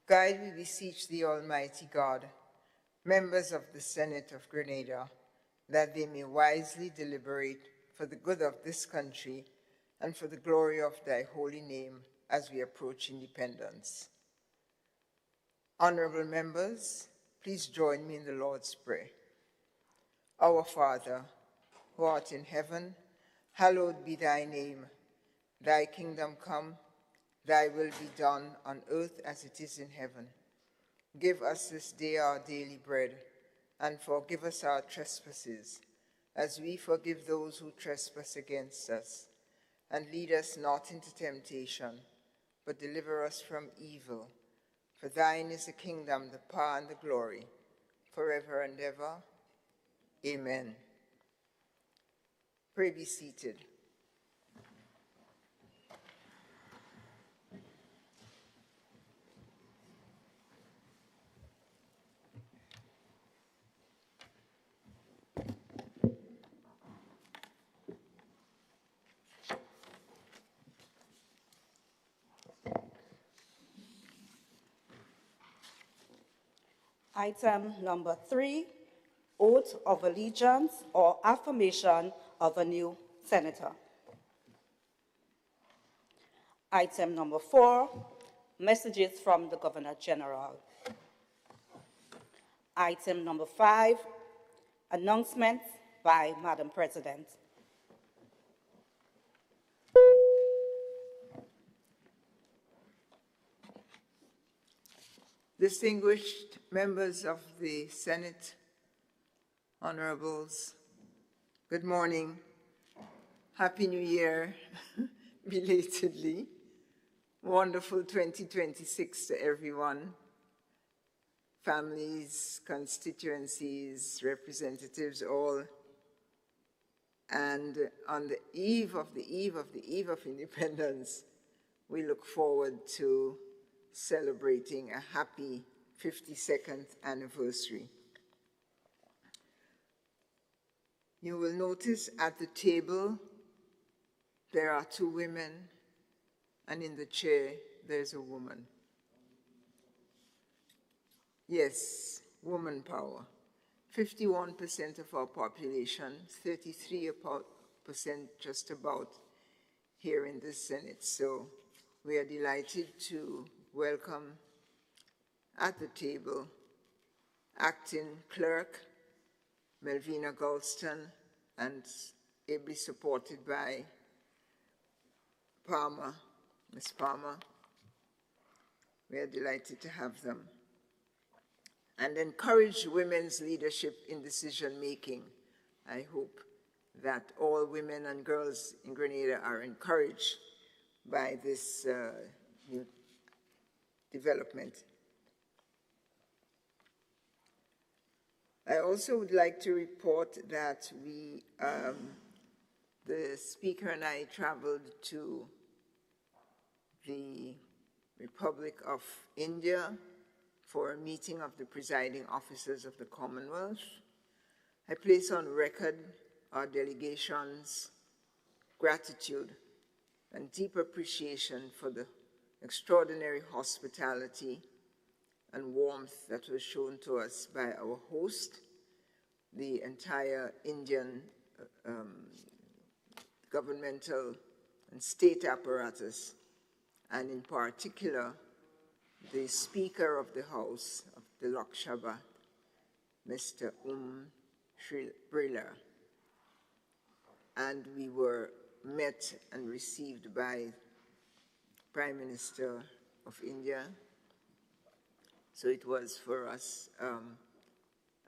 Guide, we beseech thee, Almighty God, members of the Senate of Grenada, that they may wisely deliberate for the good of this country and for the glory of thy holy name as we approach independence. Honorable members, please join me in the Lord's Prayer. Our Father, who art in heaven, hallowed be thy name. Thy kingdom come, thy will be done on earth as it is in heaven. Give us this day our daily bread, and forgive us our trespasses, as we forgive those who trespass against us. And lead us not into temptation, but deliver us from evil. For thine is the kingdom, the power, and the glory, forever and ever. Amen. Pray be seated. Item number 3, oath of allegiance or affirmation of a new senator. Item number 4, messages from the Governor General. Item number 5, announcements by Madam President. Distinguished members of the Senate, honorables, good morning. Happy New Year, belatedly. Wonderful 2026 to everyone. Families, constituencies, representatives, all. And on the eve of independence, we look forward to celebrating a happy 52nd anniversary. You will notice at the table there are 2 women, and in the chair there's a woman. Yes, woman power. 51% of our population, 33% just about here in the Senate. So we are delighted to welcome at the table Acting Clerk Melvina Galston, and ably supported by Palmer, Ms. Palmer. We are delighted to have them. And encourage women's leadership in decision-making. I hope that all women and girls in Grenada are encouraged by this new development. I also would like to report that the Speaker and I traveled to the Republic of India for a meeting of the presiding officers of the Commonwealth. I place on record our delegation's gratitude and deep appreciation for the extraordinary hospitality and warmth that was shown to us by our host, the entire Indian governmental and state apparatus, and in particular, the Speaker of the House of the Lok Sabha, Mr. Shri Brilla. And we were met and received by Prime Minister of India. So it was for us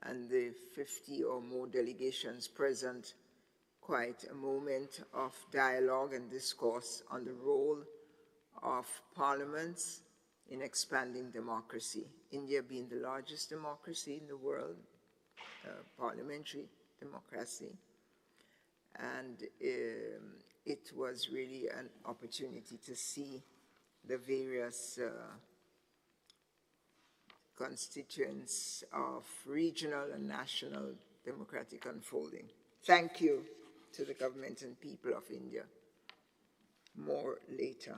and the 50 or more delegations present quite a moment of dialogue and discourse on the role of parliaments in expanding democracy. India being the largest democracy in the world, parliamentary democracy. And it was really an opportunity to see the various constituents of regional and national democratic unfolding. Thank you to the government and people of India. More later.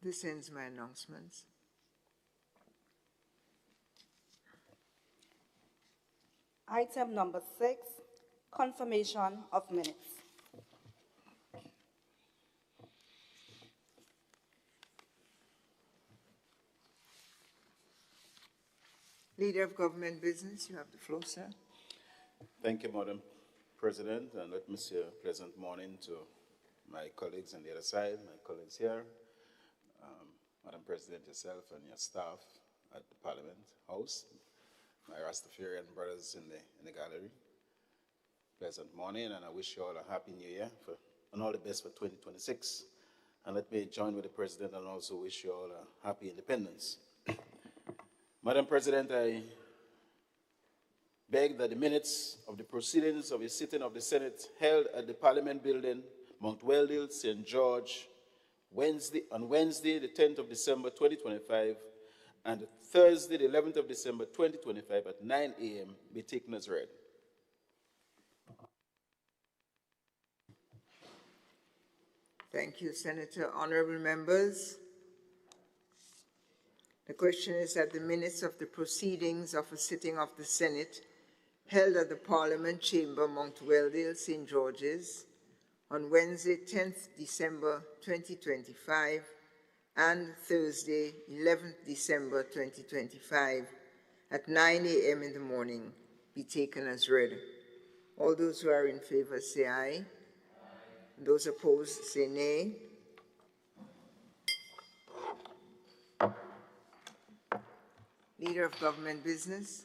This ends my announcements. Item number 6, confirmation of minutes. Leader of Government Business, you have the floor, sir. Thank you, Madam President, and let me say a pleasant morning to my colleagues on the other side, my colleagues here, Madam President, yourself and your staff at the Parliament House, my Rastafarian brothers in the gallery. Pleasant morning, and I wish you all a happy new year and all the best for 2026. And let me join with the President and also wish you all a happy independence. Madam President, I beg that the minutes of the proceedings of a sitting of the Senate held at the Parliament Building, Mount Weldale, St. George, on Wednesday, the 10th of December, 2025, and Thursday, the 11th of December, 2025, at 9 a.m. be taken as read. Thank you, Senator. Honorable members, the question is that the minutes of the proceedings of a sitting of the Senate held at the Parliament Chamber, Mount Weldale, St. George's, on Wednesday, 10th December 2025, and Thursday, 11th December 2025, at 9 a.m. in the morning, be taken as read. All those who are in favor say aye. Those opposed say nay. Leader of Government Business.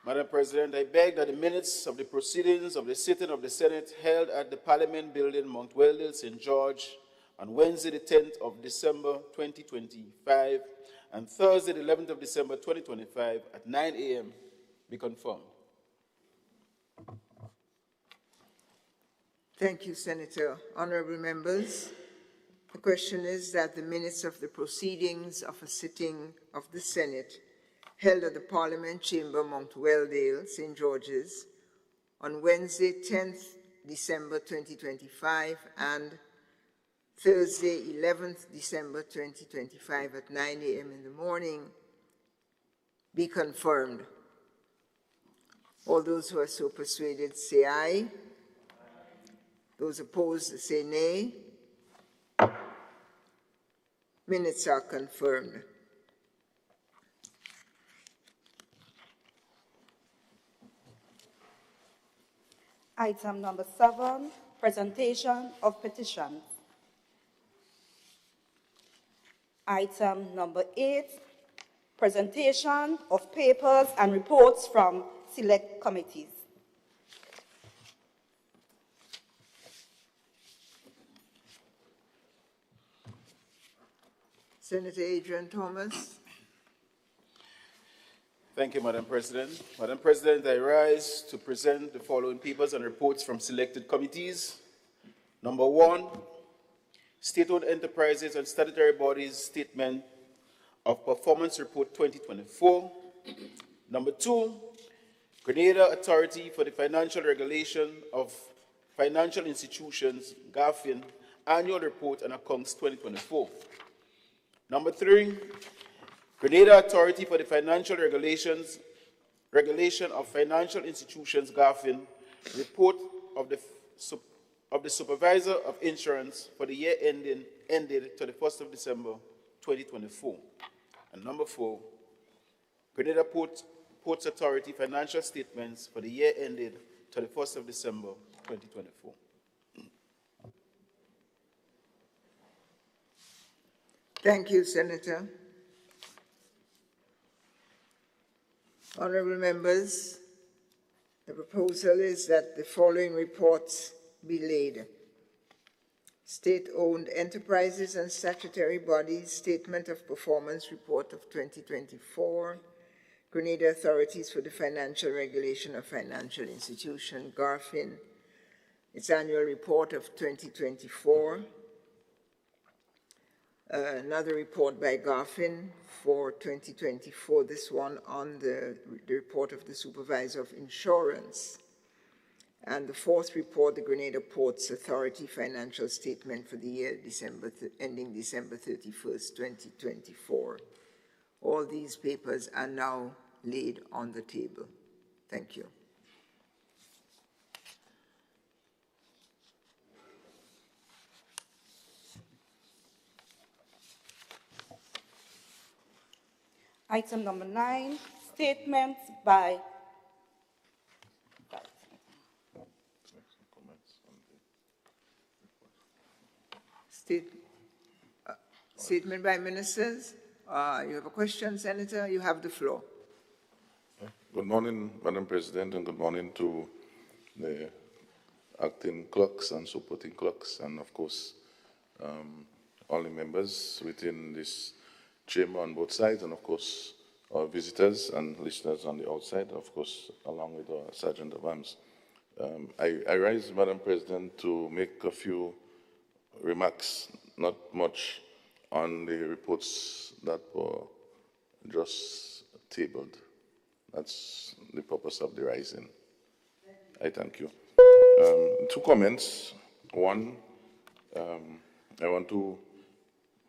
Madam President, I beg that the minutes of the proceedings of the sitting of the Senate held at the Parliament Building, Mount Weldale, St. George, on Wednesday, the 10th of December, 2025, and Thursday, the 11th of December, 2025, at 9 a.m. be confirmed. Thank you, Senator. Honorable members, the question is that the minutes of the proceedings of a sitting of the Senate held at the Parliament Chamber, Mount Weldale, St. George's, on Wednesday, 10th December 2025, and Thursday, 11th December 2025, at 9 a.m. in the morning, be confirmed. All those who are so persuaded say aye. Those opposed say nay. Minutes are confirmed. Item number 7, presentation of petitions. Item number 8, presentation of papers and reports from select committees. Senator Adrian Thomas. Thank you, Madam President. Madam President, I rise to present the following papers and reports from selected committees. Number 1, State-owned enterprises and statutory bodies statement of performance report 2024. Number 2, Grenada Authority for the Financial Regulation of Financial Institutions, GAFIN, annual report and accounts 2024. Number 3, Grenada Authority for the Financial Regulation of Financial Institutions, GAFIN, report of the Supervisor of Insurance for the year ended 31st of December 2024. And number 4, Grenada Ports Authority financial statements for the year ended 31st of December 2024. Thank you, Senator. Honorable members, the proposal is that the following reports be laid. State-owned enterprises and statutory bodies statement of performance report of 2024, Grenada Authorities for the Financial Regulation of Financial Institutions, GAFIN, its annual report of 2024, another report by GAFIN for 2024, this one on the report of the Supervisor of Insurance, And the fourth report, the Grenada Ports Authority financial statement for the year ending December 31st, 2024. All these papers are now laid on the table. Thank you. Item number 9, statements by Statement by ministers. You have a question, Senator? You have the floor. Good morning, Madam President, and good morning to the acting clerks and supporting clerks, and of course, all the members within this chamber on both sides, and of course, our visitors and listeners on the outside, of course, along with our Sergeant of Arms. I rise, Madam President, to make a few remarks, not much on the reports that were just tabled. That's the purpose of the rising. I thank you. Two comments. One, I want to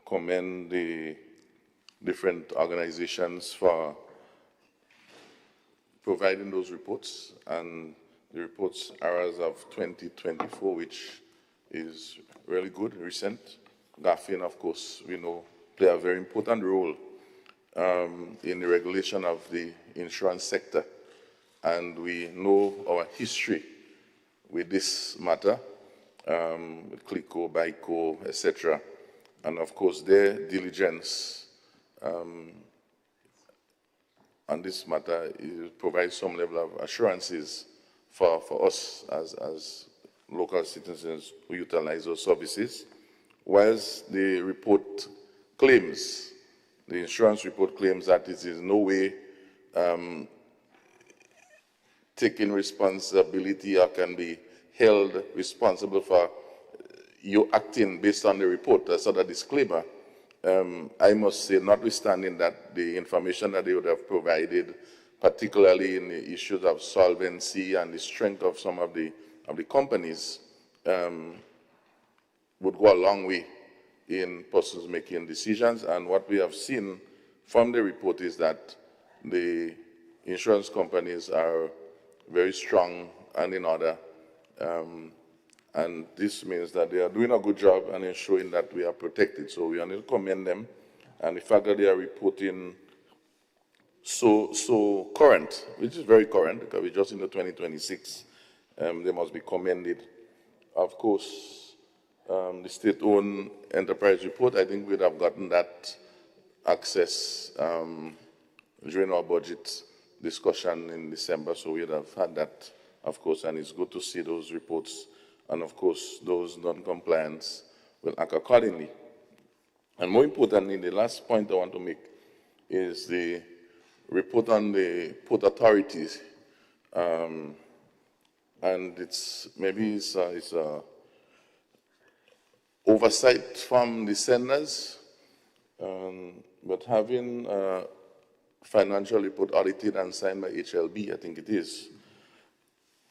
commend the different organizations for providing those reports, and the reports are as of 2024, which is really good, recent. GAFIN, of course, we know, play a very important role in the regulation of the insurance sector. And we know our history with this matter, with CLICO, BICO, etc. And of course, their diligence on this matter provides some level of assurances for us as local citizens who utilize those services. Whilst the report claims, the insurance report claims that it is in no way taking responsibility or can be held responsible for you acting based on the report. That's not a disclaimer. I must say, notwithstanding that the information that they would have provided, particularly in the issues of solvency and the strength of some of the companies, would go a long way in persons making decisions. And what we have seen from the report is that the insurance companies are very strong and in order. And this means that they are doing a good job and ensuring that we are protected. So we want to commend them. And the fact that they are reporting so current, which is very current because we're just in the 2026, they must be commended. Of course, the state-owned enterprise report, I think we'd have gotten that access during our budget discussion in December, so we'd have had that, of course, and it's good to see those reports. And of course, those non-compliance will act accordingly. And more importantly, the last point I want to make is the report on the port authorities. And maybe it's a oversight from the senders, but having a financial report audited and signed by HLB, I think it is,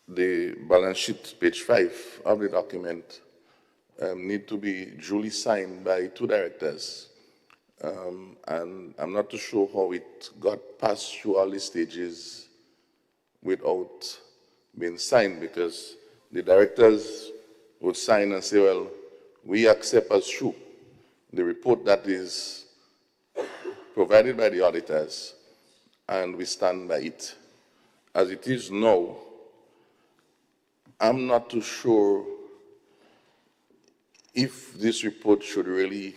the balance sheet, page 5 of the document, need to be duly signed by 2 directors. And I'm not too sure how it got passed through all the stages without being signed, because the directors would sign and say, well, we accept as true the report that is provided by the auditors, and we stand by it. As it is now, I'm not too sure if this report should really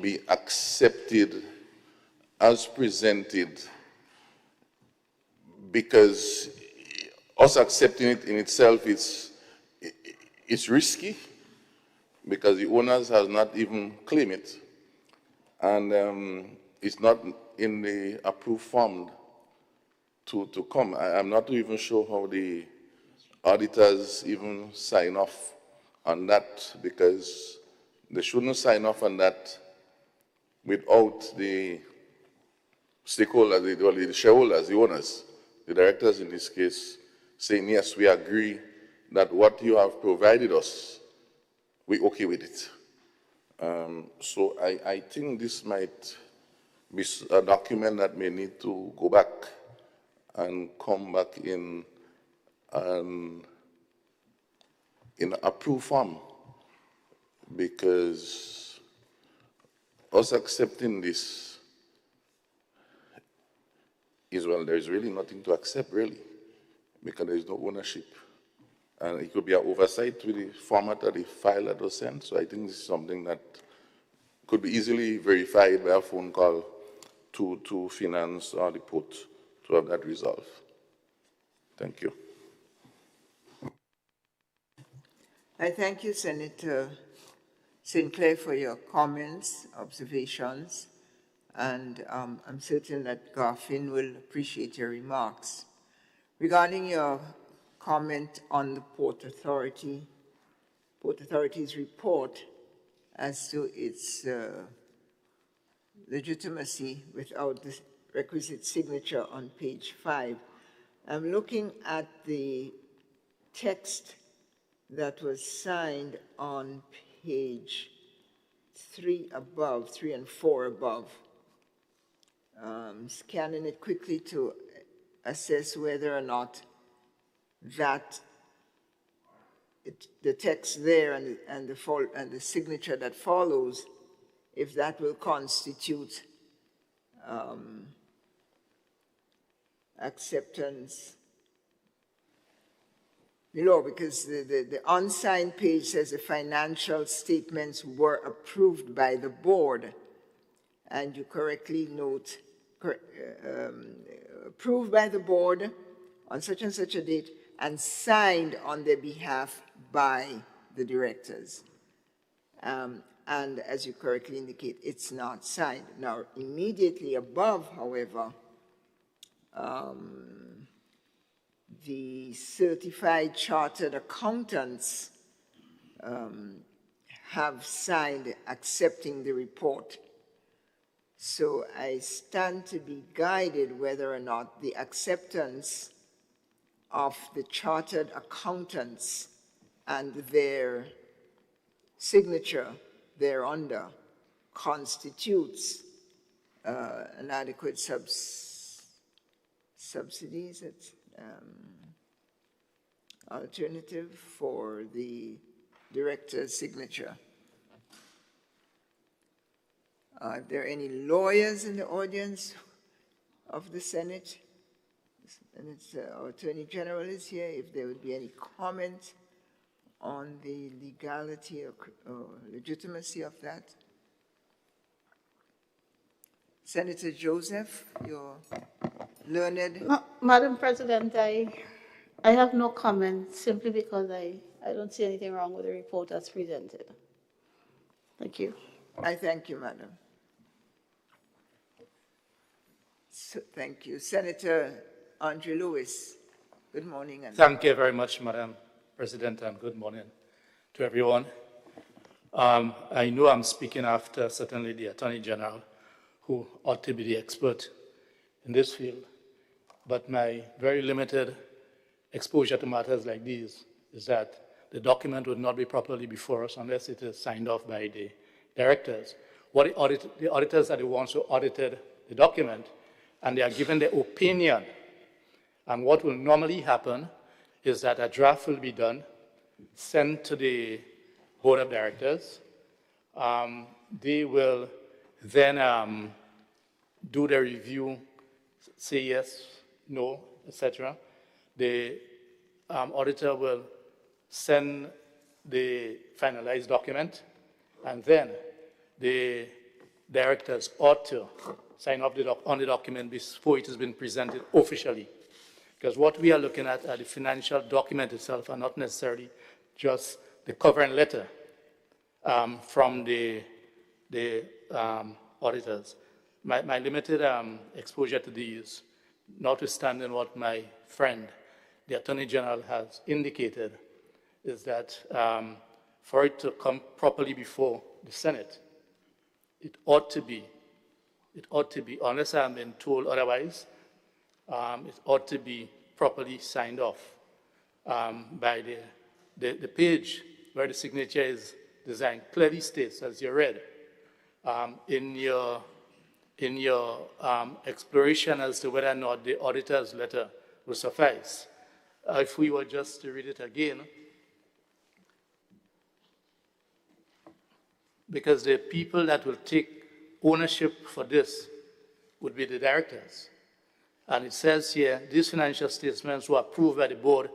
be accepted as presented, because us accepting it in itself it's risky, because the owners has not even claimed it, and it's not in the approved form to come. I'm not even sure how the auditors even sign off on that, because they shouldn't sign off on that without the stakeholders, the shareholders, the owners, the directors in this case, saying, yes, we agree that what you have provided us, we're okay with it. So I think this might be a document that may need to go back and come back in approved form, because us accepting this is, well, there's really nothing to accept, really, because there is no ownership. And it could be an oversight with the format of the file that was sent. So I think this is something that could be easily verified by a phone call to finance or the port to have that resolved. Thank you. I thank you, Senator Sinclair, for your comments, observations, and I'm certain that Garfin will appreciate your remarks. Regarding your comment on the Port Authority's report as to its legitimacy without the requisite signature on page 5, I'm looking at the text that was signed on page 3 above, 3 and 4 above. Scanning it quickly to assess whether or not that the text there and the signature that follows, if that will constitute acceptance below, because the unsigned page says the financial statements were approved by the board, and you correctly note approved by the board on such and such a date and signed on their behalf by the directors. And as you correctly indicate, it's not signed. Now, immediately above, however, the certified chartered accountants have signed accepting the report. So I stand to be guided whether or not the acceptance of the chartered accountants and their signature thereunder constitutes an adequate subsidies, alternative for the director's signature. Are there any lawyers in the audience of the Senate? And our Attorney General is here. If there would be any comment on the legality or legitimacy of that. Senator Joseph, you're learned. No, Madam President, I have no comment simply because I don't see anything wrong with the report as presented. Thank you. I thank you, Madam. So, thank you. Senator Andre Lewis, good morning. Thank you very much, Madam President, and good morning to everyone. I know I'm speaking after certainly the Attorney General, who ought to be the expert in this field, but my very limited exposure to matters like these is that the document would not be properly before us unless it is signed off by the directors. The auditors are the ones who audited the document, and they are given their opinion. And what will normally happen is that a draft will be done, sent to the board of directors. They will then do the review, say yes, no, etc. The auditor will send the finalized document, and then the directors ought to sign off on the document before it has been presented officially. Because what we are looking at the financial document itself, and not necessarily just the covering letter from the auditors. My limited exposure to these, notwithstanding what my friend, the Attorney General, has indicated, is that for it to come properly before the Senate, it ought to be, unless I'm being told otherwise, it ought to be properly signed off by the the page where the signature is designed clearly states, as you read, in your exploration as to whether or not the auditor's letter will suffice. If we were just to read it again, because the people that will take ownership for this would be the directors. And it says here, these financial statements were approved by the board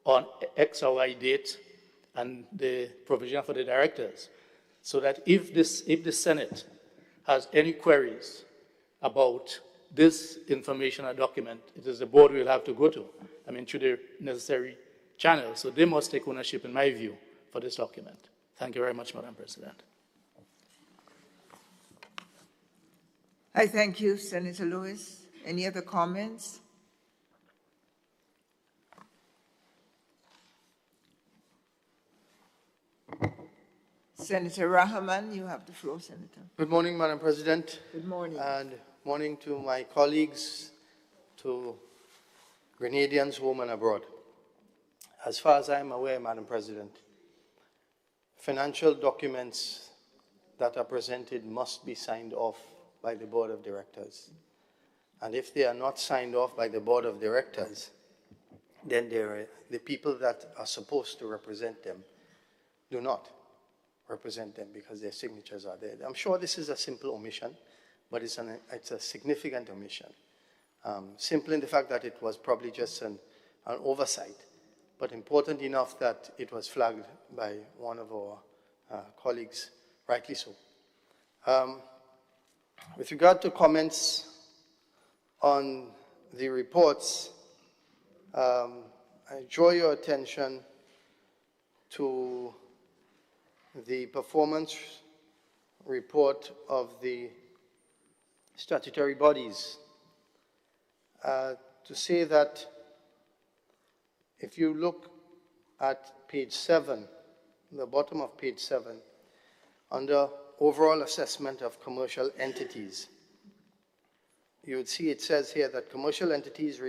on X or Y date, and the provision for the directors. So that if the Senate has any queries about this information or document, it is the board will have to go to, through the necessary channels. So they must take ownership, in my view, for this document. Thank you very much, Madam President. I thank you, Senator Lewis. Any other comments? Senator Rahman, you have the floor, Senator. Good morning, Madam President. Good morning. And morning to my colleagues, to Grenadians home and abroad. As far as I'm aware, Madam President, financial documents that are presented must be signed off by the Board of Directors. And if they are not signed off by the Board of Directors, then the people that are supposed to represent them do not represent them because their signatures are there. I'm sure this is a simple omission, but it's a significant omission. Simple in the fact that it was probably just an oversight, but important enough that it was flagged by one of our colleagues, rightly so. With regard to comments on the reports, I draw your attention to the performance report of the statutory bodies. To say that if you look at page 7, the bottom of page 7, under overall assessment of commercial entities, you would see it says here that commercial entities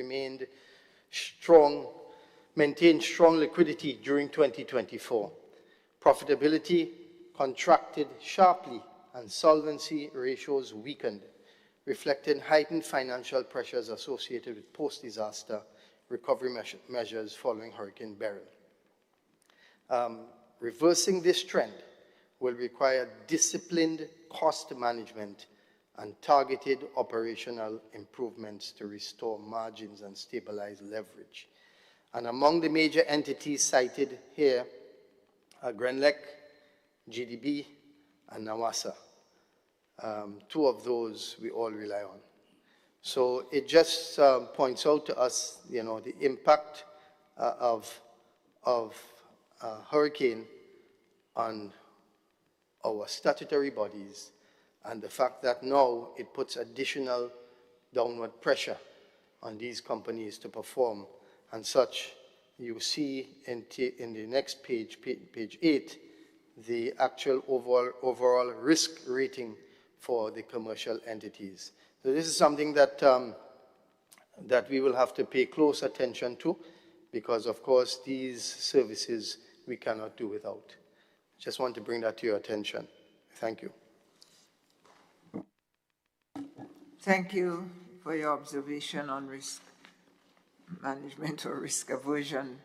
maintained strong liquidity during 2024. Profitability contracted sharply and solvency ratios weakened, reflecting heightened financial pressures associated with post-disaster recovery measures following Hurricane Beryl. Reversing this trend will require disciplined cost management and targeted operational improvements to restore margins and stabilize leverage. And among the major entities cited here are Grenlec, GDB, and Nawasa. Two of those we all rely on. So it just points out to us, the impact of hurricane on our statutory bodies, and the fact that now it puts additional downward pressure on these companies to perform. And such, you see in the next page, page 8, the actual overall risk rating for the commercial entities. So this is something that, that we will have to pay close attention to, because of course these services we cannot do without. Just want to bring that to your attention. Thank you. Thank you for your observation on risk management or risk aversion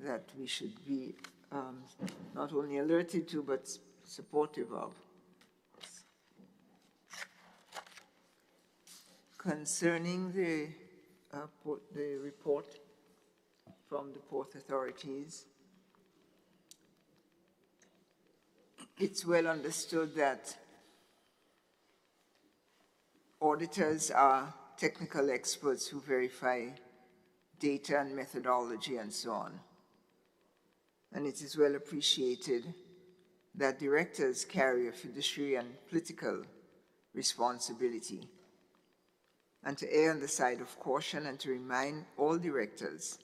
that we should be not only alerted to, but supportive of. Concerning the report from the port authorities, it's well understood that auditors are technical experts who verify data and methodology and so on. And it is well appreciated that directors carry a fiduciary and political responsibility, and to err on the side of caution and to remind all directors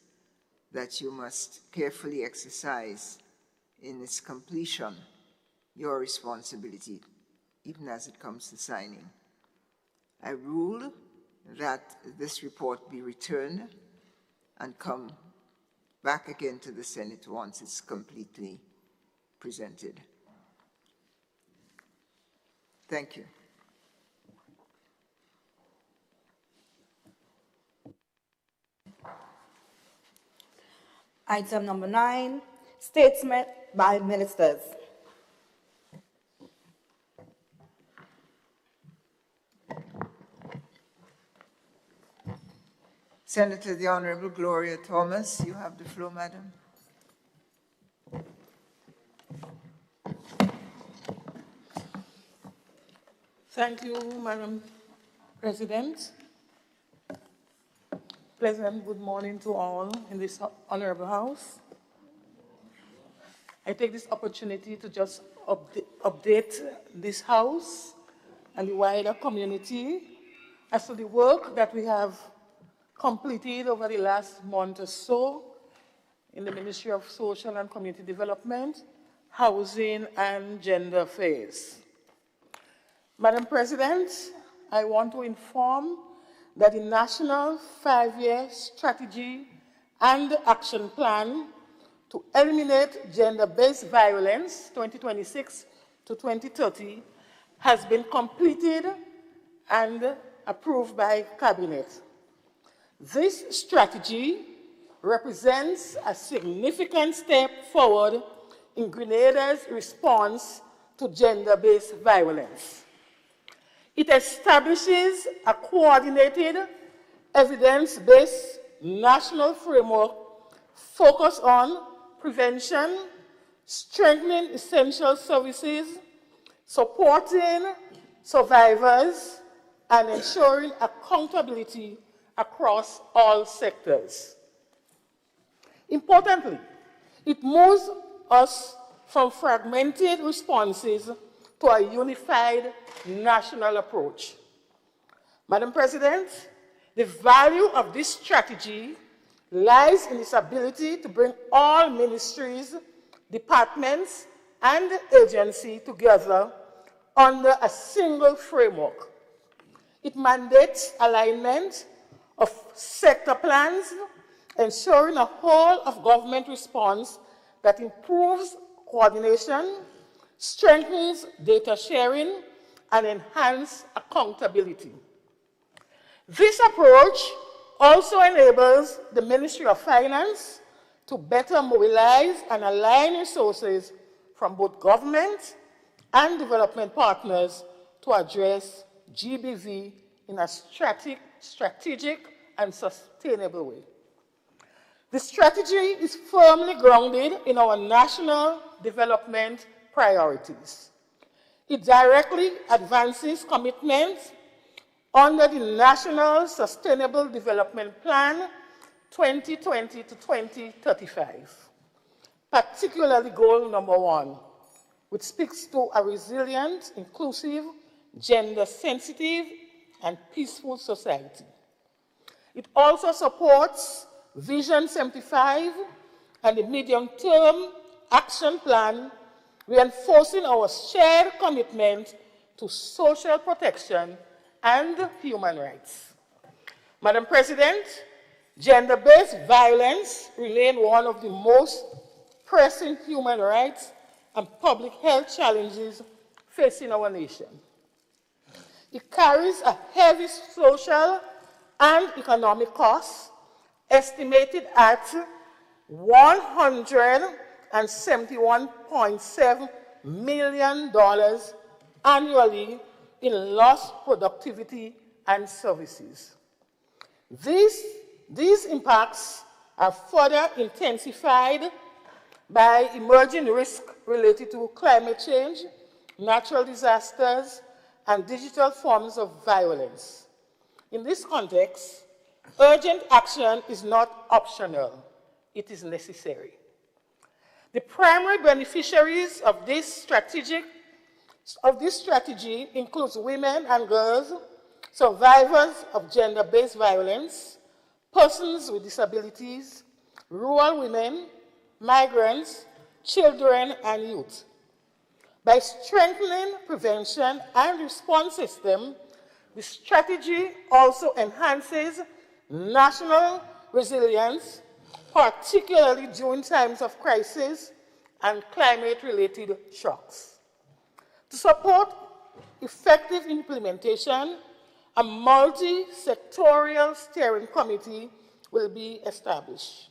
that you must carefully exercise in its completion your responsibility, even as it comes to signing. I rule that this report be returned and come back again to the Senate once it's completely presented. Thank you. Item number 9, statement by ministers. Senator, the Honorable Gloria Thomas, you have the floor, madam. Thank you, Madam President. Pleasant good morning to all in this honorable house. I take this opportunity to just update this house and the wider community as to the work that we have completed over the last month or so in the Ministry of Social and Community Development, Housing and Gender Affairs. Madam President, I want to inform that the National 5-Year Strategy and Action Plan to eliminate gender-based violence 2026 to 2030 has been completed and approved by Cabinet. This strategy represents a significant step forward in Grenada's response to gender-based violence. It establishes a coordinated, evidence-based national framework focused on prevention, strengthening essential services, supporting survivors, and ensuring accountability across all sectors. Importantly, it moves us from fragmented responses to a unified national approach. Madam President, the value of this strategy lies in its ability to bring all ministries, departments, and agencies together under a single framework. It mandates alignment of sector plans, ensuring a whole-of-government response that improves coordination, strengthens data sharing, and enhances accountability. This approach also enables the Ministry of Finance to better mobilize and align resources from both government and development partners to address GBV in a strategic and sustainable way. The strategy is firmly grounded in our national development priorities. It directly advances commitments under the National Sustainable Development Plan 2020 to 2035, particularly goal number 1, which speaks to a resilient, inclusive, gender-sensitive, and peaceful society. It also supports Vision 75 and the medium-term action plan, reinforcing our shared commitment to social protection and human rights. Madam President, gender-based violence remains one of the most pressing human rights and public health challenges facing our nation. It carries a heavy social and economic cost, estimated at $171.7 million annually in lost productivity and services. These impacts are further intensified by emerging risks related to climate change, natural disasters, and digital forms of violence. In this context, urgent action is not optional, it is necessary. The primary beneficiaries of this strategy includes women and girls, survivors of gender-based violence, persons with disabilities, rural women, migrants, children, and youth. By strengthening prevention and response system, the strategy also enhances national resilience, particularly during times of crisis and climate-related shocks. To support effective implementation, a multi-sectorial steering committee will be established.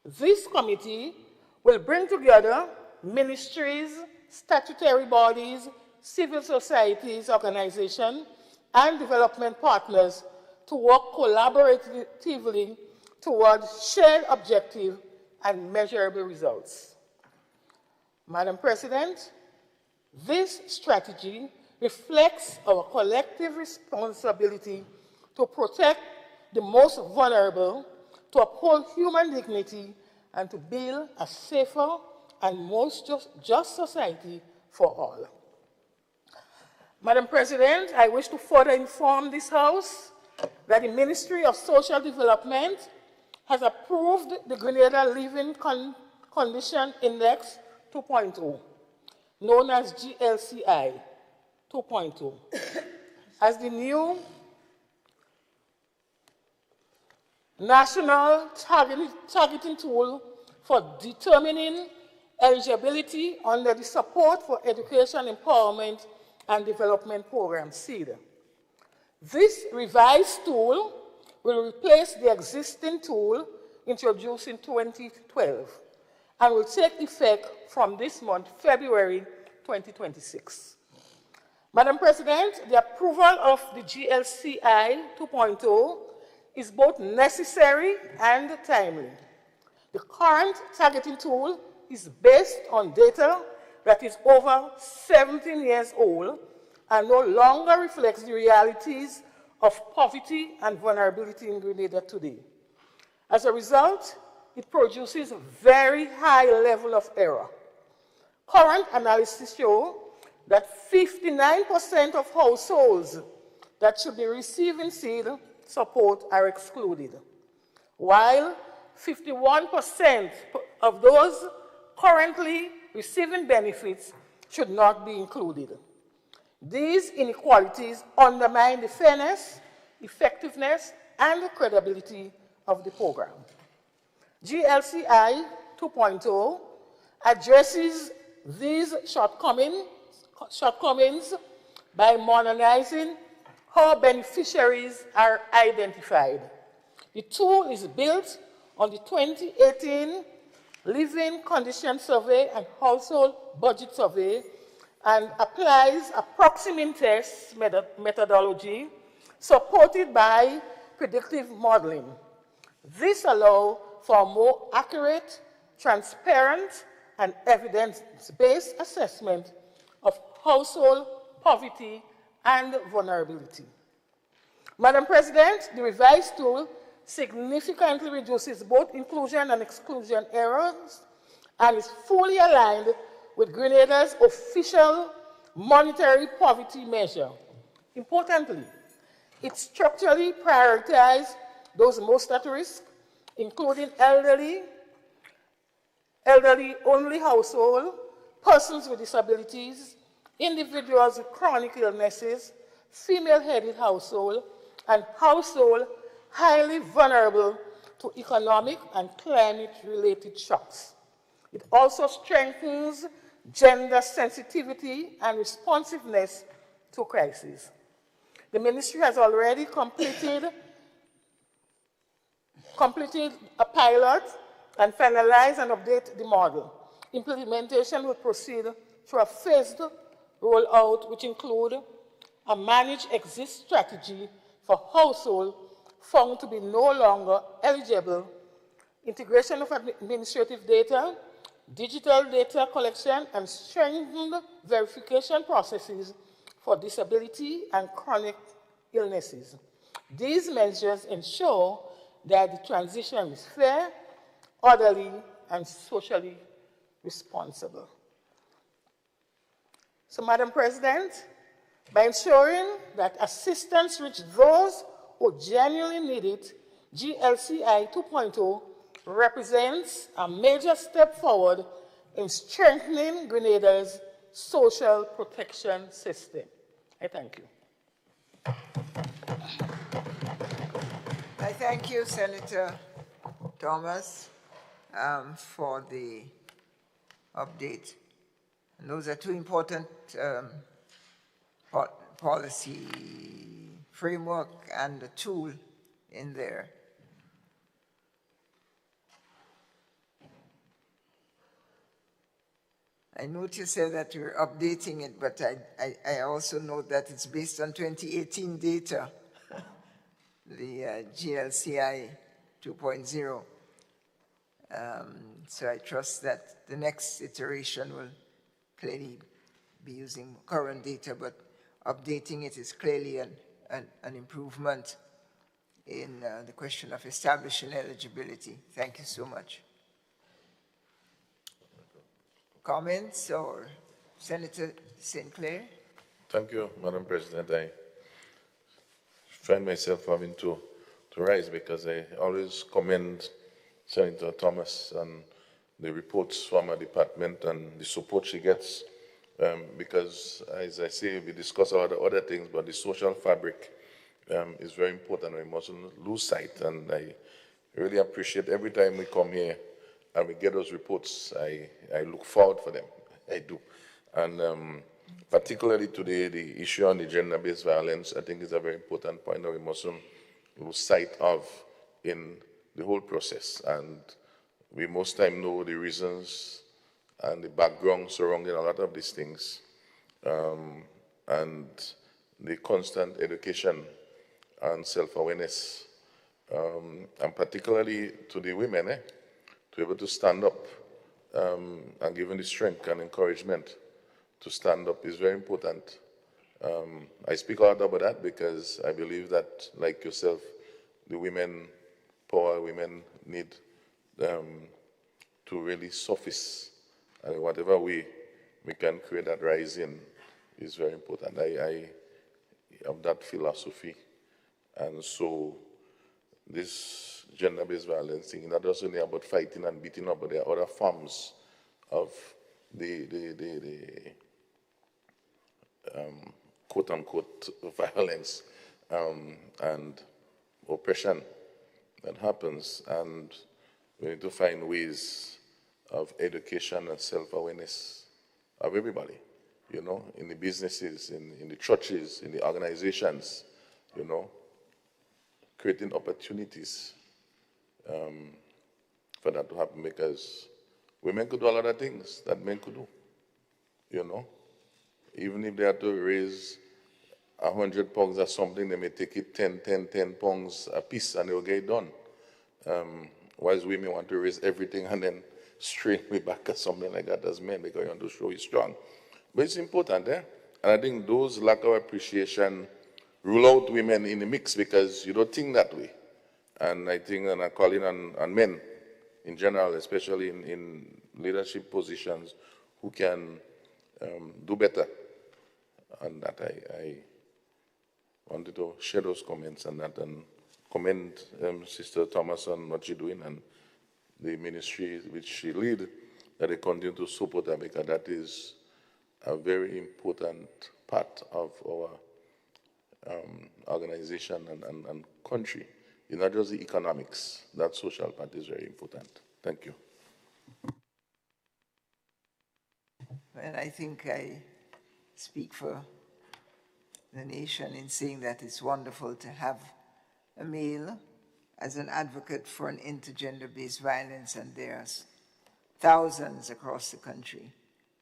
This committee will bring together ministries, statutory bodies, civil societies, organizations, and development partners to work collaboratively towards shared objectives and measurable results. Madam President, this strategy reflects our collective responsibility to protect the most vulnerable, to uphold human dignity, and to build a safer and most just society for all. Madam President, I wish to further inform this House that the Ministry of Social Development has approved the Grenada Living Condition Index 2.0, known as GLCI 2.0, as the new national targeting tool for determining eligibility under the Support for Education Empowerment and Development Program, SEED. This revised tool will replace the existing tool introduced in 2012 and will take effect from this month, February 2026. Madam President, the approval of the GLCI 2.0 is both necessary and timely. The current targeting tool is based on data that is over 17 years old and no longer reflects the realities of poverty and vulnerability in Grenada today. As a result, it produces a very high level of error. Current analysis show that 59% of households that should be receiving SEED support are excluded, while 51% of those currently receiving benefits should not be included. These inequalities undermine the fairness, effectiveness, and the credibility of the program. GLCI 2.0 addresses these shortcomings by modernizing how beneficiaries are identified. The tool is built on the 2018 Living Condition Survey and Household Budget Survey and applies a proximate test methodology supported by predictive modeling. This allows for a more accurate, transparent, and evidence-based assessment of household poverty and vulnerability. Madam President, the revised tool significantly reduces both inclusion and exclusion errors and is fully aligned with Grenada's official monetary poverty measure. Importantly, it structurally prioritizes those most at risk, including elderly-only households, persons with disabilities, individuals with chronic illnesses, female-headed households, and households highly vulnerable to economic and climate-related shocks. It also strengthens gender sensitivity and responsiveness to crises. The ministry has already completed a pilot and finalized and updated the model. Implementation will proceed through a phased rollout, which include a manage exit strategy for households found to be no longer eligible, integration of administrative data, digital data collection, and strengthened verification processes for disability and chronic illnesses. These measures ensure that the transition is fair, orderly, and socially responsible. So, Madam President, by ensuring that assistance reaches those who genuinely need it, GLCI 2.0 represents a major step forward in strengthening Grenada's social protection system. I thank you. I thank you, Senator Thomas. for the update. And those are two important policy framework and a tool in there. I note you said that you're updating it, but I also note that it's based on 2018 data, the GLCI 2.0. So I trust that the next iteration will clearly be using current data, but updating it is clearly an improvement in the question of establishing eligibility. Thank you so much. Comments or Senator St. Clair? Thank you, Madam President. I find myself having to rise because I always commend Senator Thomas and the reports from our department and the support she gets because, as I say, we discuss a lot of other things, but the social fabric is very important. We mustn't lose sight, and I really appreciate every time we come here and we get those reports. I look forward for them. I do. And particularly today, the issue on the gender-based violence, I think is a very important point that we mustn't lose sight of in the whole process. And we most time know the reasons and the background surrounding a lot of these things. And the constant education and self-awareness, and particularly to the women, to be able to stand up and given the strength and encouragement to stand up is very important. I speak a lot about that because I believe that, like yourself, the women power, women need to really surface, and whatever way we can create that rising is very important. I have that philosophy, and so this gender-based violence thing, not just only about fighting and beating up, but there are other forms of the quote-unquote violence and oppression that happens, and we need to find ways of education and self-awareness of everybody, you know, in the businesses, in the churches, in the organizations, you know, creating opportunities for that to happen, because women could do a lot of things that men could do, you know. Even if they have to raise 100 pounds or something, they may take it 10 pounds a piece and they'll get it done. Whereas women want to raise everything and then straight way back or something like that as men because you want to show you're strong. But it's important, And I think those lack of appreciation rule out women in the mix because you don't think that way. And I think, and I'm calling on men in general, especially in leadership positions, who can do better. And that I wanted to share those comments and that, and commend Sister Thomas on what she's doing and the ministry which she lead, that they continue to support her, because that is a very important part of our organization and country. It's not just the economics. That social part is very important. Thank you. Well, I think I speak for the nation in saying that it's wonderful to have a male as an advocate for an intergender-based violence, and there's thousands across the country.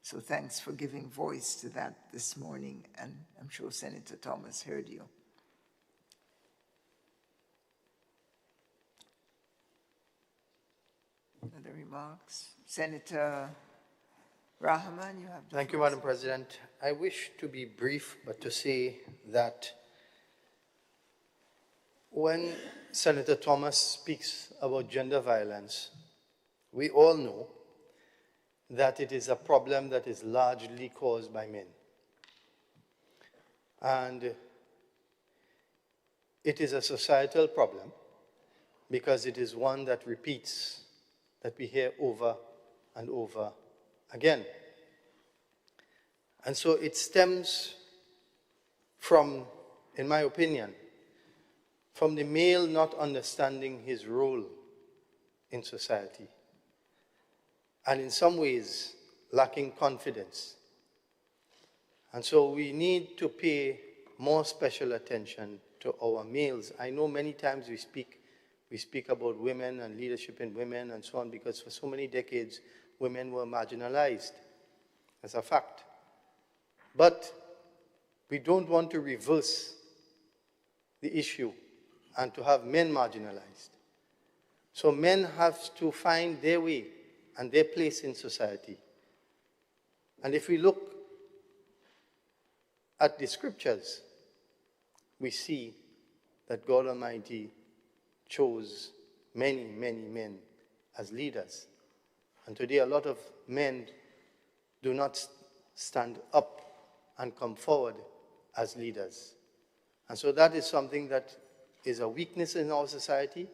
So thanks for giving voice to that this morning, and I'm sure Senator Thomas heard you. Other remarks? Senator Rahman, you have the Thank you, floor. Madam President. I wish to be brief, but to say that when Senator Thomas speaks about gender violence, we all know that it is a problem that is largely caused by men. And it is a societal problem because it is one that repeats, that we hear over and over again. And so it stems from, in my opinion, from the male not understanding his role in society. and in some ways lacking confidence. And so we need to pay more special attention to our males. I know many times we speak about women and leadership in women and so on, because for so many decades, women were marginalized. That's a fact. But we don't want to reverse the issue and to have men marginalized. So men have to find their way and their place in society. And if we look at the scriptures, we see that God Almighty chose many, many men as leaders. And today a lot of men do not stand up and come forward as leaders. And so that is something that is a weakness in our society,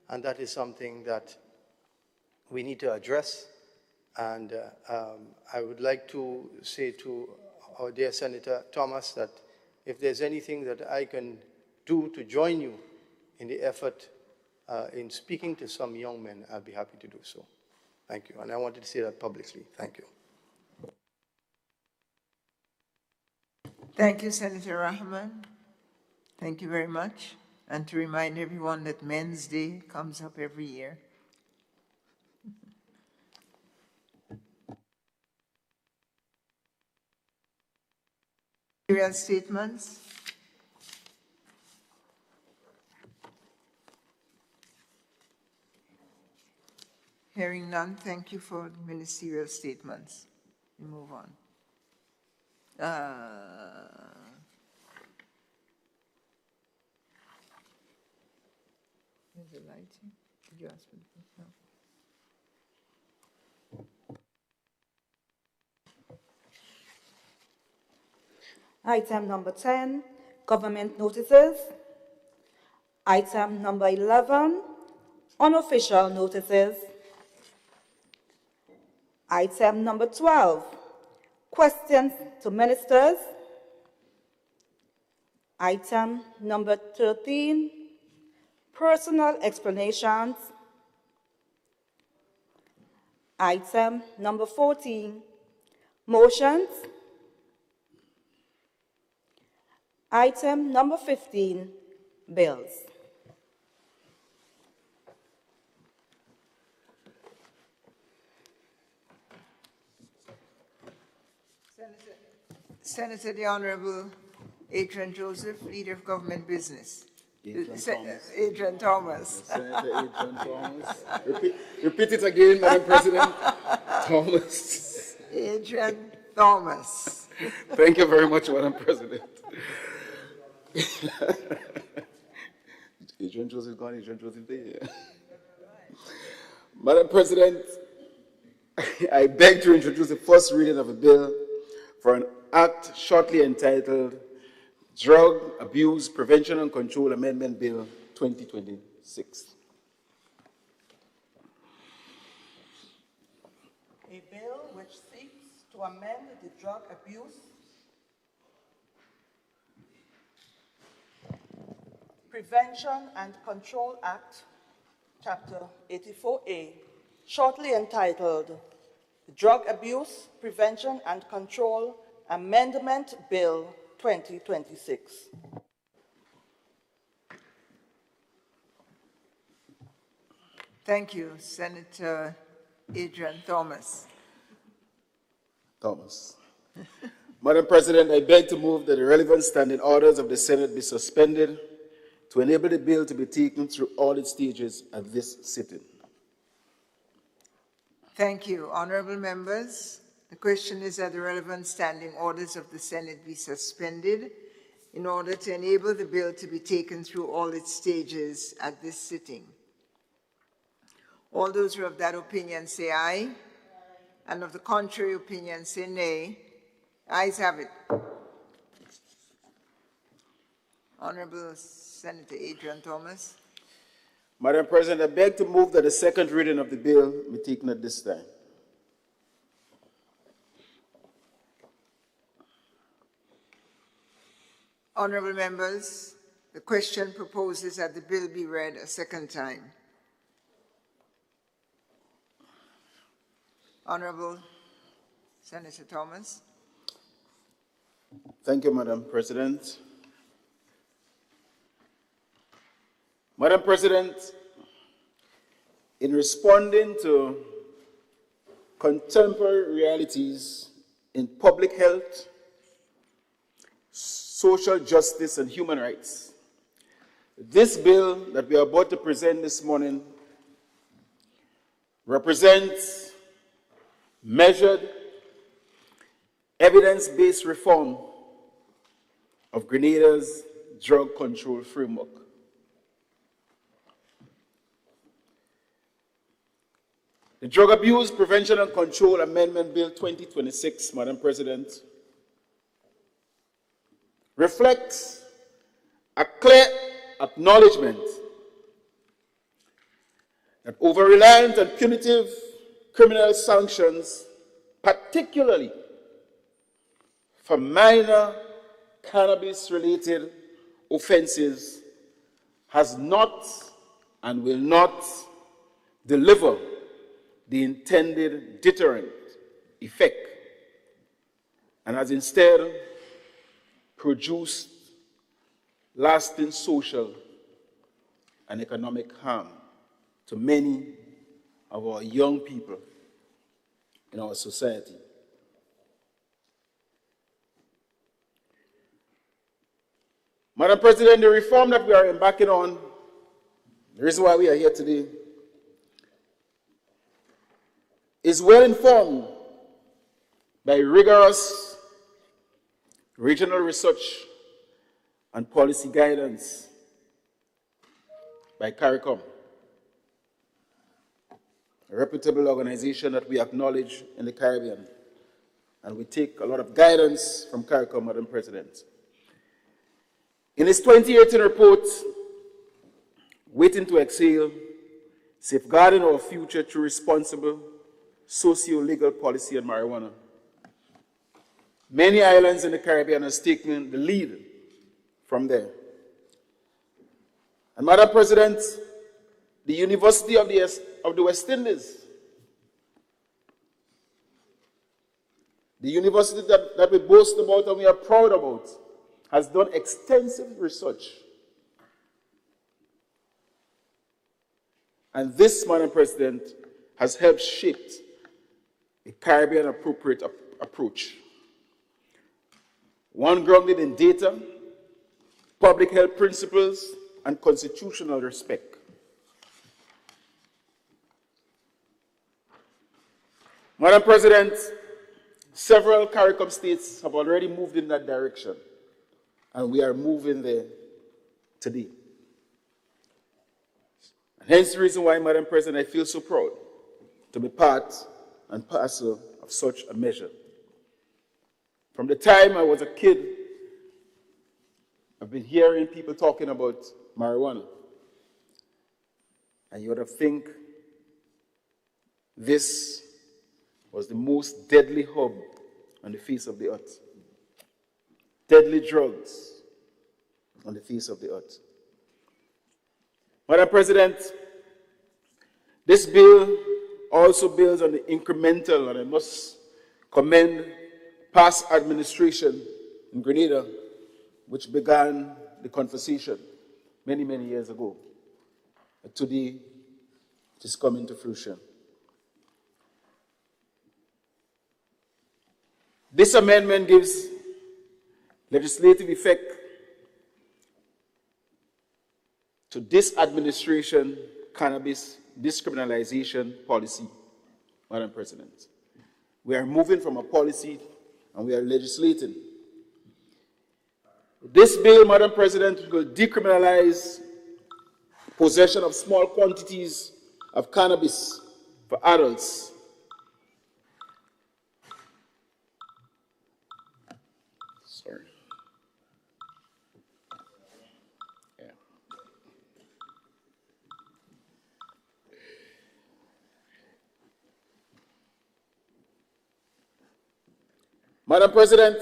and that is something that we need to address. And I would like to say to our dear Senator Thomas that if there's anything that I can do to join you in the effort in speaking to some young men, I'll be happy to do so. Thank you. And I wanted to say that publicly. Thank you. Thank you, Senator Rahman. Thank you very much. And to remind everyone that Men's Day comes up every year. Ministerial statements. Hearing none, thank you for the ministerial statements. We move on. Is the lighting? Did you ask for the no. Item number 10, government notices. Item number 11, unofficial notices. Item number 12, questions to ministers. Item number 13, personal explanations. Item number 14, motions. Item number 15, bills. Senator the Honorable Adrian Joseph, Leader of Government Business. Adrian Thomas. Senator Adrian Thomas. Repeat it again, Madam President. Thomas. Adrian Thomas. Thank you very much, Madam President. Adrian Joseph gone, Adrian Joseph there. Madam President, I beg to introduce the first reading of a bill for an act shortly entitled Drug Abuse Prevention and Control Amendment Bill 2026. A bill which seeks to amend the Drug Abuse Prevention and Control Act, Chapter 84A, shortly entitled Drug Abuse Prevention and Control Amendment Bill 2026. Thank you, Senator Adrian Thomas. Madam President, I beg to move that the relevant standing orders of the Senate be suspended to enable the bill to be taken through all its stages at this sitting. Thank you. Honorable members, the question is that the relevant standing orders of the Senate be suspended in order to enable the bill to be taken through all its stages at this sitting. All those who are of that opinion say aye, and of the contrary opinion say nay. Ayes have it. Honorable Senator Adrian Thomas. Madam President, I beg to move that the second reading of the bill be taken at this time. Honorable members, the question proposes that the bill be read a second time. Honorable Senator Thomas. Thank you, Madam President. Madam President, in responding to contemporary realities in public health, social justice, and human rights, this bill that we are about to present this morning represents measured, evidence-based reform of Grenada's drug control framework. The Drug Abuse Prevention and Control Amendment Bill 2026, Madam President, reflects a clear acknowledgement that over-reliant and punitive criminal sanctions, particularly for minor cannabis-related offenses, has not and will not deliver the intended deterrent effect, and has instead produced lasting social and economic harm to many of our young people in our society. Madam President, the reform that we are embarking on, the reason why we are here today, is well informed by rigorous regional research and policy guidance by CARICOM, a reputable organization that we acknowledge in the Caribbean. And we take a lot of guidance from CARICOM, Madam President. In its 2018 report, Waiting to Exhale, Safeguarding Our Future Through Responsible Socio-Legal Policy on Marijuana, many islands in the Caribbean have taken the lead from there. And Madam President, the University of the West Indies, the university that we boast about and we are proud about, has done extensive research. And this, Madam President, has helped shape a Caribbean appropriate approach. One grounded in data, public health principles, and constitutional respect. Madam President, several CARICOM states have already moved in that direction, and we are moving there today. And hence the reason why, Madam President, I feel so proud to be part and parcel of such a measure. From the time I was a kid, I've been hearing people talking about marijuana. And you would have think this was the most deadly hub on the face of the earth. Deadly drugs on the face of the earth. Madam President, this bill also builds on the incremental, and I must commend past administration in Grenada, which began the conversation many, many years ago. And today, it is coming to fruition. This amendment gives legislative effect to this administration cannabis discriminalization policy, Madam President. We are moving from a policy and we are legislating. This bill, Madam President, will decriminalize possession of small quantities of cannabis for adults. Sorry. Yeah. Madam President,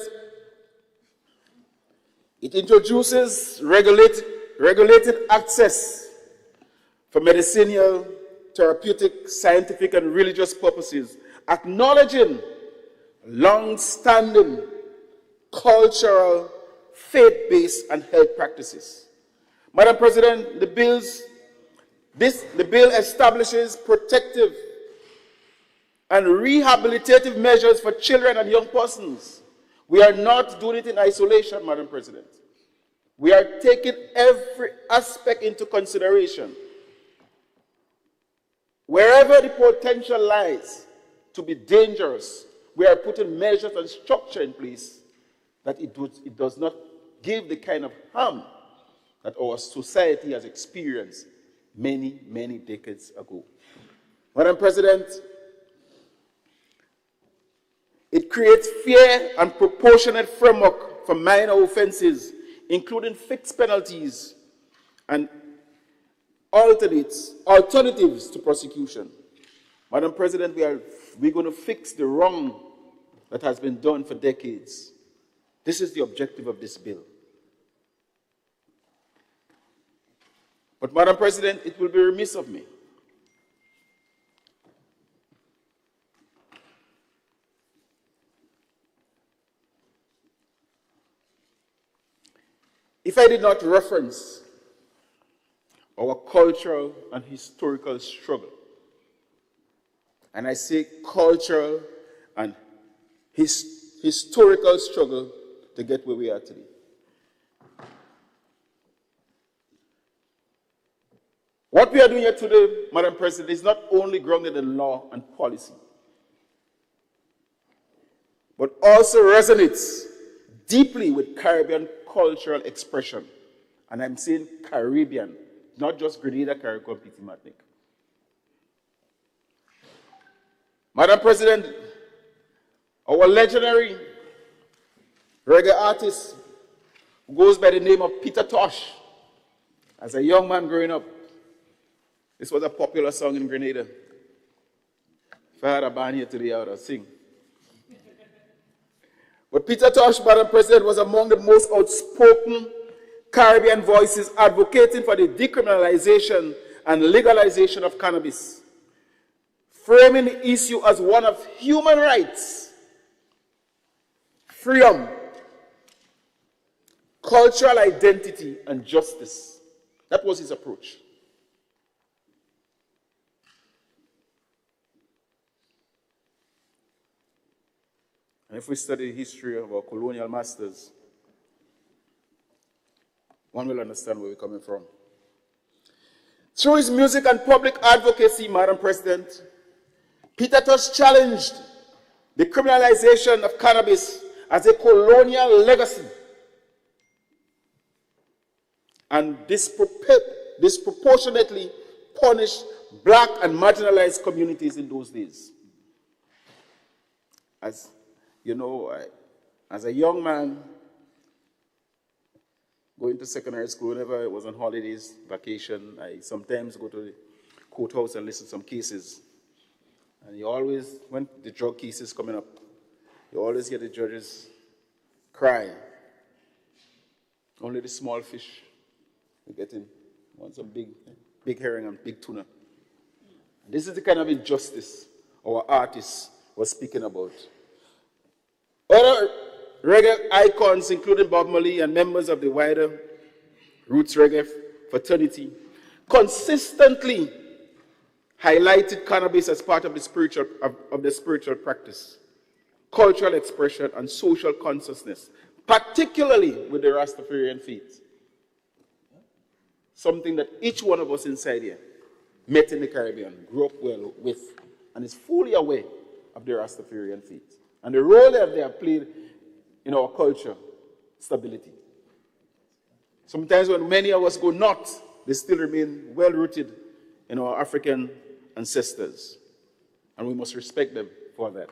it introduces regulated access for medicinal, therapeutic, scientific, and religious purposes acknowledging long-standing cultural, faith-based, and health practices. Madam President, the bill establishes protective and rehabilitative measures for children and young persons. We are not doing it in isolation, Madam President. We are taking every aspect into consideration. Wherever the potential lies to be dangerous, we are putting measures and structure in place that it does not give the kind of harm that our society has experienced many, many decades ago. Madam President, it creates fair and proportionate framework for minor offenses, including fixed penalties and alternatives to prosecution. Madam President, we're going to fix the wrong that has been done for decades. This is the objective of this bill. But, Madam President, it will be remiss of me if I did not reference our cultural and historical struggle. And I say cultural and historical struggle to get where we are today. What we are doing here today, Madam President, is not only grounded in law and policy, but also resonates deeply with Caribbean cultural expression. And I'm saying Caribbean, not just Grenada, Carriacou, Petit Martinique. Madam President, our legendary reggae artist who goes by the name of Peter Tosh, as a young man growing up, this was a popular song in Grenada. If I had a band here today, I would have sing. But Peter Tosh, Madam President, was among the most outspoken Caribbean voices advocating for the decriminalization and legalization of cannabis, framing the issue as one of human rights, freedom, cultural identity, and justice. That was his approach. And if we study the history of our colonial masters, one will understand where we're coming from. Through his music and public advocacy, Madam President, Peter Tosh challenged the criminalization of cannabis as a colonial legacy and disproportionately punished black and marginalized communities in those days. As you know, as a young man going to secondary school, whenever I was on holidays, vacation, I sometimes go to the courthouse and listen to some cases. And you always, when the drug cases coming up, you always hear the judges cry. Only the small fish we get in. Want some big herring and big tuna. And this is the kind of injustice our artists were speaking about. Other reggae icons, including Bob Marley and members of the wider Roots Reggae fraternity, consistently highlighted cannabis as part of the spiritual practice, cultural expression, and social consciousness, particularly with the Rastafarian faith. Something that each one of us inside here met in the Caribbean, grew up well with, and is fully aware of the Rastafarian faith and the role that they have played in our culture, stability. Sometimes when many of us go north, they still remain well-rooted in our African ancestors, and we must respect them for that.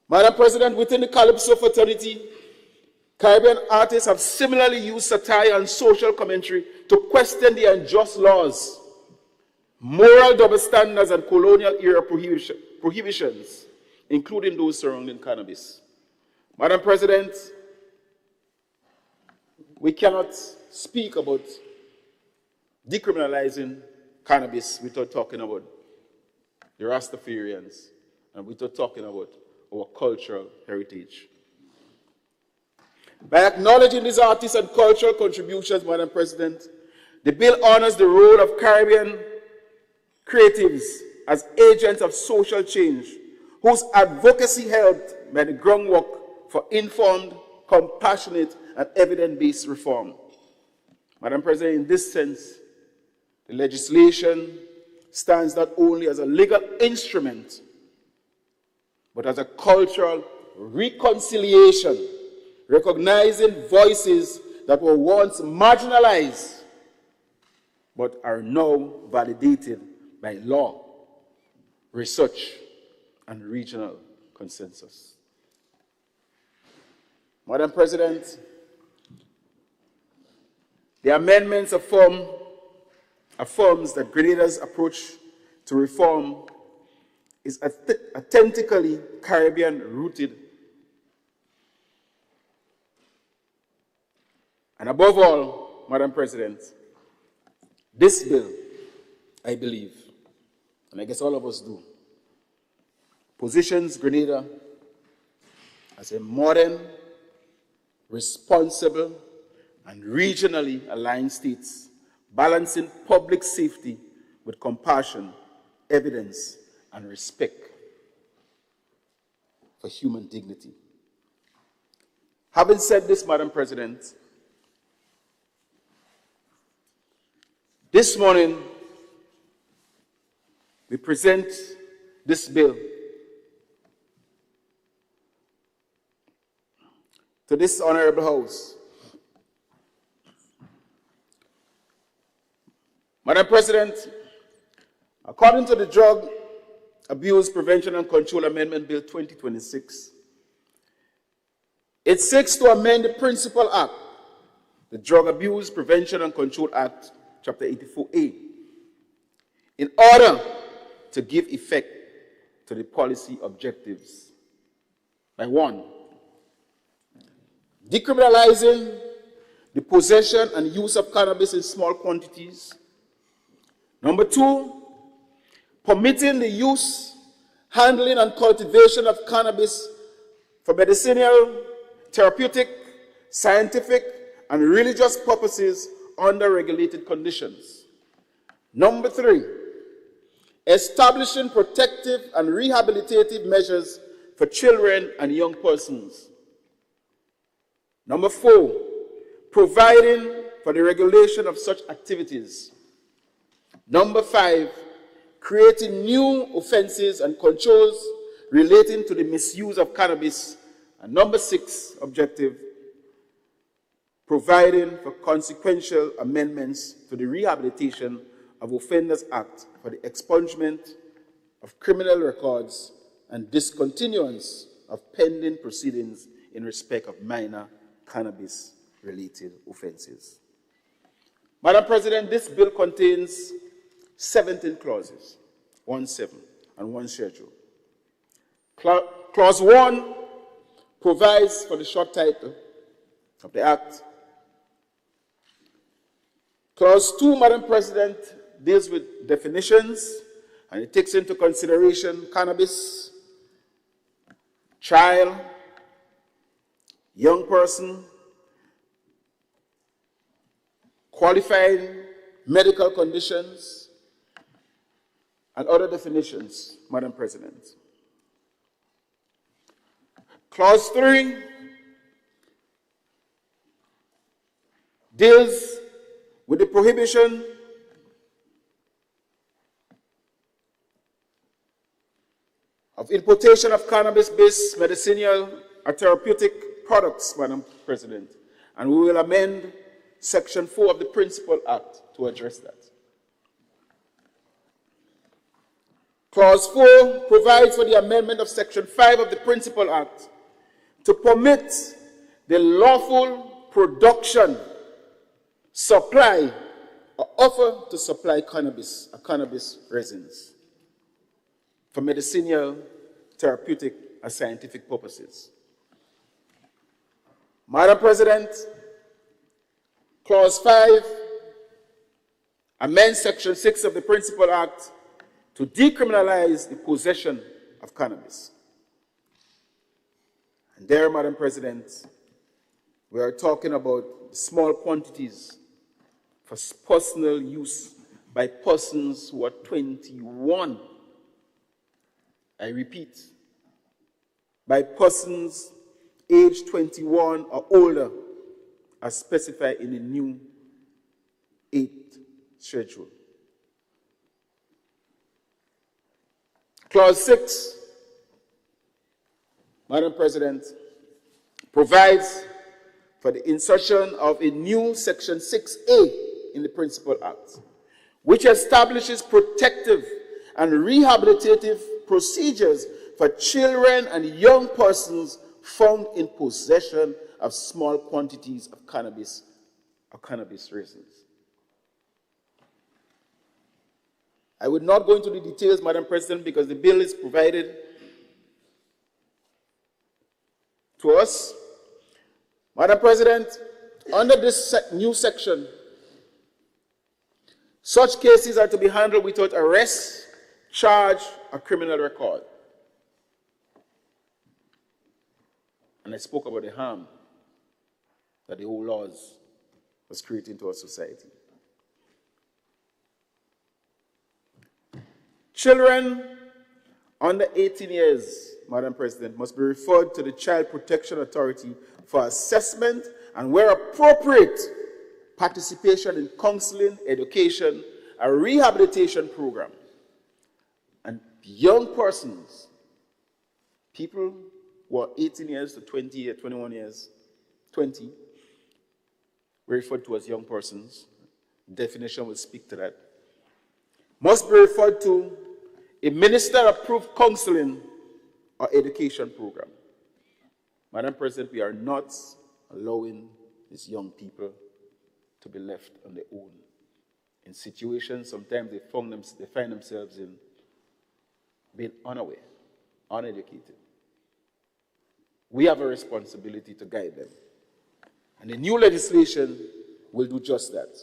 Madam President, within the Calypso fraternity, Caribbean artists have similarly used satire and social commentary to question the unjust laws, moral double standards, and colonial-era prohibitions, including those surrounding cannabis. Madam President, we cannot speak about decriminalizing cannabis without talking about the Rastafarians, and we're talking about our cultural heritage. By acknowledging these artists and cultural contributions, Madam President, the bill honors the role of Caribbean creatives as agents of social change, whose advocacy helped by the groundwork for informed, compassionate, and evidence-based reform. Madam President, in this sense, the legislation stands not only as a legal instrument, but as a cultural reconciliation, recognizing voices that were once marginalized, but are now validated by law, research, and regional consensus. Madam President, the amendments affirms that Grenada's approach to reform is authentically Caribbean-rooted. And above all, Madam President, this bill, I believe, and I guess all of us do, positions Grenada as a modern, responsible, and regionally aligned state, balancing public safety with compassion, evidence, and respect for human dignity. Having said this, Madam President, this morning we present this bill to this honorable House. Madam President, according to the Drug Abuse Prevention and Control Amendment Bill 2026, it seeks to amend the Principal Act, the Drug Abuse Prevention and Control Act, Chapter 84A, in order to give effect to the policy objectives by 1, decriminalizing the possession and use of cannabis in small quantities. Number 2, permitting the use, handling, and cultivation of cannabis for medicinal, therapeutic, scientific, and religious purposes under regulated conditions. Number 3, establishing protective and rehabilitative measures for children and young persons. Number 4, providing for the regulation of such activities. Number 5, creating new offenses and controls relating to the misuse of cannabis. And number 6 objective, providing for consequential amendments to the Rehabilitation of Offenders Act for the expungement of criminal records and discontinuance of pending proceedings in respect of minor cannabis-related offenses. Madam President, this bill contains 17 clauses, 1(7) and 1 schedule. Clause 1 provides for the short title of the Act. Clause 2, Madam President, deals with definitions, and it takes into consideration cannabis, child, young person, qualifying medical conditions, and other definitions, Madam President. Clause 3 deals with the prohibition of importation of cannabis-based medicinal or therapeutic products, Madam President, and we will amend Section 4 of the Principal Act to address that. Clause 4 provides for the amendment of Section 5 of the Principal Act to permit the lawful production, supply, or offer to supply cannabis or cannabis resins for medicinal, therapeutic, or scientific purposes. Madam President, Clause 5 amends Section 6 of the Principal Act to decriminalize the possession of cannabis. And there, Madam President, we are talking about small quantities for personal use by persons who are 21. I repeat, by persons aged 21 or older, as specified in the new 8th schedule. Clause 6, Madam President, provides for the insertion of a new Section 6A in the Principal Act, which establishes protective and rehabilitative procedures for children and young persons found in possession of small quantities of cannabis or cannabis resins. I would not go into the details, Madam President, because the bill is provided to us. Madam President, under this new section, such cases are to be handled without arrest, charge, or criminal record. And I spoke about the harm that the old laws was creating to our society. Children under 18 years, Madam President, must be referred to the Child Protection Authority for assessment and, where appropriate, participation in counseling, education, a rehabilitation program. And young persons, people who are 18 years to 20 years, 21 years, 20, referred to as young persons, definition will speak to that, must be referred to a minister-approved counseling or education program. Madam President, we are not allowing these young people to be left on their own in situations sometimes they find themselves in being unaware, uneducated. We have a responsibility to guide them. And the new legislation will do just that.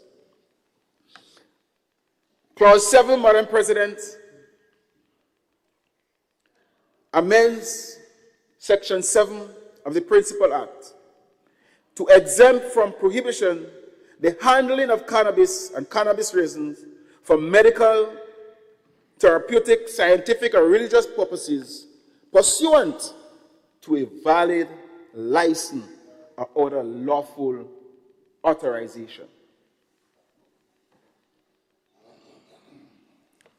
Clause 7, Madam President, amends Section 7 of the Principal Act to exempt from prohibition the handling of cannabis and cannabis resins for medical, therapeutic, scientific, or religious purposes pursuant to a valid license or other lawful authorization.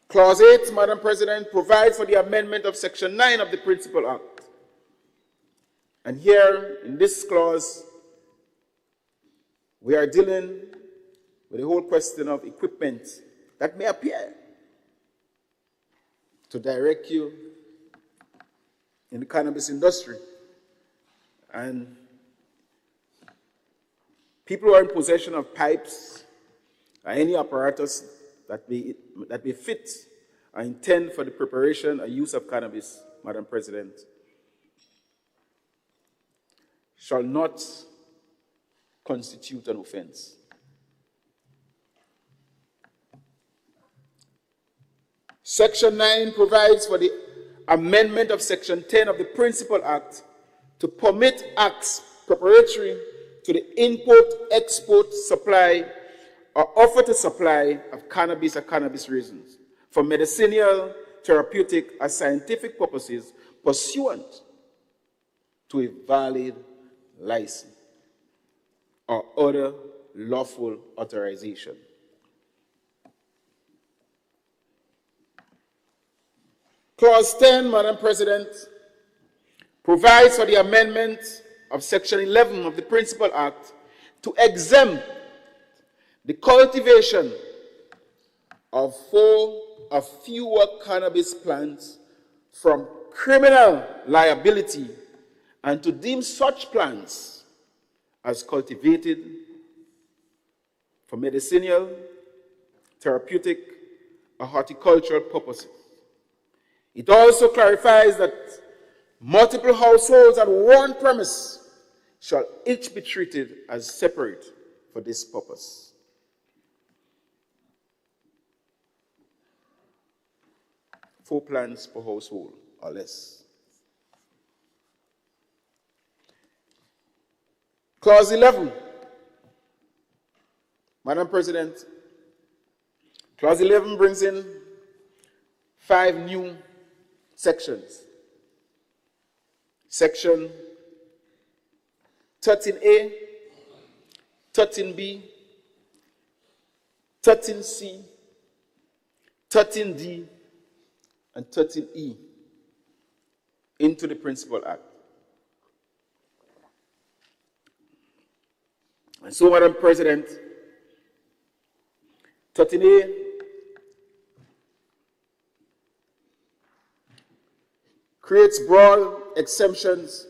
Clause 8, Madam President, provides for the amendment of Section 9 of the Principal Act. And here, in this clause, we are dealing with the whole question of equipment that may appear to direct you in the cannabis industry. And people who are in possession of pipes or any apparatus that may fit or intend for the preparation or use of cannabis, Madam President, shall not constitute an offense. Section 9 provides for the amendment of Section 10 of the Principal Act to permit acts preparatory to the import, export, supply, or offer to supply of cannabis or cannabis resins for medicinal, therapeutic, or scientific purposes pursuant to a valid license or other lawful authorization. Clause 10, Madam President, provides for the amendment of Section 11 of the Principal Act to exempt the cultivation of 4 or fewer cannabis plants from criminal liability and to deem such plants as cultivated for medicinal, therapeutic, or horticultural purposes. It also clarifies that multiple households at one premise shall each be treated as separate for this purpose. 4 plants per household or less. Clause 11. Madam President, Clause 11 brings in 5 new sections. Section 13A, 13B, 13C, 13D, and 13E into the Principal Act. And so, Madam President, 13A creates broad exceptions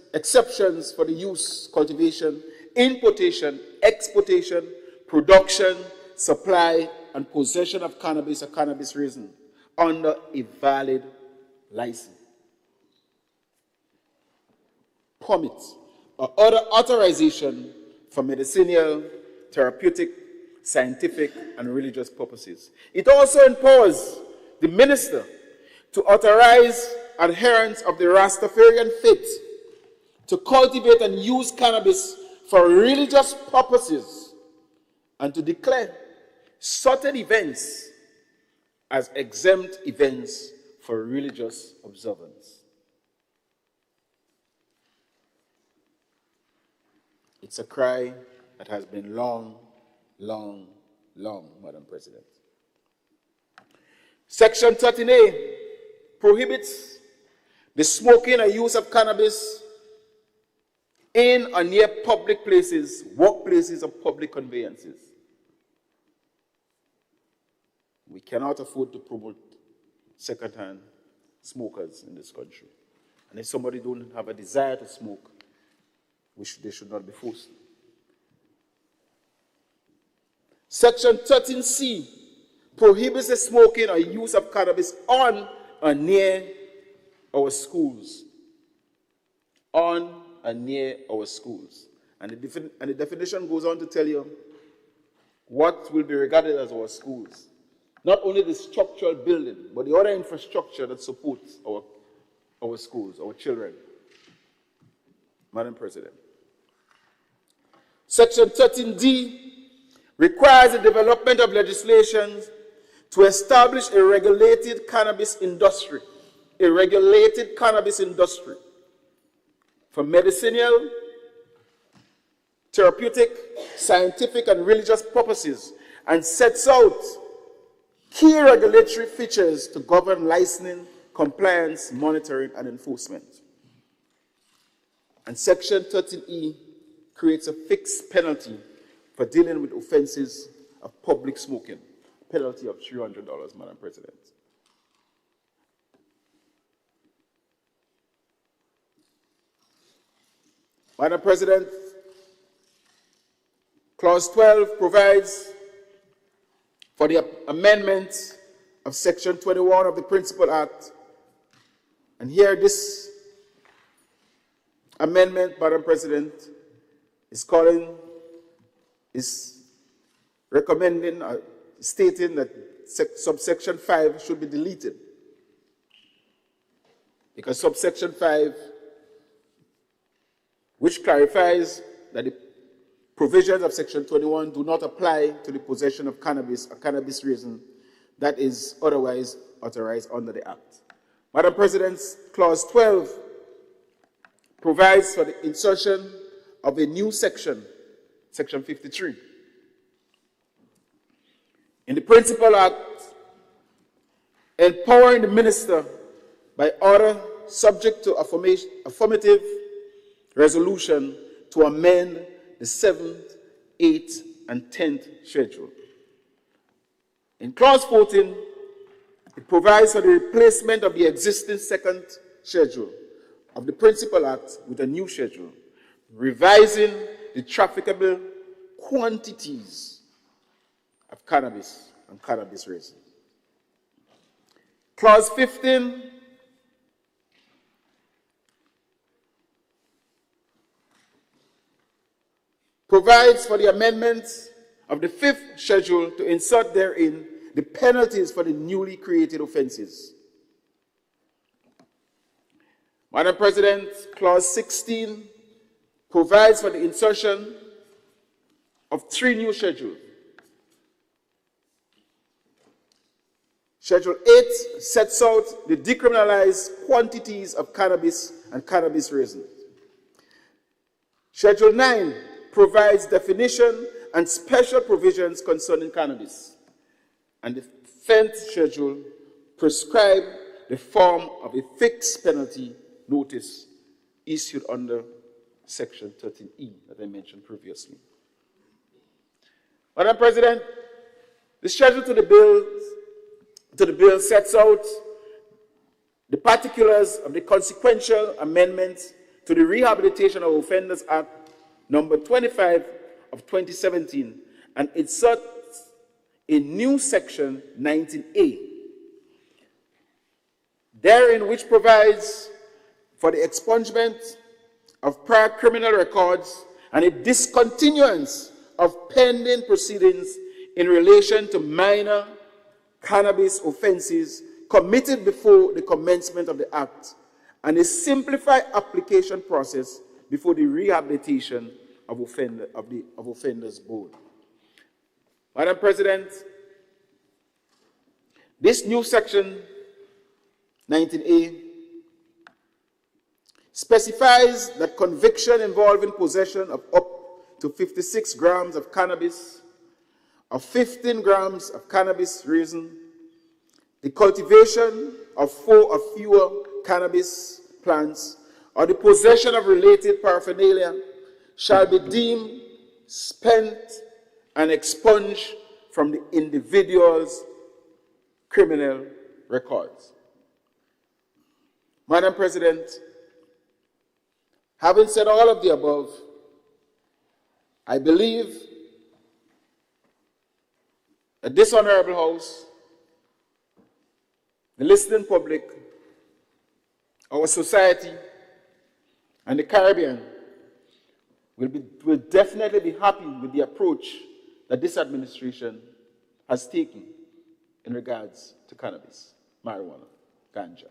for the use, cultivation, importation, exportation, production, supply, and possession of cannabis or cannabis resin under a valid license, permit, or other authorization for medicinal, therapeutic, scientific, and religious purposes. It also empowers the minister to authorize adherents of the Rastafarian faith to cultivate and use cannabis for religious purposes and to declare certain events as exempt events for religious observance. It's a cry that has been long, long, long, Madam President. Section 13A prohibits the smoking or use of cannabis in or near public places, workplaces, or public conveyances. We cannot afford to promote second-hand smokers in this country. And if somebody don't have a desire to smoke, they should not be forced. Section 13C prohibits the smoking or use of cannabis on or near our schools. On and near our schools. And the definition goes on to tell you what will be regarded as our schools. Not only the structural building, but the other infrastructure that supports our schools, our children. Madam President. Section 13D requires the development of legislation to establish a regulated cannabis industry. A regulated cannabis industry for medicinal, therapeutic, scientific, and religious purposes, and sets out key regulatory features to govern licensing, compliance, monitoring, and enforcement. And Section 13E creates a fixed penalty for dealing with offenses of public smoking, a penalty of $300, Madam President. Madam President, Clause 12 provides for the amendment of Section 21 of the Principal Act. And here this amendment, Madam President, is recommending, stating that subsection 5 should be deleted. Because subsection 5, which clarifies that the provisions of Section 21 do not apply to the possession of cannabis or cannabis resin that is otherwise authorized under the Act. Madam President, Clause 12 provides for the insertion of a new section, Section 53. In the Principal Act, empowering the minister by order subject to affirmative resolution to amend the 7th, 8th, and 10th schedule. In Clause 14, it provides for the replacement of the existing 2nd schedule of the Principal Act with a new schedule, revising the trafficable quantities of cannabis and cannabis resin. Clause 15 provides for the amendment of the 5th schedule to insert therein the penalties for the newly created offenses. Madam President, Clause 16 provides for the insertion of 3 new schedules. Schedule 8 sets out the decriminalized quantities of cannabis and cannabis raisins. Schedule 9 provides definition and special provisions concerning cannabis. And the 10th schedule prescribes the form of a fixed penalty notice issued under Section 13E that I mentioned previously. Madam President, the schedule to the bill sets out the particulars of the consequential amendments to the Rehabilitation of Offenders Act number 25 of 2017 and inserts a new section 19A, therein which provides for the expungement of prior criminal records and a discontinuance of pending proceedings in relation to minor cannabis offenses committed before the commencement of the Act, and a simplified application process before the Rehabilitation of Offenders Board. Madam President, this new section 19A specifies that conviction involving possession of up to 56 grams of cannabis, of 15 grams of cannabis resin, the cultivation of 4 or fewer cannabis plants, or the possession of related paraphernalia shall be deemed spent and expunged from the individual's criminal records. Madam President, having said all of the above, I believe that this Honorable House, the listening public, our society, and the Caribbean will definitely be happy with the approach that this administration has taken in regards to cannabis, marijuana, ganja.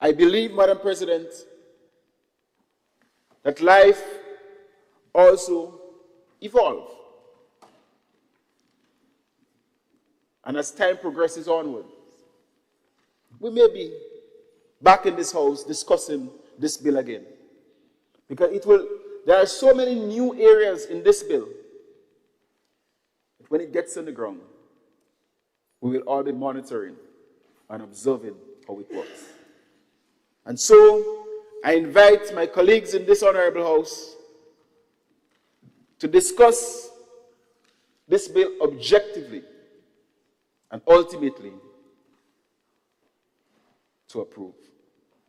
I believe, Madam President, that life also evolves. And as time progresses onward, we may be back in this house discussing this bill again. Because there are so many new areas in this bill. When it gets on the ground, we will all be monitoring and observing how it works. And so, I invite my colleagues in this Honorable House to discuss this bill objectively and ultimately to approve.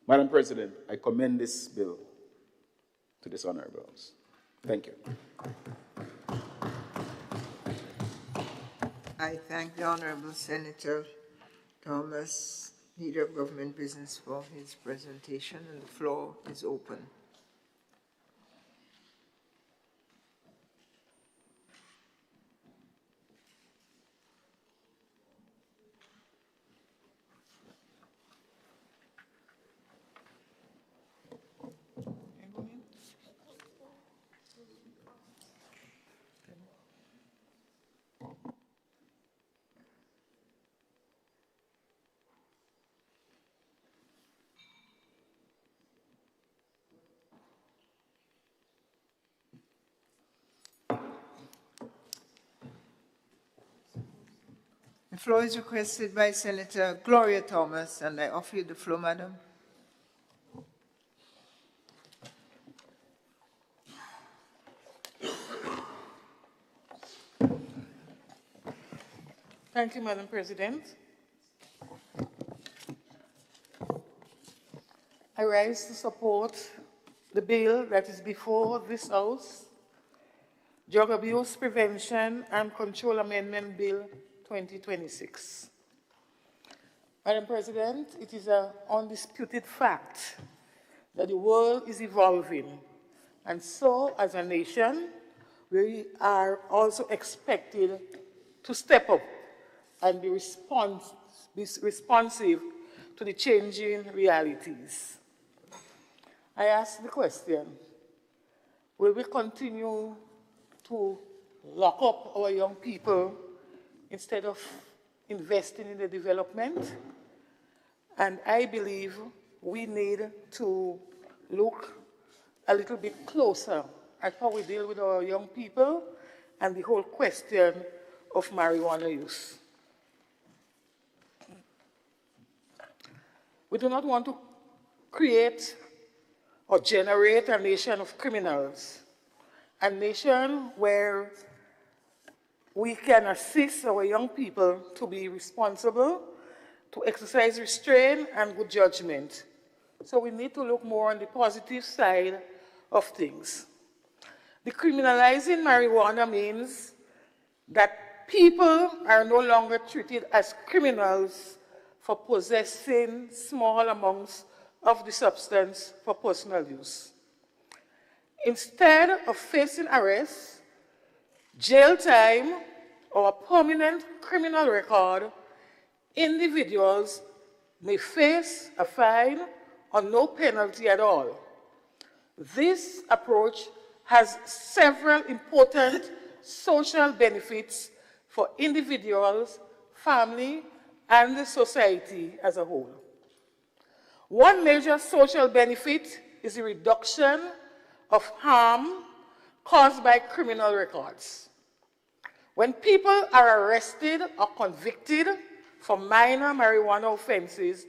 Madam President, I commend this bill to this Honorable House. Thank you. I thank the Honorable Senator Thomas, Leader of Government Business, for his presentation, and the floor is open. The floor is requested by Senator Gloria Thomas, and I offer you the floor, Madam. Thank you, Madam President. I rise to support the bill that is before this House, Drug Abuse Prevention and Control Amendment Bill 2026. Madam President, it is an undisputed fact that the world is evolving, and so as a nation, we are also expected to step up and be responsive to the changing realities. I ask the question, will we continue to lock up our young people instead of investing in the development? And I believe we need to look a little bit closer at how we deal with our young people and the whole question of marijuana use. We do not want to create or generate a nation of criminals, a nation where we can assist our young people to be responsible, to exercise restraint and good judgment. So we need to look more on the positive side of things. Decriminalizing marijuana means that people are no longer treated as criminals for possessing small amounts of the substance for personal use. Instead of facing arrest, jail time, or a permanent criminal record, individuals may face a fine or no penalty at all. This approach has several important social benefits for individuals, family, and the society as a whole. One major social benefit is the reduction of harm caused by criminal records. When people are arrested or convicted for minor marijuana offenses,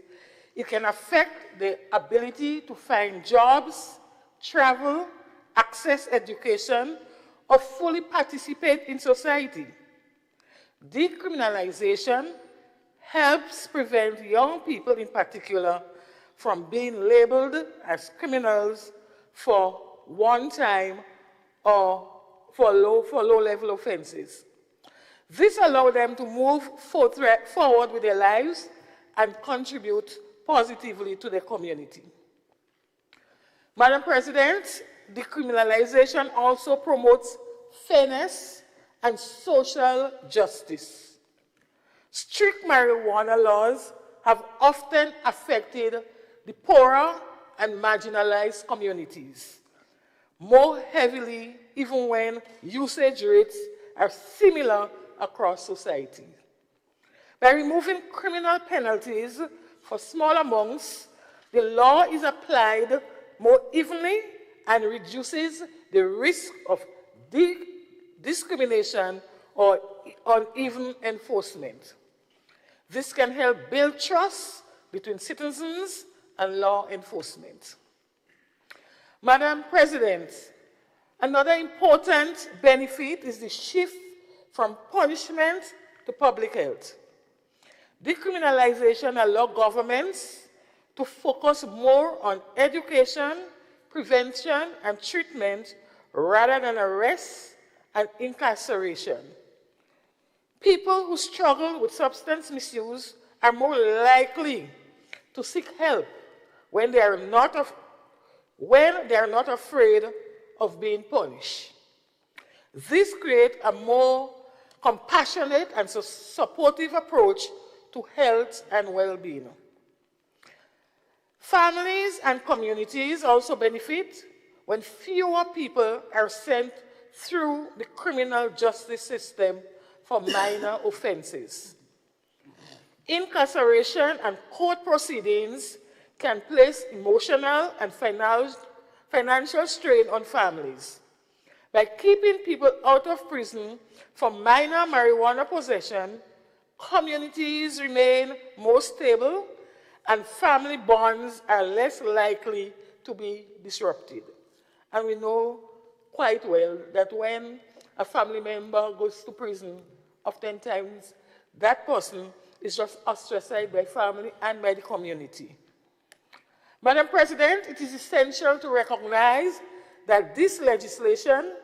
it can affect the ability to find jobs, travel, access education, or fully participate in society. Decriminalization helps prevent young people in particular from being labeled as criminals for one-time or for low-level offenses. This allows them to move forward with their lives and contribute positively to the community. Madam President, decriminalization also promotes fairness and social justice. Strict marijuana laws have often affected the poorer and marginalized communities more heavily, even when usage rates are similar across society. By removing criminal penalties for small amounts, the law is applied more evenly and reduces the risk of discrimination or uneven enforcement. This can help build trust between citizens and law enforcement. Madam President, another important benefit is the shift from punishment to public health. Decriminalization allows governments to focus more on education, prevention, and treatment rather than arrest and incarceration. People who struggle with substance misuse are more likely to seek help when they are not afraid of being punished. This creates a more compassionate and supportive approach to health and well-being. Families and communities also benefit when fewer people are sent through the criminal justice system for minor offenses. Incarceration and court proceedings can place emotional and financial strain on families. By keeping people out of prison for minor marijuana possession, communities remain more stable and family bonds are less likely to be disrupted. And we know quite well that when a family member goes to prison, oftentimes that person is just ostracized by family and by the community. Madam President, it is essential to recognize that this legislation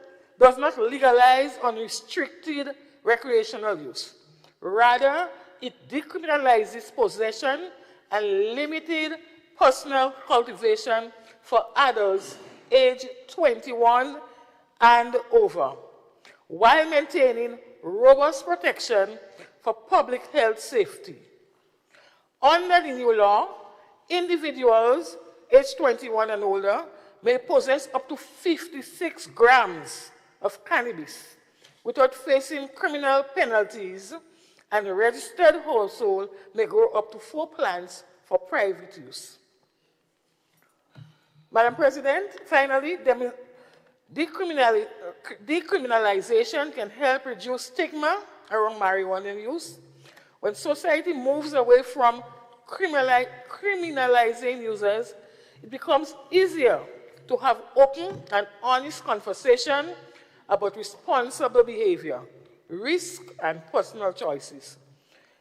does not legalize unrestricted recreational use. Rather, it decriminalizes possession and limited personal cultivation for adults aged 21 and over, while maintaining robust protection for public health safety. Under the new law, individuals age 21 and older, may possess up to 56 grams of cannabis without facing criminal penalties, and a registered household may grow up to 4 plants for private use. Madam President, finally, decriminalization can help reduce stigma around marijuana use. When society moves away from criminalizing users, it becomes easier to have open and honest conversation about responsible behavior, risk, and personal choices.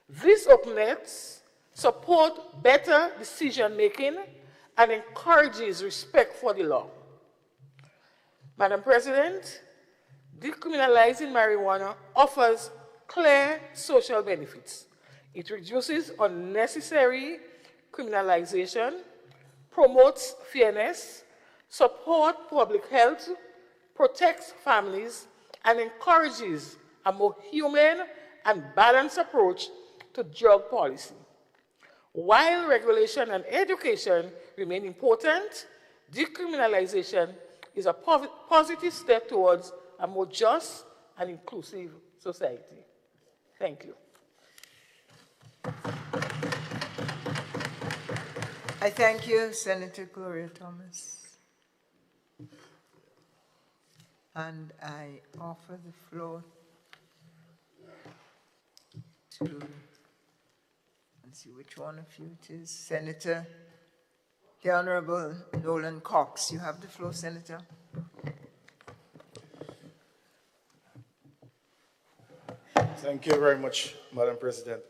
This openness supports better decision-making and encourages respect for the law. Madam President, decriminalizing marijuana offers clear social benefits. It reduces unnecessary criminalization, promotes fairness, supports public health, protects families, and encourages a more human and balanced approach to drug policy. While regulation and education remain important, decriminalization is a positive step towards a more just and inclusive society. Thank you. I thank you, Senator Gloria Thomas. And I offer the floor to, let's see which one of you it is, Senator, the Honorable Nolan Cox. You have the floor, Senator. Thank you very much, Madam President.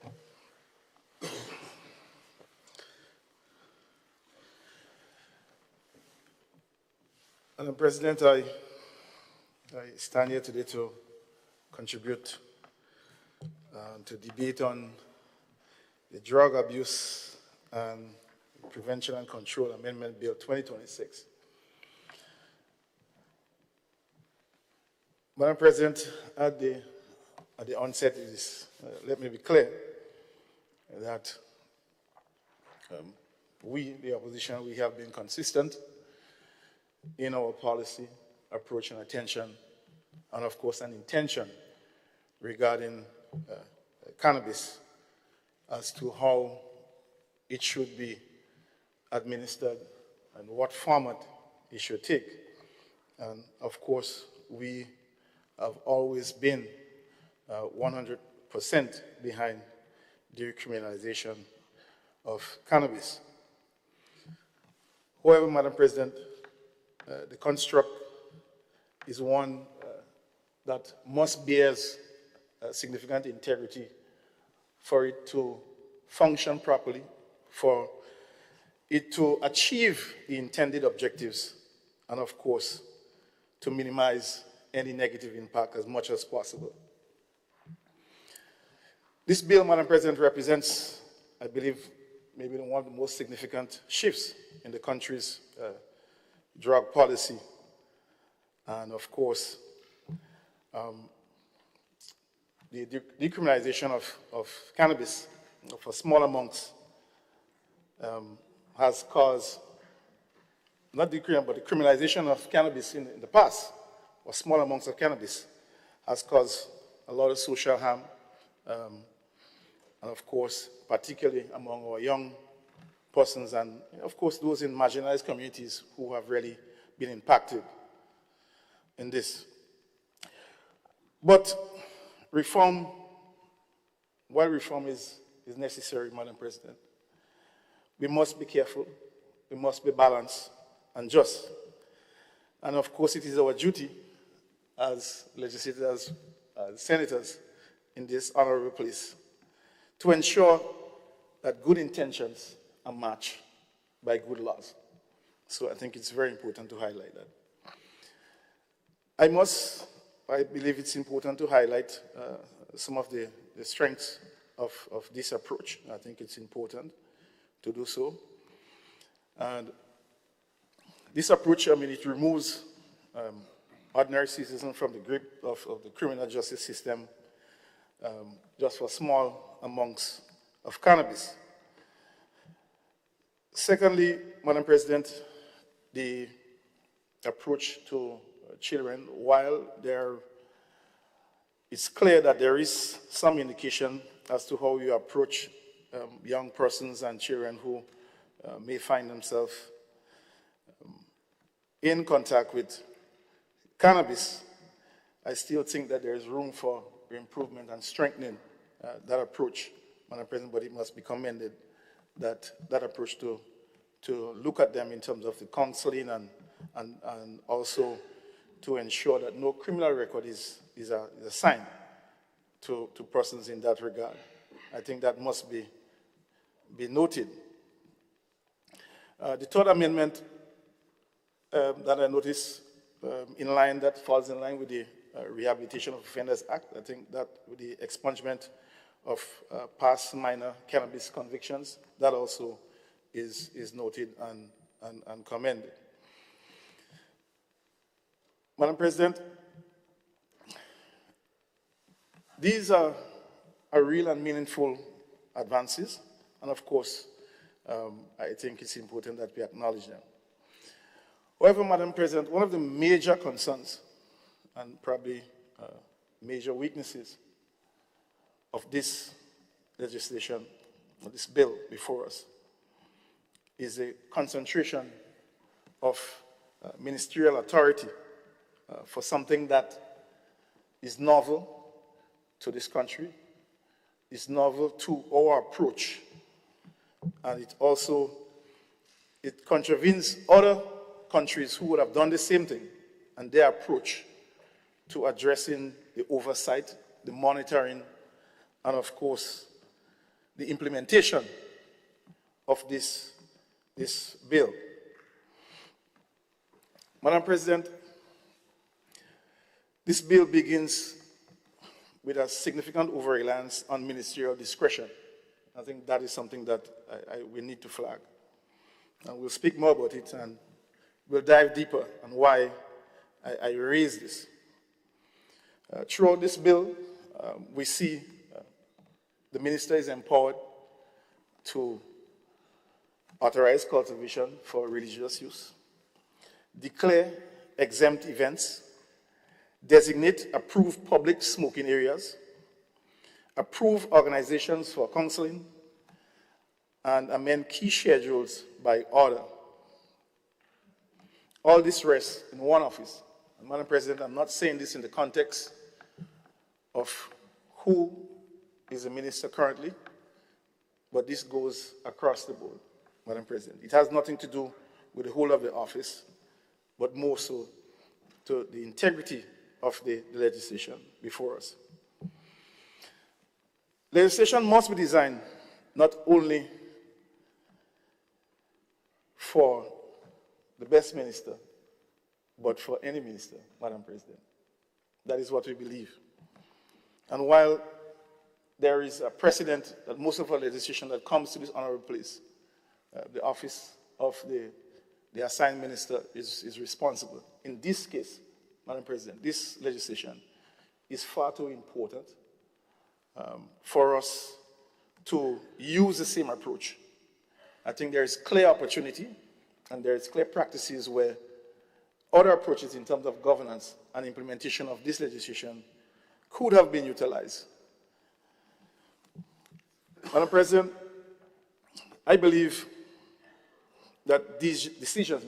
Madam President, I stand here today to contribute to debate on the Drug Abuse and Prevention and Control Amendment Bill 2026. Madam President, at the onset, let me be clear that we, the opposition, we have been consistent in our policy, approach, and attention, and of course an intention regarding cannabis as to how it should be administered and what format it should take. And of course, we have always been 100% behind decriminalization of cannabis. However, Madam President, the construct is one that must bear significant integrity for it to function properly, for it to achieve the intended objectives, and of course, to minimize any negative impact as much as possible. This bill, Madam President, represents, I believe, maybe one of the most significant shifts in the country's drug policy. And of course, the decriminalization of cannabis for small amounts has caused, not decriminalization, but the criminalization of cannabis in the past, or small amounts of cannabis, has caused a lot of social harm, and of course, particularly among our young persons and, of course, those in marginalized communities who have really been impacted in this. But reform, while reform is necessary, Madam President, we must be careful, we must be balanced and just. And of course, it is our duty as legislators, as senators in this honorable place, to ensure that good intentions are matched by good laws. So I think it's very important to highlight that. I believe it's important to highlight some of the strengths of this approach. I think it's important to do so. And this approach, I mean, it removes ordinary citizens from the grip of the criminal justice system just for small amounts of cannabis. Secondly, Madam President, the approach to children, while it's clear that there is some indication as to how you approach young persons and children who may find themselves in contact with cannabis, I still think that there is room for improvement and strengthening that approach, Madam President, but it must be commended that approach to look at them in terms of the counseling and also to ensure that no criminal record is assigned to persons in that regard. I think that must be noted. The third amendment that I noticed falls in line with the Rehabilitation of Offenders Act. I think that with the expungement of past minor cannabis convictions, that also is noted and commended. Madam President, these are real and meaningful advances, and of course, I think it's important that we acknowledge them. However, Madam President, one of the major concerns and probably major weaknesses of this legislation, or this bill before us, is a concentration of ministerial authority for something that is novel to this country, is novel to our approach, and it contravenes other countries who would have done the same thing and their approach to addressing the oversight, the monitoring, and of course, the implementation of this bill. Madam President, this bill begins with a significant over-reliance on ministerial discretion. I think that is something that we need to flag. And we'll speak more about it, and we'll dive deeper on why I raise this. Throughout this bill, we see the minister is empowered to authorize cultivation for religious use, declare exempt events, designate approved public smoking areas, approve organizations for counseling, and amend key schedules by order. All this rests in one office. And Madam President, I'm not saying this in the context of who is the minister currently, but this goes across the board, Madam President. It has nothing to do with the whole of the office, but more so to the integrity of the legislation before us. Legislation must be designed not only for the best minister, but for any minister, Madam President. That is what we believe. And while there is a precedent that most of our legislation that comes to this honorable place, the office of the assigned minister is responsible. In this case, Madam President, this legislation is far too important for us to use the same approach. I think there is clear opportunity and there is clear practices where other approaches in terms of governance and implementation of this legislation could have been utilized. Madam President, I believe that these decisions,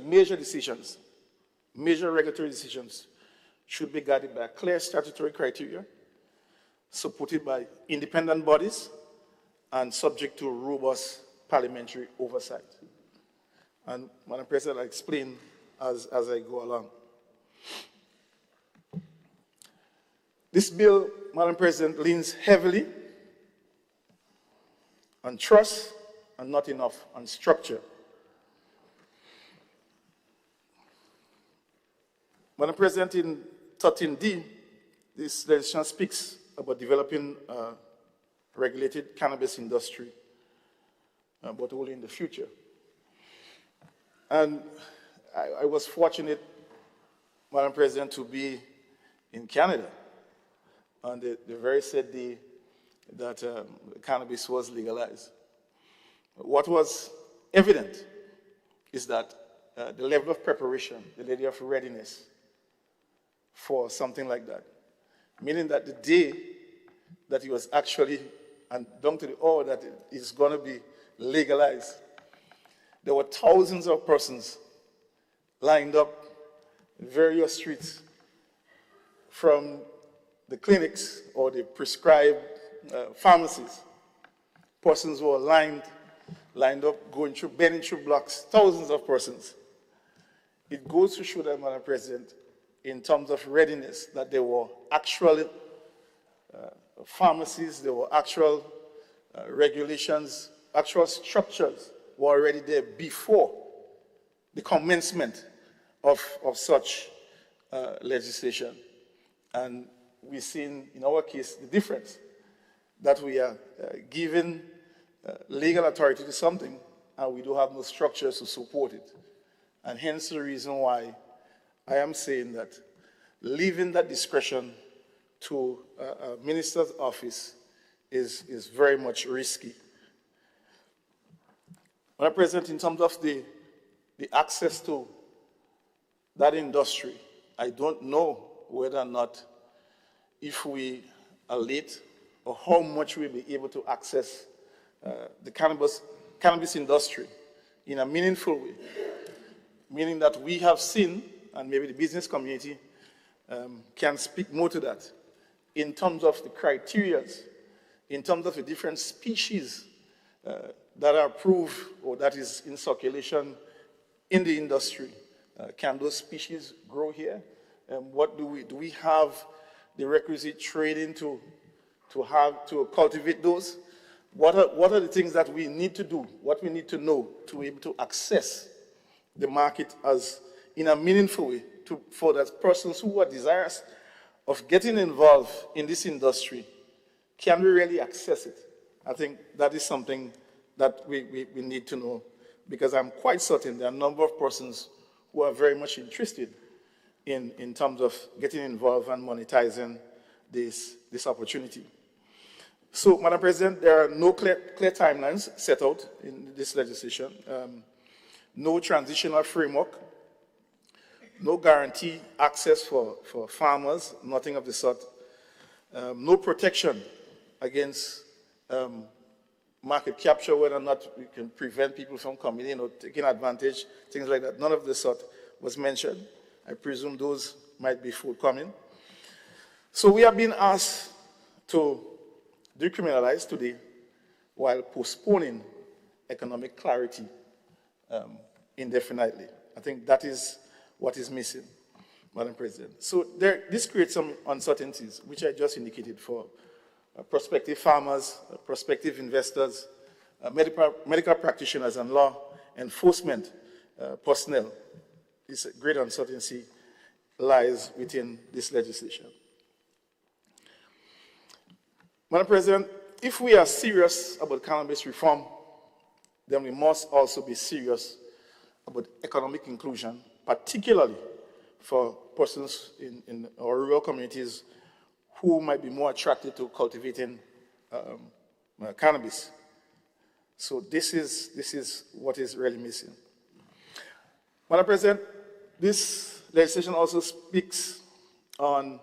major regulatory decisions, should be guided by clear statutory criteria, supported by independent bodies, and subject to robust parliamentary oversight. And Madam President, I'll explain as I go along. This bill, Madam President, leans heavily on trust and not enough on structure. Madam President, in 13D, this legislation speaks about developing a regulated cannabis industry, but only in the future. And I was fortunate, Madam President, to be in Canada on the very said day that cannabis was legalized. What was evident is that the level of preparation, the level of readiness for something like that. Meaning that the day that it was actually, and down to the hour that it is going to be legalized, there were thousands of persons lined up in various streets from the clinics or the prescribed pharmacies. Persons were lined up, bending through blocks, thousands of persons. It goes to show that, Madam President, in terms of readiness, that there were actual pharmacies, there were actual regulations, actual structures were already there before the commencement of such legislation. And we've seen, in our case, the difference, that we are given legal authority to something, and we do have no structures to support it. And hence the reason why I am saying that leaving that discretion to a minister's office is very much risky. Madam President, in terms of the access to that industry, I don't know whether or not, if we are late, or how much we'll be able to access the cannabis industry in a meaningful way. Meaning that we have seen, and maybe the business community can speak more to that, in terms of the criteria, in terms of the different species that are approved or that is in circulation in the industry. Can those species grow here? What do we have the requisite training to cultivate those? What are the things that we need to do, what we need to know to be able to access the market as in a meaningful way for those persons who are desirous of getting involved in this industry? Can we really access it? I think that is something that we need to know, because I'm quite certain there are a number of persons who are very much interested in terms of getting involved and monetizing this opportunity. So, Madam President, there are no clear timelines set out in this legislation, no transitional framework, no guarantee access for farmers, nothing of the sort, no protection against market capture, whether or not we can prevent people from coming in or taking advantage, things like that. None of the sort was mentioned. I presume those might be forthcoming. So we have been asked to decriminalize today while postponing economic clarity indefinitely. I think that is what is missing, Madam President. So this creates some uncertainties, which I just indicated for prospective farmers, prospective investors, medical practitioners and law enforcement personnel. This great uncertainty lies within this legislation. Madam President, if we are serious about cannabis reform, then we must also be serious about economic inclusion, particularly for persons in our rural communities who might be more attracted to cultivating cannabis. So this is what is really missing. Madam President, this legislation also speaks on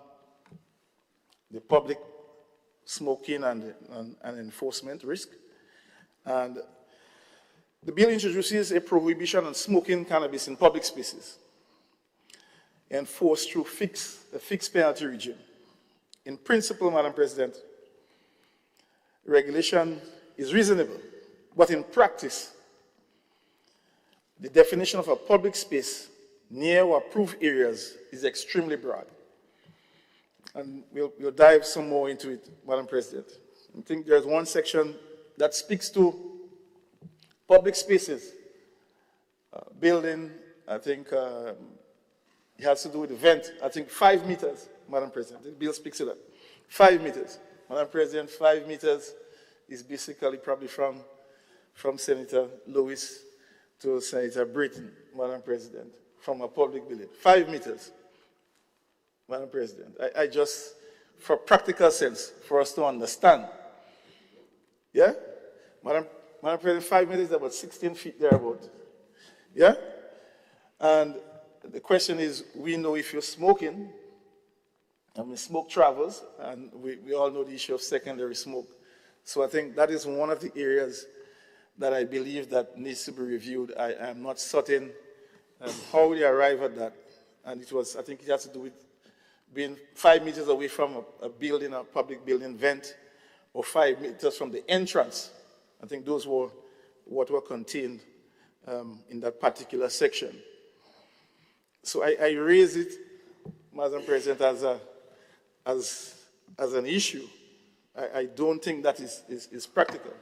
the public smoking and enforcement risk. And the bill introduces a prohibition on smoking cannabis in public spaces, enforced through a fixed penalty regime. In principle, Madam President, regulation is reasonable, but in practice, the definition of a public space near or approved areas is extremely broad. And we'll dive some more into it, Madam President. I think there's one section that speaks to public spaces, building, I think it has to do with the vent, I think 5 meters, Madam President. The bill speaks to that. 5 meters. Madam President, 5 meters is basically probably from Senator Lewis to Senator Britton, Madam President, from a public building. 5 meters, Madam President. I just, for practical sense, for us to understand. Yeah? Madam President, 5 meters is about 16 feet thereabout. Yeah? And the question is, we know if you're smoking, I mean, smoke travels, and we all know the issue of secondary smoke. So I think that is one of the areas that I believe that needs to be reviewed. I am not certain how we arrive at that. And I think it has to do with being 5 meters away from a building, a public building vent, or 5 meters from the entrance. I think those were what were contained in that particular section. So I raise it, Madam President, as an issue. I don't think that is practical.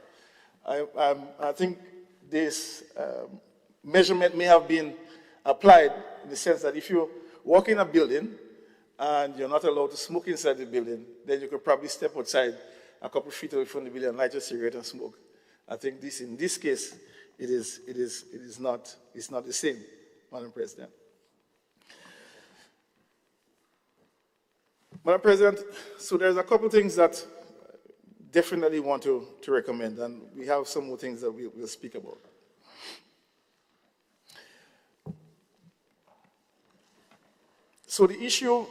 I think this measurement may have been applied in the sense that if you walk in a building and you're not allowed to smoke inside the building, then you could probably step outside a couple of feet away from the building and light your cigarette and smoke. I think in this case, it is not the same, Madam President. Madam President, so there's a couple of things that definitely want to recommend, and we have some more things that we'll speak about. So the issue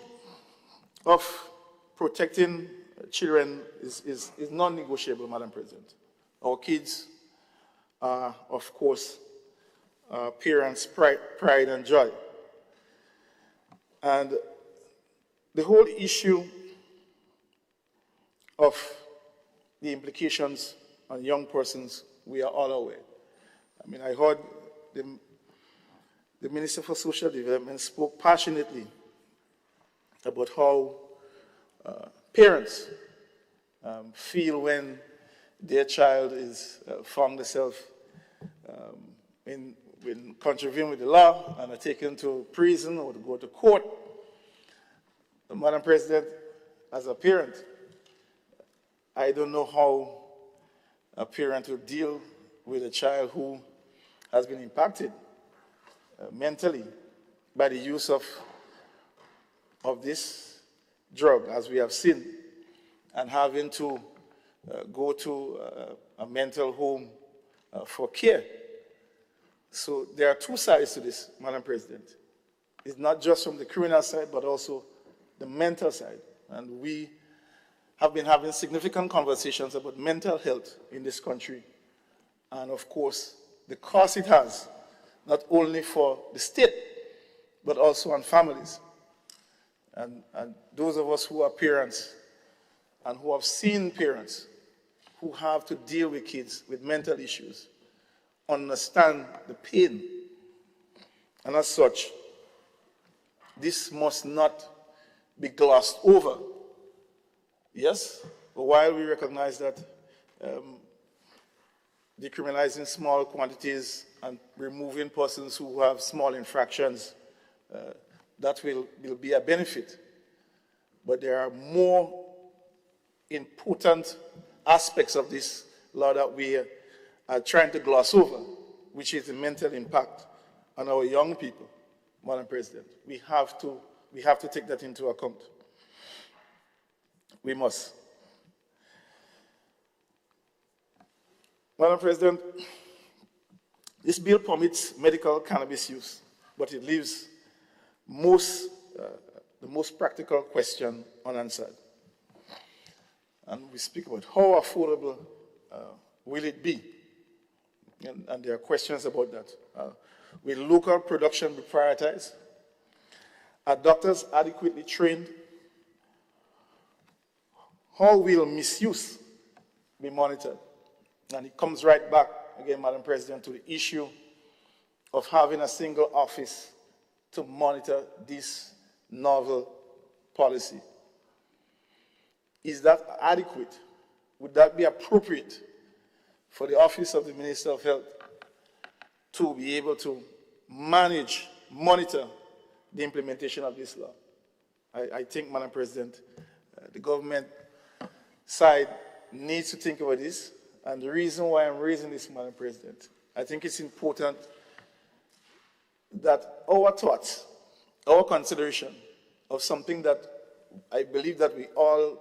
of protecting children is non-negotiable, Madam President. Our kids are, of course, parents' pride and joy. And the whole issue of the implications on young persons, we are all aware. I mean, I heard the Minister for Social Development spoke passionately about how parents feel when their child is found themselves in contravening with the law and are taken to prison or to go to court. Madam President, as a parent, I don't know how a parent will deal with a child who has been impacted mentally by the use of this drug, as we have seen, and having to go to a mental home for care. So there are two sides to this, Madam President. It's not just from the criminal side, but also the mental side. And we have been having significant conversations about mental health in this country. And of course, the cost it has, not only for the state, but also on families. And those of us who are parents and who have seen parents who have to deal with kids with mental issues understand the pain. And as such, this must not be glossed over. Yes, but while we recognize that decriminalizing small quantities and removing persons who have small infractions, that will be a benefit. But there are more important aspects of this law that we are trying to gloss over, which is the mental impact on our young people, Madam President. We have to take that into account. We must. Madam President, this bill permits medical cannabis use, but it leaves the most practical question unanswered. And we speak about how affordable will it be? And there are questions about that. Will local production be prioritized? Are doctors adequately trained? How will misuse be monitored? And it comes right back, again, Madam President, to the issue of having a single office to monitor this novel policy. Is that adequate? Would that be appropriate for the Office of the Minister of Health to be able to monitor the implementation of this law? I think, Madam President, the government side needs to think about this. And the reason why I'm raising this, Madam President, I think it's important that our thoughts, our consideration of something that I believe that we all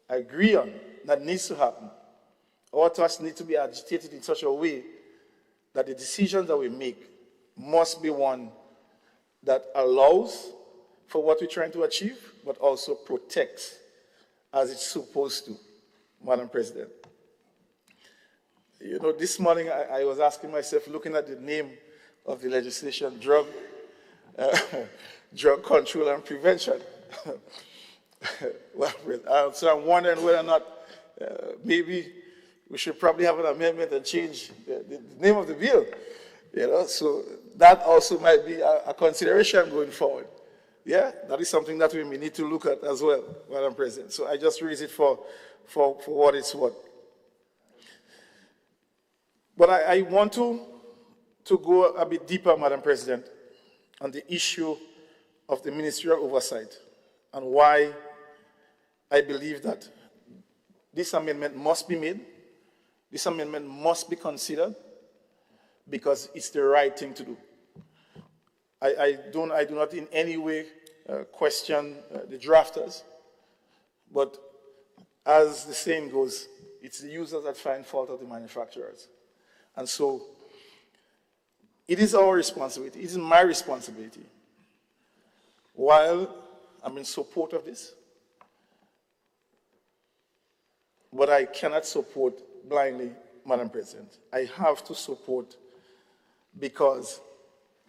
agree on that needs to happen, our thoughts need to be agitated in such a way that the decisions that we make must be one that allows for what we're trying to achieve, but also protects as it's supposed to, Madam President. You know, this morning I was asking myself, looking at the name of the legislation, drug control and prevention. So I'm wondering whether or not maybe we should probably have an amendment and change the name of the bill. You know, so that also might be a consideration going forward. Yeah, that is something that we may need to look at as well, Madam President. So I just raise it for what it's worth. But I want to go a bit deeper, Madam President, on the issue of the ministerial oversight and why I believe that this amendment must be made, this amendment must be considered, because it's the right thing to do. I do not in any way question the drafters, but as the saying goes, it's the users that find fault of the manufacturers. And so it is our responsibility, it is my responsibility, while I'm in support of this, but I cannot support blindly, Madam President. I have to support because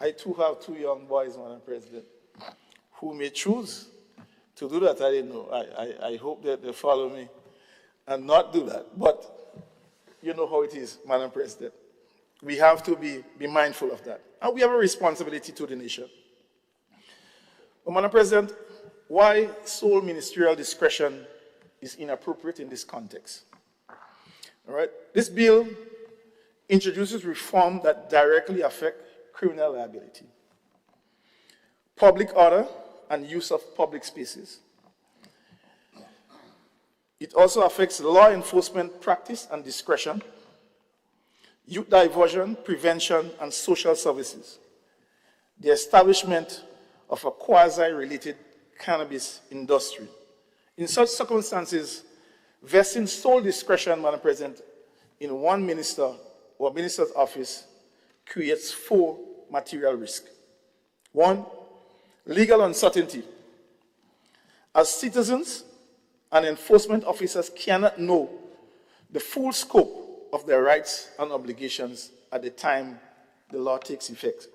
I too have two young boys, Madam President, who may choose to do that. I didn't know. I hope that they follow me and not do that. But you know how it is, Madam President. We have to be mindful of that. And we have a responsibility to the nation. But Madam President, why sole ministerial discretion is inappropriate in this context? All right? This bill introduces reform that directly affect criminal liability, public order, and use of public spaces. It also affects law enforcement practice and discretion, youth diversion, prevention, and social services, the establishment of a quasi-related cannabis industry. In such circumstances, vesting sole discretion, Madam President, in one minister or minister's office creates four material risks. One, legal uncertainty. As citizens and enforcement officers cannot know the full scope of their rights and obligations at the time the law takes effect.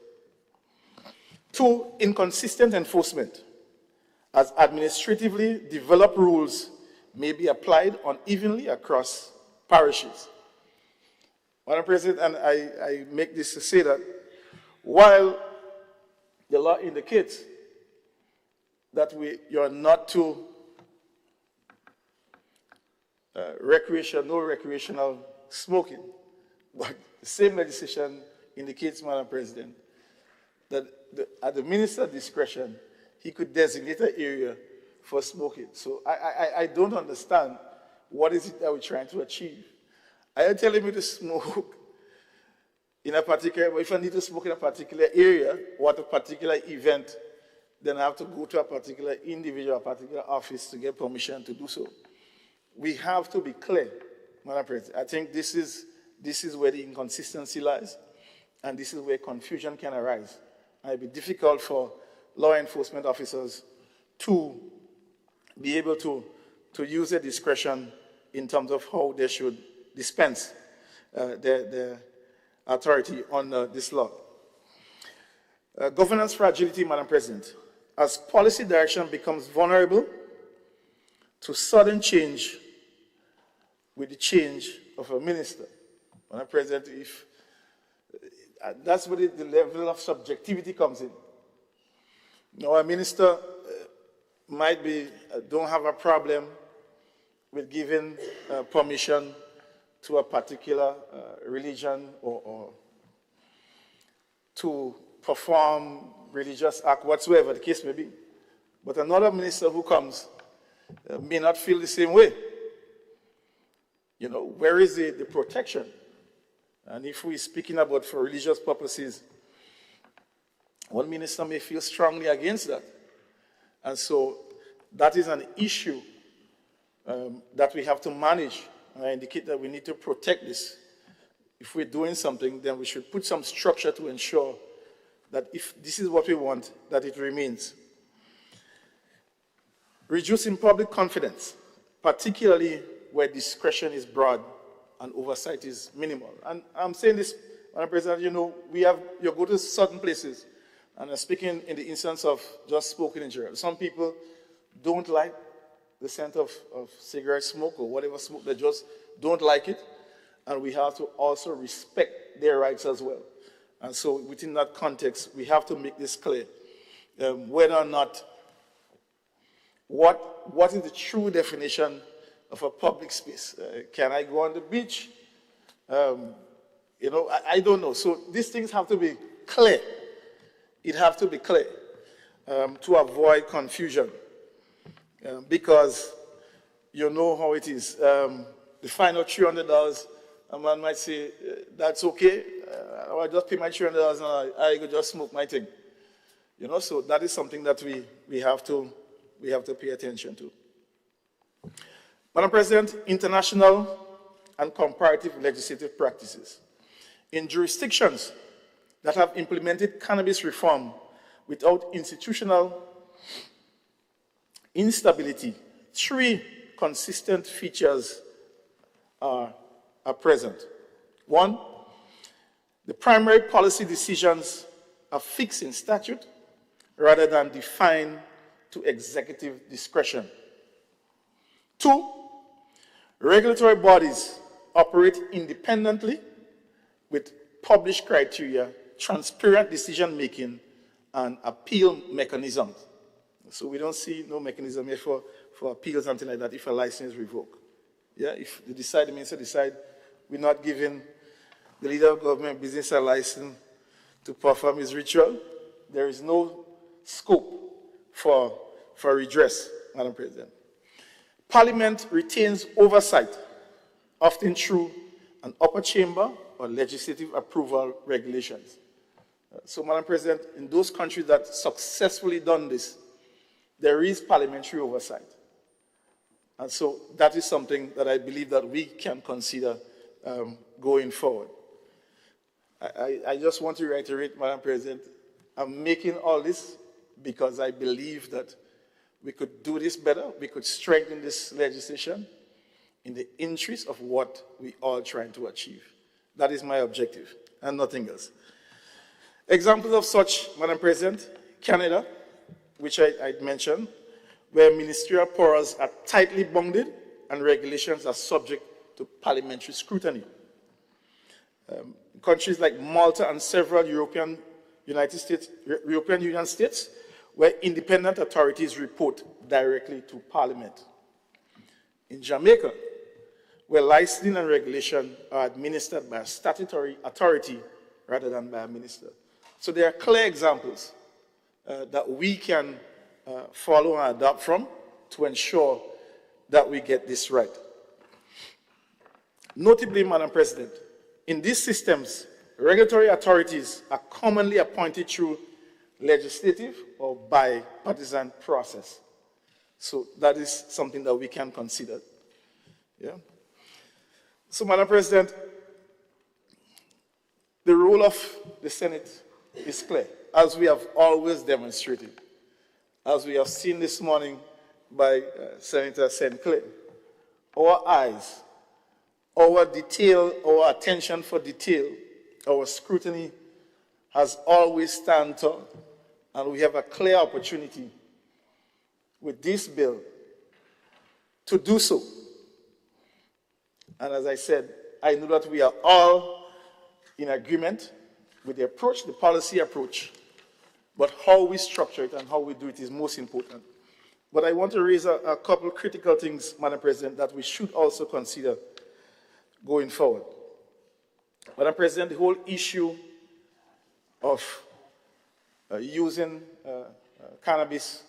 Two, inconsistent enforcement, as administratively developed rules may be applied unevenly across parishes. Madam President, and I make this to say that while the law indicates that you're not to no recreational smoking, but the same legislation indicates, Madam President, that at the minister's discretion, he could designate an area for smoking. So I don't understand what is it that we're trying to achieve. I am telling me to smoke in a particular, if I need to smoke in a particular area or at a particular event, then I have to go to a particular individual, a particular office to get permission to do so. We have to be clear, Madam President. I think this is where the inconsistency lies, and this is where confusion can arise. And it'll be difficult for law enforcement officers to be able to use their discretion in terms of how they should dispense their authority on this law. Governance fragility, Madam President. As policy direction becomes vulnerable to sudden change with the change of a minister. Madam President, if that's where the level of subjectivity comes in. Now, a minister might don't have a problem with giving permission to a particular religion or to perform religious act, whatsoever the case may be. But another minister who comes may not feel the same way. You know, where is the protection? And if we're speaking about for religious purposes, one minister may feel strongly against that. And so that is an issue that we have to manage. And I indicate that we need to protect this. If we're doing something, then we should put some structure to ensure that if this is what we want, that it remains. Reducing public confidence, particularly where discretion is broad and oversight is minimal. And I'm saying this, Madam President, you know, you go to certain places, and I'm speaking in the instance of just smoking in general. Some people don't like the scent of cigarette smoke or whatever smoke, they just don't like it. And we have to also respect their rights as well. And so within that context, we have to make this clear. Whether or not, what is the true definition of a public space? Can I go on the beach? You know, I don't know. So these things have to be clear. It have to be clear to avoid confusion. Because you know how it is. The final $300, a man might say, that's okay. I'll just pay my $300 and I could just smoke my thing. You know, so that is something that we have to pay attention to. Madam President, international and comparative legislative practices. In jurisdictions that have implemented cannabis reform without institutional instability, 3 consistent features are present. 1, the primary policy decisions are fixed in statute rather than defined to executive discretion. 2, regulatory bodies operate independently with published criteria, transparent decision-making, and appeal mechanisms. So we don't see no mechanism here for appeals, something like that, if a license is revoked. Yeah, if they decide, the minister decide, we're not giving the leader of government business a license to perform his ritual, there is no scope for redress, Madam President. Parliament retains oversight, often through an upper chamber or legislative approval regulations. So, Madam President, in those countries that successfully done this, there is parliamentary oversight. And so that is something that I believe that we can consider going forward. I just want to reiterate, Madam President, I'm making all this because I believe that we could do this better, we could strengthen this legislation in the interest of what we are trying to achieve. That is my objective, and nothing else. Examples of such, Madam President, Canada, which I mentioned, where ministerial powers are tightly bounded and regulations are subject to parliamentary scrutiny. Countries like Malta and several European Union states, where independent authorities report directly to Parliament. In Jamaica, where licensing and regulation are administered by a statutory authority rather than by a minister. So there are clear examples that we can follow and adopt from to ensure that we get this right. Notably, Madam President, in these systems, regulatory authorities are commonly appointed through legislative or bipartisan process. So that is something that we can consider. Yeah. So, Madam President, the role of the Senate is clear, as we have always demonstrated, as we have seen this morning by Senator St. Clair. Our eyes, our detail, our attention for detail, our scrutiny has always stand tall, and we have a clear opportunity with this bill to do so. And as I said, I know that we are all in agreement with the approach, the policy approach, but how we structure it and how we do it is most important. But I want to raise a couple critical things, Madam President, that we should also consider going forward. Madam President, the whole issue of using cannabis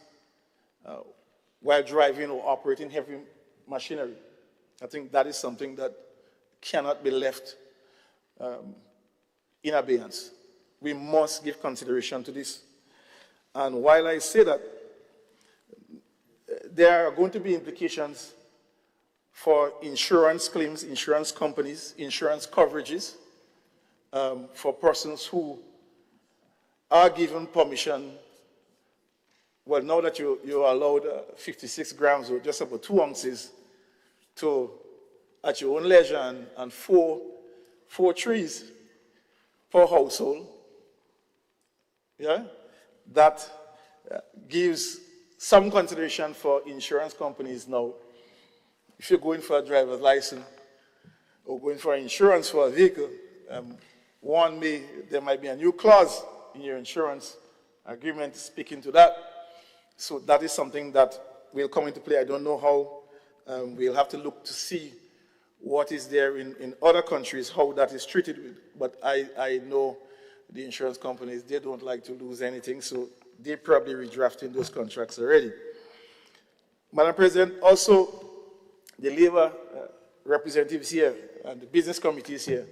while driving or operating heavy machinery, I think that is something that cannot be left in abeyance. We must give consideration to this. And while I say that, there are going to be implications for insurance claims, insurance companies, insurance coverages for persons who are given permission, well, now that you're allowed 56 grams or just about 2 ounces to, at your own leisure, and four trees per household, yeah, that gives some consideration for insurance companies now. If you're going for a driver's license or going for insurance for a vehicle, there might be a new clause in your insurance agreement speaking to that. So that is something that will come into play. I don't know how. We'll have to look to see what is there in other countries, how that is treated with. But I know the insurance companies, they don't like to lose anything, so they're probably redrafting those contracts already. Madam President, also the labor representatives here and the business committees here,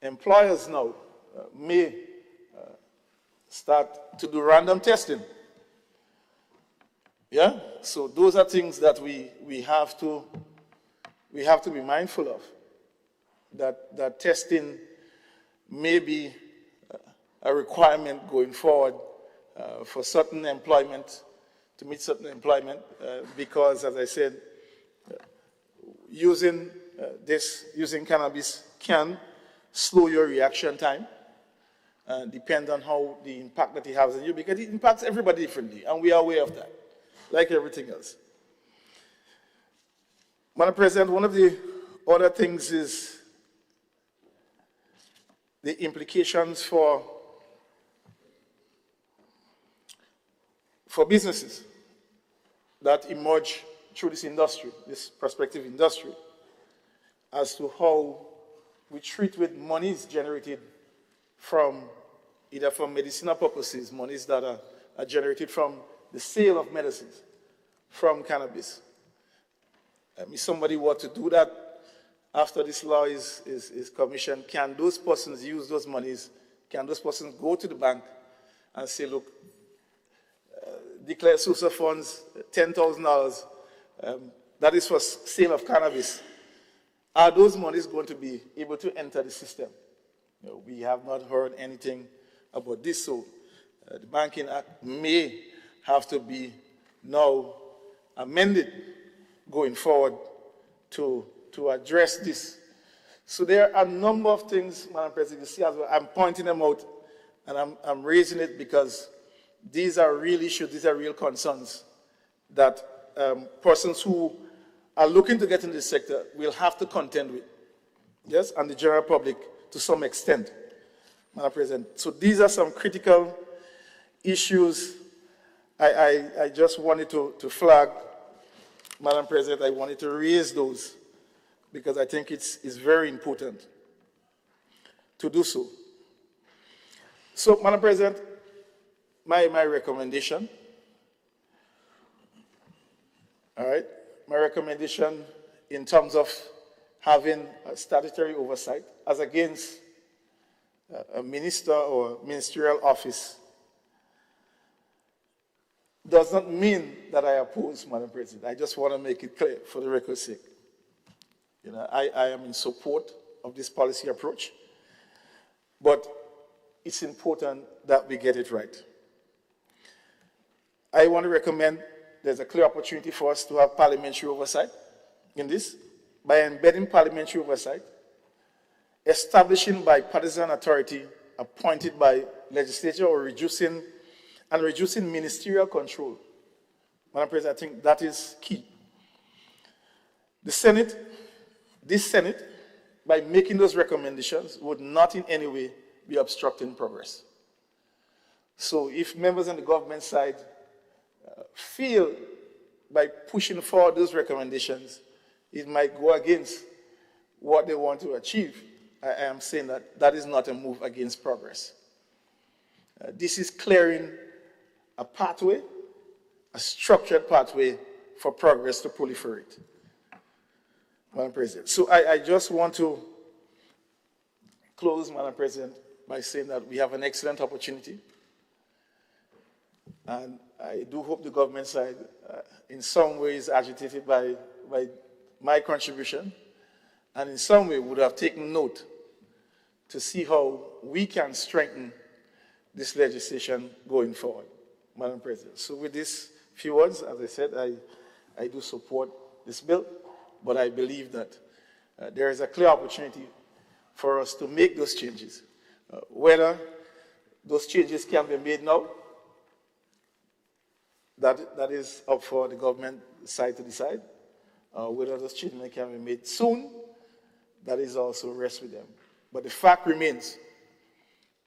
employers now may start to do random testing. Yeah, so those are things that we have to be mindful of. That testing may be a requirement going forward for certain employment, to meet certain employment, because, as I said, using cannabis can slow your reaction time, depend on how the impact that it has on you, because it impacts everybody differently, and we are aware of that, like everything else. Madam President, one of the other things is the implications for businesses that emerge through this industry, this prospective industry, as to how we treat with monies generated from either from medicinal purposes, monies that are generated from the sale of medicines, from cannabis. If somebody were to do that after this law is commissioned, can those persons use those monies? Can those persons go to the bank and say, look, declare source of funds, $10,000, that is for sale of cannabis. Are those monies going to be able to enter the system? You know, we have not heard anything about this, so the Banking Act may have to be now amended going forward to address this. So there are a number of things, Madam President, you see as well. I'm pointing them out, and I'm raising it because these are real issues, these are real concerns that persons who are looking to get into the sector will have to contend with, yes, and the general public to some extent, Madam President. So these are some critical issues I just wanted to flag, Madam President. I wanted to raise those because I think it's very important to do so. So, Madam President, my recommendation, all right, my recommendation in terms of having a statutory oversight as against a minister or ministerial office does not mean that I oppose, Madam President. I just want to make it clear for the record's sake. You know, I am in support of this policy approach, but it's important that we get it right. I want to recommend there's a clear opportunity for us to have parliamentary oversight in this by embedding parliamentary oversight, establishing bipartisan authority appointed by legislature, or reducing ministerial control. Madam President, I think that is key. The Senate, this Senate, by making those recommendations, would not in any way be obstructing progress. So if members on the government side feel by pushing forward those recommendations, it might go against what they want to achieve, I am saying that that is not a move against progress. This is clearing a pathway, a structured pathway for progress to proliferate, Madam President. So I just want to close, Madam President, by saying that we have an excellent opportunity. And I do hope the government side, in some ways, agitated by my contribution, and in some way would have taken note to see how we can strengthen this legislation going forward, Madam President. So with these few words, as I said, I do support this bill, but I believe that there is a clear opportunity for us to make those changes. Whether those changes can be made now, that is up for the government side to decide. Whether those changes can be made soon, that is also rest with them. But the fact remains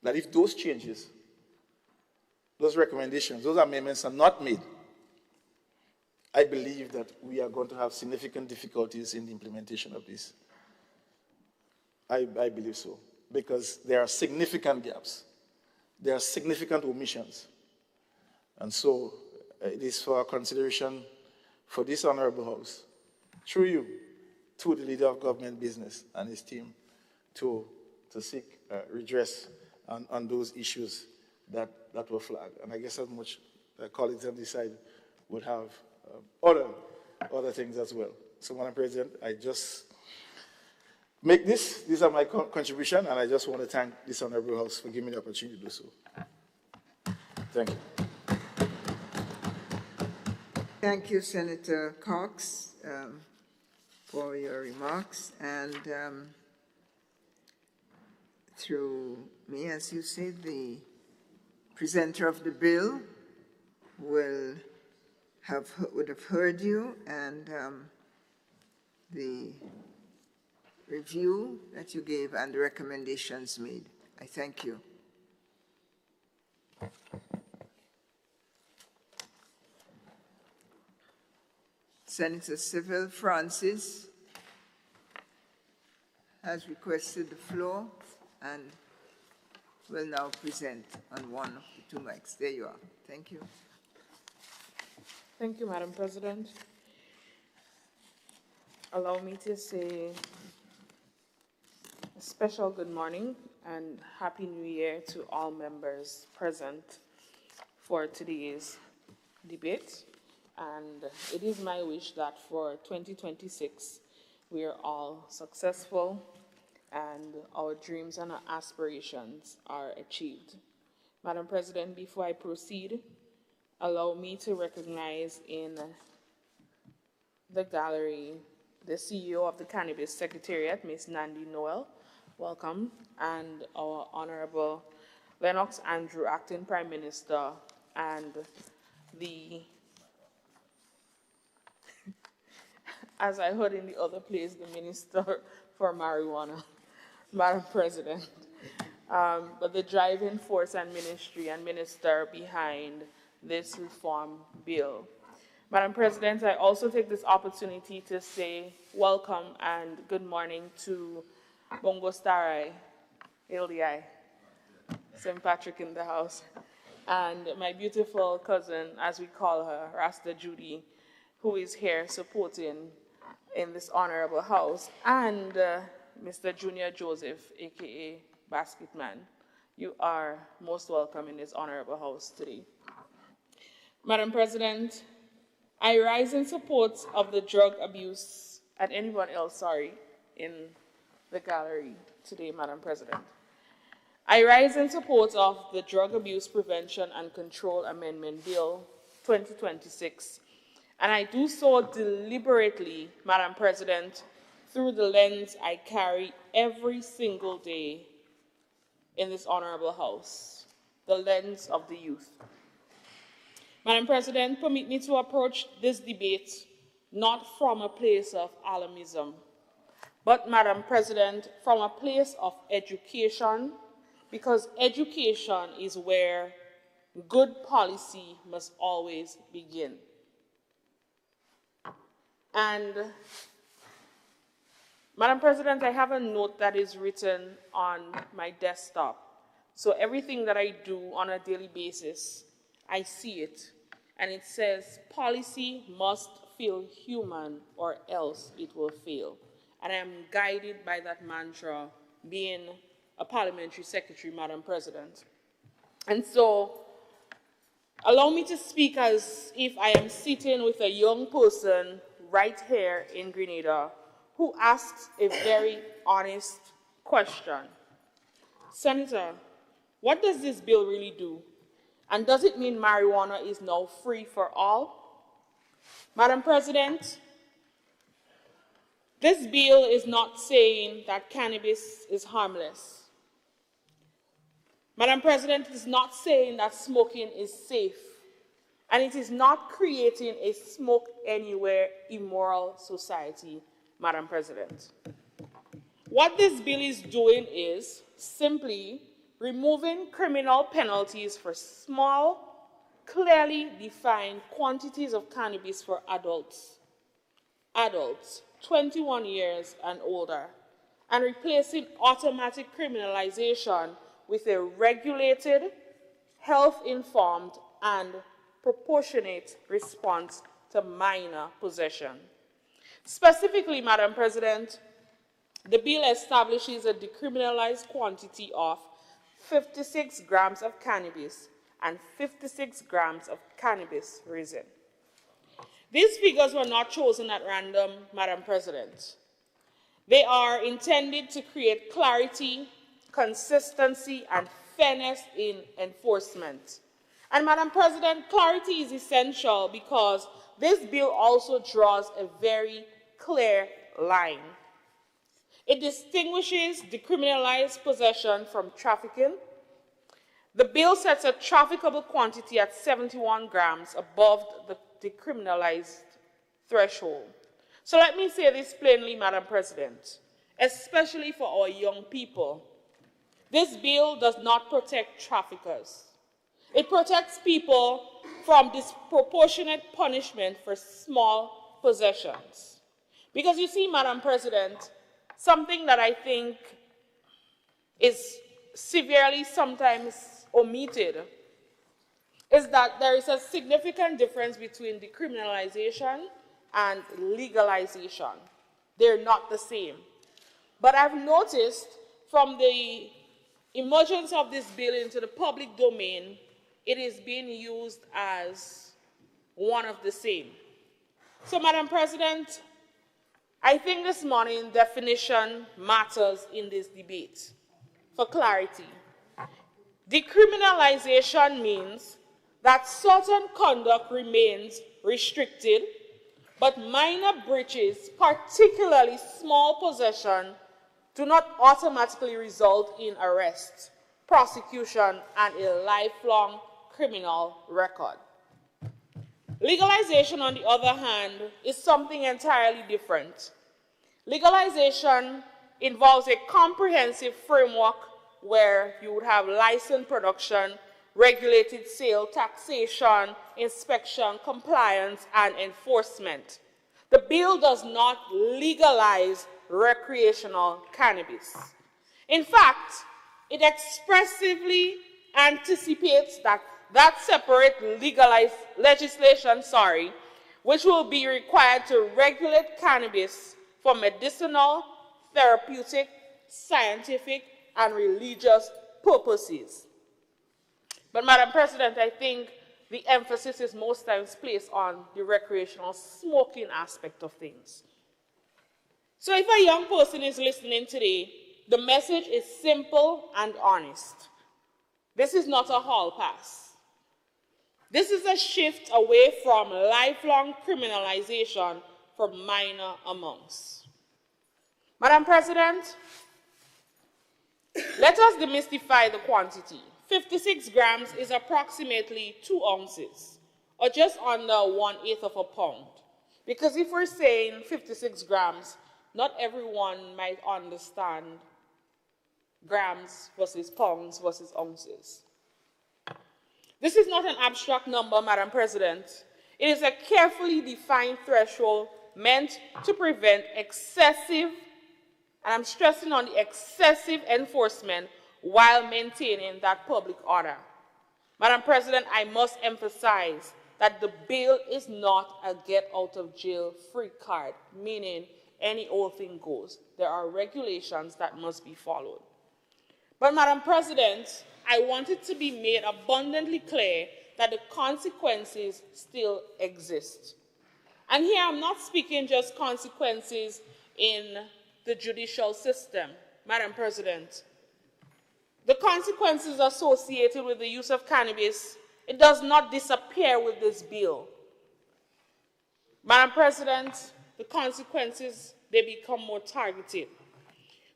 that if those changes, those recommendations, those amendments are not made, I believe that we are going to have significant difficulties in the implementation of this. I believe so, because there are significant gaps. There are significant omissions. And so it is for our consideration for this honorable House, through you, to the Leader of Government Business and his team, to seek redress on those issues that were flagged. And I guess as much colleagues on this side would have other things as well. So, Madam President, I just make this. These are my contribution, and I just want to thank this honorable House for giving me the opportunity to do so. Thank you. Thank you, Senator Cox, for your remarks. And through me, as you said, the presenter of the bill would have heard you, and the review that you gave and the recommendations made. I thank you. Senator Civil Francis has requested the floor and will now present on one of the two mics. There you are. Thank you. Thank you, Madam President. Allow me to say a special good morning and Happy New Year to all members present for today's debate. And it is my wish that for 2026, we are all successful and our dreams and our aspirations are achieved. Madam President, before I proceed, allow me to recognize in the gallery the CEO of the Cannabis Secretariat, Ms. Nandi Noel, welcome, and our Honorable Lennox Andrew, Acting Prime Minister, and the, as I heard in the other place, the Minister for Marijuana, Madam President, but the driving force and ministry and minister behind this reform bill. Madam President, I also take this opportunity to say welcome and good morning to Bongo Starai, LDI, St. Patrick in the house, and my beautiful cousin, as we call her, Rasta Judy, who is here supporting in this honorable house, and Mr. Junior Joseph, aka Basketman. You are most welcome in this honorable house today. Madam President, I rise in support of the drug abuse, and anyone else, sorry, in the gallery today, Madam President. I rise in support of the Drug Abuse Prevention and Control Amendment Bill 2026, and I do so deliberately, Madam President, through the lens I carry every single day in this honorable house, the lens of the youth. Madam President, permit me to approach this debate not from a place of alarmism, but, Madam President, from a place of education, because education is where good policy must always begin. And, Madam President, I have a note that is written on my desktop. So everything that I do on a daily basis, I see it, and it says, policy must feel human or else it will fail. And I am guided by that mantra, being a parliamentary secretary, Madam President. And so, allow me to speak as if I am sitting with a young person right here in Grenada who asks a very honest question. Senator, What does this bill really do? And does it mean marijuana is now free for all? Madam President, this bill is not saying that cannabis is harmless. Madam President, it is not saying that smoking is safe. And it is not creating a smoke anywhere immoral society, Madam President. What this bill is doing is simply removing criminal penalties for small, clearly defined quantities of cannabis for adults, 21 years and older, and replacing automatic criminalization with a regulated, health-informed, and proportionate response to minor possession. Specifically, Madam President, the bill establishes a decriminalized quantity of 56 grams of cannabis and 56 grams of cannabis resin. These figures were not chosen at random, Madam President. They are intended to create clarity, consistency, and fairness in enforcement. And Madam President, clarity is essential because this bill also draws a very clear line. It distinguishes decriminalized possession from trafficking. The bill sets a trafficable quantity at 71 grams above the decriminalized threshold. So let me say this plainly, Madam President, especially for our young people. This bill does not protect traffickers. It protects people from disproportionate punishment for small possessions. Because you see, Madam President, something that I think is severely sometimes omitted is that there is a significant difference between decriminalization and legalization. They're not the same. But I've noticed from the emergence of this bill into the public domain, it is being used as one of the same. So, Madam President, I think this morning definition matters in this debate. For clarity, decriminalization means that certain conduct remains restricted, but minor breaches, particularly small possession, do not automatically result in arrest, prosecution, and a lifelong criminal record. Legalization, on the other hand, is something entirely different. Legalization involves a comprehensive framework where you would have licensed production, regulated sale, taxation, inspection, compliance, and enforcement. The bill does not legalize recreational cannabis. In fact, it expressively anticipates that separate legislation, which will be required to regulate cannabis for medicinal, therapeutic, scientific, and religious purposes. But, Madam President, I think the emphasis is most times placed on the recreational smoking aspect of things. So if a young person is listening today, the message is simple and honest. This is not a hall pass. This is a shift away from lifelong criminalization for minor amounts. Madam President, let us demystify the quantity. 56 grams is approximately 2 ounces, or just under 1/8 of a pound. Because if we're saying 56 grams, not everyone might understand grams versus pounds versus ounces. This is not an abstract number, Madam President. It is a carefully defined threshold meant to prevent excessive, and I'm stressing on the excessive enforcement while maintaining that public order. Madam President, I must emphasize that the bill is not a get-out-of-jail-free card, meaning any old thing goes. There are regulations that must be followed. But, Madam President, I want it to be made abundantly clear that the consequences still exist. And here I'm not speaking just consequences in the judicial system, Madam President. the consequences associated with the use of cannabis, it does not disappear with this bill. Madam President, the consequences, they become more targeted.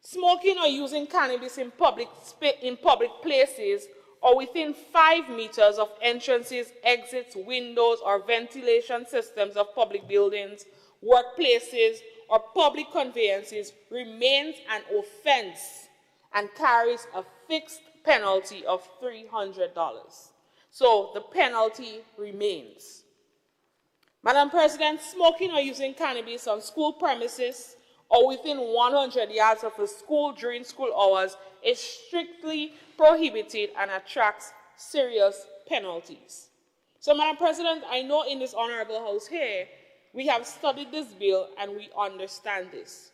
Smoking or using cannabis in public places or within 5 meters of entrances, exits, windows, or ventilation systems of public buildings, workplaces, or public conveyances remains an offense and carries a fixed penalty of $300. So the penalty remains. Madam President, smoking or using cannabis on school premises or within 100 yards of a school during school hours is strictly prohibited and attracts serious penalties. So, Madam President, I know in this honorable house here, we have studied this bill and we understand this.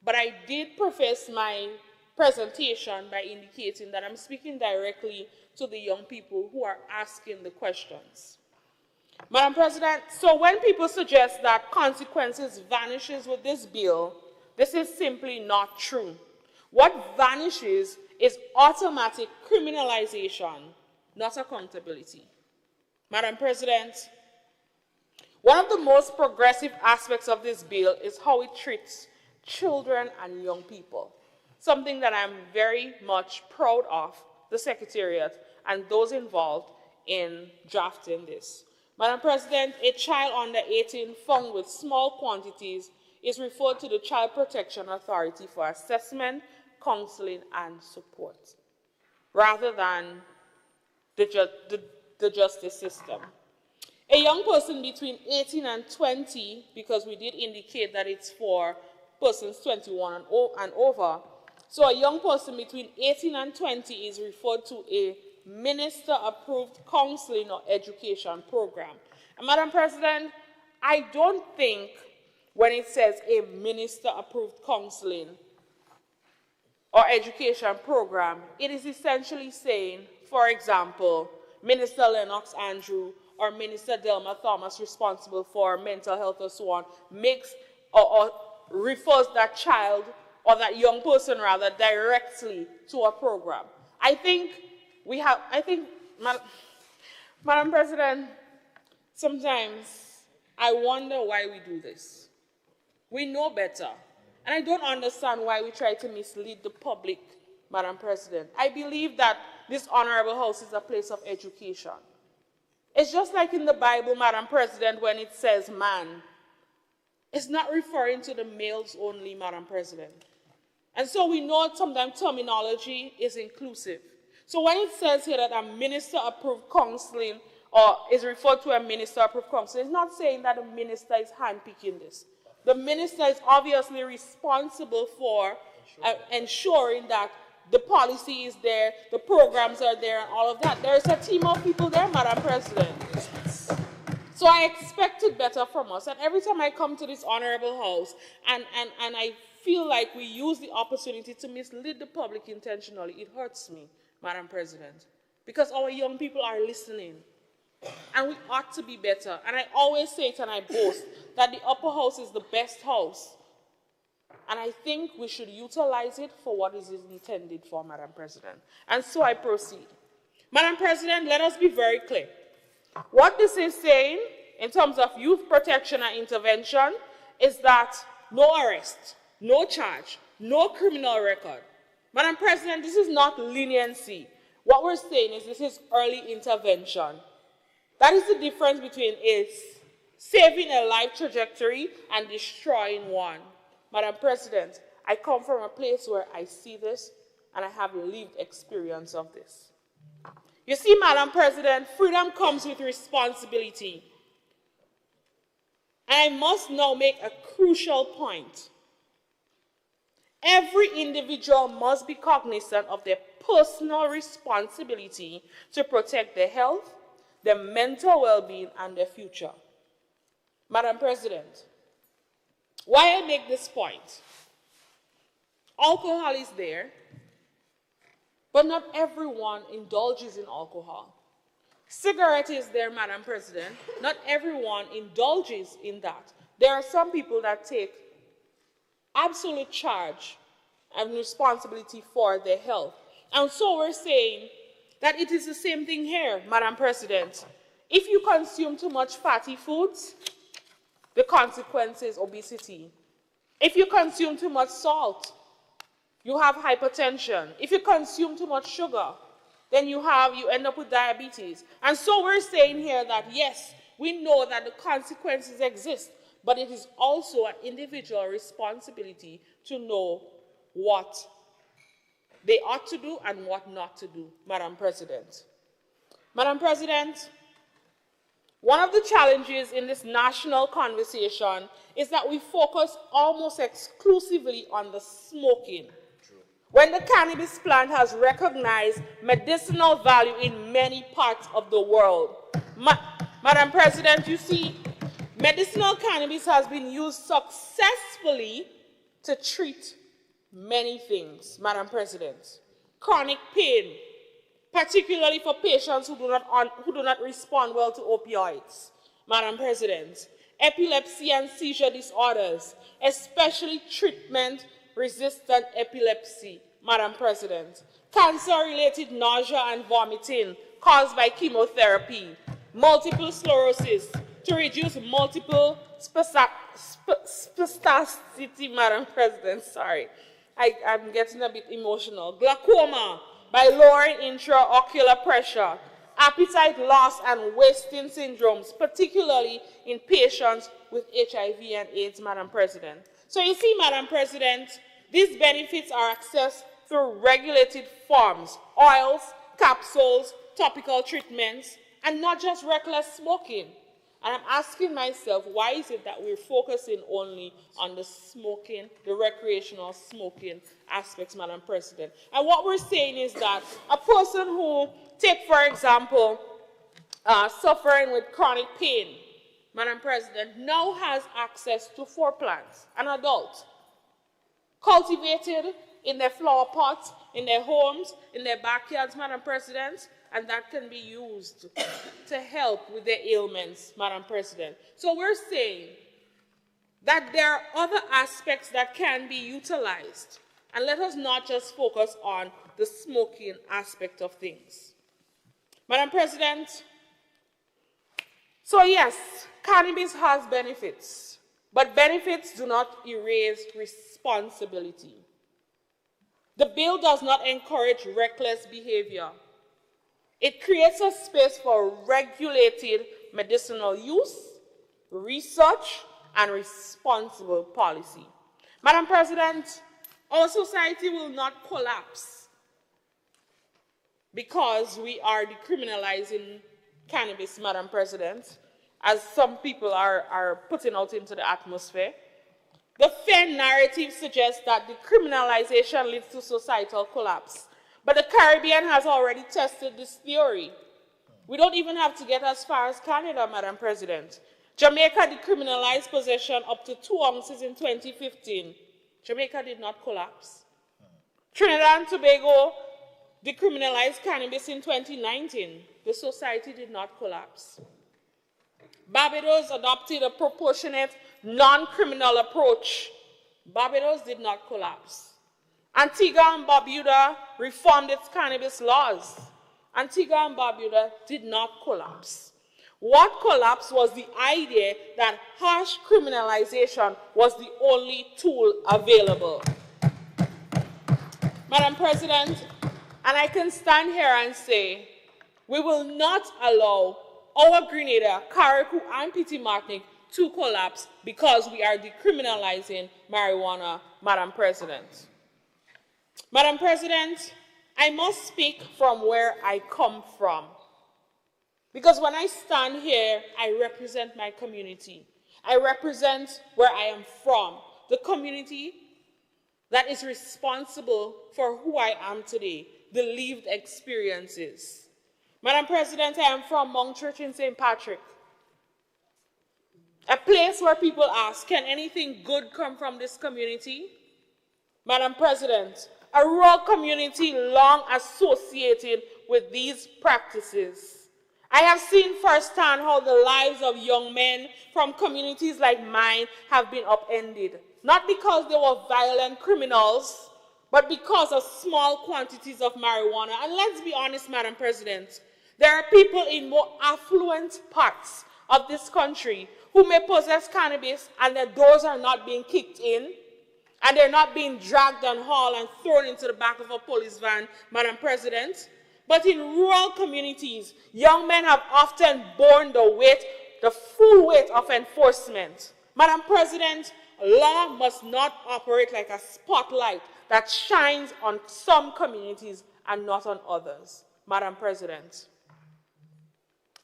But I did preface my presentation by indicating that I'm speaking directly to the young people who are asking the questions. Madam President, so when people suggest that consequences vanishes with this bill, this is simply not true. What vanishes is automatic criminalization, not accountability. Madam President, one of the most progressive aspects of this bill is how it treats children and young people, something that I'm very much proud of the Secretariat and those involved in drafting this. Madam President, a child under 18 found with small quantities is referred to the Child Protection Authority for assessment, counseling, and support, rather than the justice system. A young person between 18 and 20, because we did indicate that it's for persons 21 and over, so a young person between 18 and 20 is referred to a minister-approved counseling or education program. And Madam President, I don't think when it says a minister-approved counseling or education program, it is essentially saying, for example, Minister Lennox Andrew or Minister Delma Thomas, responsible for mental health or so on, makes or refers that child or that young person rather directly to a program. Madam President, sometimes I wonder why we do this. We know better. And I don't understand why we try to mislead the public, Madam President. I believe that this honorable house is a place of education. It's just like in the Bible, Madam President, when it says man. It's not referring to the males only, Madam President. And so we know sometimes terminology is inclusive. So when it says here that a minister-approved counseling or is referred to a minister-approved counseling, it's not saying that the minister is handpicking this. The minister is obviously responsible for ensuring that the policy is there, the programs are there, and all of that. There's a team of people there, Madam President. So I expected better from us. And every time I come to this honorable house and I feel like we use the opportunity to mislead the public intentionally, it hurts me, Madam President, because our young people are listening. And we ought to be better. And I always say it and I boast that the upper house is the best house. And I think we should utilize it for what it is intended for, Madam President. And so I proceed. Madam President, let us be very clear. What this is saying in terms of youth protection and intervention is that no arrest, no charge, no criminal record. Madam President, this is not leniency. What we're saying is this is early intervention. That is the difference between saving a life trajectory and destroying one. Madam President, I come from a place where I see this and I have lived experience of this. You see, Madam President, freedom comes with responsibility. And I must now make a crucial point. Every individual must be cognizant of their personal responsibility to protect their health, their mental well-being, and their future. Madam President, why I make this point? Alcohol is there, but not everyone indulges in alcohol. Cigarette is there, Madam President. Not everyone indulges in that. There are some people that take absolute charge and responsibility for their health. And so we're saying that it is the same thing here, Madam President. If you consume too much fatty foods, the consequence is obesity. If you consume too much salt, you have hypertension. If you consume too much sugar, then you end up with diabetes. And so we're saying here that yes, we know that the consequences exist, but it is also an individual responsibility to know what they ought to do and what not to do, Madam President. Madam President, one of the challenges in this national conversation is that we focus almost exclusively on the smoking. When the cannabis plant has recognized medicinal value in many parts of the world. Madam President, you see, medicinal cannabis has been used successfully to treat many things, Madam President. Chronic pain, particularly for patients who do not respond well to opioids, Madam President. Epilepsy and seizure disorders, especially treatment-resistant epilepsy, Madam President. Cancer-related nausea and vomiting caused by chemotherapy. Multiple sclerosis to reduce multiple spasticity, Madam President, sorry. I'm getting a bit emotional. Glaucoma by lowering intraocular pressure. Appetite loss and wasting syndromes, particularly in patients with HIV and AIDS, Madam President. So you see, Madam President, these benefits are accessed through regulated forms, oils, capsules, topical treatments, and not just reckless smoking. And I'm asking myself, why is it that we're focusing only on the smoking, the recreational smoking aspects, Madam President? And what we're saying is that a person who, take for example, suffering with chronic pain, Madam President, now has access to 4 plants, an adult, cultivated in their flower pots, in their homes, in their backyards, Madam President, and that can be used to help with their ailments, Madam President. So we're saying that there are other aspects that can be utilized, and let us not just focus on the smoking aspect of things. Madam President, so yes, cannabis has benefits, but benefits do not erase responsibility. The bill does not encourage reckless behavior. It creates a space for regulated medicinal use, research, and responsible policy. Madam President, our society will not collapse because we are decriminalizing cannabis, Madam President, as some people are putting out into the atmosphere. The fair narrative suggests that decriminalization leads to societal collapse. But the Caribbean has already tested this theory. We don't even have to get as far as Canada, Madam President. Jamaica decriminalized possession up to 2 ounces in 2015. Jamaica did not collapse. Trinidad and Tobago decriminalized cannabis in 2019. The society did not collapse. Barbados adopted a proportionate, non-criminal approach. Barbados did not collapse. Antigua and Barbuda reformed its cannabis laws. Antigua and Barbuda did not collapse. What collapsed was the idea that harsh criminalization was the only tool available. Madam President, and I can stand here and say, we will not allow our Grenada, Carriacou, and Petit Martinique to collapse because we are decriminalizing marijuana, Madam President. Madam President, I must speak from where I come from. Because when I stand here, I represent my community. I represent where I am from, the community that is responsible for who I am today, the lived experiences. Madam President, I am from Mount Church in St. Patrick, a place where people ask, can anything good come from this community? Madam President, a rural community long associated with these practices. I have seen firsthand how the lives of young men from communities like mine have been upended, not because they were violent criminals, but because of small quantities of marijuana. And let's be honest, Madam President, there are people in more affluent parts of this country who may possess cannabis and their doors are not being kicked in, and they're not being dragged and hauled and thrown into the back of a police van, Madam President. But in rural communities, young men have often borne the full weight of enforcement. Madam President, law must not operate like a spotlight that shines on some communities and not on others. Madam President,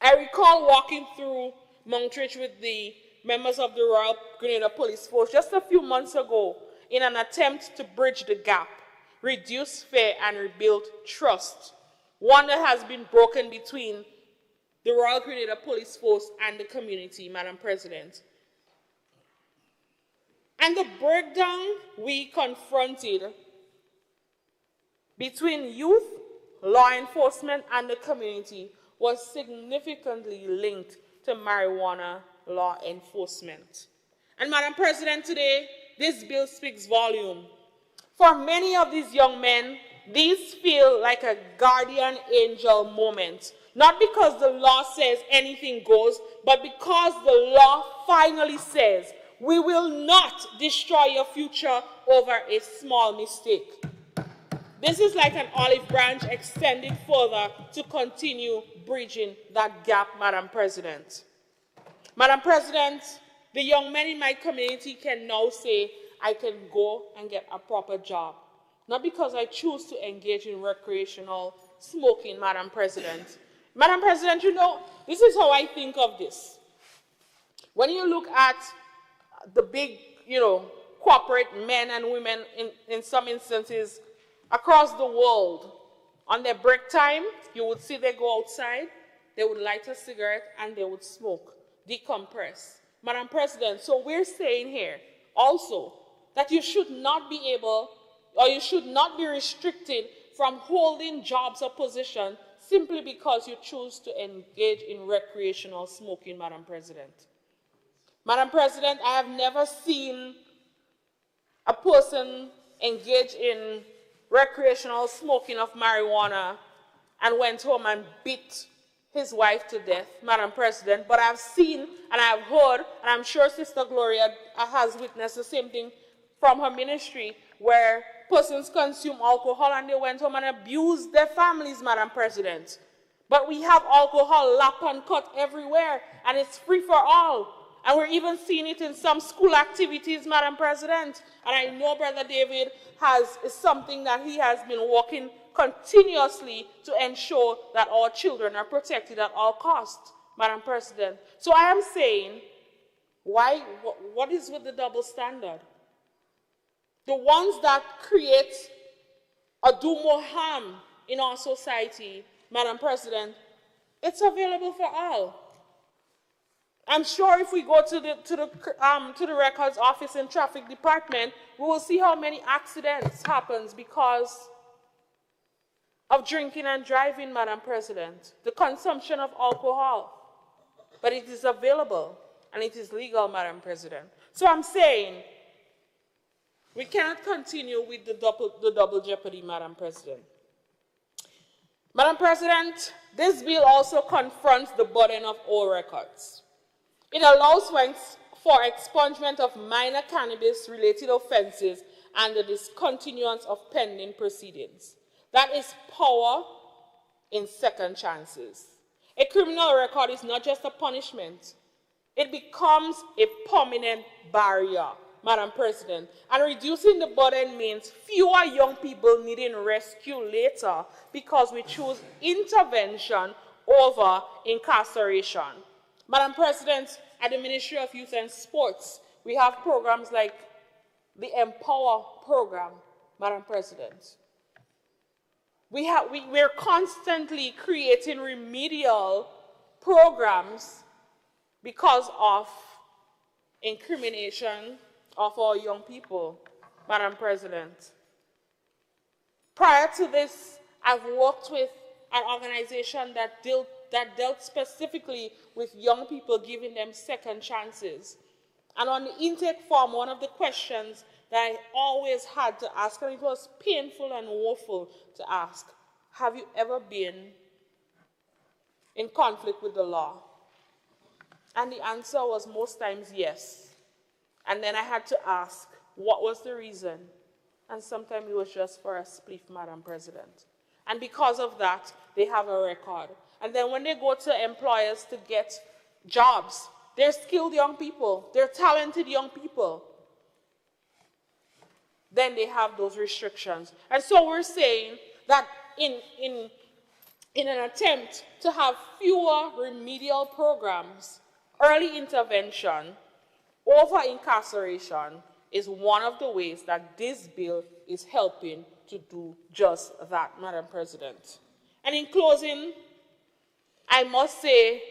I recall walking through Monkridge with the members of the Royal Grenada Police Force just a few months ago in an attempt to bridge the gap, reduce fear, and rebuild trust, one that has been broken between the Royal Grenada Police Force and the community, Madam President. And the breakdown we confronted between youth, law enforcement, and the community was significantly linked to marijuana law enforcement. And Madam President, today, this bill speaks volume. For many of these young men, these feel like a guardian angel moment. Not because the law says anything goes, but because the law finally says, we will not destroy your future over a small mistake. This is like an olive branch extended further to continue bridging that gap, Madam President. Madam President, the young men in my community can now say, I can go and get a proper job. Not because I choose to engage in recreational smoking, Madam President. Madam President, you know, this is how I think of this. When you look at the big, corporate men and women in some instances across the world, on their break time, you would see they go outside, they would light a cigarette, and they would smoke, decompress. Madam President, so we're saying here also that you should not be able, or you should not be restricted from holding jobs or positions simply because you choose to engage in recreational smoking, Madam President. Madam President, I have never seen a person engage in recreational smoking of marijuana and went home and beat his wife to death, Madam President. But I've seen and I've heard, and I'm sure Sister Gloria has witnessed the same thing from her ministry, where persons consume alcohol and they went home and abused their families, Madam President. But we have alcohol lap and cut everywhere, and it's free for all. And we're even seeing it in some school activities, Madam President. And I know Brother David is something that he has been working continuously to ensure that our children are protected at all costs, Madam President. So I am saying, what is with the double standard? The ones that create or do more harm in our society, Madam President, it's available for all. I'm sure if we go to the records office and traffic department, we will see how many accidents happens because of drinking and driving, Madam President, the consumption of alcohol. But it is available and it is legal, Madam President. So I'm saying we cannot continue with the double jeopardy, Madam President. Madam President, this bill also confronts the burden of all records. It allows for expungement of minor cannabis-related offenses and the discontinuance of pending proceedings. That is power in second chances. A criminal record is not just a punishment. It becomes a permanent barrier, Madam President. And reducing the burden means fewer young people needing rescue later because we choose intervention over incarceration. Madam President, at the Ministry of Youth and Sports, we have programs like the Empower program, Madam President. We're constantly creating remedial programs because of incrimination of our young people, Madam President. Prior to this, I've worked with an organization that dealt specifically with young people, giving them second chances. And on the intake form, one of the questions that I always had to ask, and it was painful and woeful to ask, have you ever been in conflict with the law? And the answer was most times yes. And then I had to ask, what was the reason? And sometimes it was just for a spliff, Madam President. And because of that, they have a record. And then when they go to employers to get jobs, they're skilled young people, they're talented young people. Then they have those restrictions. And so we're saying that in an attempt to have fewer remedial programs, early intervention over incarceration is one of the ways that this bill is helping to do just that, Madam President. And in closing, I must say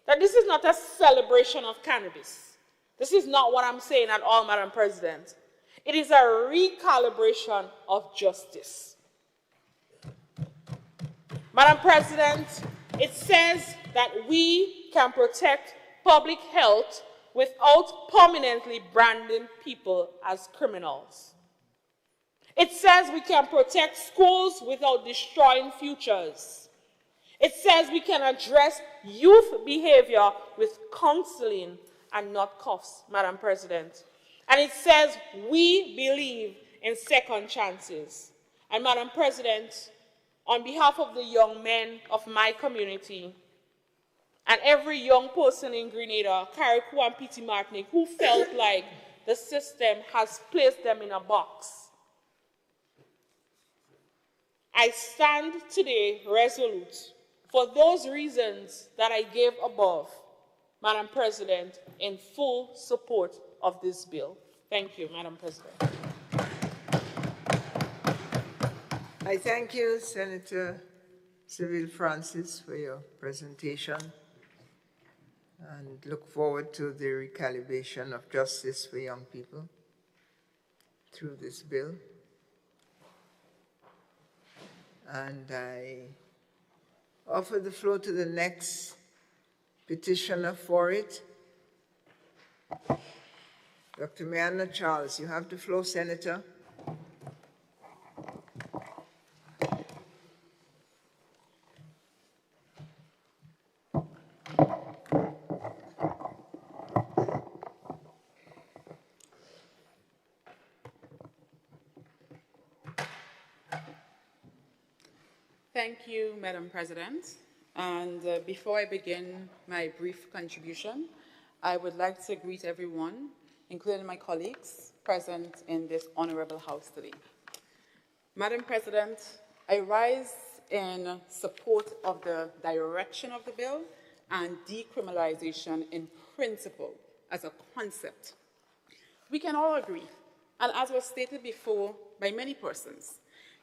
that this is not a celebration of cannabis. This is not what I'm saying at all, Madam President. It is a recalibration of justice. Madam President, it says that we can protect public health without permanently branding people as criminals. It says we can protect schools without destroying futures. It says we can address youth behavior with counseling and not cuffs, Madam President. And it says we believe in second chances. And Madam President, on behalf of the young men of my community, and every young person in Grenada, Carriacou and Petite Martinique, who felt like the system has placed them in a box, I stand today resolute for those reasons that I gave above, Madam President, in full support of this bill. Thank you, Madam President. I thank you, Senator Civil Francis, for your presentation and look forward to the recalibration of justice for young people through this bill. And I offer the floor to the next petitioner for it. Dr. Mariana Charles, you have the floor, Senator. Thank you, Madam President. And before I begin my brief contribution, I would like to greet everyone, including my colleagues, present in this honorable house today. Madam President, I rise in support of the direction of the bill and decriminalization in principle as a concept. We can all agree, and as was stated before by many persons,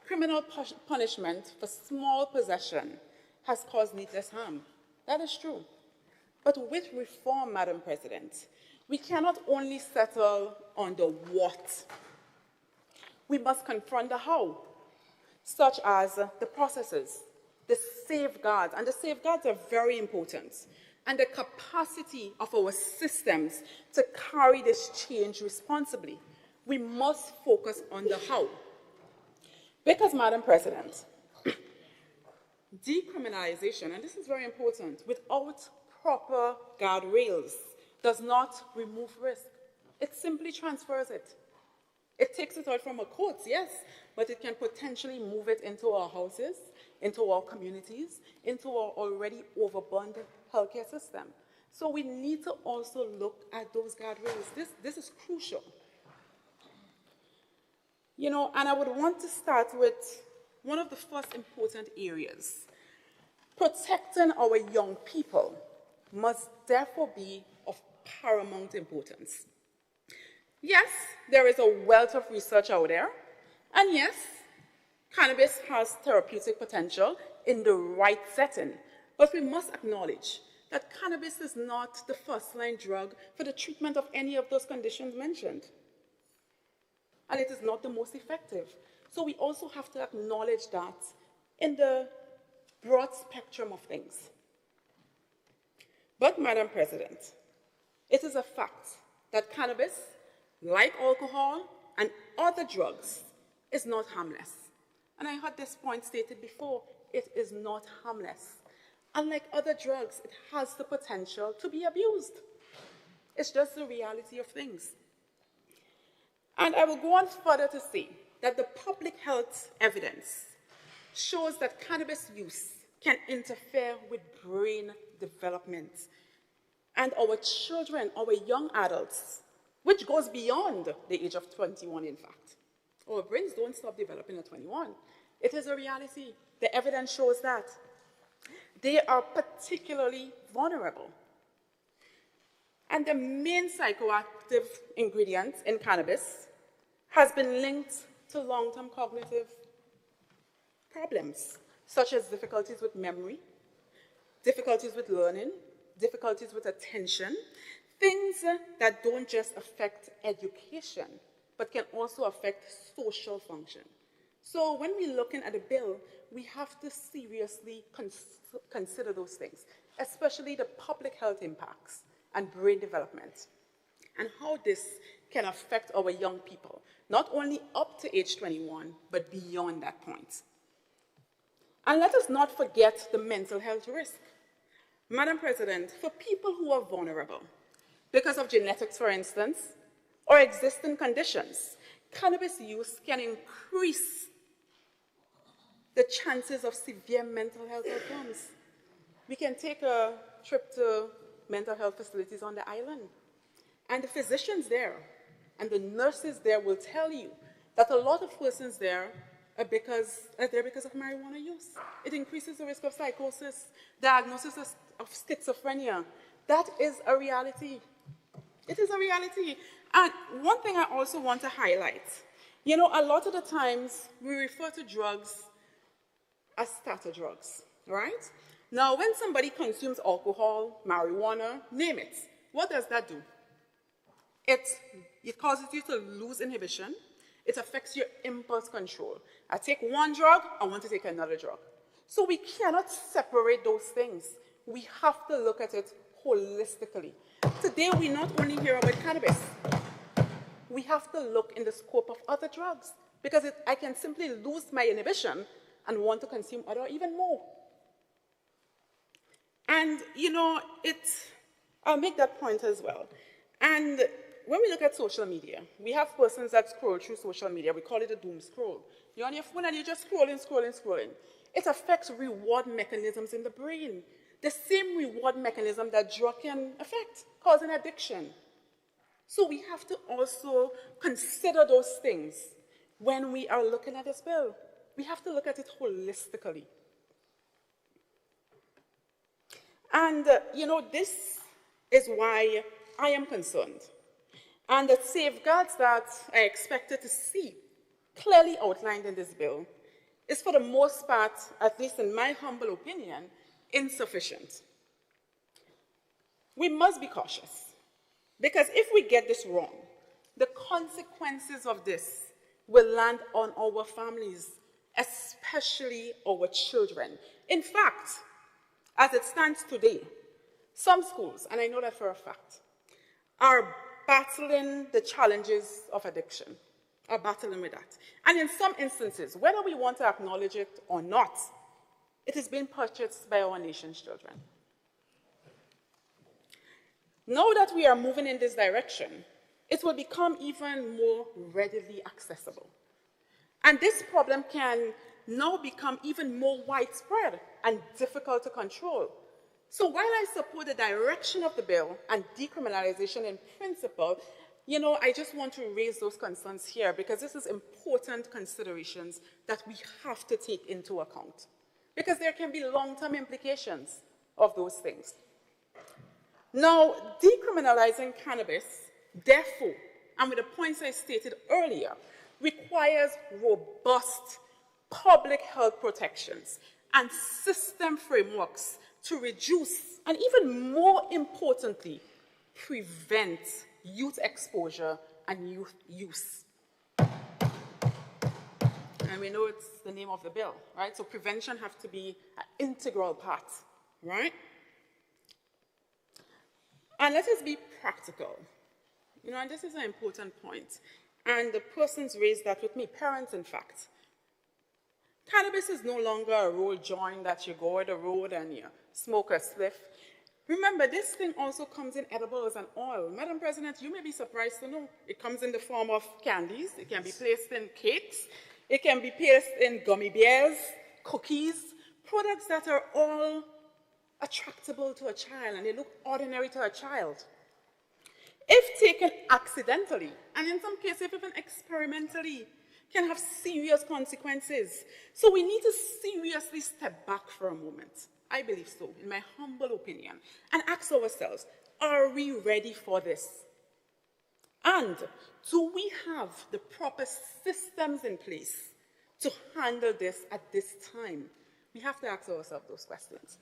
criminal punishment for small possession has caused needless harm. That is true. But with reform, Madam President, we cannot only settle on the what. We must confront the how, such as the processes, the safeguards, and the safeguards are very important, and the capacity of our systems to carry this change responsibly. We must focus on the how. Because, Madam President, decriminalization, and this is very important, without proper guardrails does not remove risk. It simply transfers it. It takes it out from our courts, yes, but it can potentially move it into our houses, into our communities, into our already overburdened healthcare system. So we need to also look at those guardrails. This is crucial. You know, and I would want to start with one of the first important areas. Protecting our young people must therefore be of paramount importance. Yes, there is a wealth of research out there, and yes, cannabis has therapeutic potential in the right setting, but we must acknowledge that cannabis is not the first-line drug for the treatment of any of those conditions mentioned. And it is not the most effective. So we also have to acknowledge that in the broad spectrum of things. But, Madam President, it is a fact that cannabis, like alcohol, and other drugs is not harmless. And I heard this point stated before, it is not harmless. Unlike other drugs, it has the potential to be abused. It's just the reality of things. And I will go on further to say that the public health evidence shows that cannabis use can interfere with brain development. And our children, our young adults, which goes beyond the age of 21, in fact. Our brains don't stop developing at 21. It is a reality. The evidence shows that. They are particularly vulnerable. And the main psychoactive ingredient in cannabis has been linked to long-term cognitive problems, such as difficulties with memory, difficulties with learning, difficulties with attention, things that don't just affect education, but can also affect social function. So when we're looking at a bill, we have to seriously consider those things, especially the public health impacts and brain development, and how this can affect our young people, not only up to age 21, but beyond that point. And let us not forget the mental health risk. Madam President, for people who are vulnerable, because of genetics, for instance, or existing conditions, cannabis use can increase the chances of severe mental health outcomes. We can take a trip to mental health facilities on the island, and the physicians there and the nurses there will tell you that a lot of persons there are there because of marijuana use. It increases the risk of psychosis, diagnosis of schizophrenia. That is a reality. It is a reality. And one thing I also want to highlight, you know, a lot of the times we refer to drugs as starter drugs, right? Now, when somebody consumes alcohol, marijuana, name it, what does that do? It causes you to lose inhibition. It affects your impulse control. I take one drug, I want to take another drug. So we cannot separate those things. We have to look at it holistically. Today, we not only hear about cannabis, we have to look in the scope of other drugs, because I can simply lose my inhibition and want to consume other even more. And, you know, I'll make that point as well. And when we look at social media, we have persons that scroll through social media. We call it a doom scroll. You're on your phone and you're just scrolling, scrolling, scrolling. It affects reward mechanisms in the brain. The same reward mechanism that drug can affect, causing addiction. So we have to also consider those things when we are looking at this bill. We have to look at it holistically. And, you know, this is why I am concerned. And the safeguards that I expected to see clearly outlined in this bill is, for the most part, at least in my humble opinion, insufficient. We must be cautious, because if we get this wrong, the consequences of this will land on our families, especially our children. In fact, as it stands today, some schools, and I know that for a fact, are battling the challenges of addiction, are battling with that. And in some instances, whether we want to acknowledge it or not, it is being purchased by our nation's children. Now that we are moving in this direction, it will become even more readily accessible. And this problem can now become even more widespread and difficult to control. So while I support the direction of the bill and decriminalization in principle, you know, I just want to raise those concerns here, because this is important considerations that we have to take into account, because there can be long-term implications of those things. Now, decriminalizing cannabis, therefore, and with the points I stated earlier, requires robust public health protections and system frameworks to reduce, and even more importantly, prevent youth exposure and youth use. And we know it's the name of the bill, right? So prevention has to be an integral part, right? And let us be practical. You know, and this is an important point. and the persons raised that with me, parents in fact. Cannabis is no longer a roll joint that you go on the road and you smoke a spliff. Remember, this thing also comes in edibles and oil. Madam President, you may be surprised to know it comes in the form of candies. It can be placed in cakes. It can be placed in gummy bears, cookies, products that are all attractable to a child and they look ordinary to a child. If taken accidentally, and in some cases even experimentally, can have serious consequences. So we need to seriously step back for a moment. I believe so, in my humble opinion, and ask ourselves, are we ready for this? And do we have the proper systems in place to handle this at this time? We have to ask ourselves those questions.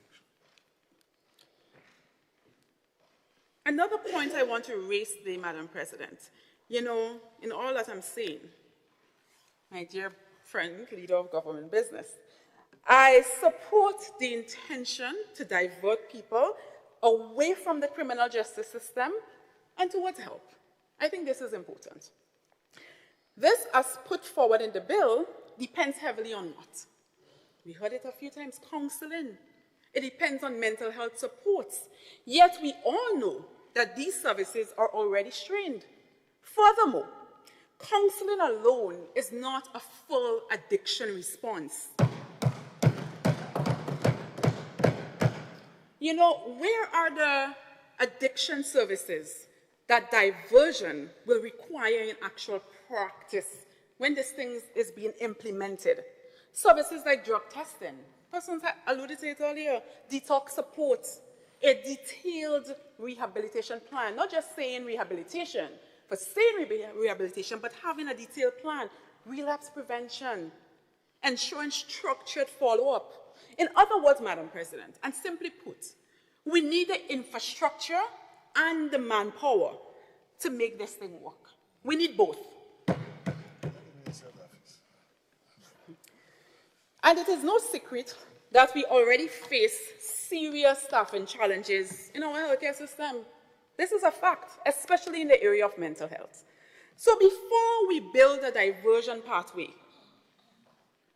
Another point I want to raise today, Madam President, you know, in all that I'm saying, my dear friend, leader of government business, I support the intention to divert people away from the criminal justice system and towards help. I think this is important. This, as put forward in the bill, depends heavily on what? We heard it a few times, counseling. It depends on mental health supports. Yet we all know that these services are already strained. Furthermore, counseling alone is not a full addiction response. You know, where are the addiction services that diversion will require in actual practice when this thing is being implemented? Services like drug testing, persons alluded to it earlier, detox support, a detailed rehabilitation plan, not just saying rehabilitation, for saying rehabilitation, but having a detailed plan, relapse prevention, ensuring structured follow-up. In other words, Madam President, and simply put, we need the infrastructure and the manpower to make this thing work. We need both. And it is no secret that we already face serious staffing challenges in our healthcare system. This is a fact, especially in the area of mental health. So before we build a diversion pathway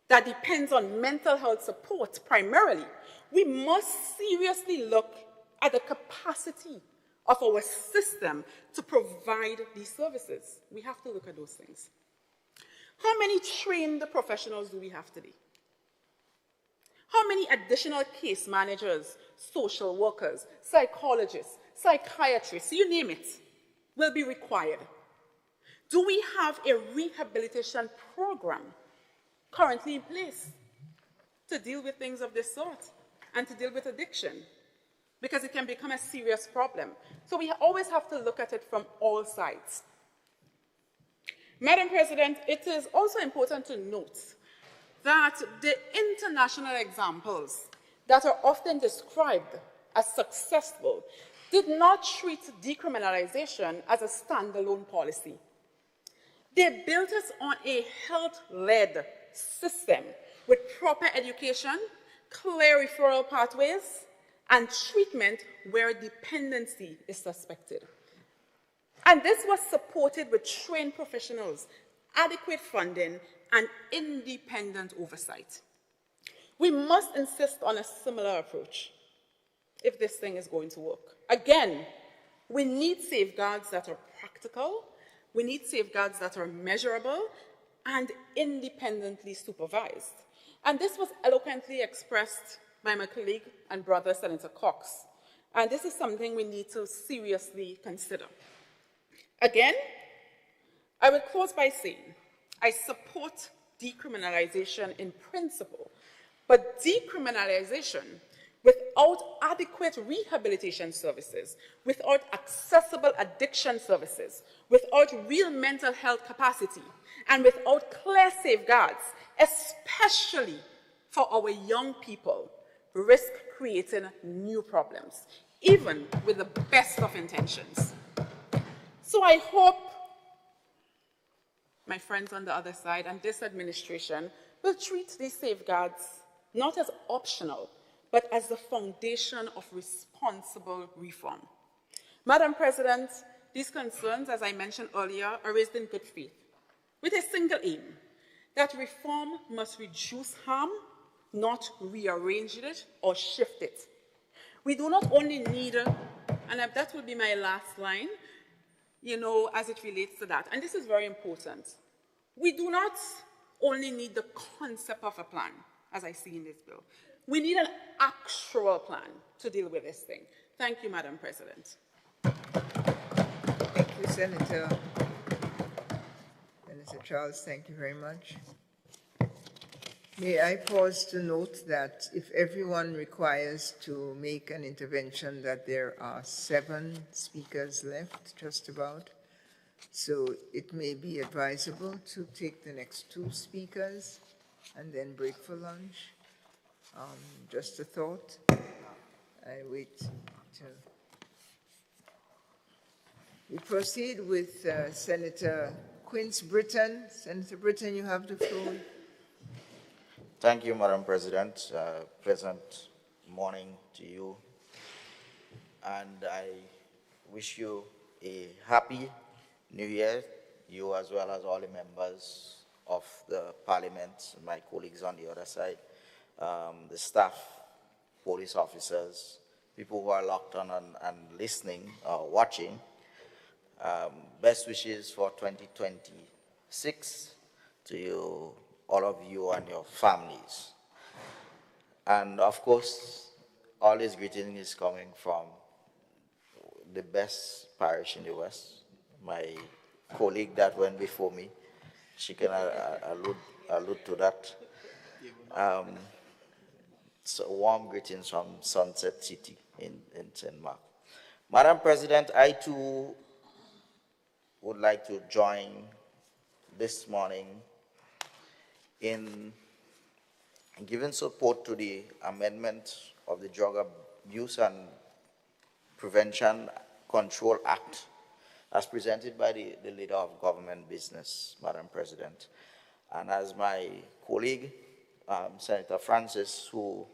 that depends on mental health support primarily, we must seriously look at the capacity of our system to provide these services. We have to look at those things. How many trained professionals do we have today? How many additional case managers, social workers, psychologists, psychiatrists, you name it, will be required? Do we have a rehabilitation program currently in place to deal with things of this sort and to deal with addiction? Because it can become a serious problem. So we always have to look at it from all sides. Madam President, it is also important to note that the international examples that are often described as successful did not treat decriminalization as a standalone policy. They built us on a health-led system with proper education, clear referral pathways, and treatment where dependency is suspected. And this was supported with trained professionals, adequate funding, and independent oversight. We must insist on a similar approach if this thing is going to work. Again, we need safeguards that are practical, we need safeguards that are measurable, and independently supervised. And this was eloquently expressed by my colleague and brother, Senator Cox. And this is something we need to seriously consider. Again, I will close by saying, I support decriminalization in principle, but decriminalization without adequate rehabilitation services, without accessible addiction services, without real mental health capacity, and without clear safeguards, especially for our young people, risk creating new problems, even with the best of intentions. So I hope my friends on the other side and this administration will treat these safeguards not as optional, but as the foundation of responsible reform. Madam President, these concerns, as I mentioned earlier, are raised in good faith. with a single aim, that reform must reduce harm, not rearrange it or shift it. We do not only need, and that will be my last line, as it relates to that, and this is very important. We do not only need the concept of a plan, as I see in this bill. We need an actual plan to deal with this thing. Thank you, Madam President. Thank you, Senator. Senator Charles, thank you very much. May I pause to note that if everyone requires to make an intervention, that there are 7 speakers left, just about. So it may be advisable to take the next 2 speakers and then break for lunch. Just a thought. I wait till... We proceed with Senator Quince Britton. Senator Britton, you have the floor. Thank you, Madam President. Pleasant morning to you. And I wish you a happy New Year, you as well as all the members of the Parliament, my colleagues on the other side, the staff, police officers, people who are locked on and listening or watching. Best wishes for 2026 to you, all of you and your families. And of course, all this greeting is coming from the best parish in the West. My colleague that went before me, she can allude to that. So warm greetings from Sunset City in St. Mark. Madam President, I too would like to join this morning in giving support to the amendment of the Drug Abuse and Prevention Control Act as presented by the leader of government business, Madam President. And as my colleague, Senator Francis, who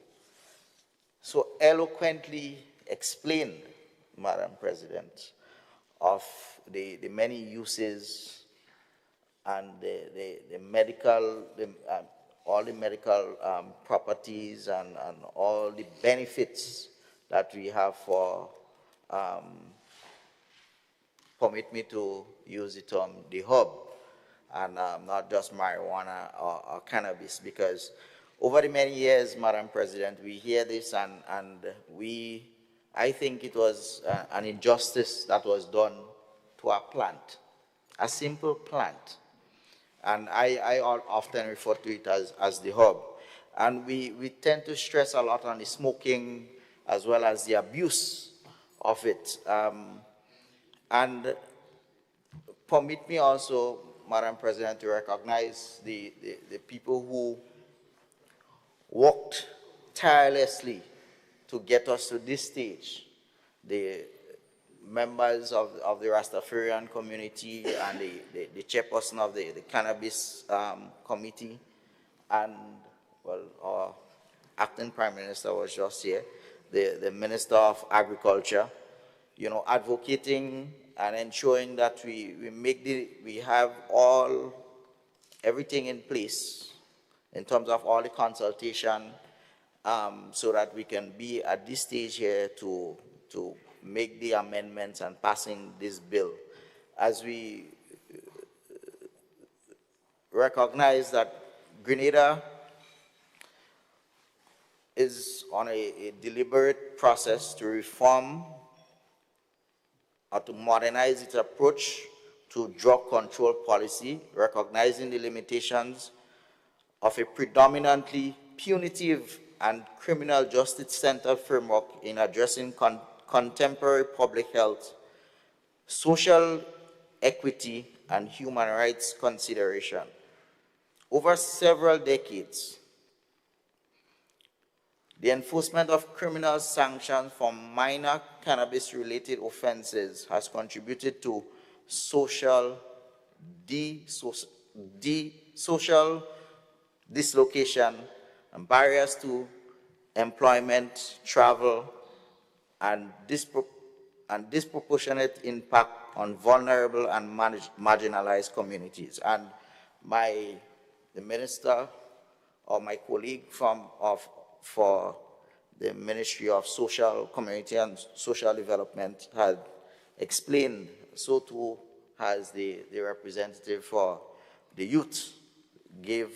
so eloquently explained, Madam President, of the many uses and all the medical properties and all the benefits that we have for, permit me to use the term, the hub, and not just marijuana or cannabis, because over the many years, Madam President, we hear this and I think it was an injustice that was done to our plant, a simple plant. And I often refer to it as the hub. And we tend to stress a lot on the smoking as well as the abuse of it. And permit me also, Madam President, to recognize the people who worked tirelessly to get us to this stage. The members of the Rastafarian community and the chairperson of the cannabis committee, and well, our acting prime minister was just here, the minister of agriculture, advocating and ensuring that we have everything in place in terms of all the consultation, so that we can be at this stage here to make the amendments and passing this bill. As we recognize that Grenada is on a deliberate process to reform or to modernize its approach to drug control policy, recognizing the limitations of a predominantly punitive and criminal justice-centered framework in addressing contemporary public health, social equity, and human rights consideration. Over several decades, the enforcement of criminal sanctions for minor cannabis-related offenses has contributed to social dislocation and barriers to employment, travel, and disproportionate impact on vulnerable and marginalized communities. And the minister or my colleague for the Ministry of Social, Community and Social Development had explained, so too has the representative for the youth gave,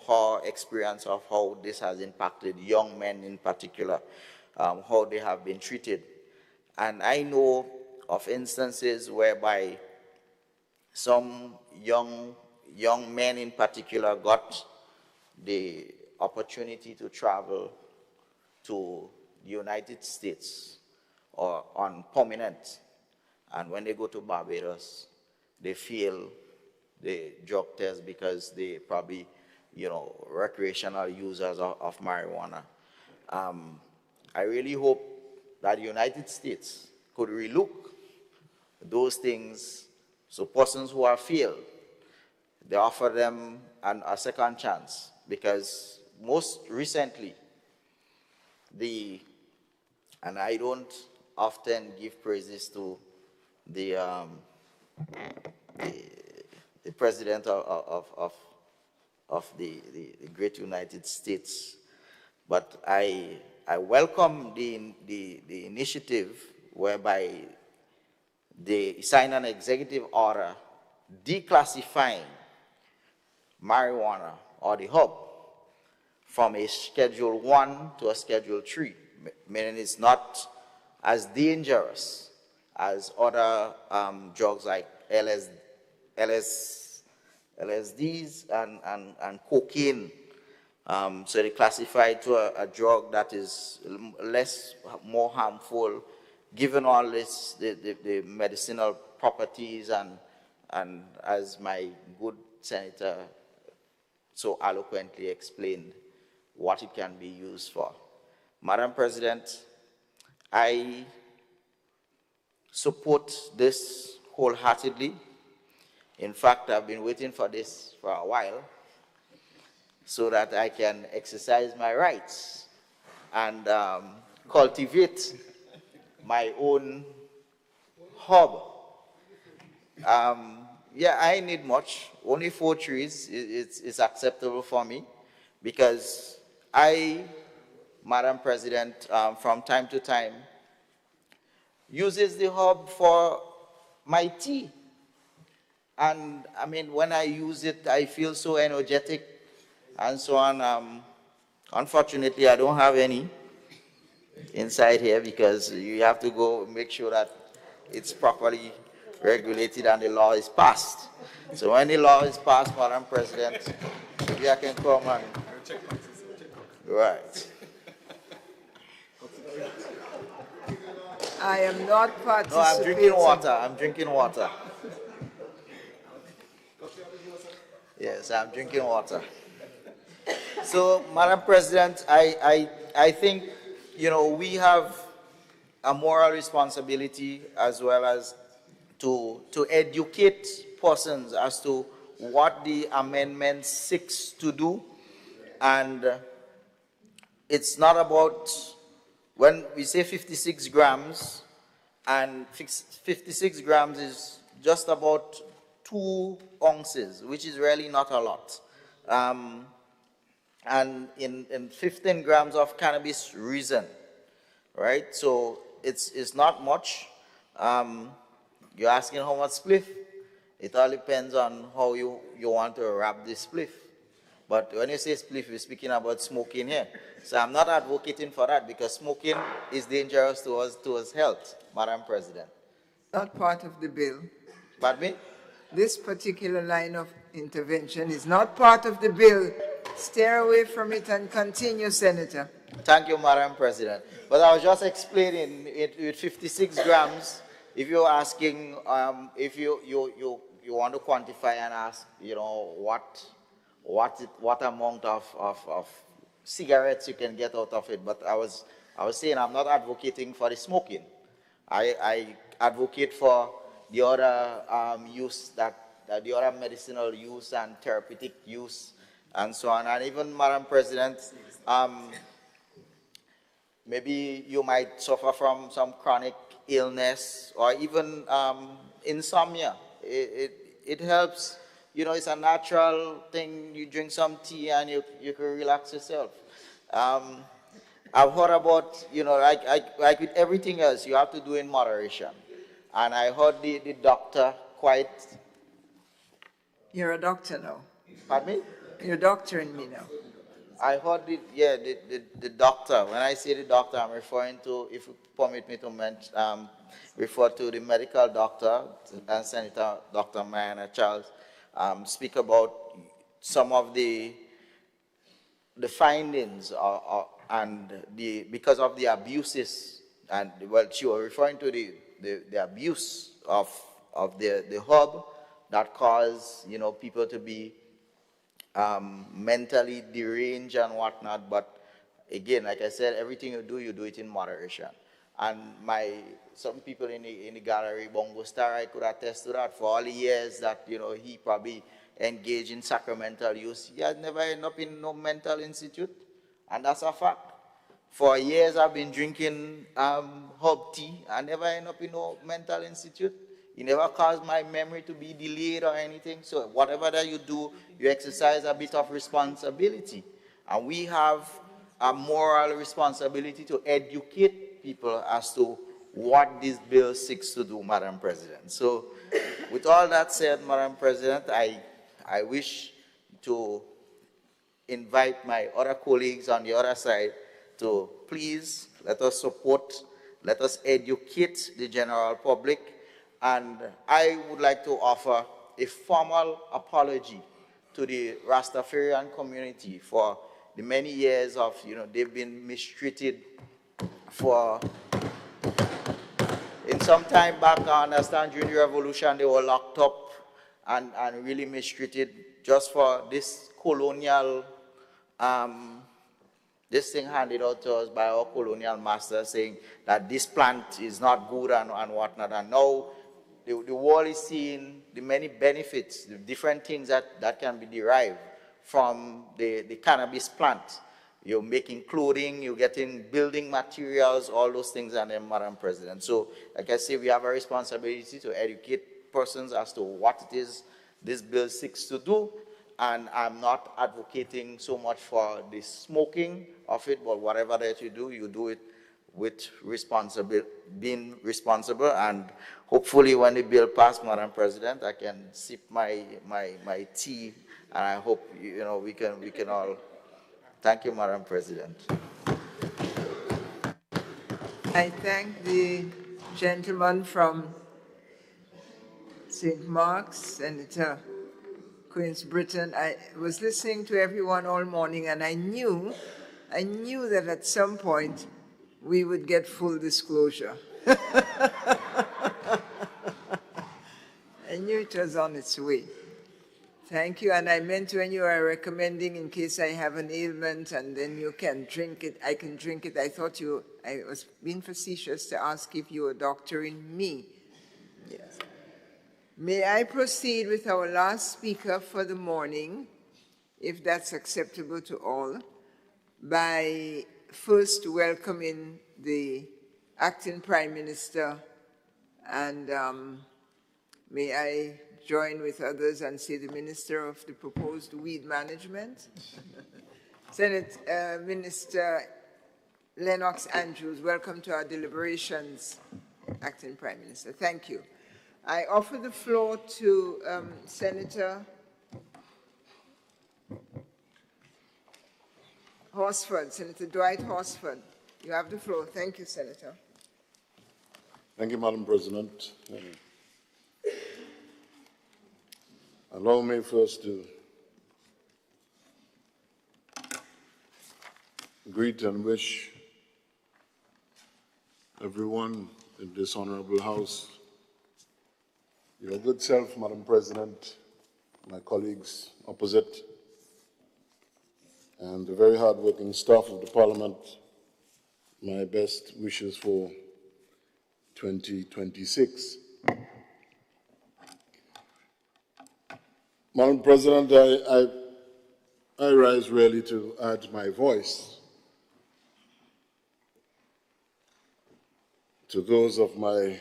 her experience of how this has impacted young men in particular, how they have been treated. And I know of instances whereby some young men in particular got the opportunity to travel to the United States or on permanent. And when they go to Barbados, they fail the drug test because they probably, recreational users of marijuana. I really hope that the United States could relook those things, so persons who have failed, they offer them a second chance, because most recently, and I don't often give praises to the president of the great United States, but I welcome the initiative whereby they sign an executive order declassifying marijuana or the hub from a Schedule 1 to a Schedule 3, meaning it's not as dangerous as other drugs like LSDs and cocaine. So they classify it to a drug that is more harmful, given all this, the medicinal properties and as my good senator so eloquently explained, what it can be used for. Madam President, I support this wholeheartedly. In fact, I've been waiting for this for a while so that I can exercise my rights and cultivate my own hub. Yeah, I need much. Only 4 trees is acceptable for me, because Madam President, from time to time, uses the hub for my tea. And I mean, when I use it, I feel so energetic and so on. Unfortunately, I don't have any inside here, because you have to go make sure that it's properly regulated and the law is passed. So when the law is passed, Madam President, maybe I can come and... Right. I am not participating. No, I'm drinking water. I'm drinking water. Yes, I'm drinking water. So, Madam President, I think, we have a moral responsibility as well as to educate persons as to what the amendment seeks to do. And it's not about, when we say 56 grams, and 56 grams is just about 2 ounces, which is really not a lot. And in 15 grams of cannabis resin, right? So it's not much. You're asking how much spliff? It all depends on how you want to wrap this spliff. But when you say spliff, we're speaking about smoking here. So I'm not advocating for that, because smoking is dangerous towards health, Madam President. Not part of the bill. Pardon me? This particular line of intervention is not part of the bill. Steer away from it and continue, Senator. Thank you, Madam President. But I was just explaining it with 56 grams. If you're asking, if you want to quantify and ask, what amount of cigarettes you can get out of it. But I was saying I'm not advocating for the smoking. I advocate for the other use, the other medicinal use and therapeutic use and so on. And even, Madam President, maybe you might suffer from some chronic illness or even insomnia. It helps, you know, it's a natural thing. You drink some tea and you can relax yourself. I've heard about, you know, like with everything else, you have to do in moderation. And I heard the doctor quite... You're a doctor now. Pardon me? You're doctoring me now. I heard the doctor. When I say the doctor, I'm referring to, if you permit me to refer to the medical doctor and Senator Dr. Mariana Charles, speak about some of the findings and because of the abuses, and well, she was referring to the abuse of the hub that caused, you know, people to be mentally deranged and whatnot. But again, like I said, everything you do it in moderation. And some people in the gallery, Bongo Star, I could attest to that. For all the years that, you know, he probably engaged in sacramental use, he has never ended up in no mental institute, and that's a fact. For years I've been drinking herb tea. I never end up in no mental institute. It never caused my memory to be delayed or anything. So whatever that you do, you exercise a bit of responsibility. And we have a moral responsibility to educate people as to what this bill seeks to do, Madam President. So with all that said, Madam President, I wish to invite my other colleagues on the other side to please let us support, let us educate the general public. And I would like to offer a formal apology to the Rastafarian community for the many years of, you know, they've been mistreated for, in some time back, I understand during the revolution, they were locked up and really mistreated just for this colonial, this thing handed out to us by our colonial master saying that this plant is not good and whatnot. And now the world is seeing the many benefits, the different things that can be derived from the cannabis plant. You're making clothing, you're getting building materials, all those things, and then, Madam President. So, like I say, we have a responsibility to educate persons as to what it is this bill seeks to do. And I'm not advocating so much for the smoking of it, but whatever that you do it with being responsible. And hopefully when the bill passes, Madam President, I can sip my tea, and I hope, you know, we can all. Thank you, Madam President. I thank the gentleman from St. Mark's, Senator Queens Britton. I was listening to everyone all morning, and I knew that at some point we would get full disclosure. I knew it was on its way. Thank you. And I meant when you are recommending in case I have an ailment and then you can drink it, I can drink it. I thought I was being facetious to ask if you were doctoring me. Yes. May I proceed with our last speaker for the morning, if that's acceptable to all, by first welcoming the acting Prime Minister, and may I join with others and say the Minister of the proposed weed management. Minister Lennox Andrews, welcome to our deliberations, acting Prime Minister. Thank you. I offer the floor to Senator Horsford, Senator Dwight Horsford. You have the floor. Thank you, Senator. Thank you, Madam President. Allow me first to greet and wish everyone in this honorable House, your good self, Madam President, my colleagues opposite, and the very hard-working staff of the Parliament, my best wishes for 2026. Madam President, I rise really to add my voice to those of my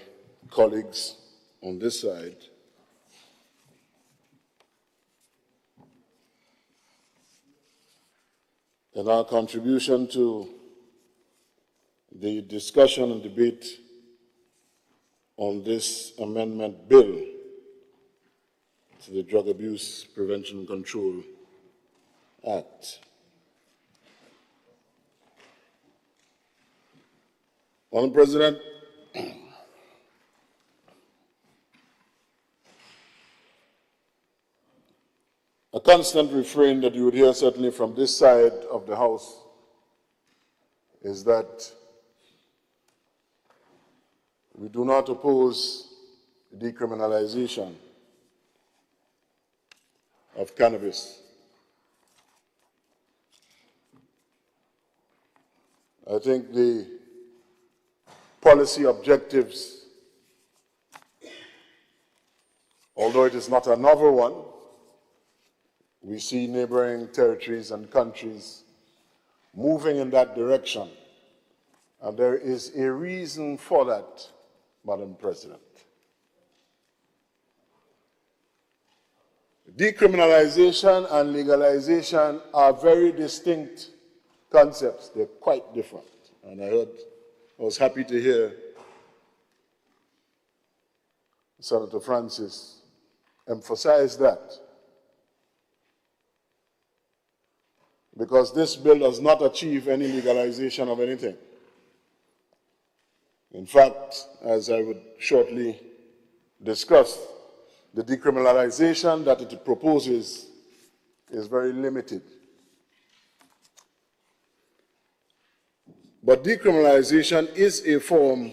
colleagues on this side in our contribution to the discussion and debate on this amendment bill to the Drug Abuse Prevention and Control Act. Madam President, a constant refrain that you would hear certainly from this side of the House is that we do not oppose decriminalization of cannabis. I think the policy objectives, although it is not a novel one, we see neighboring territories and countries moving in that direction. And there is a reason for that, Madam President. Decriminalization and legalization are very distinct concepts. They're quite different. And I was happy to hear Senator Francis emphasize that. Because this bill does not achieve any legalization of anything. In fact, as I would shortly discuss, the decriminalization that it proposes is very limited. But decriminalization is a form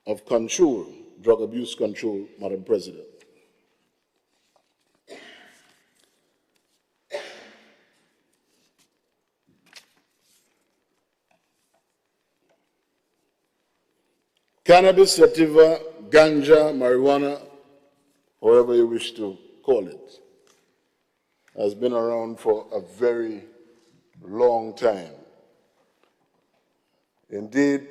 of control, drug abuse control, Madam President. Cannabis, sativa, ganja, marijuana, however you wish to call it, has been around for a very long time. Indeed,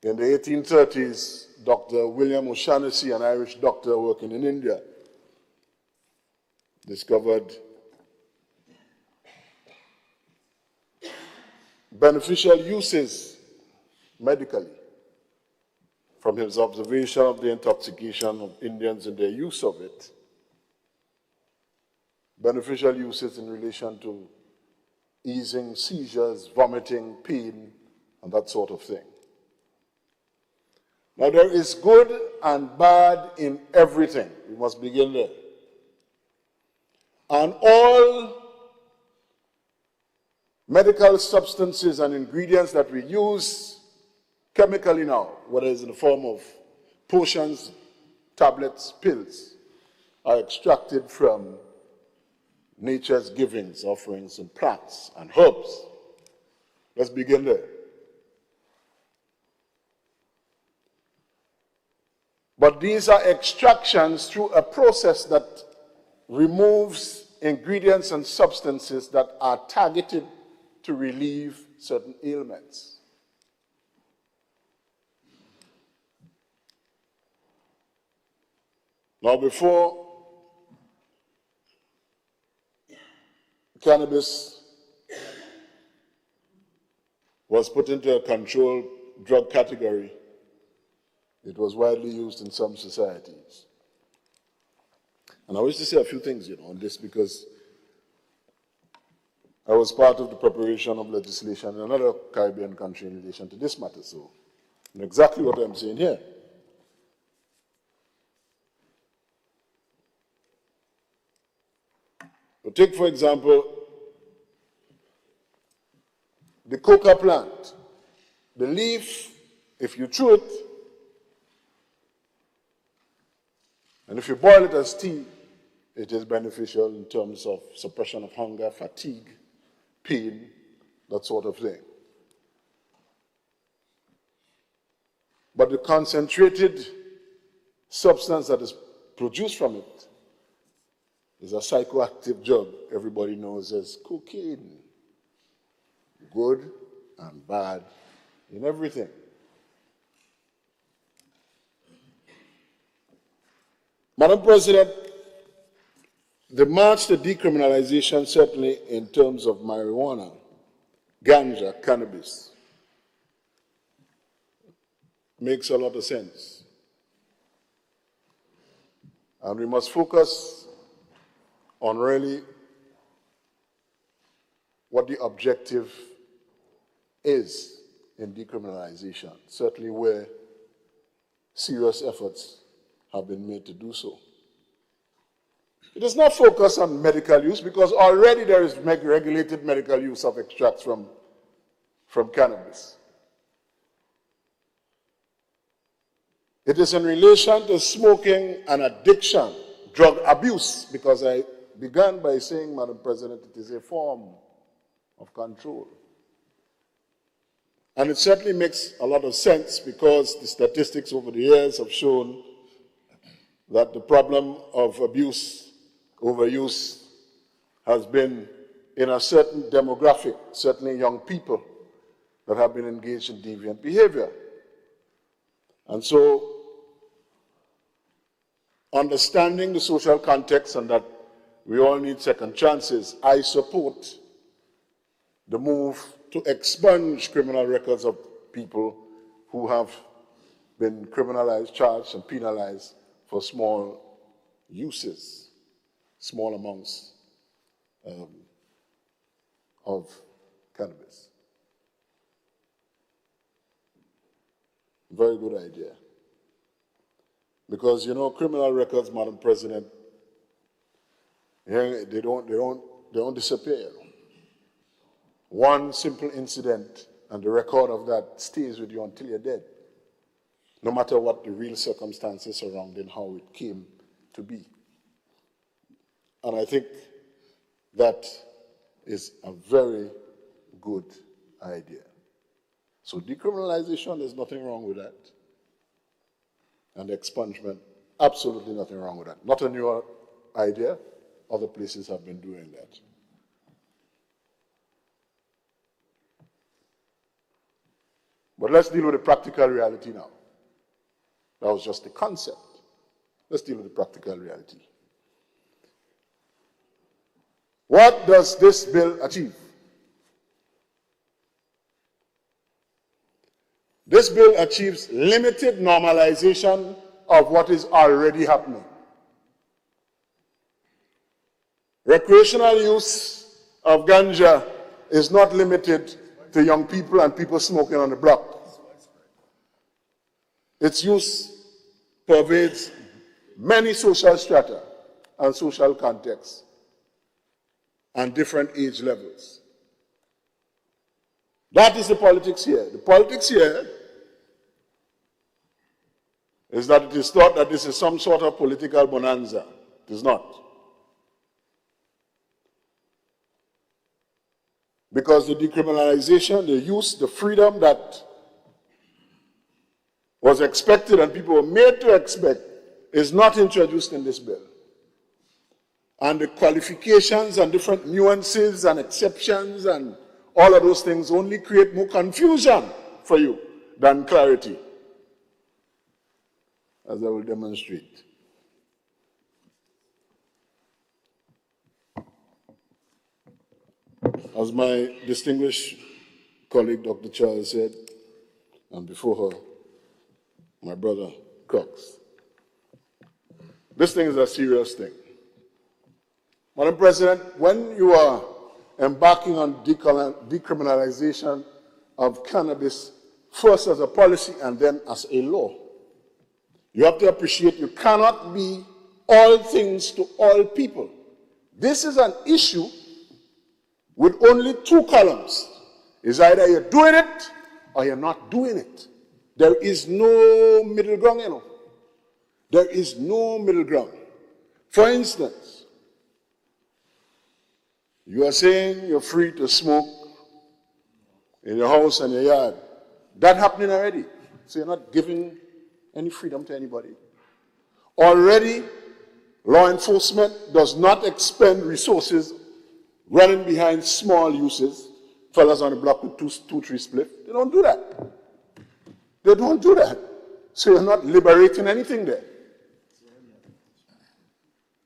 in the 1830s, Dr. William O'Shaunnessy, an Irish doctor working in India, discovered beneficial uses medically from his observation of the intoxication of Indians and their use of it. Beneficial uses in relation to easing seizures, vomiting, pain, and that sort of thing. Now, there is good and bad in everything. We must begin there. And all medical substances and ingredients that we use chemically now, whether it's in the form of potions, tablets, pills, are extracted from nature's givings, offerings, and plants and herbs. Let's begin there. But these are extractions through a process that removes ingredients and substances that are targeted to relieve certain ailments. Now, before cannabis was put into a controlled drug category, it was widely used in some societies. And I wish to say a few things, on this, because I was part of the preparation of legislation in another Caribbean country in relation to this matter, so I know exactly what I'm saying here. But take, for example, the coca plant. The leaf, if you chew it, and if you boil it as tea, it is beneficial in terms of suppression of hunger, fatigue, pain, that sort of thing. But the concentrated substance that is produced from it is a psychoactive drug everybody knows as cocaine. Good and bad in everything. Madam President, the march to decriminalization, certainly in terms of marijuana, ganja, cannabis, makes a lot of sense. And we must focus on really what the objective is in decriminalization, certainly where serious efforts have been made to do so. It does not focus on medical use because already there is regulated medical use of extracts from cannabis. It is in relation to smoking and addiction, drug abuse, because I began by saying, Madam President, it is a form of control. And it certainly makes a lot of sense because the statistics over the years have shown that the problem of abuse, overuse, has been in a certain demographic, certainly young people that have been engaged in deviant behavior. And so, understanding the social context and that we all need second chances, I support the move to expunge criminal records of people who have been criminalized, charged, and penalized for small uses, small amounts of cannabis. Very good idea. Because, you know, criminal records, Madam President, they don't disappear. One simple incident and the record of that stays with you until you're dead, no matter what the real circumstances surrounding how it came to be. And I think that is a very good idea. So decriminalization, there's nothing wrong with that. And expungement, absolutely nothing wrong with that. Not a new idea. Other places have been doing that. But let's deal with the practical reality now. That was just the concept. Let's deal with the practical reality. What does this bill achieve? This bill achieves limited normalization of what is already happening. Recreational use of ganja is not limited to young people and people smoking on the block. Its use pervades many social strata and social contexts and different age levels. That is the politics here. The politics here is that it is thought that this is some sort of political bonanza. It is not. Because the decriminalization, the use, the freedom that was expected and people were made to expect is not introduced in this bill. And the qualifications and different nuances and exceptions and all of those things only create more confusion for you than clarity, as I will demonstrate. As my distinguished colleague, Dr. Charles, said, and before her, my brother, Cox, this thing is a serious thing. Madam President, when you are embarking on decriminalization of cannabis, first as a policy and then as a law, you have to appreciate you cannot be all things to all people. This is an issue with only two columns. It's either you're doing it or you're not doing it. There is no middle ground, you know. There is no middle ground. For instance, you are saying you're free to smoke in your house and your yard. That's happening already. So you're not giving any freedom to anybody. Already, law enforcement does not expend resources running behind small uses, fellas on the block with two, three spliff. They don't do that. They don't do that. So you're not liberating anything there.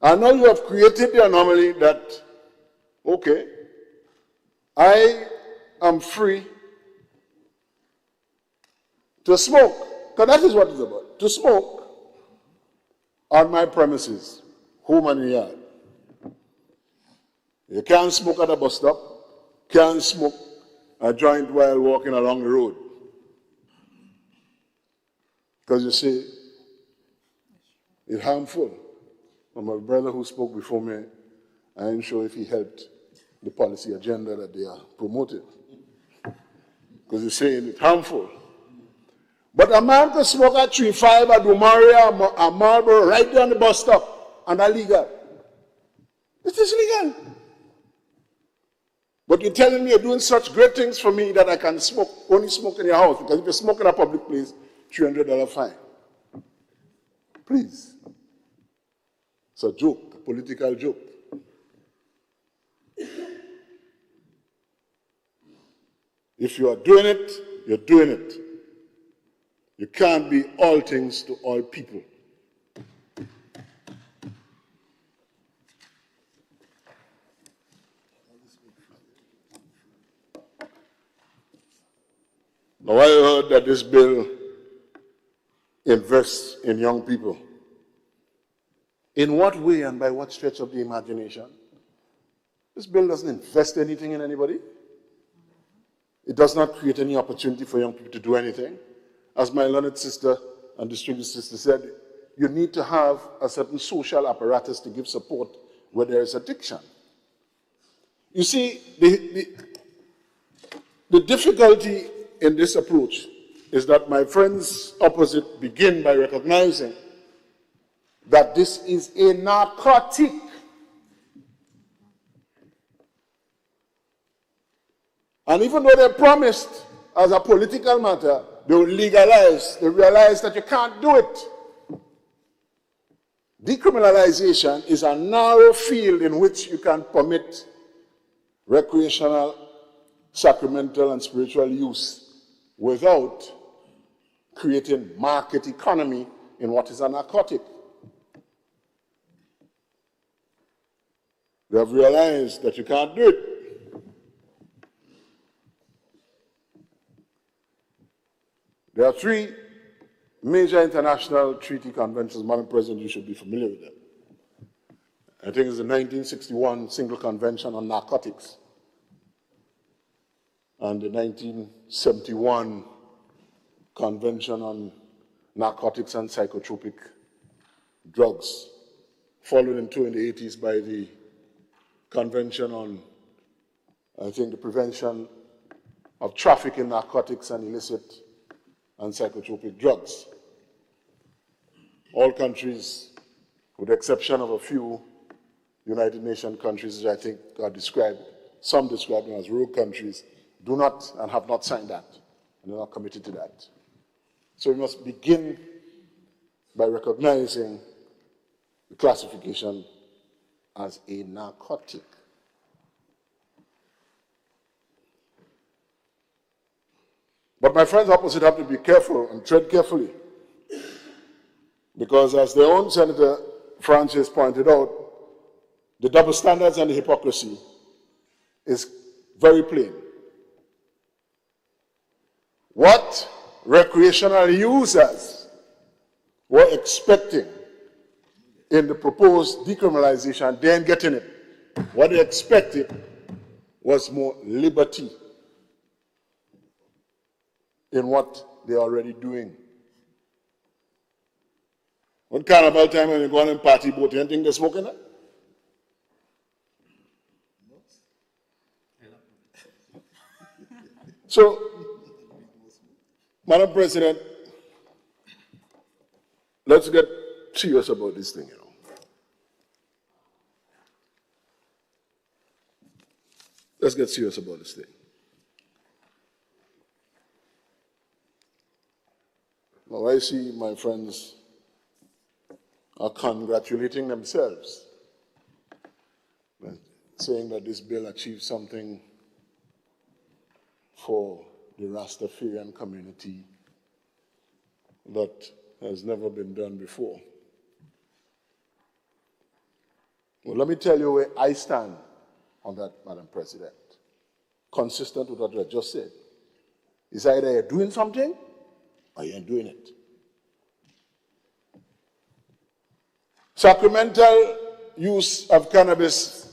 And now you have created the anomaly that, okay, I am free to smoke, because that is what it's about, to smoke on my premises, home and yard. You can't smoke at a bus stop, can't smoke a joint while walking along the road. Because you see, it's harmful. And my brother who spoke before me, I am sure if he helped the policy agenda that they are promoting. Because he's saying it's harmful. But a man can smoke a 3-5, a Dumaria, a Marlboro right there on the bus stop, and that's legal. It is legal. But you're telling me you're doing such great things for me that I can smoke, only smoke in your house, because if you smoke in a public place, $300 fine. Please. It's a joke, a political joke. If you are doing it, you're doing it. You can't be all things to all people. Now, I heard that this bill invests in young people. In what way and by what stretch of the imagination? This bill doesn't invest anything in anybody. It does not create any opportunity for young people to do anything. As my learned sister and distinguished sister said, you need to have a certain social apparatus to give support where there is addiction. You see, the difficulty in this approach is that my friends opposite begin by recognizing that this is a narcotic. And even though they promised as a political matter, they will legalize, they realize that you can't do it. Decriminalization is a narrow field in which you can permit recreational, sacramental, and spiritual use without creating market economy in what is a narcotic. They have realized that you can't do it. There are 3 major international treaty conventions. Madam President, you should be familiar with them. I think it's the 1961 Single Convention on Narcotics and the 1971 Convention on Narcotics and Psychotropic Drugs, followed in 2 in the 80s by the Convention on, I think, the prevention of trafficking in narcotics and illicit and psychotropic drugs. All countries, with the exception of a few United Nations countries, which I think are described, some describe them as rogue countries, do not and have not signed that, and are not committed to that. So we must begin by recognizing the classification as a narcotic. But my friends opposite have to be careful and tread carefully, because as their own Senator Francis pointed out, the double standards and the hypocrisy is very plain. What recreational users were expecting in the proposed decriminalization, they ain't getting it. What they expected was more liberty in what they're already doing. What carnival time when you go on and party boat, you think they're smoking that? So, Madam President, let's get serious about this thing, you know. Let's get serious about this thing. Now I see my friends are congratulating themselves, saying that this bill achieves something for the Rastafarian community that has never been done before. Well, let me tell you where I stand on that, Madam President. Consistent with what I just said. It's either you're doing something or you ain't doing it. Sacramental use of cannabis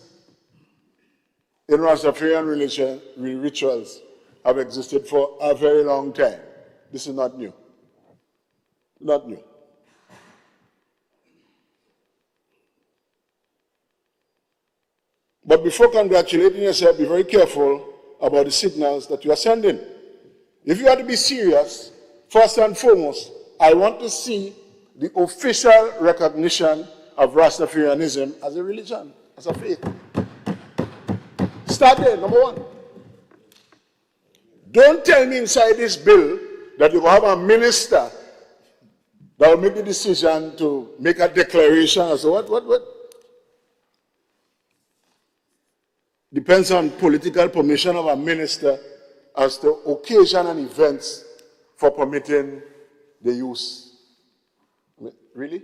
in Rastafarian religion, rituals have existed for a very long time. This is not new. Not new. But before congratulating yourself, be very careful about the signals that you are sending. If you are to be serious, first and foremost, I want to see the official recognition of Rastafarianism as a religion, as a faith. Start there, number one. Don't tell me inside this bill that you will have a minister that will make the decision to make a declaration as to what? Depends on political permission of a minister as to occasion and events for permitting the use. I mean, really?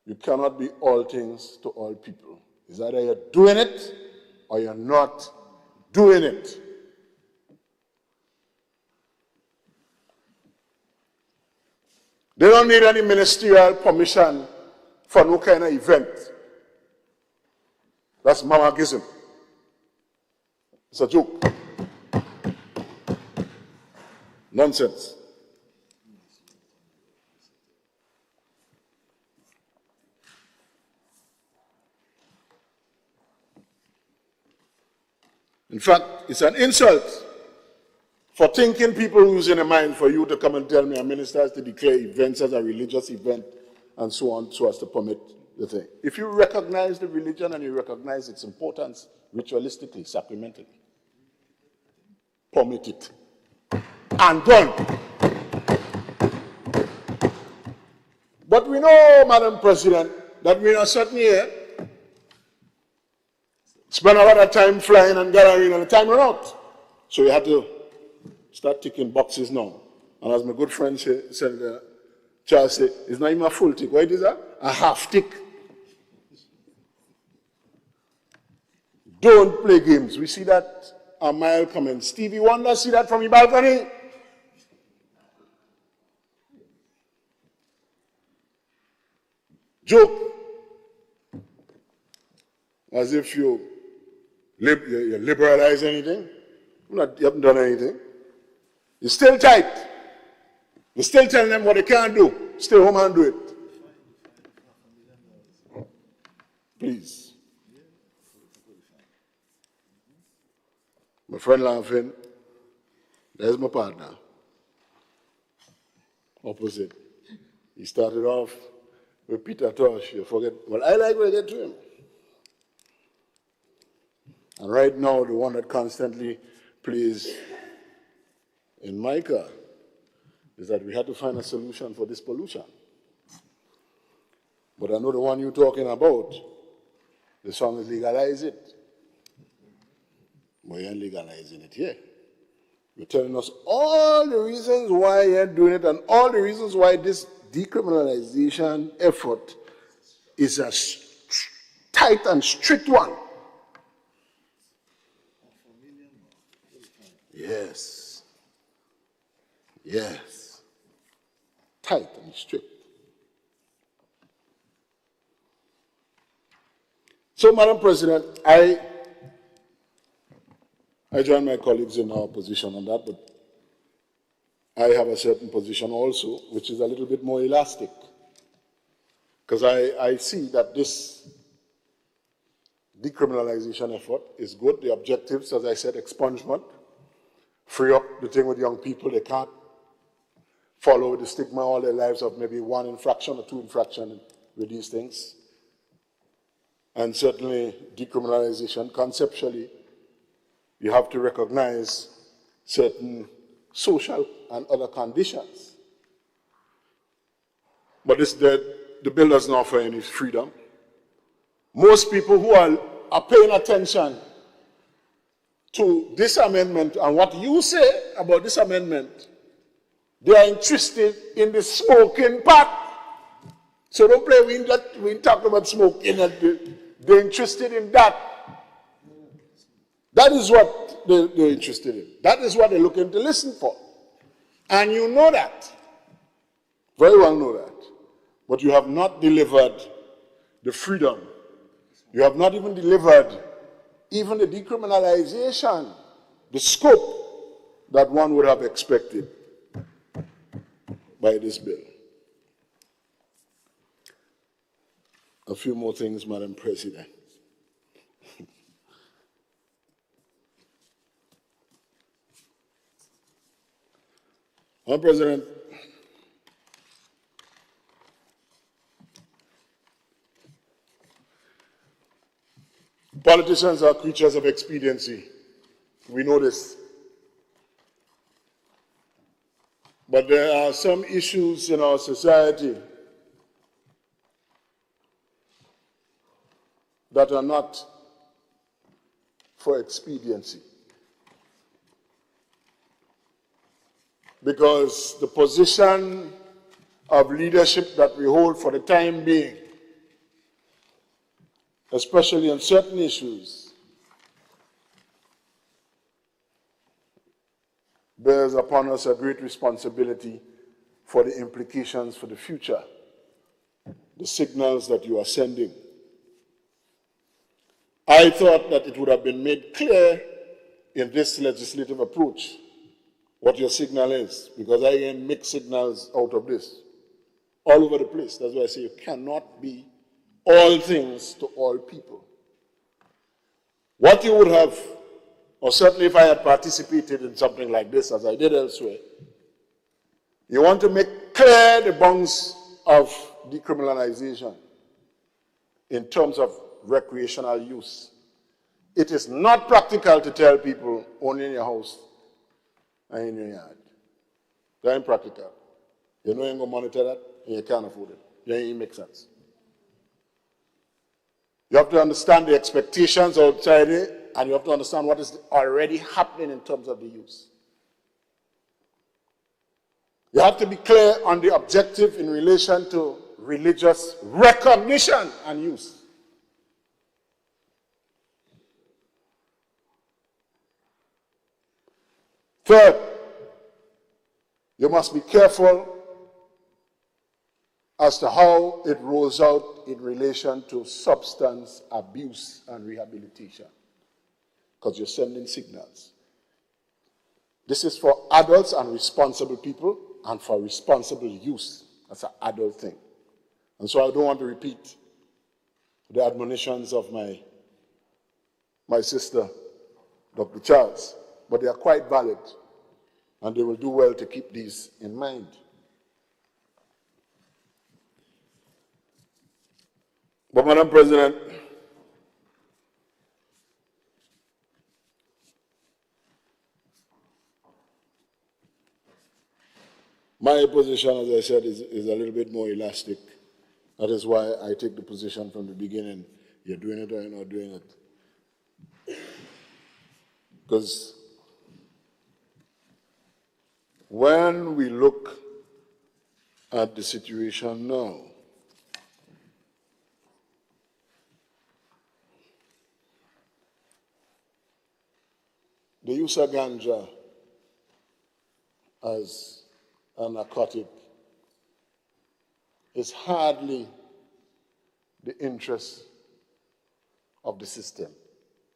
You cannot be all things to all people. It's either you're doing it or you're not doing it. They don't need any ministerial permission for no kind of event. That's mamagism. It's a joke. Nonsense. In fact, it's an insult for thinking people losing a mind for you to come and tell me a minister has to declare events as a religious event and so on, so as to permit the thing. If you recognize the religion and you recognize its importance ritualistically, sacramentally, permit it. And done. But we know, Madam President, that we are certainly here spend a lot of time flying and gathering and the time run out. So you have to start ticking boxes now. And as my good friend Senator Charles said, it's not even a full tick. What is that? A half tick. Don't play games. We see that a mile coming. Stevie Wonder, see that from your balcony? Joke. As if you liberalize anything. You haven't done anything. You're still tight. You're still telling them what they can't do. Stay home and do it. Please. My friend laughing. There's my partner. Opposite. He started off with Peter Tosh. You forget. Well, I like what I did to him. And right now, the one that constantly plays in my car is that we had to find a solution for this pollution. But I know the one you're talking about, the song is Legalize It. But you ain't legalizing it here. You're telling us all the reasons why you're doing it and all the reasons why this decriminalization effort is a tight and strict one. Yes. Yes. Tight and strict. So, Madam President, I join my colleagues in our position on that, but I have a certain position also, which is a little bit more elastic. Because I see that this decriminalization effort is good. The objectives, as I said, expungement, free up the thing with young people. They can't follow the stigma all their lives of maybe one infraction or two infractions with these things. And certainly decriminalization, conceptually, you have to recognize certain social and other conditions. But the bill doesn't offer any freedom. Most people who are paying attention to this amendment and what you say about this amendment, they are interested in the smoking part. So don't play, we ain't talking about smoking, and they're interested in that. That is what they're interested in. That is what they're looking to listen for. And you know that. Very well know that. But you have not delivered the freedom. You have not even delivered even the decriminalization, the scope that one would have expected by this bill. A few more things, Madam President. Madam President, politicians are creatures of expediency. We know this. But there are some issues in our society that are not for expediency. Because the position of leadership that we hold for the time being, especially on certain issues, bears upon us a great responsibility for the implications for the future, the signals that you are sending. I thought that it would have been made clear in this legislative approach what your signal is, because I can make signals out of this all over the place. That's why I say you cannot be all things to all people. What you would have, or certainly if I had participated in something like this, as I did elsewhere, you want to make clear the bounds of decriminalization in terms of recreational use. It is not practical to tell people only in your house and in your yard. That ain't practical. You know you ain't going to monitor that, and you can't afford it. It ain't make sense. You have to understand the expectations outside it, and you have to understand what is already happening in terms of the use. You have to be clear on the objective in relation to religious recognition and use. Third, you must be careful as to how it rolls out in relation to substance abuse and rehabilitation, because you're sending signals. This is for adults and responsible people and for responsible use. That's an adult thing. And so I don't want to repeat the admonitions of my sister, Dr. Charles, but they are quite valid, and they will do well to keep these in mind. But, Madam President, my position, as I said, is a little bit more elastic. That is why I take the position from the beginning, you're doing it or you're not doing it. Because when we look at the situation now, the use of ganja as a narcotic is hardly the interest of the system,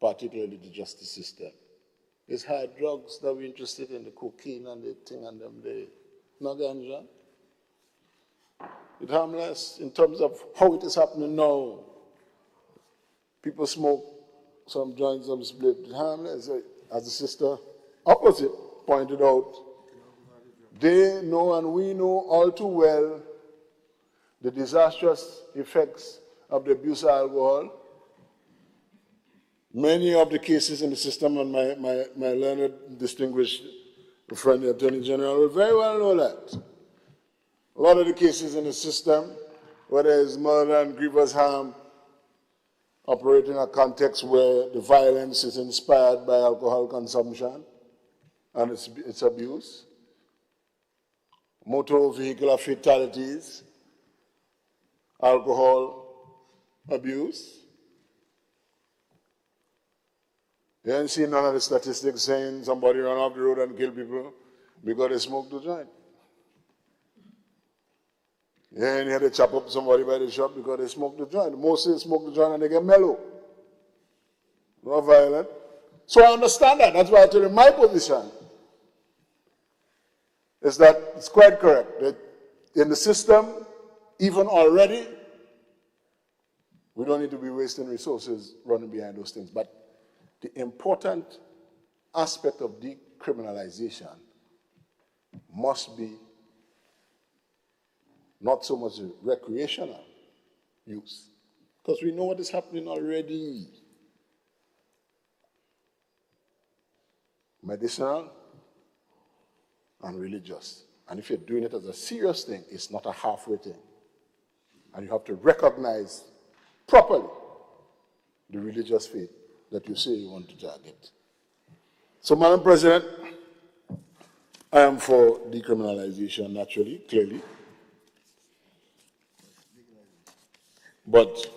particularly the justice system. It's hard drugs that we're interested in, the cocaine and the thing and them, not ganja. It's harmless in terms of how it is happening now. People smoke some joints, some split. It's harmless. As the sister opposite pointed out, they know and we know all too well the disastrous effects of the abuse of alcohol. Many of the cases in the system, and my learned, distinguished friend, the Attorney General, will very well know that. A lot of the cases in the system, whether it's murder and grievous harm, operate in a context where the violence is inspired by alcohol consumption and its abuse. Motor vehicular fatalities alcohol abuse. You ain't seen none of the statistics saying somebody run off the road and kill people because they smoked the joint. You ain't here to chop up somebody by the shop because they smoked the joint. Mostly they smoke the joint and they get mellow. Not violent. So I understand that. That's why I tell you my position is that it's quite correct that in the system, even already, we don't need to be wasting resources running behind those things. But the important aspect of decriminalization must be not so much recreational use, because we know what is happening already. Medicinal and religious. And if you're doing it as a serious thing, it's not a halfway thing. And you have to recognize properly the religious faith that you say you want to target. So, Madam President, I am for decriminalization, naturally, clearly. But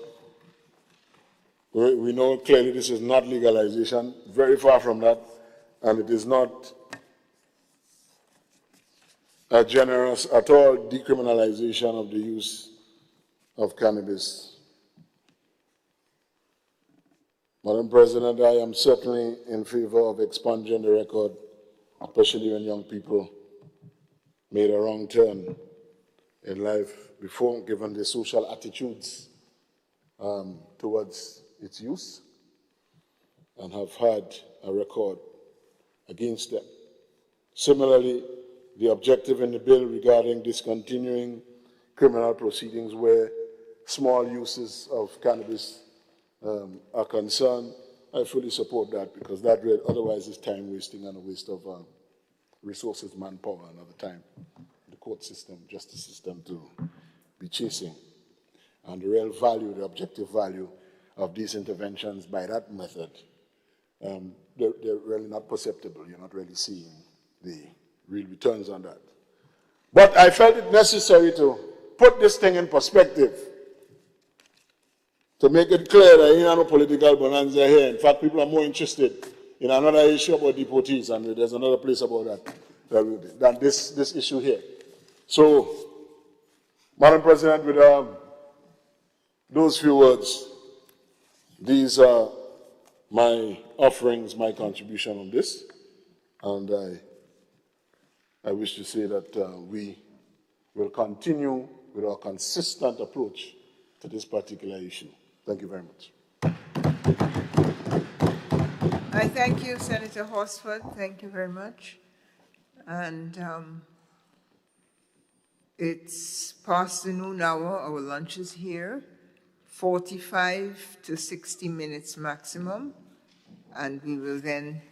we know clearly this is not legalization, very far from that, and it is not a generous at all decriminalization of the use of cannabis. Madam President, I am certainly in favor of expunging the record, especially when young people made a wrong turn in life before, given the social attitudes towards its use, and have had a record against them. Similarly, the objective in the bill regarding discontinuing criminal proceedings where small uses of cannabis are concerned, I fully support that, because that otherwise is time wasting and a waste of resources, manpower, and other time. The court system, justice system to be chasing. And the real value, the objective value of these interventions by that method, they're really not perceptible. You're not really seeing the real returns on that. But I felt it necessary to put this thing in perspective, to make it clear that you no political bonanza here. In fact, people are more interested in another issue about deportees, and there's another place about that than this issue here. So, Madam President, with those few words, these are my offerings, my contribution on this, and I wish to say that we will continue with our consistent approach to this particular issue. Thank you very much. I thank you, Senator Horsford. Thank you very much. And it's past the noon hour. Our lunch is here. 45 to 60 minutes maximum, and we will then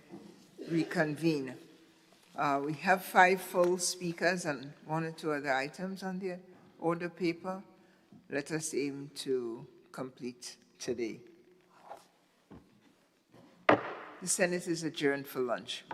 reconvene. We have 5 full speakers and 1 or 2 other items on the order paper. Let us aim to complete today. The Senate is adjourned for lunch.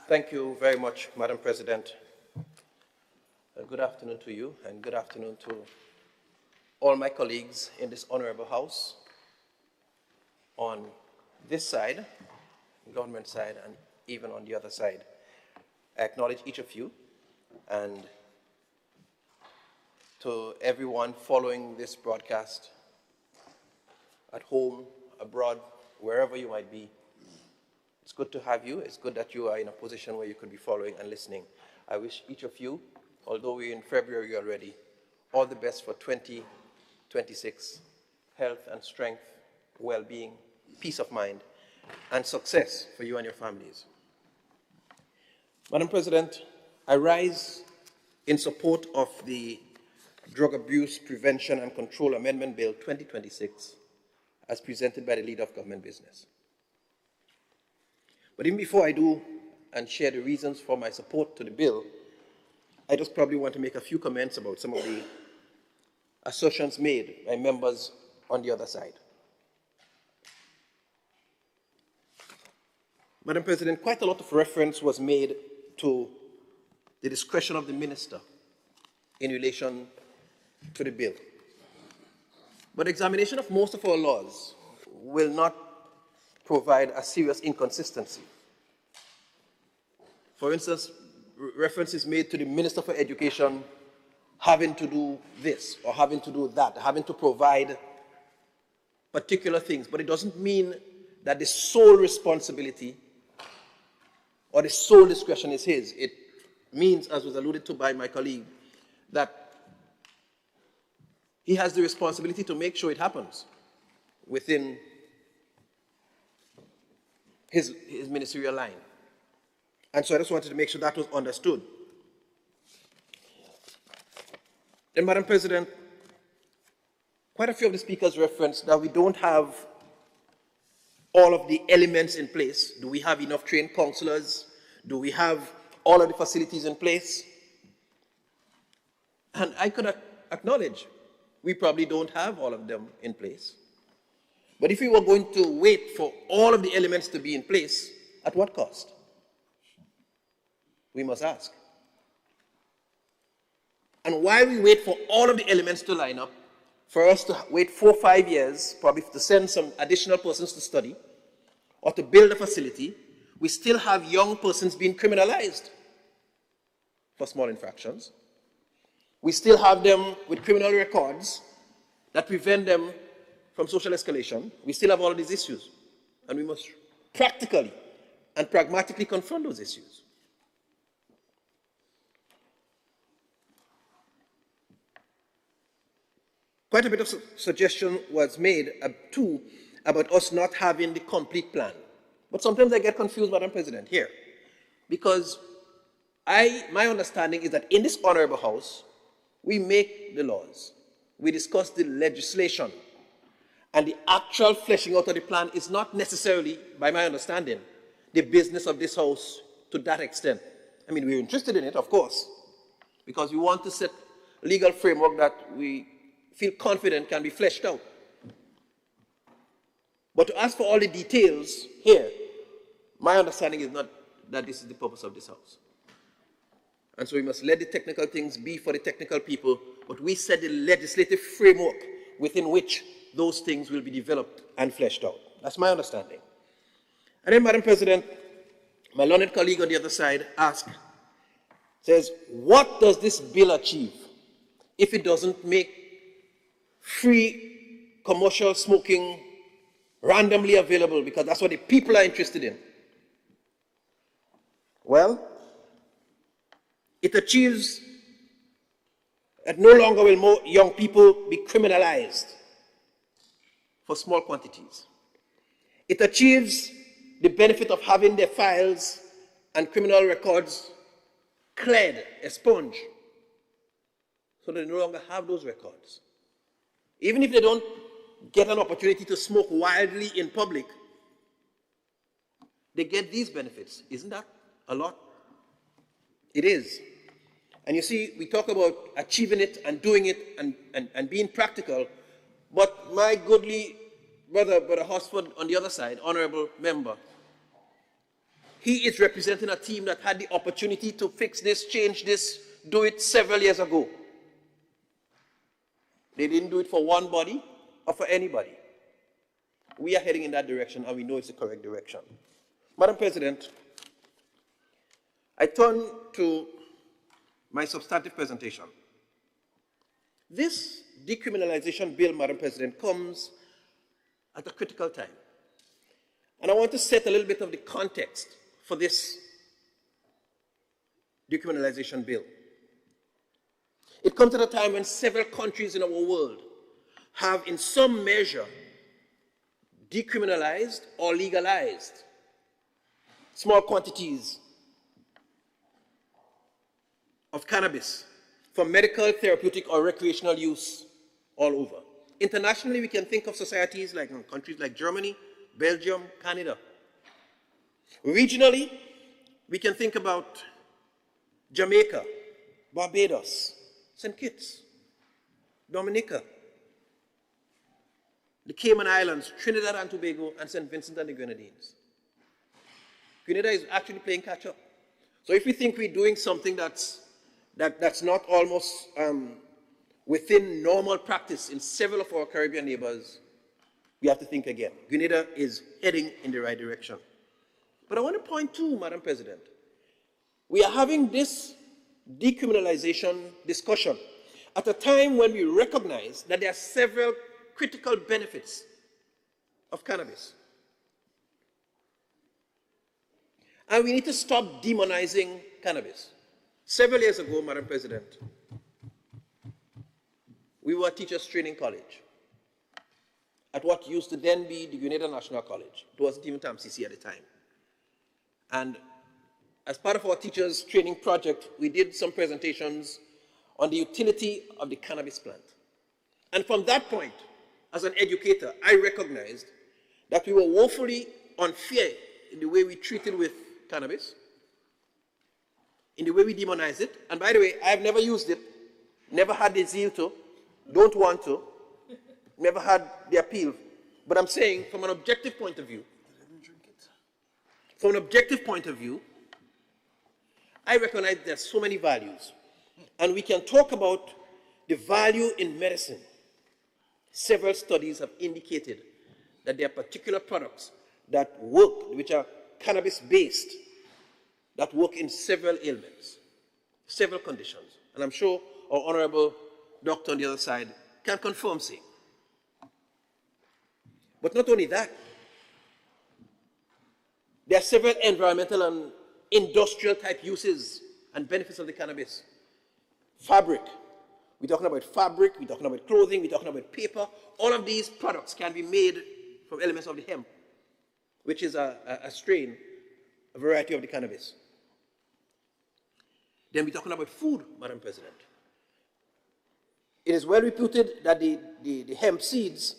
Thank you very much, Madam President. Good afternoon to you, and good afternoon to all my colleagues in this honorable House on this side, government side, and even on the other side. I acknowledge each of you, and to everyone following this broadcast at home, abroad, wherever you might be. It's good to have you. It's good that you are in a position where you could be following and listening. I wish each of you, although we're in February already, all the best for 2026, health and strength, well-being, peace of mind, and success for you and your families. Madam President, I rise in support of the Drug Abuse Prevention and Control Amendment Bill 2026 as presented by the Leader of Government Business. But even before I do and share the reasons for my support to the bill, I just probably want to make a few comments about some of the assertions made by members on the other side. Madam President, quite a lot of reference was made to the discretion of the minister in relation to the bill. But examination of most of our laws will not provide a serious inconsistency. For instance, reference is made to the Minister for Education having to do this or having to do that, having to provide particular things, but it doesn't mean that the sole responsibility or the sole discretion is his. It means, as was alluded to by my colleague, that he has the responsibility to make sure it happens within his ministerial line. And so I just wanted to make sure that was understood. Then, Madam President, quite a few of the speakers referenced that we don't have all of the elements in place. Do we have enough trained counselors? Do we have all of the facilities in place? And I could acknowledge we probably don't have all of them in place. But if we were going to wait for all of the elements to be in place, at what cost? We must ask. And while we wait for all of the elements to line up, for us to wait 4 or 5 years, probably to send some additional persons to study, or to build a facility, we still have young persons being criminalized for small infractions. We still have them with criminal records that prevent them from social escalation. We still have all of these issues. And we must practically and pragmatically confront those issues. Quite a bit of suggestion was made too about us not having the complete plan. But sometimes I get confused, Madam President, here. Because my understanding is that in this honorable House, we make the laws. We discuss the legislation. And the actual fleshing out of the plan is not necessarily, by my understanding, the business of this House to that extent. I mean, we're interested in it, of course, because we want to set a legal framework that we feel confident can be fleshed out. But to ask for all the details here, my understanding is not that this is the purpose of this House. And so we must let the technical things be for the technical people, but we set the legislative framework within which those things will be developed and fleshed out. That's my understanding. And then, Madam President, my learned colleague on the other side says, what does this bill achieve if it doesn't make free commercial smoking randomly available, because that's what the people are interested in? Well, it achieves that no longer will more young people be criminalized for small quantities. It achieves the benefit of having their files and criminal records cleared, expunged, so they no longer have those records. Even if they don't get an opportunity to smoke wildly in public, they get these benefits. Isn't that a lot? It is. And you see, we talk about achieving it and doing it and being practical, but my goodly brother Horsford on the other side, honorable member, he is representing a team that had the opportunity to fix this, change this, do it several years ago. They didn't do it for one body or for anybody. We are heading in that direction, and we know it's the correct direction. Madam President, I turn to my substantive presentation. This decriminalization bill, Madam President, comes at a critical time. And I want to set a little bit of the context for this decriminalization bill. It comes at a time when several countries in our world have, in some measure, decriminalized or legalized small quantities of cannabis for medical, therapeutic, or recreational use all over. Internationally, we can think of societies like countries like Germany, Belgium, Canada. Regionally, we can think about Jamaica, Barbados, St. Kitts, Dominica, the Cayman Islands, Trinidad and Tobago, and St. Vincent and the Grenadines. Grenada is actually playing catch up. So if we think we're doing something that's not almost within normal practice in several of our Caribbean neighbors, we have to think again. Grenada is heading in the right direction. But I want to point to, Madam President, we are having this decriminalization discussion at a time when we recognize that there are several critical benefits of cannabis. And we need to stop demonizing cannabis. Several years ago, Madam President, we were at Teachers Training College at what used to then be the Grenada National College. It wasn't even TAMCC at the time. And as part of our teachers training project, we did some presentations on the utility of the cannabis plant. And from that point, as an educator, I recognized that we were woefully unfair in the way we treated with cannabis, in the way we demonize it. And by the way, I've never used it, never had the zeal to, don't want to, never had the appeal. But I'm saying from an objective point of view, I recognize there's so many values. And we can talk about the value in medicine. Several studies have indicated that there are particular products that work, which are cannabis-based, that work in several ailments, several conditions. And I'm sure our honorable doctor on the other side can confirm same. But not only that, there are several environmental and industrial type uses and benefits of the cannabis. Fabric. We're talking about fabric, we're talking about clothing, we're talking about paper. All of these products can be made from elements of the hemp, which is a strain, a variety of the cannabis. Then we're talking about food, Madam President. It is well reputed that the hemp seeds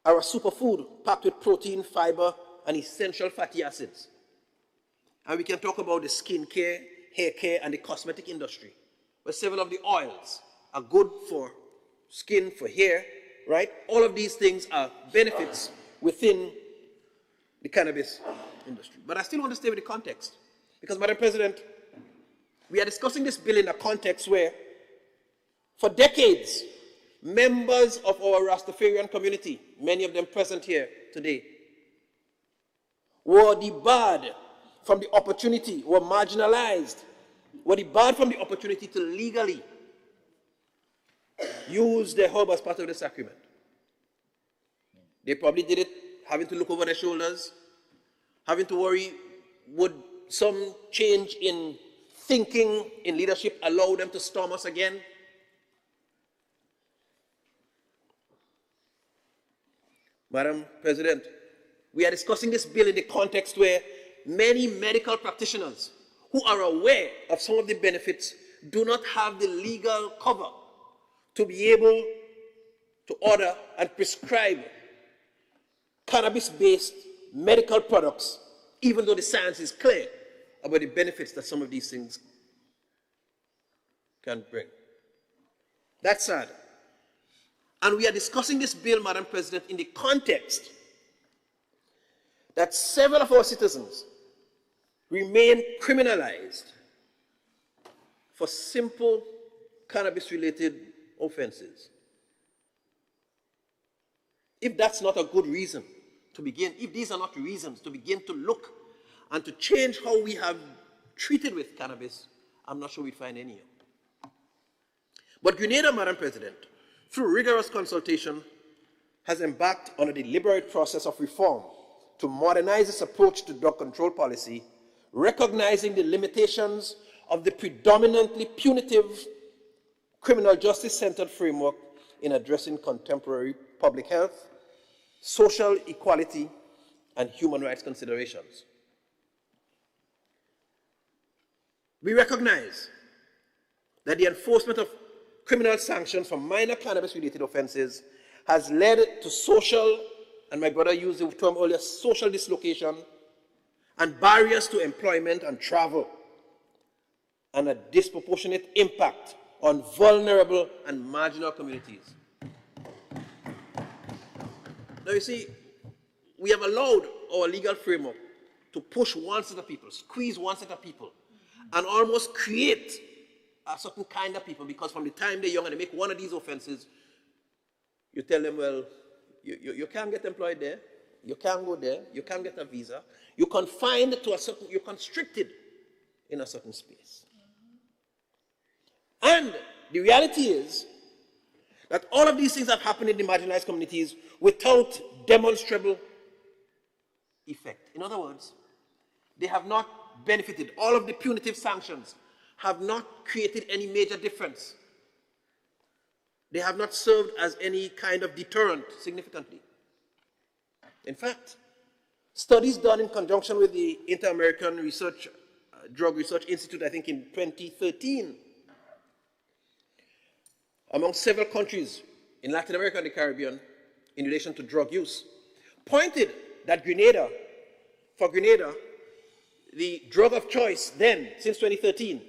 are a superfood packed with protein, fiber, and essential fatty acids. And we can talk about the skin care, hair care, and the cosmetic industry, where several of the oils are good for skin, for hair, right? All of these things are benefits within the cannabis industry. But I still want to stay with the context, because, Madam President, we are discussing this bill in a context where, for decades, members of our Rastafarian community, many of them present here today, were debarred from the opportunity, were marginalized, were debarred from the opportunity to legally use their herb as part of the sacrament. They probably did it having to look over their shoulders, having to worry, would some change in thinking, in leadership, allow them to storm us again? Madam President, we are discussing this bill in the context where many medical practitioners who are aware of some of the benefits do not have the legal cover to be able to order and prescribe cannabis-based medical products, even though the science is clear about the benefits that some of these things can bring. That's sad. And we are discussing this bill, Madam President, in the context that several of our citizens remain criminalized for simple cannabis-related offenses. If that's not a good reason to begin, if these are not reasons to begin to look and to change how we have treated with cannabis, I'm not sure we'd find any. But Grenada, Madam President, through rigorous consultation, has embarked on a deliberate process of reform to modernize its approach to drug control policy, recognizing the limitations of the predominantly punitive criminal justice-centered framework in addressing contemporary public health, social equality, and human rights considerations. We recognize that the enforcement of criminal sanctions for minor cannabis-related offenses has led to social, and my brother used the term earlier, social dislocation and barriers to employment and travel, and a disproportionate impact on vulnerable and marginal communities. Now you see, we have allowed our legal framework to push one set of people, squeeze one set of people, and almost create a certain kind of people, because from the time they're young and they make one of these offenses, you tell them, well, you can't get employed there, you can't go there, you can't get a visa, you're confined to a certain, you're constricted in a certain space. And the reality is that all of these things have happened in the marginalized communities without demonstrable effect. In other words, they have not benefited. All of the punitive sanctions have not created any major difference. They have not served as any kind of deterrent significantly. In fact, studies done in conjunction with the Inter-American Drug Research Institute, I think in 2013, among several countries in Latin America and the Caribbean in relation to drug use, pointed that for Grenada, the drug of choice then, since 2013,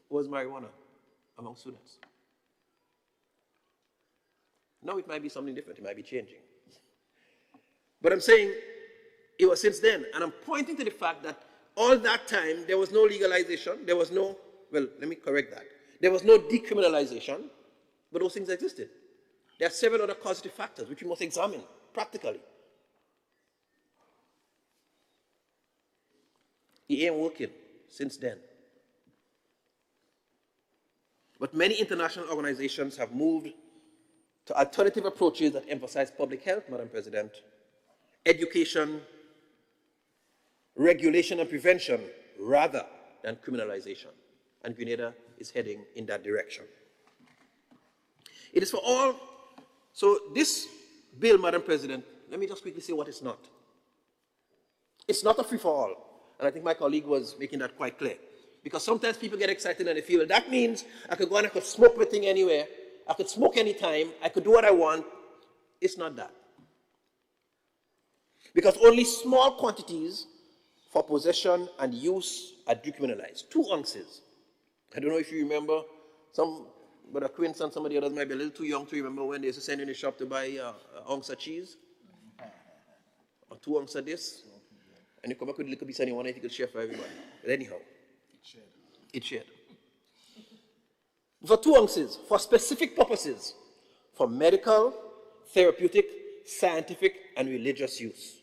was marijuana among students. Now it might be something different, it might be changing. But I'm saying it was since then, and I'm pointing to the fact that all that time there was no legalization, there was no, well, let me correct that. There was no decriminalization, but those things existed. There are several other causative factors which we must examine practically. It ain't working since then. But many international organizations have moved to alternative approaches that emphasize public health, Madam President, education, regulation and prevention, rather than criminalization. And Grenada is heading in that direction. It is for all. So this bill, Madam President, let me just quickly say what it's not. It's not a free-for-all. And I think my colleague was making that quite clear. Because sometimes people get excited and they feel, that means I could go and I could smoke everything anywhere, I could smoke anytime, I could do what I want. It's not that. Because only small quantities for possession and use are decriminalized. 2 ounces. I don't know if you remember, Brother Quince and some of the others might be a little too young to remember when they used to send you in the shop to buy an ounce of cheese, or 2 ounces of this, and you come back with a little piece and you want to share for everybody. But anyhow, it's shared. For 2 ounces, for specific purposes, for medical, therapeutic, scientific, and religious use.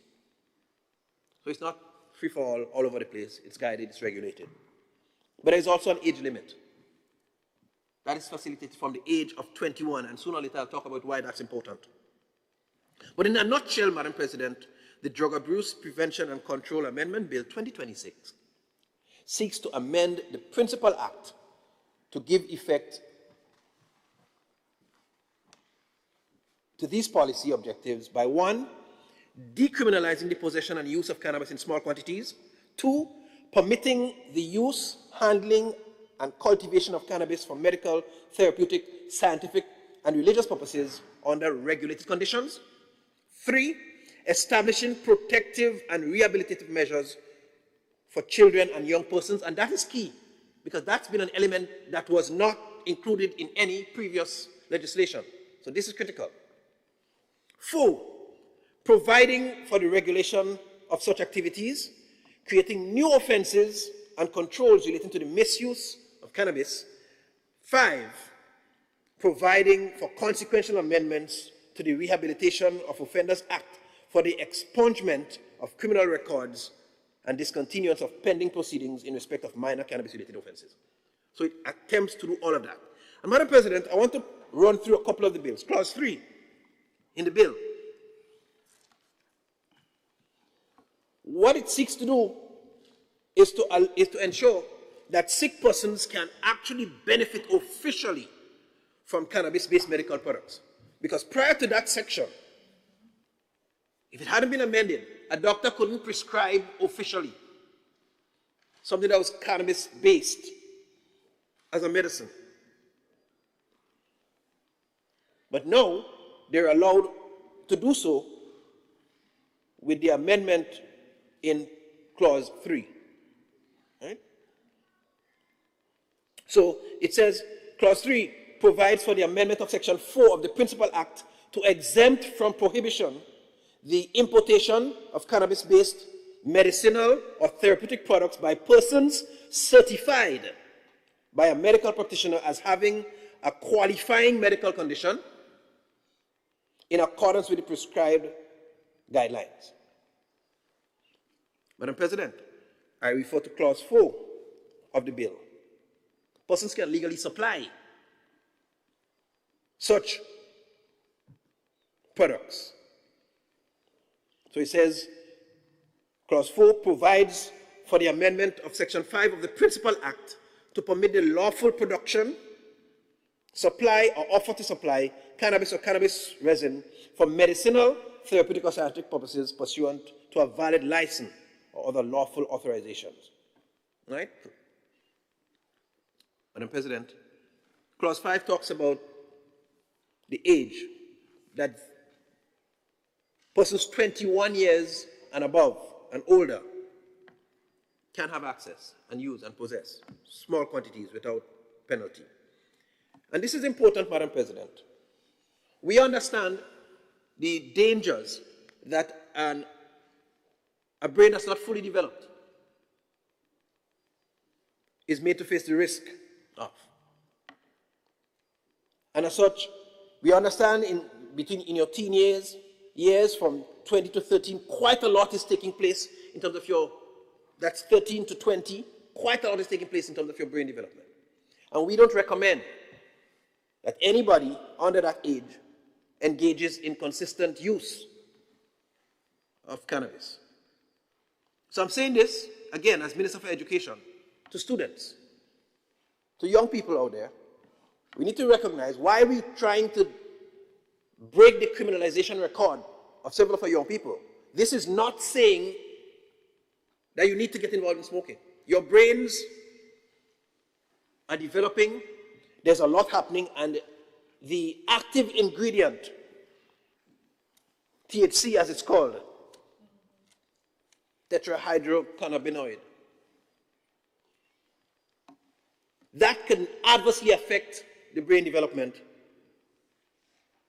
So it's not free for all over the place. It's guided, it's regulated. But there's also an age limit. That is facilitated from the age of 21, and sooner or later I'll talk about why that's important. But in a nutshell, Madam President, the Drug Abuse Prevention and Control Amendment Bill 2026 seeks to amend the Principal Act to give effect to these policy objectives by 1, decriminalizing the possession and use of cannabis in small quantities, 2, permitting the use, handling, and cultivation of cannabis for medical, therapeutic, scientific, and religious purposes under regulated conditions, 3, establishing protective and rehabilitative measures for children and young persons, and that is key, because that's been an element that was not included in any previous legislation. So this is critical. 4, providing for the regulation of such activities, creating new offenses and controls relating to the misuse of cannabis. 5, providing for consequential amendments to the Rehabilitation of Offenders Act for the expungement of criminal records and discontinuance of pending proceedings in respect of minor cannabis-related offenses. So it attempts to do all of that. And Madam President, I want to run through a couple of the bills. Clause 3 in the bill. What it seeks to do is to ensure that sick persons can actually benefit officially from cannabis-based medical products. Because prior to that section, if it hadn't been amended, a doctor couldn't prescribe officially something that was cannabis-based as a medicine. But now, they're allowed to do so with the amendment in Clause 3. Right? So it says, Clause 3 provides for the amendment of Section 4 of the Principal Act to exempt from prohibition the importation of cannabis-based medicinal or therapeutic products by persons certified by a medical practitioner as having a qualifying medical condition in accordance with the prescribed guidelines. Madam President, I refer to Clause 4 of the bill. Persons can legally supply such products. So it says, Clause 4 provides for the amendment of Section 5 of the Principal Act to permit the lawful production, supply, or offer to supply cannabis or cannabis resin for medicinal, therapeutic, or scientific purposes pursuant to a valid license or other lawful authorizations. Right? Madam President, Clause 5 talks about the age that persons 21 years and above and older can have access and use and possess small quantities without penalty. And this is important, Madam President. We understand the dangers that a brain that's not fully developed is made to face the risk of. And as such, we understand in your teen years from 20 to 13, quite a lot is taking place in terms of that's 13 to 20, quite a lot is taking place in terms of your brain development. And we don't recommend that anybody under that age engages in consistent use of cannabis. So I'm saying this, again, as Minister for Education, to students, to young people out there. We need to recognize why we're trying to break the criminalization record of several of our young people. This is not saying that you need to get involved in smoking. Your brains are developing, there's a lot happening, and the active ingredient, THC as it's called, tetrahydrocannabinoid, that can adversely affect the brain development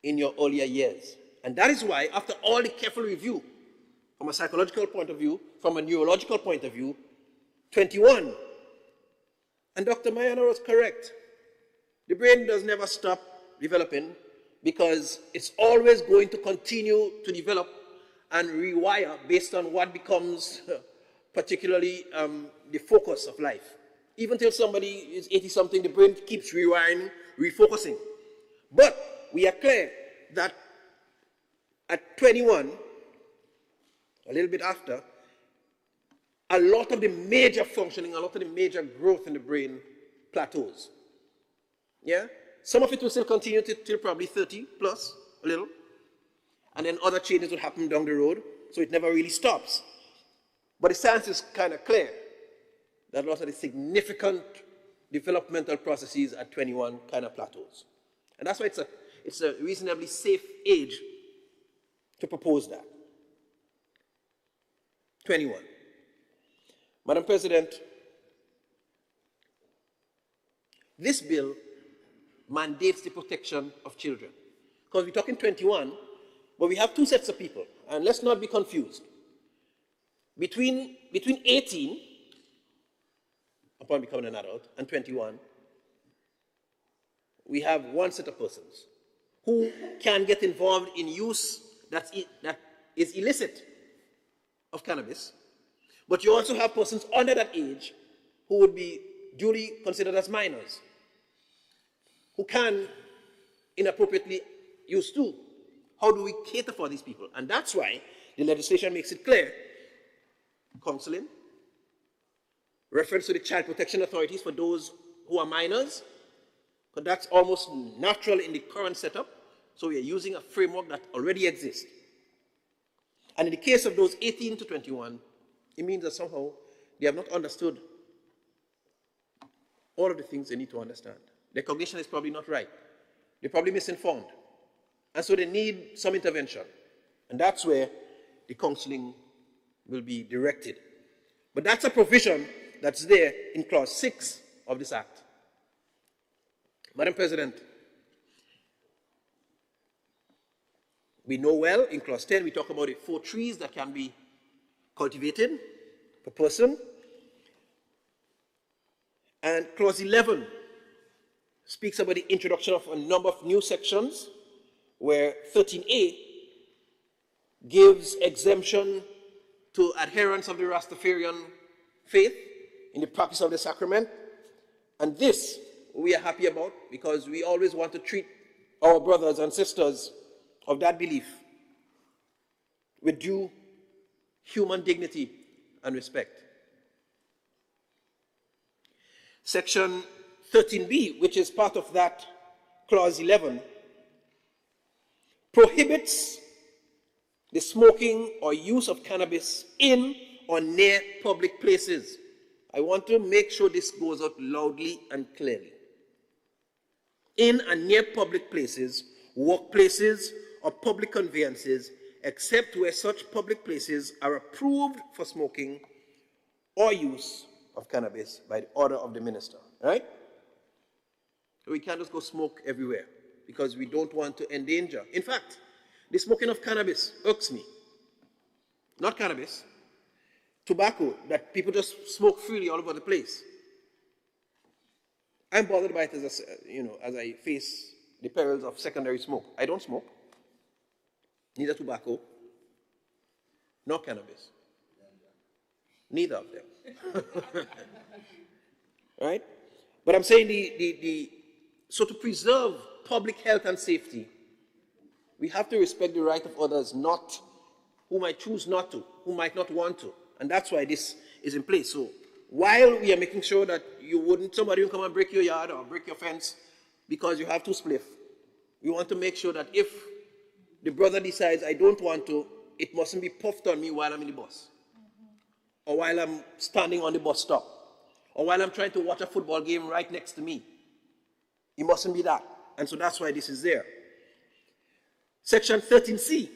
in your earlier years. And that is why, after all the careful review, from a psychological point of view, from a neurological point of view, 21, and Dr. Mayana was correct. The brain does never stop developing because it's always going to continue to develop and rewire based on what becomes particularly the focus of life. Even till somebody is 80-something, the brain keeps rewiring, refocusing. But we are clear that at 21, a little bit after, a lot of the major functioning, a lot of the major growth in the brain plateaus. Yeah? Some of it will still continue till probably 30 plus, a little. And then other changes will happen down the road, so it never really stops. But the science is kind of clear that a lot of the significant developmental processes at 21 kind of plateaus. And that's why it's a reasonably safe age to propose that. 21. Madam President, this bill mandates the protection of children. Because we're talking 21, but we have two sets of people, and let's not be confused. Between 18, upon becoming an adult, and 21, we have one set of persons who can get involved in use that is illicit of cannabis. But you also have persons under that age who would be duly considered as minors, who can inappropriately use too. How do we cater for these people? And that's why the legislation makes it clear. Counseling, reference to the child protection authorities for those who are minors, because that's almost natural in the current setup. So we are using a framework that already exists. And in the case of those 18 to 21, it means that somehow they have not understood all of the things they need to understand. Their cognition is probably not right. They're probably misinformed. And so they need some intervention. And that's where the counseling will be directed. But that's a provision that's there in Clause 6 of this Act. Madam President, we know well in Clause 10 we talk about the 4 trees that can be cultivated per person. And Clause 11 speaks about the introduction of a number of new sections, where 13A gives exemption to adherents of the Rastafarian faith in the practice of the sacrament. And this we are happy about, because we always want to treat our brothers and sisters of that belief with due human dignity and respect. Section 13B, which is part of that Clause 11, prohibits the smoking or use of cannabis in or near public places. I want to make sure this goes out loudly and clearly. In and near public places, workplaces, or public conveyances, except where such public places are approved for smoking or use of cannabis by the order of the minister, right? So we can't just go smoke everywhere because we don't want to endanger. In fact, the smoking of cannabis irks me. Not cannabis, tobacco, that people just smoke freely all over the place. I'm bothered by it as I face the perils of secondary smoke. I don't smoke, neither tobacco, nor cannabis. Neither of them. Right? But I'm saying so to preserve public health and safety, we have to respect the right of others, not who might choose not to, who might not want to. And that's why this is in place. So while we are making sure that somebody will come and break your yard or break your fence because you have to spliff, we want to make sure that if the brother decides, I don't want to, it mustn't be puffed on me while I'm in the bus, or while I'm standing on the bus stop, or while I'm trying to watch a football game right next to me. It mustn't be that. And so that's why this is there. Section 13C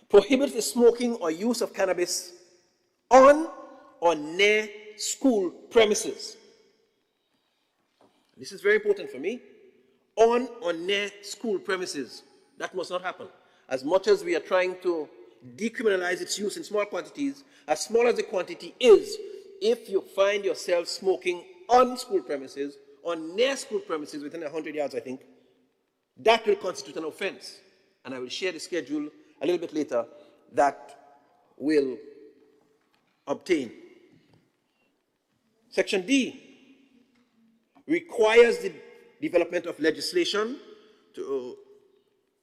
prohibits the smoking or use of cannabis on or near school premises. This is very important for me. On or near school premises. That must not happen. As much as we are trying to decriminalize its use in small quantities, as small as the quantity is, if you find yourself smoking on school premises or near school premises within 100 yards, I think, that will constitute an offense. And I will share the schedule a little bit later that will obtain. Section D requires the development of legislation to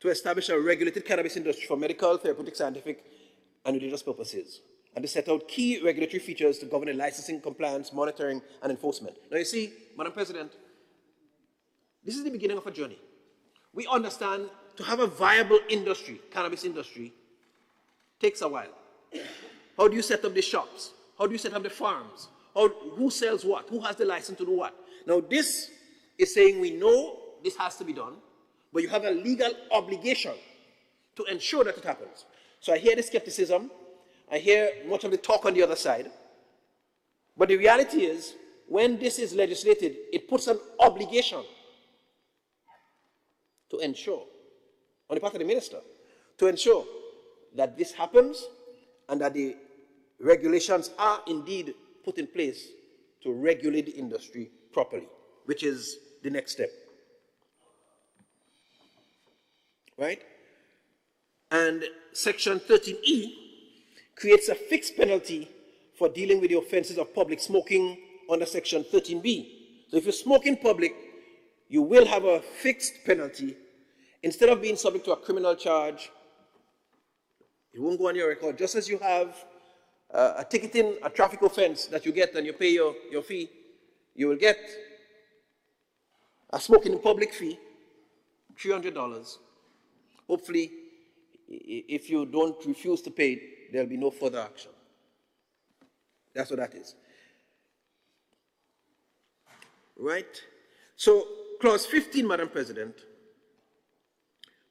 establish a regulated cannabis industry for medical, therapeutic, scientific, and religious purposes, and to set out key regulatory features to govern the licensing, compliance, monitoring, and enforcement. Now you see, Madam President, this is the beginning of a journey. We understand to have a viable industry, cannabis industry, takes a while. How do you set up the shops? How do you set up the farms? Who sells what? Who has the license to do what? Now this is saying we know this has to be done, but you have a legal obligation to ensure that it happens. So I hear the skepticism, I hear much of the talk on the other side, but the reality is, when this is legislated, it puts an obligation to ensure, on the part of the minister, to ensure that this happens and that the regulations are indeed put in place to regulate the industry properly, which is the next step. Right? And Section 13E creates a fixed penalty for dealing with the offenses of public smoking under Section 13B. So if you smoke in public, you will have a fixed penalty. Instead of being subject to a criminal charge, it won't go on your record. Just as you have a ticketing, a traffic offense that you get and you pay your fee, you will get a smoking in public fee, $300. Hopefully, if you don't refuse to pay it, there'll be no further action. That's what that is. Right? So, Clause 15, Madam President,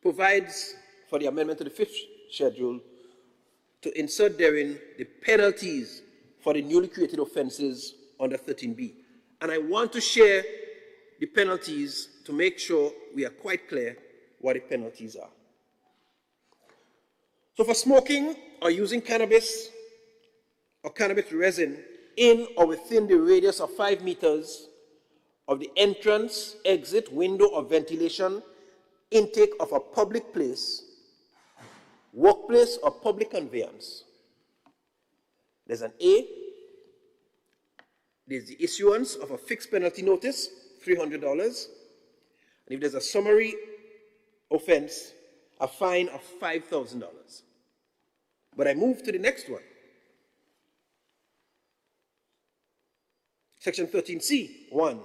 provides for the amendment to the 5th schedule to insert therein the penalties for the newly created offenses under 13B. And I want to share the penalties to make sure we are quite clear what the penalties are. So for smoking or using cannabis or cannabis resin in or within the radius of 5 meters of the entrance, exit, window, or ventilation intake of a public place, workplace, or public conveyance, there's an A. There's the issuance of a fixed penalty notice, $300. And if there's a summary offense, a fine of $5,000. But I move to the next one. Section 13C, 1.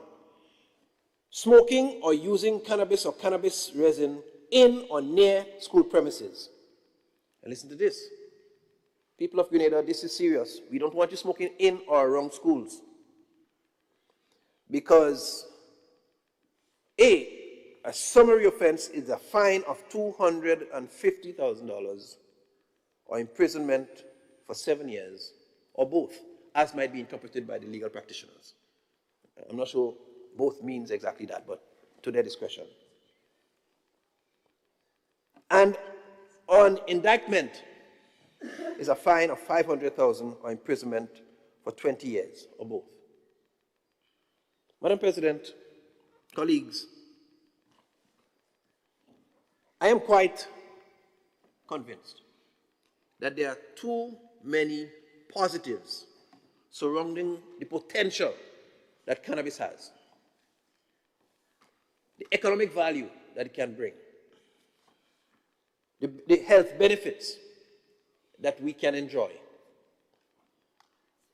Smoking or using cannabis or cannabis resin in or near school premises. And listen to this. People of Grenada, this is serious. We don't want you smoking in or around schools. Because A, a summary offense is a fine of $250,000 or imprisonment for 7 years, or both, as might be interpreted by the legal practitioners. I'm not sure both means exactly that, but to their discretion. And on indictment is a fine of $500,000 or imprisonment for 20 years, or both. Madam President, colleagues, I am quite convinced that there are too many positives surrounding the potential that cannabis has, the economic value that it can bring, the health benefits that we can enjoy,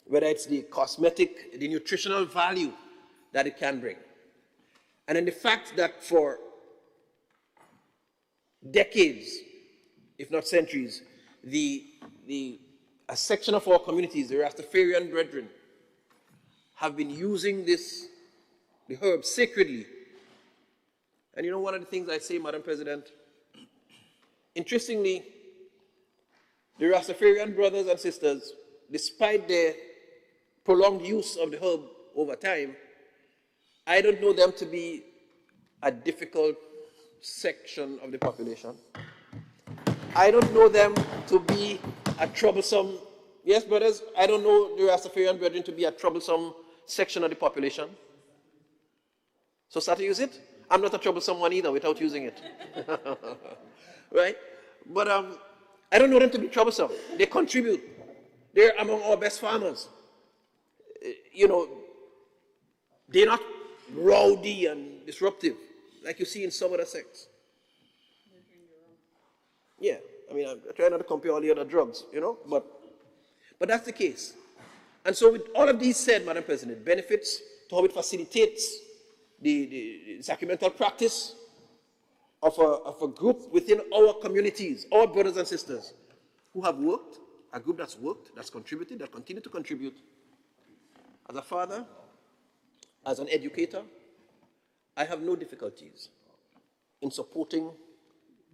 whether it's the cosmetic, the nutritional value that it can bring. And then the fact that for decades, if not centuries, a section of our communities, the Rastafarian brethren, have been using the herb sacredly. And you know one of the things I say, Madam President, interestingly, the Rastafarian brothers and sisters, despite their prolonged use of the herb over time, I don't know them to be a difficult section of the population. I don't know them to be a troublesome, yes, brothers, I don't know the Rastafarian brethren to be a troublesome section of the population. So start to use it. I'm not a troublesome one either without using it. Right? But I don't know them to be troublesome. They contribute. They're among our best farmers. You know, they're not rowdy and disruptive like you see in some other sects. Yeah, I mean, I try not to compare all the other drugs, you know, but that's the case. And so with all of these said, Madam President, benefits to how it facilitates the sacramental practice of a group within our communities, our brothers and sisters who have worked, a group that's worked, that's contributed, that continue to contribute. As a father, as an educator, I have no difficulties in supporting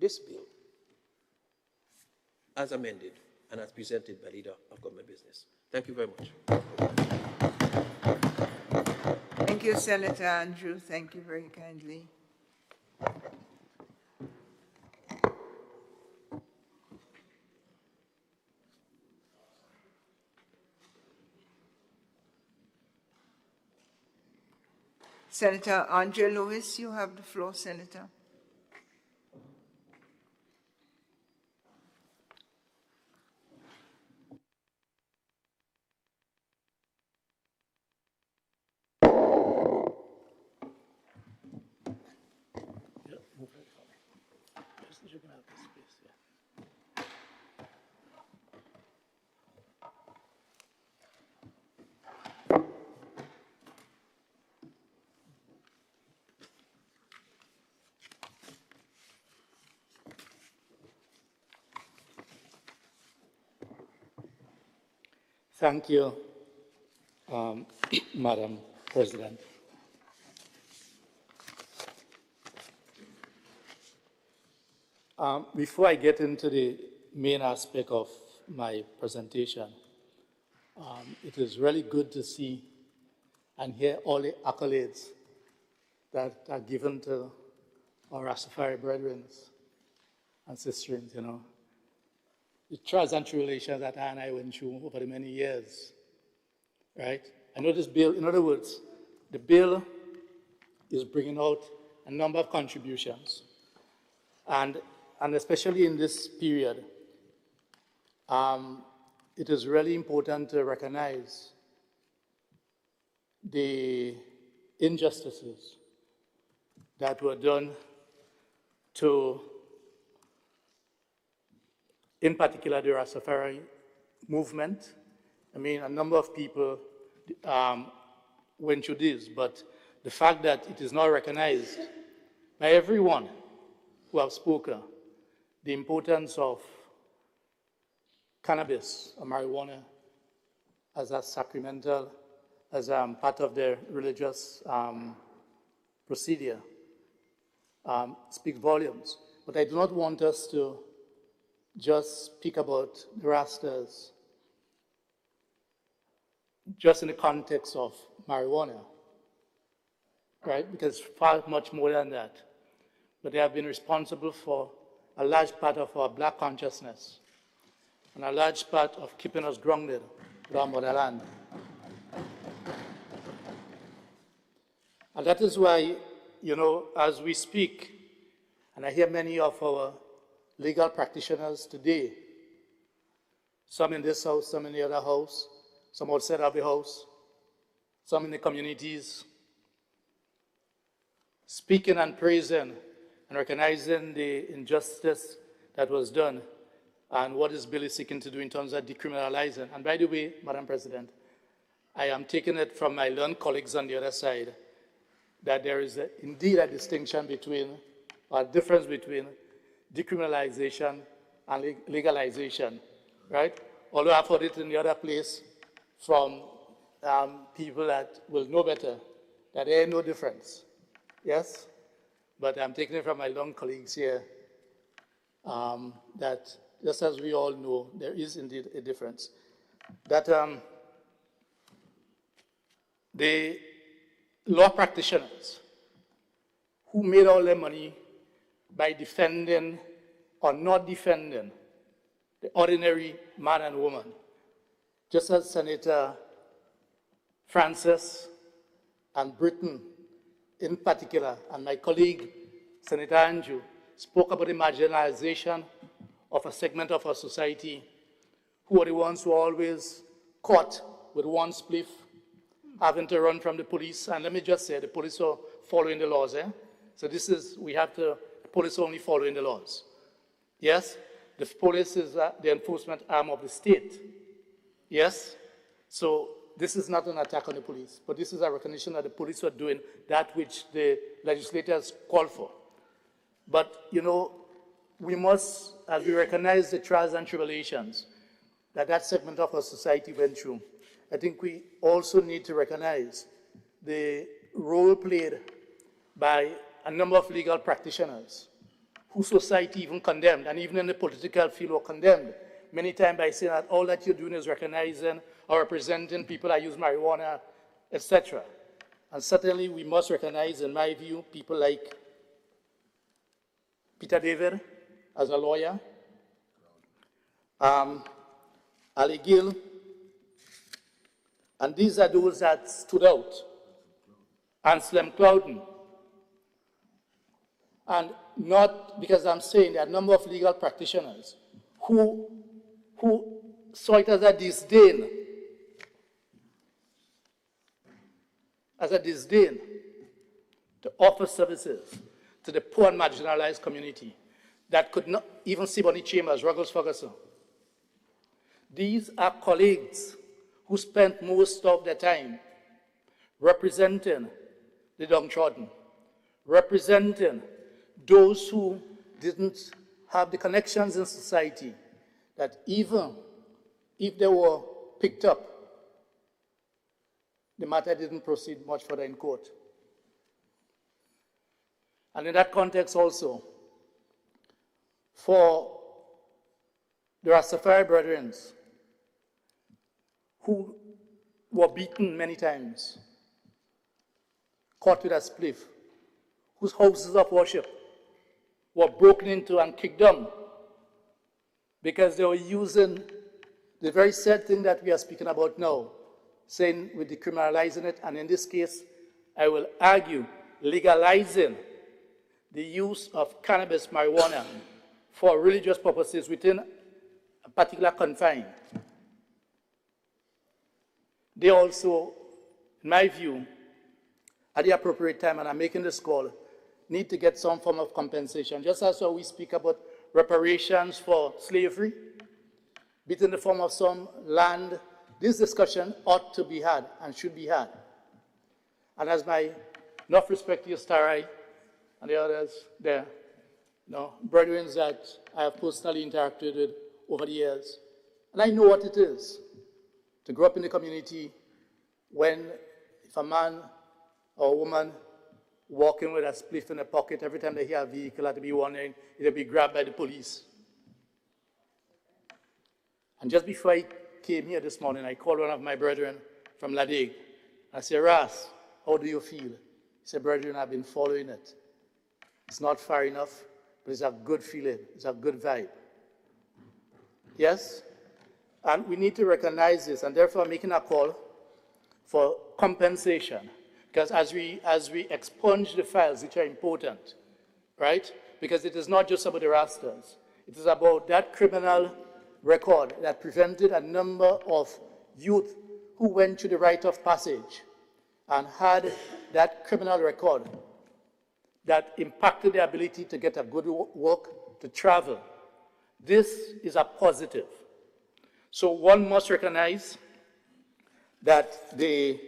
this bill as amended and as presented by Leader of Government Business. Thank you very much. Thank you, Senator Andrew. Thank you very kindly. Senator Andre Lewis, you have the floor, Senator. Thank you, Madam President. Before I get into the main aspect of my presentation, it is really good to see and hear all the accolades that are given to our Rastafari brethren and sisters, you know. The trials and tribulations that Anne and I went through over the many years, right? I know this bill, in other words, the bill is bringing out a number of contributions. And especially in this period, it is really important to recognize the injustices that were done to, in particular, the Rastafari movement. I mean, a number of people went through this, but the fact that it is not recognized by everyone who have spoken, the importance of cannabis or marijuana as a sacramental, as part of their religious procedure, speaks volumes. But I do not want us to just speak about the Rastas just in the context of marijuana, right? Because it's far much more than that. But they have been responsible for a large part of our black consciousness and a large part of keeping us grounded with our motherland. And that is why, you know, as we speak, and I hear many of our legal practitioners today, some in this house, some in the other house, some outside of the house, some in the communities, speaking and praising and recognizing the injustice that was done and what this bill is seeking to do in terms of decriminalizing. And by the way, Madam President, I am taking it from my learned colleagues on the other side that there is indeed a distinction between, or a difference between decriminalization and legalization, right? Although I've heard it in the other place from people that will know better, that there ain't no difference, yes? But I'm taking it from my long colleagues here that just as we all know, there is indeed a difference. That the law practitioners who made all their money by defending or not defending the ordinary man and woman, just as Senator Francis and Britton in particular, and my colleague, Senator Andrew, spoke about the marginalization of a segment of our society who are the ones who are always caught with one spliff, having to run from the police. And let me just say, the police are following the laws, eh? So this is, we have to, the police only following the laws. Yes? The police is the enforcement arm of the state. Yes? So this is not an attack on the police, but this is a recognition that the police are doing that which the legislators call for. But, you know, we must, as we recognize the trials and tribulations that that segment of our society went through, I think we also need to recognize the role played by a number of legal practitioners whose society even condemned, and even in the political field were condemned, many times by saying that all that you're doing is recognizing or representing people that use marijuana, etc. And certainly we must recognize, in my view, people like Peter David as a lawyer, Ali Gill, and these are those that stood out Anselm Clouden. And not because I'm saying there are a number of legal practitioners who saw it as a disdain to offer services to the poor and marginalized community that could not even see Bonnie Chambers, Ruggles Ferguson. These are colleagues who spent most of their time representing the downtrodden, representing those who didn't have the connections in society, that even if they were picked up, the matter didn't proceed much further in court. And in that context also, for the Rastafari brethren who were beaten many times, caught with a spliff, whose houses of worship were broken into and kicked down because they were using the very sad thing that we are speaking about now, saying we're decriminalizing it, and in this case, I will argue legalizing the use of cannabis, marijuana, for religious purposes within a particular confine. They also, in my view, at the appropriate time, and I'm making this call, need to get some form of compensation. Just as we speak about reparations for slavery, be it in the form of some land, this discussion ought to be had and should be had. And as my enough respect to you, Starai, and the others there, brethren that I have personally interacted with over the years, and I know what it is to grow up in the community when if a man or a woman walking with a spliff in a pocket, every time they hear a vehicle, had to be wondering, it'll be grabbed by the police. And just before I came here this morning, I called one of my brethren from Ladig. I said, Ras, how do you feel? He said, brethren, I've been following it. It's not far enough, but it's a good feeling. It's a good vibe. Yes? And we need to recognize this, and therefore I'm making a call for compensation. Because as we expunge the files, which are important, right? Because it is not just about the Rastas. It is about that criminal record that prevented a number of youth who went through the rite of passage and had that criminal record that impacted their ability to get a good work, to travel. This is a positive. So one must recognize that the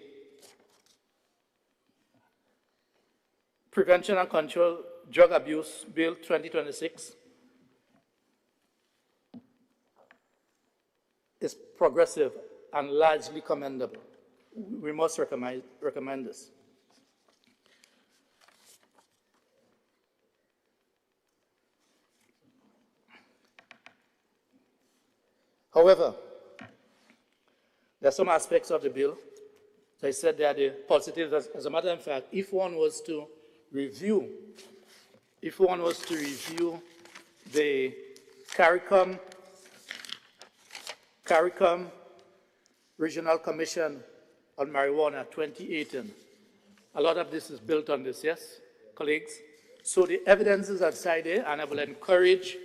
Prevention and Control Drug Abuse Bill 2026 is progressive and largely commendable. We must recommend this. However, there are some aspects of the bill. As I said, there are the positives. As a matter of fact, if one was to review the CARICOM Regional Commission on Marijuana 2018, a lot of this is built on this, yes, colleagues? So the evidences are cited, and I will encourage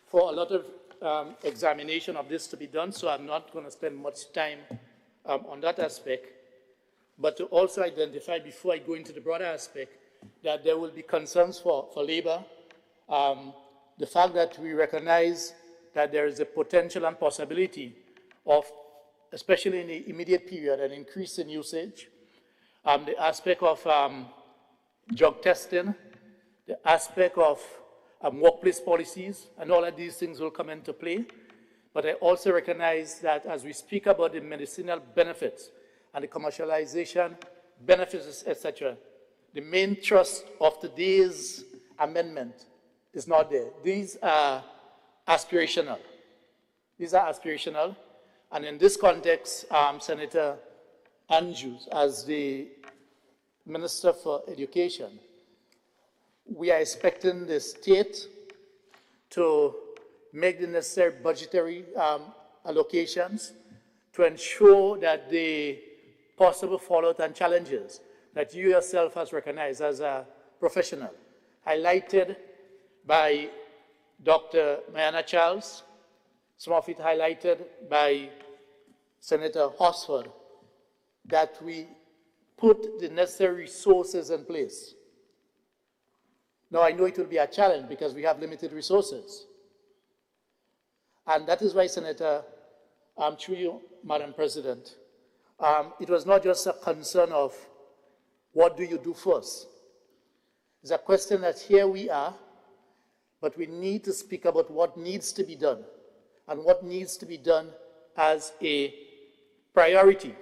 for a lot of examination of this to be done, so I'm not going to spend much time on that aspect, but to also identify, before I go into the broader aspect, that there will be concerns for labor. The fact that we recognize that there is a potential and possibility of, especially in the immediate period, an increase in usage. The aspect of drug testing, the aspect of workplace policies, and all of these things will come into play. But I also recognize that as we speak about the medicinal benefits and the commercialization benefits, etc., the main thrust of today's amendment is not there. These are aspirational. These are aspirational. And in this context, Senator Andrews, as the Minister for Education, we are expecting the state to make the necessary budgetary allocations to ensure that the possible fallout and challenges that you yourself has recognized as a professional, highlighted by Dr. Mayana Charles, some of it highlighted by Senator Horsford, that we put the necessary resources in place. Now, I know it will be a challenge because we have limited resources. And that is why, Senator, through you, Madam President, it was not just a concern of what do you do first. It's a question that here we are, but we need to speak about what needs to be done and what needs to be done as a priority.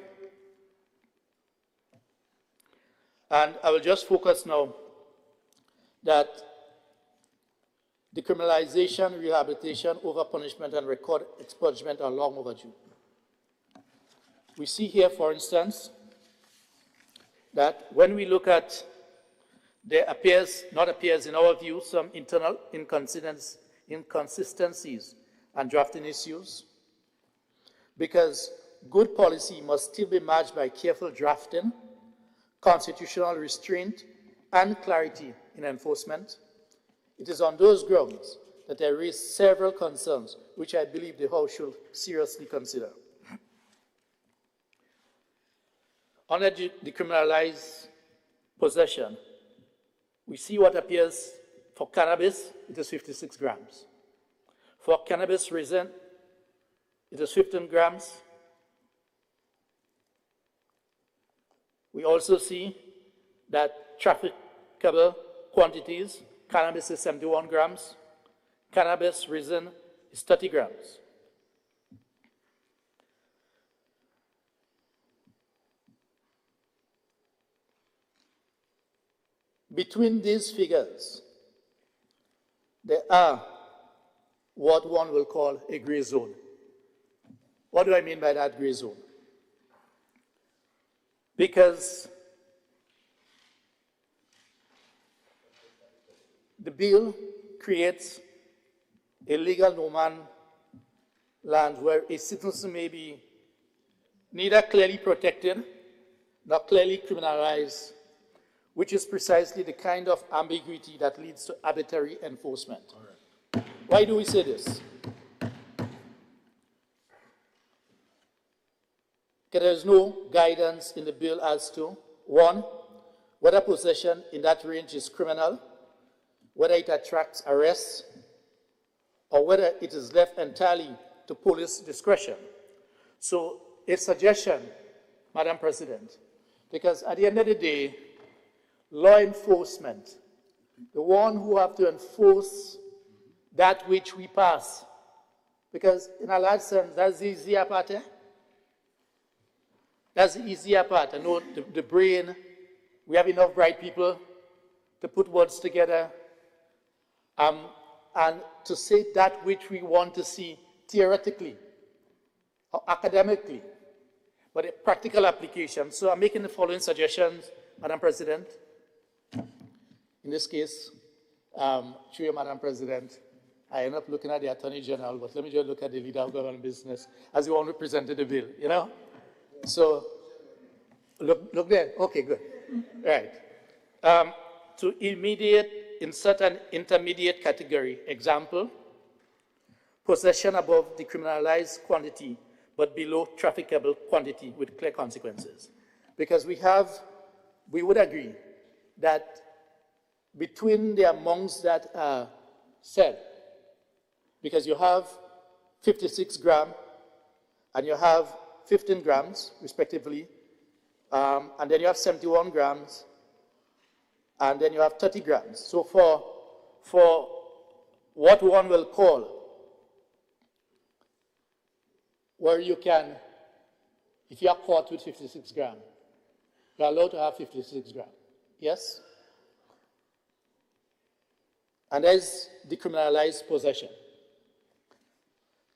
And I will just focus now that decriminalization, rehabilitation, over-punishment, and record expungement are long overdue. We see here, for instance, that when we look at, there appears in our view, some internal inconsistencies and drafting issues, because good policy must still be matched by careful drafting, constitutional restraint, and clarity in enforcement. It is on those grounds that I raise several concerns which I believe the House should seriously consider. Under decriminalized possession, we see what appears for cannabis, it is 56 grams. For cannabis resin, it is 15 grams. We also see that trafficable quantities, cannabis is 71 grams, cannabis resin is 30 grams. Between these figures, there are what one will call a gray zone. What do I mean by that gray zone? Because the bill creates a legal no-man land where a citizen may be neither clearly protected nor clearly criminalized, which is precisely the kind of ambiguity that leads to arbitrary enforcement. Right. Why do we say this? There is no guidance in the bill as to, one, whether possession in that range is criminal, whether it attracts arrests, or whether it is left entirely to police discretion. So a suggestion, Madam President, because at the end of the day, law enforcement, the one who have to enforce that which we pass, because in a large sense, that's the easier part, eh? That's the easier part. I know the brain, we have enough bright people to put words together and to say that which we want to see theoretically or academically, but a practical application. So I'm making the following suggestions, Madam President. In this case, through you, Madam President, I end up looking at the Attorney General, but let me just look at the leader of government business as the one who presented the bill, you know? So, look there. Okay, good. Right. To insert an intermediate category. Example, possession above decriminalized quantity, but below trafficable quantity with clear consequences. Because we would agree that between the amounts that are said, because you have 56 grams and you have 15 grams, respectively, and then you have 71 grams, and then you have 30 grams. So for what one will call, where you can, if you are caught with 56 grams, you are allowed to have 56 grams. Yes? And there's decriminalized possession.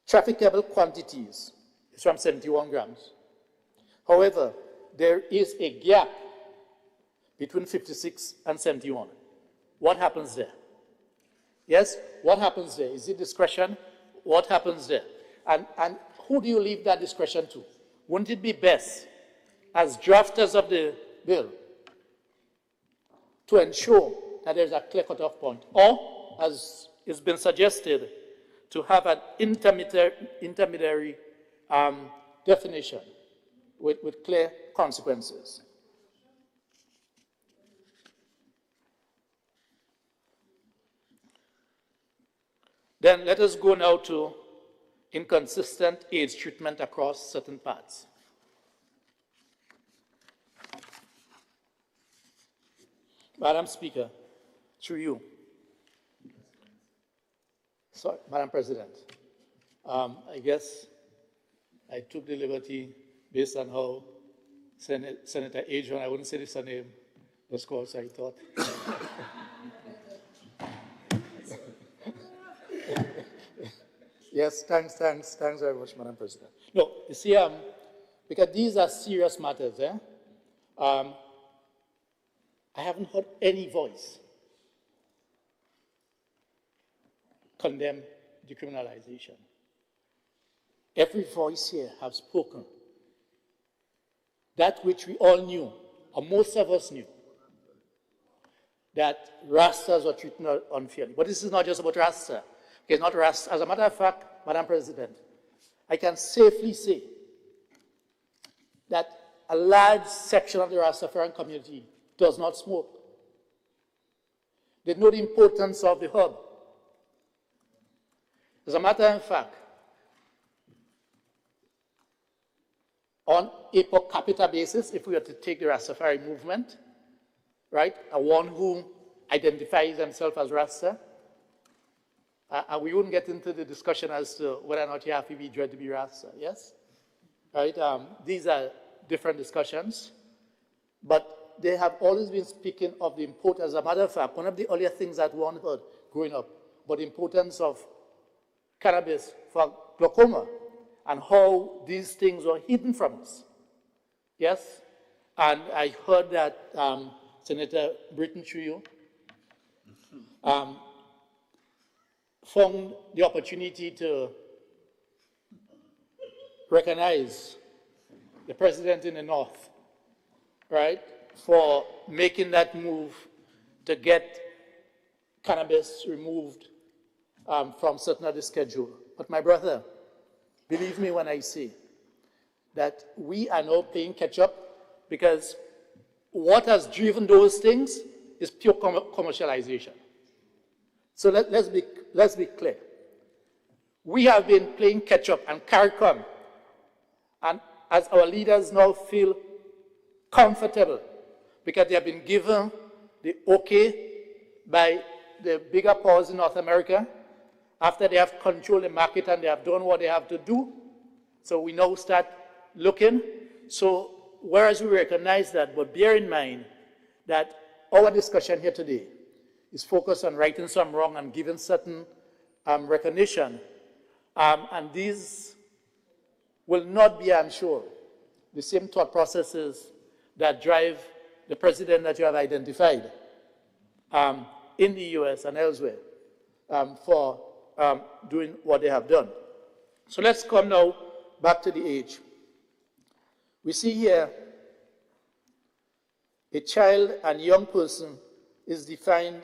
Trafficable quantities is from 71 grams. However, there is a gap between 56 and 71. What happens there? Yes? What happens there? Is it discretion? What happens there? And who do you leave that discretion to? Wouldn't it be best, as drafters of the bill, to ensure that there's a clear cutoff point, or, as has been suggested, to have an intermediary definition with clear consequences. Then let us go now to inconsistent AIDS treatment across certain parts. Madam Speaker, through you. Sorry, Madam President. I guess I took the liberty based on how Senator Adrian, I wouldn't say this name, was called, so I thought. Yes, thanks very much, Madam President. No, you see, because these are serious matters, I haven't heard any voice condemn decriminalization. Every voice here has spoken that which we all knew, or most of us knew, that Rastas were treated unfairly. But this is not just about Rasta. Okay, not Rasta. As a matter of fact, Madam President, I can safely say that a large section of the Rastafarian community does not smoke. They know the importance of the herb. As a matter of fact, on a per capita basis, if we were to take the Rastafari movement, right, one who identifies himself as Rasta, and we wouldn't get into the discussion as to whether or not you have to be dread to be Rasta, yes? Right? These are different discussions, but they have always been speaking of the importance. As a matter of fact, one of the earlier things that one heard growing up, but the importance of cannabis for glaucoma and how these things were hidden from us, yes? And I heard that Senator Britton Chuyo found the opportunity to recognize the president in the North, right, for making that move to get cannabis removed from certain of the schedule. But my brother, believe me when I say that we are now playing catch up, because what has driven those things is pure commercialization. So let's be clear. We have been playing catch up and CARICOM, and as our leaders now feel comfortable because they have been given the okay by the bigger powers in North America, after they have controlled the market and they have done what they have to do. So we now start looking. So whereas we recognize that, but bear in mind that our discussion here today is focused on righting some wrong and giving certain recognition. And these will not be, I'm sure, the same thought processes that drive the president that you have identified in the US and elsewhere for doing what they have done. So let's come now back to the age. We see here a child and young person is defined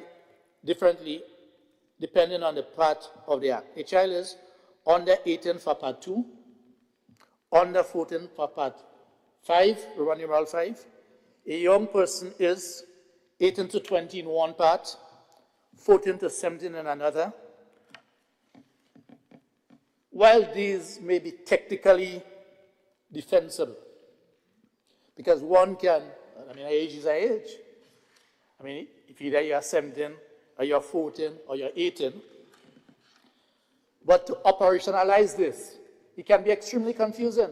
differently depending on the part of the act. A child is under 18 for part 2, under 14 for part 5, Roman numeral 5. A young person is 18 to 20 in one part, 14 to 17 in another. While these may be technically defensible, because one can, I mean, age is age. I mean, if either you're 17, or you're 14, or you're 18, but to operationalize this, it can be extremely confusing,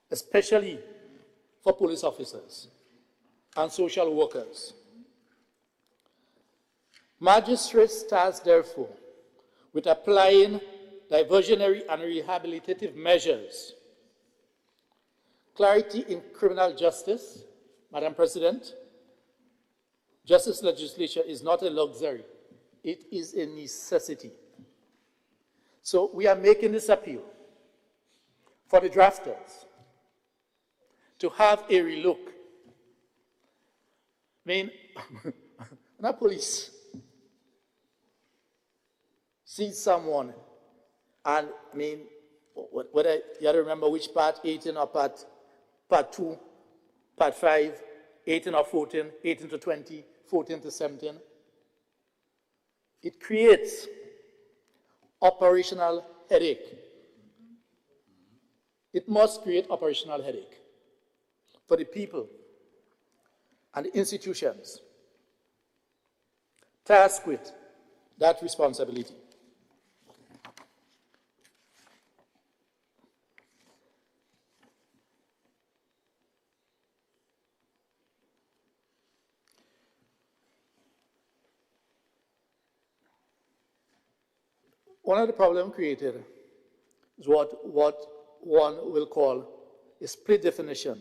especially for police officers and social workers. Magistrates tasked, therefore, with applying diversionary and rehabilitative measures. Clarity in criminal justice, Madam President, justice legislation is not a luxury, it is a necessity. So we are making this appeal for the drafters to have a relook I mean, when a police sees someone, and I mean, whether you have to remember which part, 18 or part 2, part 5, 18 or 14, 18 to 20, 14 to 17, it creates operational headache. It must create operational headache for the people and the institutions tasked with that responsibility. One of the problems created is what one will call a split definition.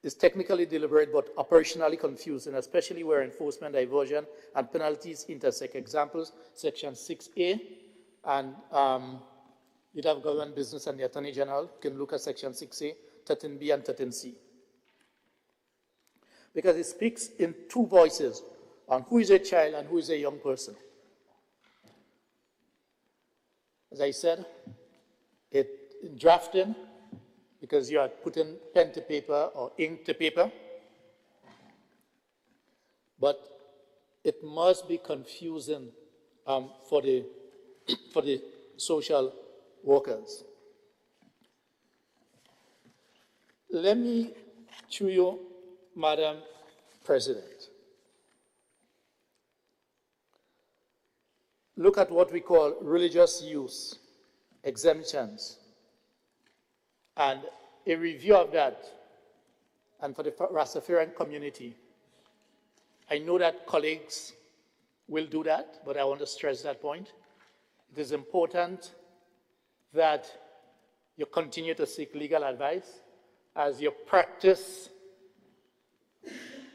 It's technically deliberate but operationally confusing, especially where enforcement, diversion, and penalties intersect. Examples, Section 6A, and you'd have government business and the Attorney General. You can look at Section 6A, 13B, and 13C. Because it speaks in two voices on who is a child and who is a young person. As I said, in drafting, because you are putting pen to paper or ink to paper, but it must be confusing for the social workers. Let me show you, Madam President. Look at what we call religious use exemptions and a review of that. And for the Rastafarian community, I know that colleagues will do that, but I want to stress that point. It is important that you continue to seek legal advice as you practice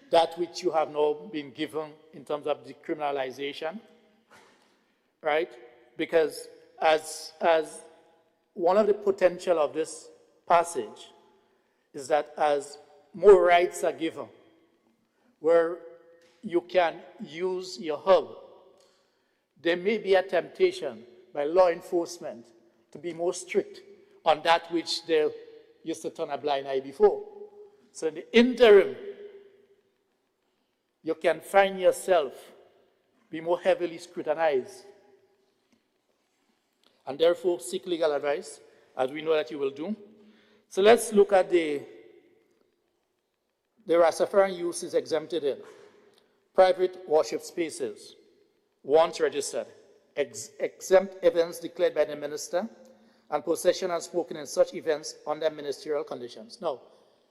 that which you have now been given in terms of decriminalization. Right? Because as one of the potential of this passage is that as more rights are given, where you can use your hub, there may be a temptation by law enforcement to be more strict on that which they used to turn a blind eye before. So in the interim, you can find yourself be more heavily scrutinized, and therefore seek legal advice, as we know that you will do. So let's look at the Rastafarian use is exempted in private worship spaces, once registered, exempt events declared by the minister, and possession and spoken in such events under ministerial conditions. Now,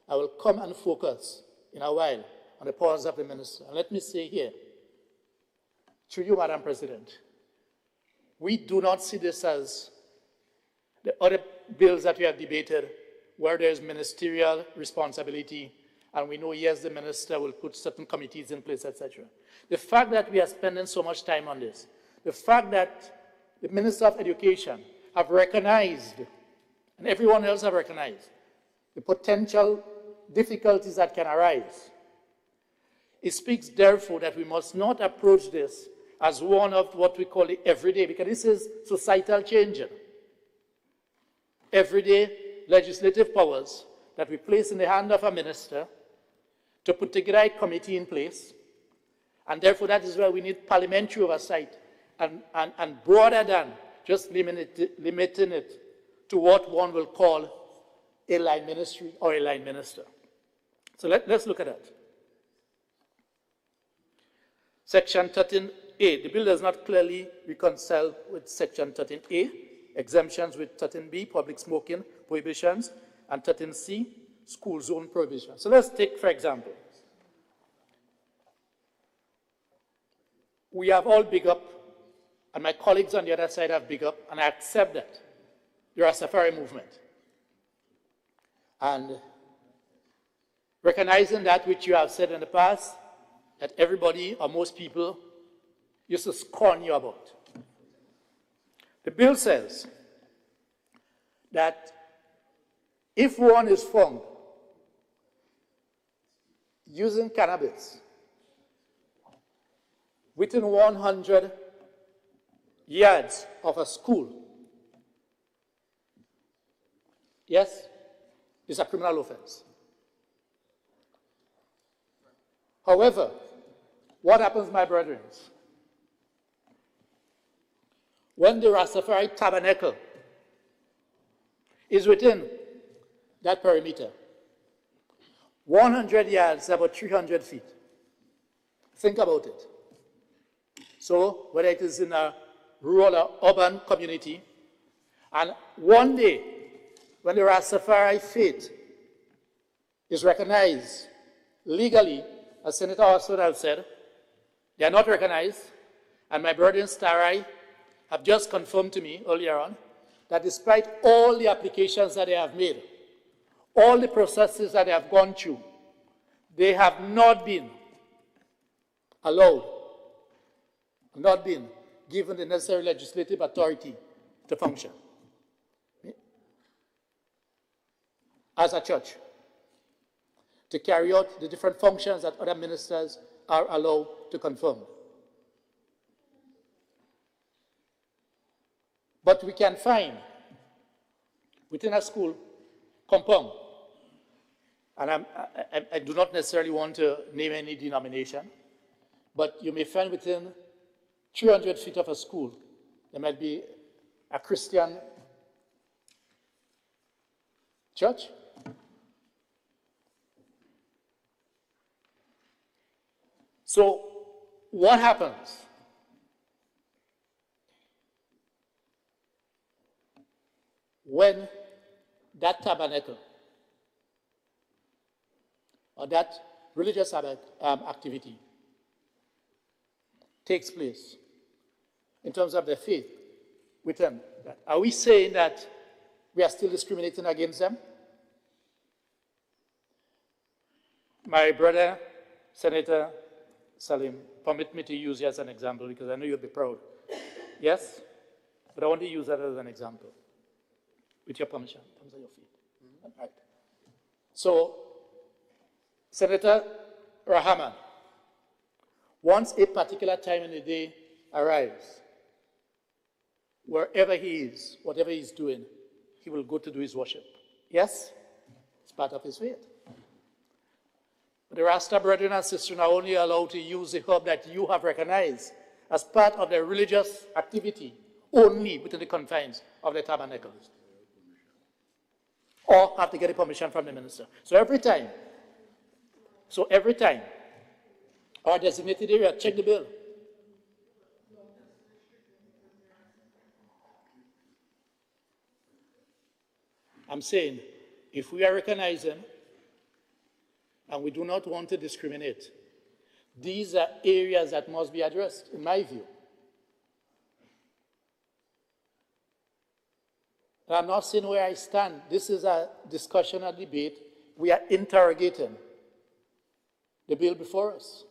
I will come and focus in a while on the powers of the minister. And let me say here, to you, Madam President, we do not see this as the other bills that we have debated where there is ministerial responsibility and we know, yes, the minister will put certain committees in place, etc. The fact that we are spending so much time on this, the fact that the Minister of Education have recognized, and everyone else have recognized, the potential difficulties that can arise, it speaks, therefore, that we must not approach this as one of what we call the everyday, because this is societal change. Everyday legislative powers that we place in the hand of a minister to put together a committee in place, and therefore that is where we need parliamentary oversight and broader than just limiting it to what one will call a line ministry or a line minister. So let's look at that. Section 13A, the bill does not clearly reconcile with Section 13A, exemptions with 13B, public smoking prohibitions, and 13C, school zone prohibitions. So let's take, for example, we have all big up, and my colleagues on the other side have big up, and I accept that, the Rastafari movement. And recognizing that which you have said in the past, that everybody or most people used to scorn you about. The bill says that if one is found using cannabis within 100 yards of a school, yes, is a criminal offense. However, what happens, my brethren, when the Rastafari tabernacle is within that perimeter, 100 yards, about 300 feet. Think about it. So, whether it is in a rural or urban community, and one day, when the Rastafari faith is recognized legally, as Senator Oswald said, they are not recognized, and my brethren Starai have just confirmed to me earlier on that despite all the applications that they have made, all the processes that they have gone through, they have not been allowed, not been given the necessary legislative authority to function as a church, to carry out the different functions that other ministers are allowed to confirm. But we can find within a school compound, and I do not necessarily want to name any denomination, but you may find within 300 feet of a school, there might be a Christian church. So what happens when that tabernacle or that religious activity takes place in terms of their faith with them? Are we saying that we are still discriminating against them? My brother, Senator Salim, permit me to use you as an example because I know you'll be proud. Yes? But I want to use that as an example. With your permission, thumbs on your feet. All right. So, Senator Rahman, once a particular time in the day arrives, wherever he is, whatever he's doing, he will go to do his worship. Yes? It's part of his faith. But the Rasta brethren and sisters are only allowed to use the herb that you have recognized as part of their religious activity only within the confines of their tabernacles. Or have to get a permission from the minister. So every time, our designated area, check the bill. I'm saying, if we are recognizing and we do not want to discriminate, these are areas that must be addressed, in my view. And I'm not saying where I stand. This is a discussion, a debate. We are interrogating the bill before us.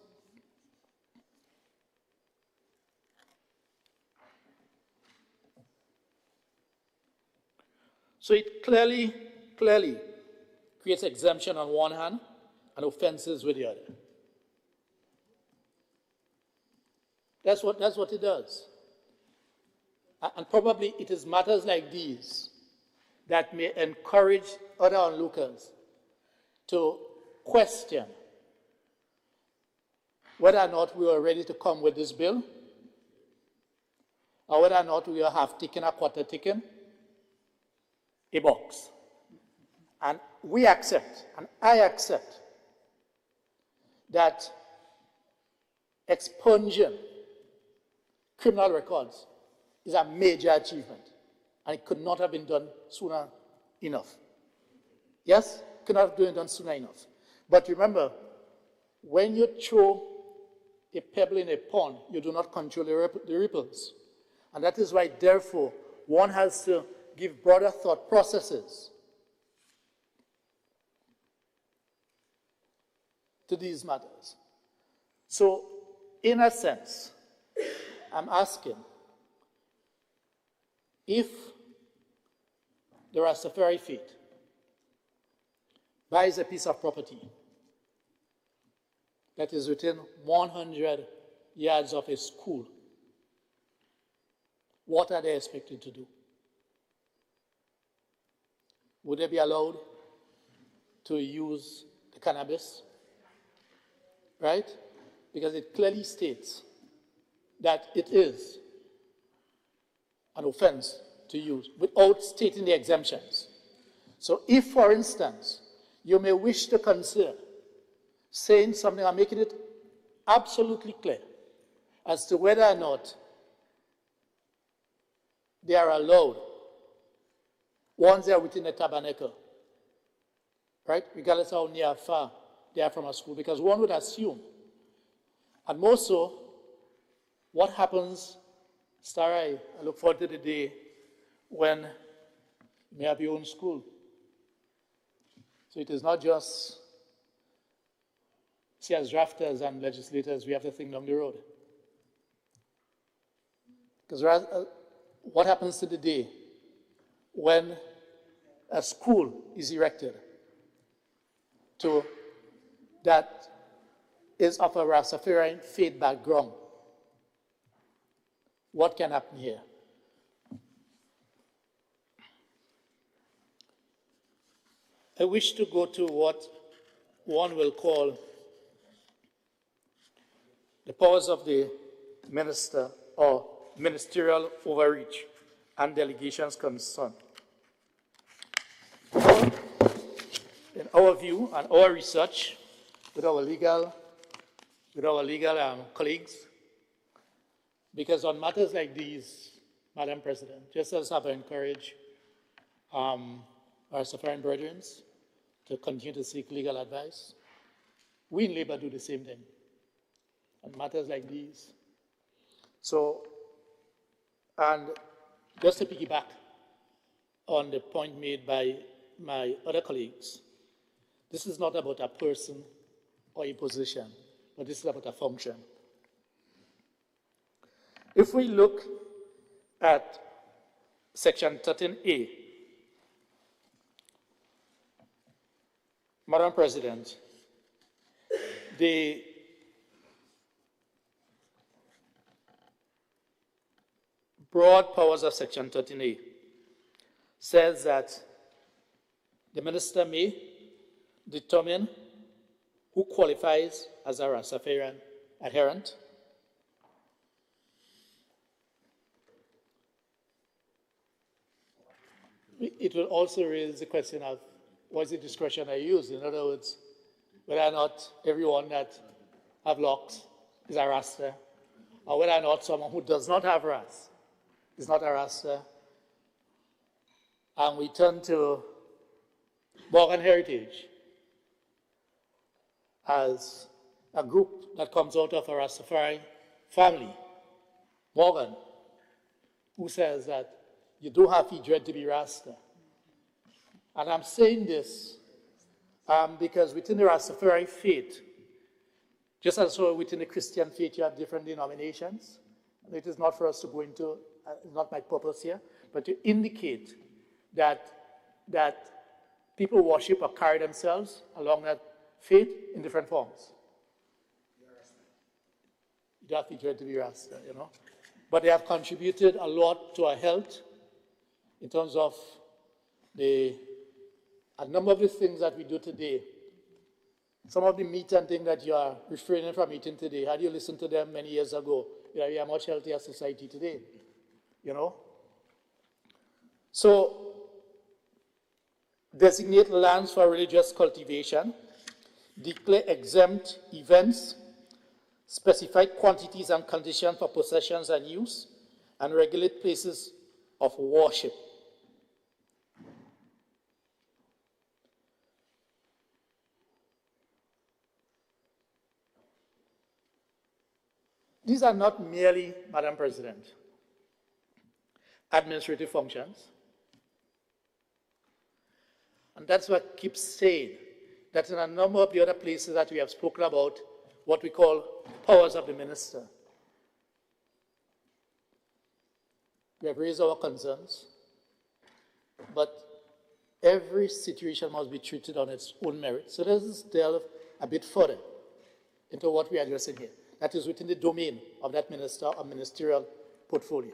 So it clearly creates exemption on one hand and offenses with the other. That's what it does. And probably it is matters like these that may encourage other onlookers to question whether or not we are ready to come with this bill, or whether or not we have taken a quarter taken a box. And we accept, and I accept, that expunging criminal records is a major achievement, and it could not have been done sooner enough. Yes, could not have been done sooner enough. But remember, when you throw a pebble in a pond, you do not control the ripples. And that is why, therefore, one has to give broader thought processes to these matters. So, in a sense, I'm asking, if the Rastafari faith buys a piece of property that is within 100 yards of a school, what are they expected to do? Would they be allowed to use the cannabis? Right? Because it clearly states that it is an offense to use without stating the exemptions. So if, for instance, you may wish to consider saying something or making it absolutely clear as to whether or not they are allowed once they are within the tabernacle, right? Regardless of how near or far they are from a school, because one would assume, and more so, what happens, Starry, I look forward to the day when you may have your own school. So it is not just, see, as drafters and legislators, we have to think down the road. Because what happens to the day when a school is erected that is of a Rastafarian faith background? What can happen here? I wish to go to what one will call the powers of the minister or ministerial overreach and delegations concerned. In our view and our research with our legal colleagues, because on matters like these, Madam President, just as I've encouraged our Rastafarian brethren to continue to seek legal advice, we in Labour do the same thing on matters like these. So, and just to piggyback on the point made by my other colleagues, this is not about a person or a position, but this is about a function. If we look at Section 13A, Madam President, the broad powers of Section 13A says that the minister may determine who qualifies as a Rastafarian adherent, it will also raise the question of what is the discretion I use? In other words, whether or not everyone that have locks is a Rasta, or whether or not someone who does not have Ras is not a Rasta. And we turn to Morgan Heritage as a group that comes out of a Rastafari family, Morgan, who says that you do have to dread to be Rasta. And I'm saying this because within the Rastafari faith, just as so within the Christian faith, you have different denominations. And it is not for us to go into, not my purpose here, but to indicate that people worship or carry themselves along that faith in different forms. You don't have to dread to be Rasta, you know. But they have contributed a lot to our health in terms of a number of the things that we do today. Some of the meat and things that you are refraining from eating today, had you listened to them many years ago, we are a much healthier society today, you know. So, designate lands for religious cultivation, declare exempt events, specify quantities and conditions for possessions and use, and regulate places of worship. These are not merely, Madam President, administrative functions. And that's what I keep saying, that in a number of the other places that we have spoken about, what we call powers of the minister. We have raised our concerns, but every situation must be treated on its own merit. So let's delve a bit further into what we are addressing here. That is within the domain of that minister or ministerial portfolio.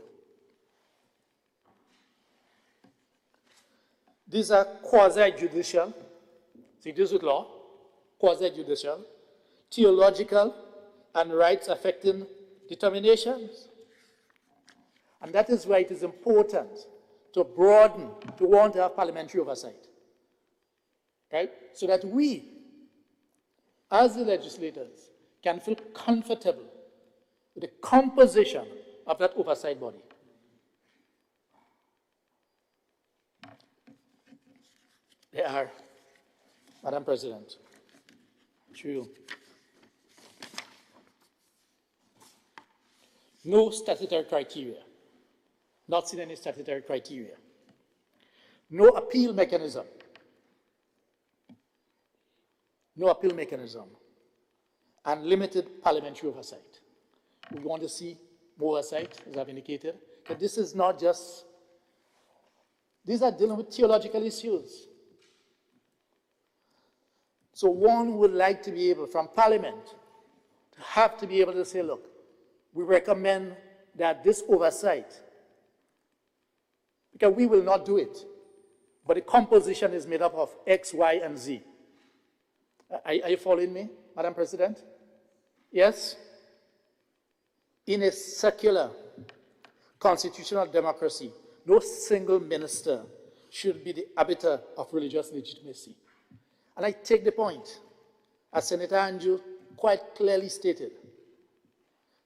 These are quasi-judicial, see, deals with law, quasi-judicial, theological, and rights-affecting determinations. And that is why it is important to broaden, to want to have parliamentary oversight, right? So that we, as the legislators, can feel comfortable with the composition of that oversight body. There are, Madam President, through you, no statutory criteria, not seen any statutory criteria, no appeal mechanism, and limited parliamentary oversight. We want to see more oversight, as I've indicated, but this is not just, these are dealing with theological issues. So one would like to be able, from Parliament, to have to be able to say, look, we recommend that this oversight, because we will not do it, but the composition is made up of X, Y, and Z. Are you following me, Madam President? Yes? In a secular constitutional democracy, no single minister should be the arbiter of religious legitimacy. And I take the point, as Senator Andrew quite clearly stated,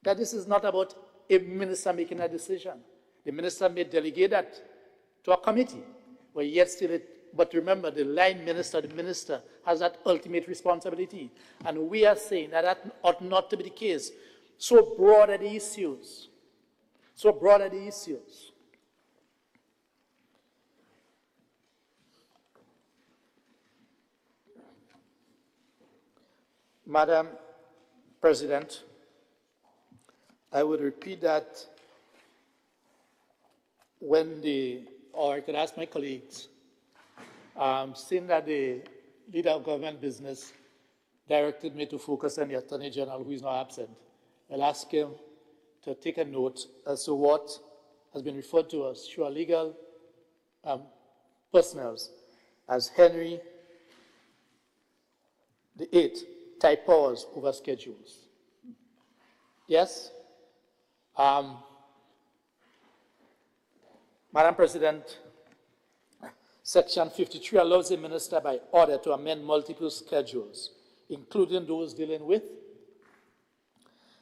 that this is not about a minister making a decision. The minister may delegate that to a committee, but remember, the line minister, the minister, has that ultimate responsibility. And we are saying that that ought not to be the case. So broad are the issues. Madam President, I would repeat that or I could ask my colleagues, seeing that the leader of government business directed me to focus on the Attorney General, who is now absent, I'll ask him to take a note as to what has been referred to us through our legal personnel as Henry VIII type powers over schedules. Yes? Madam President, Section 53 allows the minister by order to amend multiple schedules, including those dealing with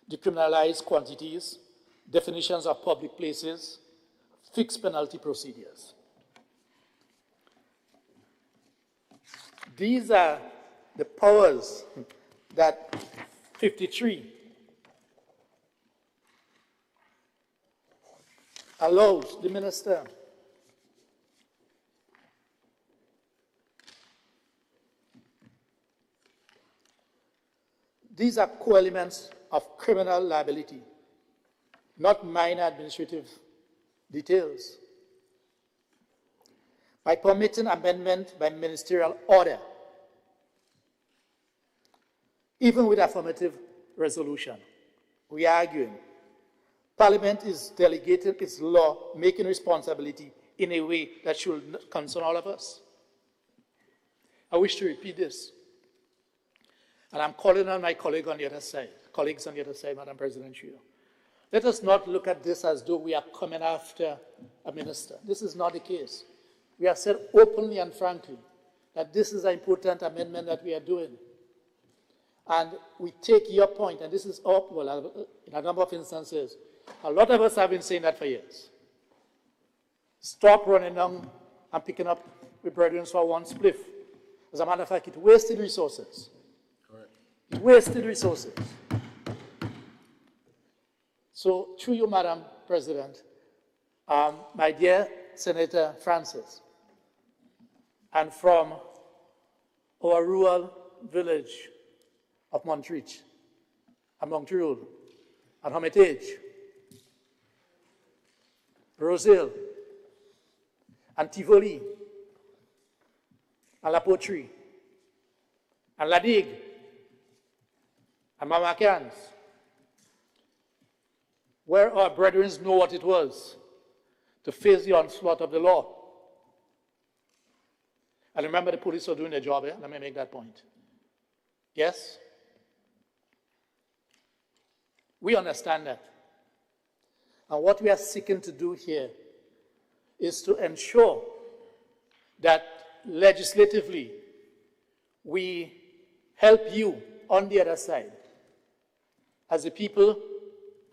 decriminalized quantities, definitions of public places, fixed penalty procedures. These are the powers that 53 allows the minister These are co-elements of criminal liability, not minor administrative details. By permitting amendment by ministerial order, even with affirmative resolution, we are arguing Parliament is delegating its law-making responsibility in a way that should concern all of us. I wish to repeat this. And I'm calling on my colleagues on the other side, Madam President Shio. Let us not look at this as though we are coming after a minister. This is not the case. We have said openly and frankly that this is an important amendment that we are doing. And we take your point, and this is up, well, in a number of instances, a lot of us have been saying that for years. Stop running down and picking up with brethren for one spliff. As a matter of fact, it wasted resources. It wasted resources. So, through you, Madam President, my dear Senator Francis, and from our rural village of Montreach, and Montreal, and Hermitage, Rosehill, and Tivoli, and La Poterie, and La Digue, and Mamakans, where our brethren know what it was to face the onslaught of the law. And remember, the police are doing their job here. Let me make that point. Yes? We understand that. And what we are seeking to do here is to ensure that legislatively we help you on the other side as the people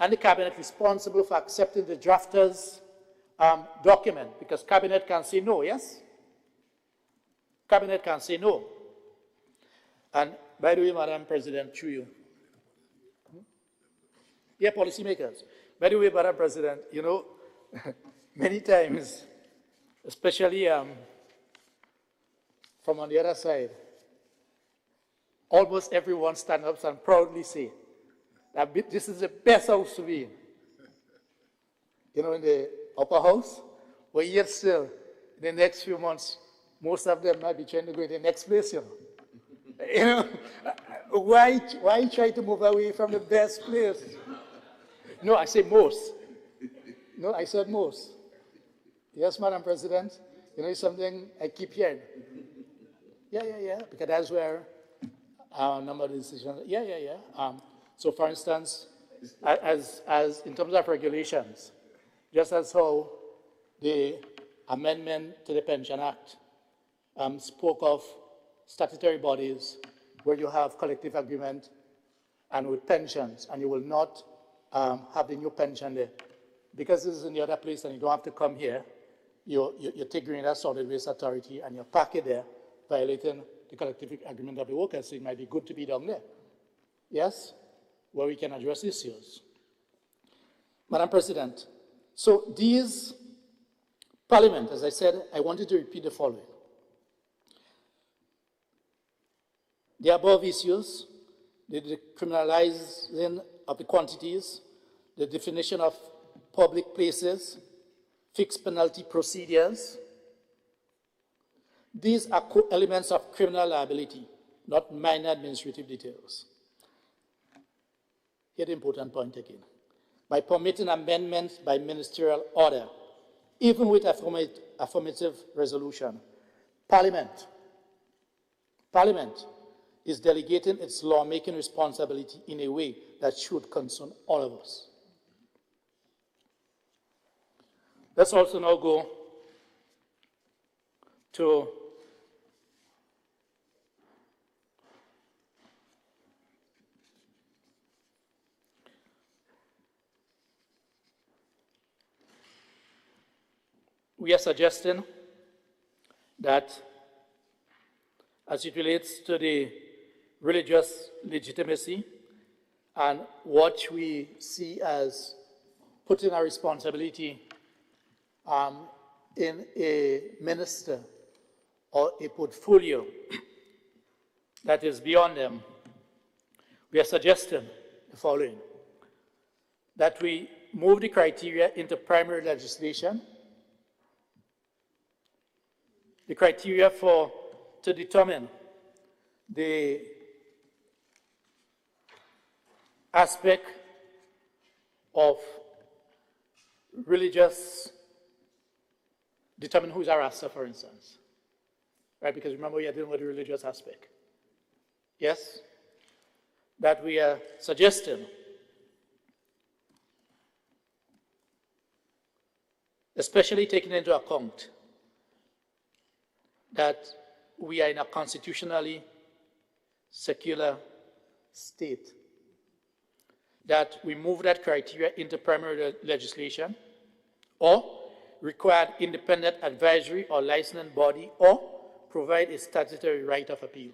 and the cabinet responsible for accepting the drafter's document, because cabinet can say no, yes? Cabinet can say no. And by the way, Madam President, through you. Yeah, policymakers. By the way, Madam President, you know, many times, especially from on the other side, almost everyone stands up and proudly say that this is the best house to be in. You know, in the upper house, but yet still, in the next few months, most of them might be trying to go to the next place, you know. You know, why try to move away from the best place? No, I say most. No, I said most. Yes, Madam President, you know, it's something I keep hearing. Yeah, because that's where a number of decisions, so for instance, as in terms of regulations, just as how the amendment to the Pension Act spoke of statutory bodies where you have collective agreement and with pensions, and you will not have the new pension there. Because this is in the other place and you don't have to come here, you take Grenada Solid Waste Authority and you pack it there, violating the collective agreement of the workers, so it might be good to be down there. Yes? Where we can address issues. Madam President, so these Parliament, as I said, I wanted to repeat the following. The above issues, the decriminalizing of the quantities, the definition of public places, fixed penalty procedures, these are elements of criminal liability, not minor administrative details. Here the important point again. By permitting amendments by ministerial order, even with affirmative resolution, Parliament is delegating its lawmaking responsibility in a way that should concern all of us. Let's also now go to we are suggesting that as it relates to the religious legitimacy and what we see as putting our responsibility in a minister or a portfolio that is beyond them, we are suggesting the following: that we move the criteria into primary legislation. The criteria to determine the aspect of religious, determine who's our Rasta, for instance, right? Because remember, we are dealing with the religious aspect. Yes? That we are suggesting especially taking into account that we are in a constitutionally secular state, that we move that criteria into primary legislation, or require independent advisory or licensing body, or provide a statutory right of appeal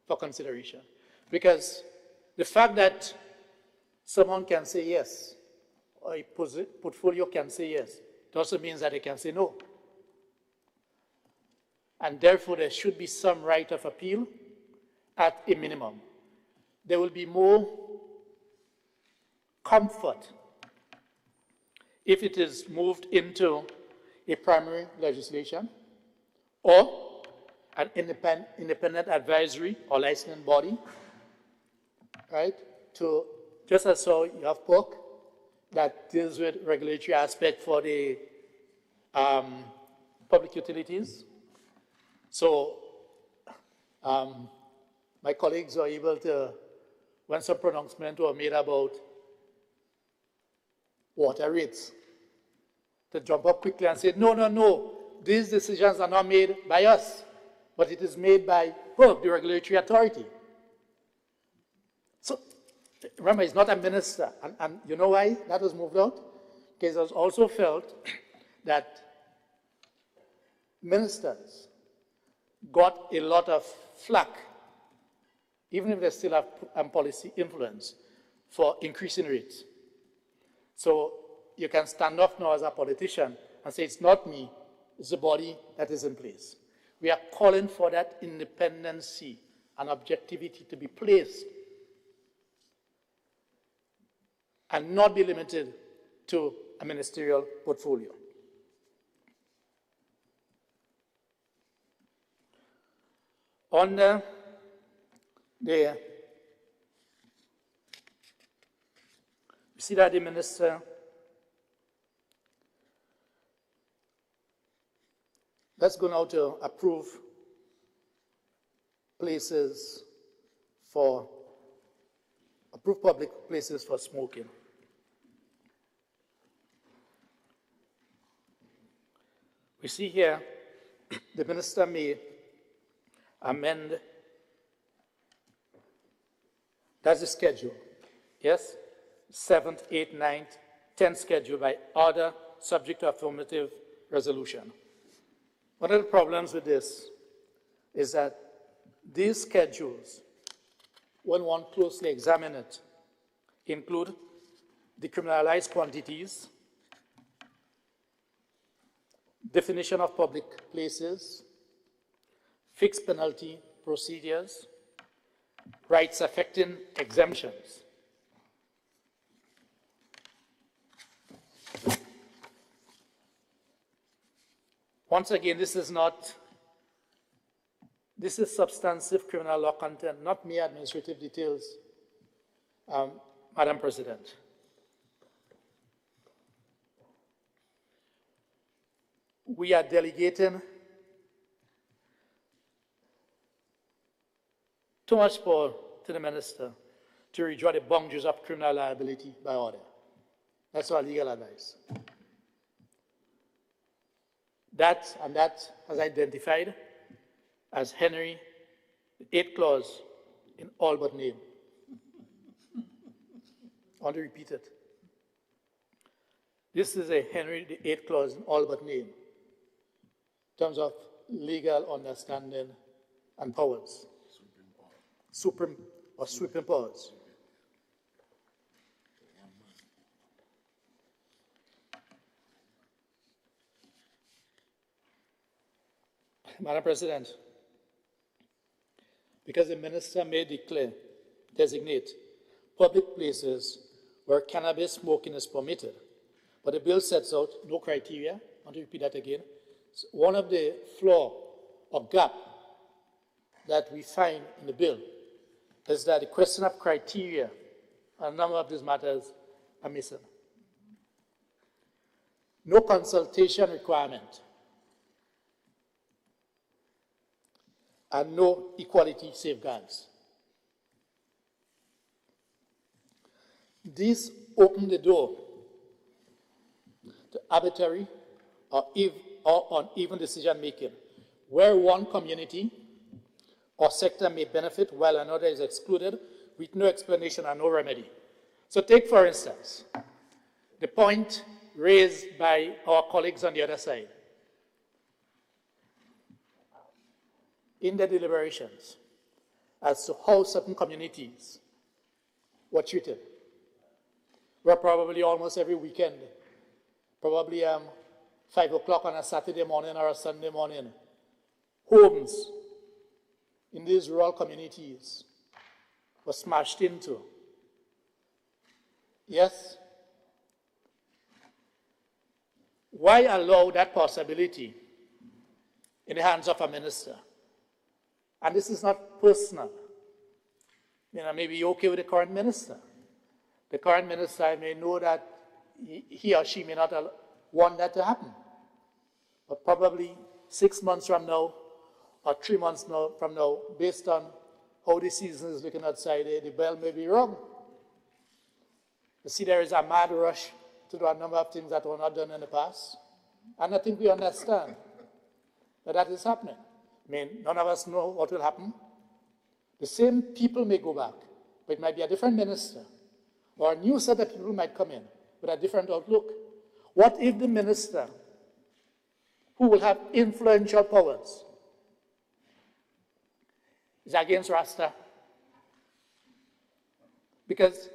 for consideration. Because the fact that someone can say yes, or a portfolio can say yes, it also means that they can say no. And therefore, there should be some right of appeal at a minimum. There will be more comfort if it is moved into a primary legislation or an independent advisory or licensing body, right? To, just as so you have POC that deals with regulatory aspect for the public utilities. So my colleagues were able to, when some pronouncements were made about water rates, to jump up quickly and say, no, no, no, these decisions are not made by us, but it is made by POC, the regulatory authority. So remember, he's not a minister. And you know why that was moved out? Because it was also felt that ministers got a lot of flack, even if they still have policy influence, for increasing rates. So you can stand off now as a politician and say, it's not me, it's the body that is in place. We are calling for that independency and objectivity to be placed and not be limited to a ministerial portfolio. On the you see that the minister let's go now to approve places for public places for smoking. We see here the minister may amend, that's the schedule, yes? 7th, 8th, 9th, 10th schedule by order subject to affirmative resolution. One of the problems with this is that these schedules, when one closely examines it, include decriminalized quantities, definition of public places, fixed penalty procedures, rights affecting exemptions. Once again, this is substantive criminal law content, not mere administrative details, Madam President. We are delegating too much power to the minister to redraw the boundaries of criminal liability by order. That's our legal advice. That has identified as Henry, the 8th clause in all but name. I want to repeat it. This is a Henry the 8th clause in all but name in terms of legal understanding and powers. Supreme or sweeping powers. Madam President, because the minister may designate public places where cannabis smoking is permitted, but the bill sets out no criteria. I want to repeat that again. So one of the flaw or gap that we find in the bill is that the question of criteria on a number of these matters are missing. No consultation requirement and no equality safeguards. These open the door to arbitrary or uneven decision making, where one community or sector may benefit while another is excluded with no explanation and no remedy. So take, for instance, the point raised by our colleagues on the other side. In their deliberations as to how certain communities were treated, where probably almost every weekend, probably 5 o'clock on a Saturday morning or a Sunday morning, homes in these rural communities were smashed into. Yes? Why allow that possibility in the hands of a minister? And this is not personal. may be okay with the current minister. The current minister, I may know that he or she may not want that to happen. But probably 6 months from now, or 3 months from now, based on how the season is looking outside, the bell may be rung. You see, there is a mad rush to do a number of things that were not done in the past. And I think we understand that is happening. None of us know what will happen. The same people may go back, but it might be a different minister, or a new set of people might come in with a different outlook. What if the minister, who will have influential powers, is against Rasta? Because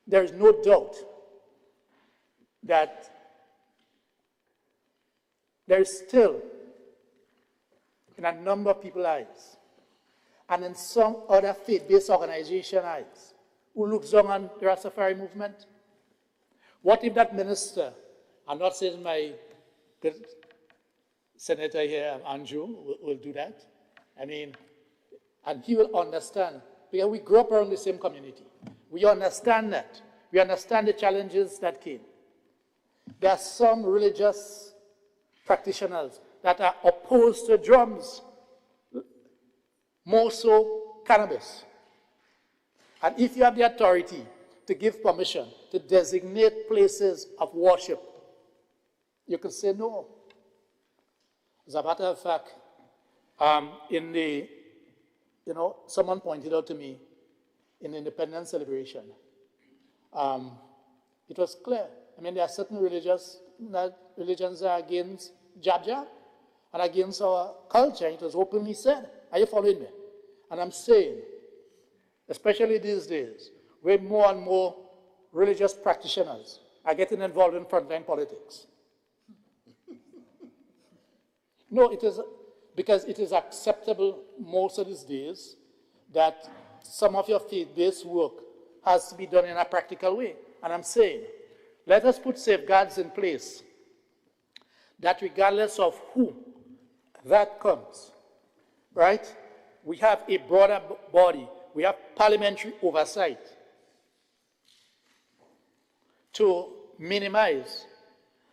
there is no doubt that there is still, in a number of people's eyes, and in some other faith-based organization eyes, who looks down on the Rastafari movement. What if that minister, I'm not saying my good senator here, Andrew, will do that. And he will understand, because we grew up around the same community. We understand that. We understand the challenges that came. There are some religious practitioners that are opposed to drums, more so cannabis. And if you have the authority to give permission to designate places of worship, you can say no. As a matter of fact, someone pointed out to me in the independence celebration, it was clear. There are certain religions that are against jab and against our culture. It was openly said. Are you following me? And I'm saying, especially these days, where more and more religious practitioners are getting involved in frontline politics. No, it is because it is acceptable most of these days that some of your faith-based work has to be done in a practical way. And I'm saying, let us put safeguards in place that regardless of who that comes, right, we have a broader body, we have parliamentary oversight to minimize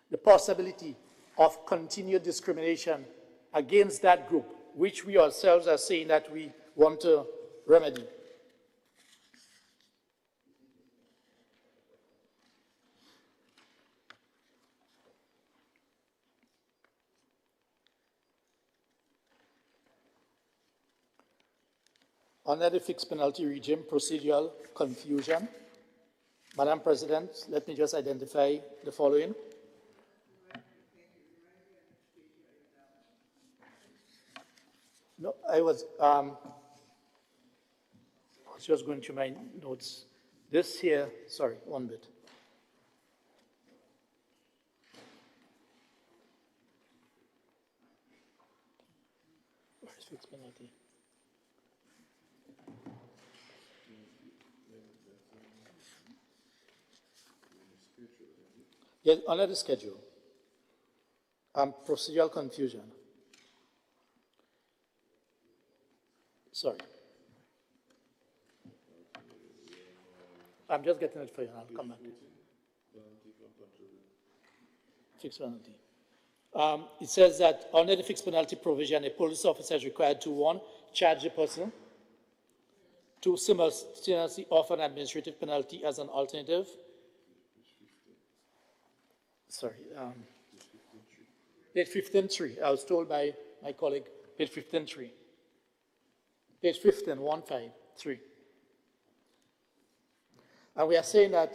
the possibility of continued discrimination against that group, which we ourselves are saying that we want to remedy. Under the fixed penalty regime, procedural confusion. Madam President, let me just identify the following. No, I was just going through my notes. This here, sorry, one bit. Where is fixed penalty? Yes, under the schedule, procedural confusion. Sorry. I'm just getting it for you, and I'll come back. Fixed penalty. It says that under the fixed penalty provision, a police officer is required to, 1, charge the person, 2, simultaneously offer an administrative penalty as an alternative. Sorry, page 15.3. I was told by my colleague, page 15.3. Page 15, 153. And we are saying that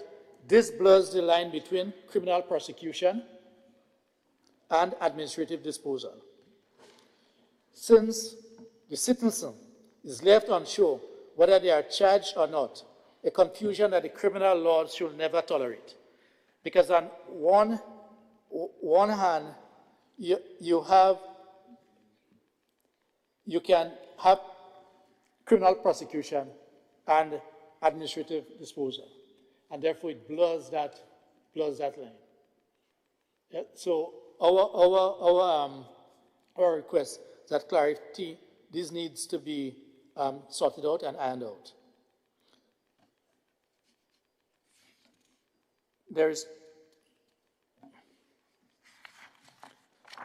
this blurs the line between criminal prosecution and administrative disposal. Since the citizen is left unsure whether they are charged or not, a confusion that the criminal law should never tolerate. Because on one hand, you can have criminal prosecution and administrative disposal, and therefore it blurs that line. Yeah, so our request that clarity, this needs to be sorted out and ironed out.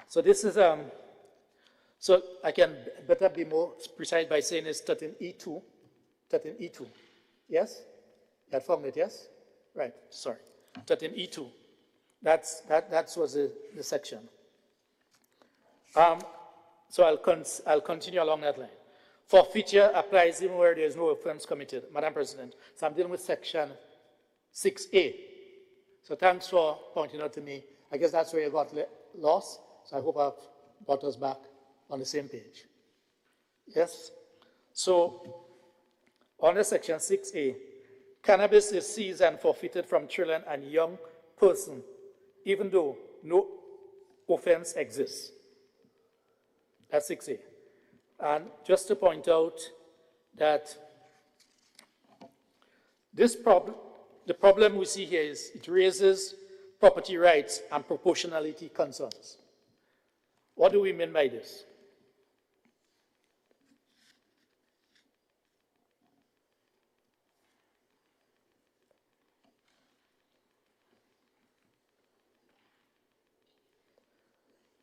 So this is, so I can better be more precise by saying it's 13E2, 13E2, yes? You had found it, yes? Right, sorry, 13E2. That was the section. So I'll continue along that line. Forfeiture applies even where there is no offense committed, Madam President. So I'm dealing with section 6A. So thanks for pointing out to me. I guess that's where you got lost. So I hope I've brought us back on the same page. Yes? So under section 6A, cannabis is seized and forfeited from children and young persons, even though no offense exists. That's 6A. And just to point out that the problem we see here is it raises property rights and proportionality concerns. What do we mean by this?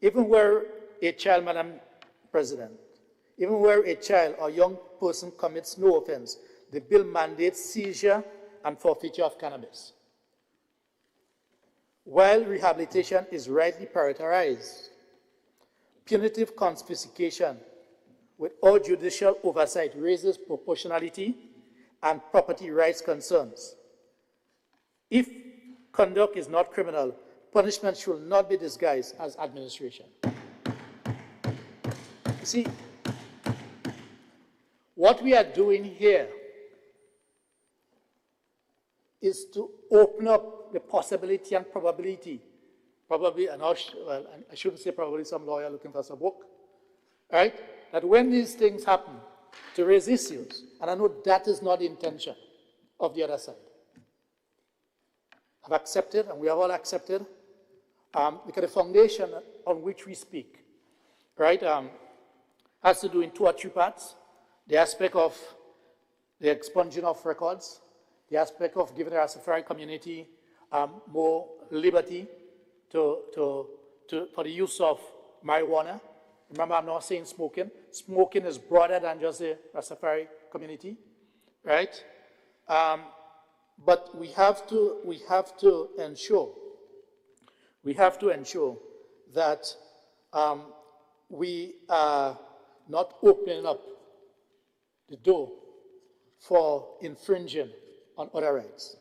Even where a child, Madam President, even where a child or young person commits no offense, the bill mandates seizure and forfeiture of cannabis. While rehabilitation is rightly prioritized, punitive confiscation without judicial oversight raises proportionality and property rights concerns. If conduct is not criminal, punishment should not be disguised as administration. You see, what we are doing here is to open up the possibility and probability, probably, well, I shouldn't say probably, some lawyer looking for some book, right? That when these things happen, to raise issues, and I know that is not the intention of the other side. I've accepted, and we have all accepted, because the foundation on which we speak, right, has to do in 2 or 3 parts. The aspect of the expunging of records, the aspect of giving the Rastafari community more liberty for the use of marijuana. Remember, I'm not saying smoking. Smoking is broader than just the Rastafari community, right? But we have to ensure that we are not opening up the door for infringing on other rights.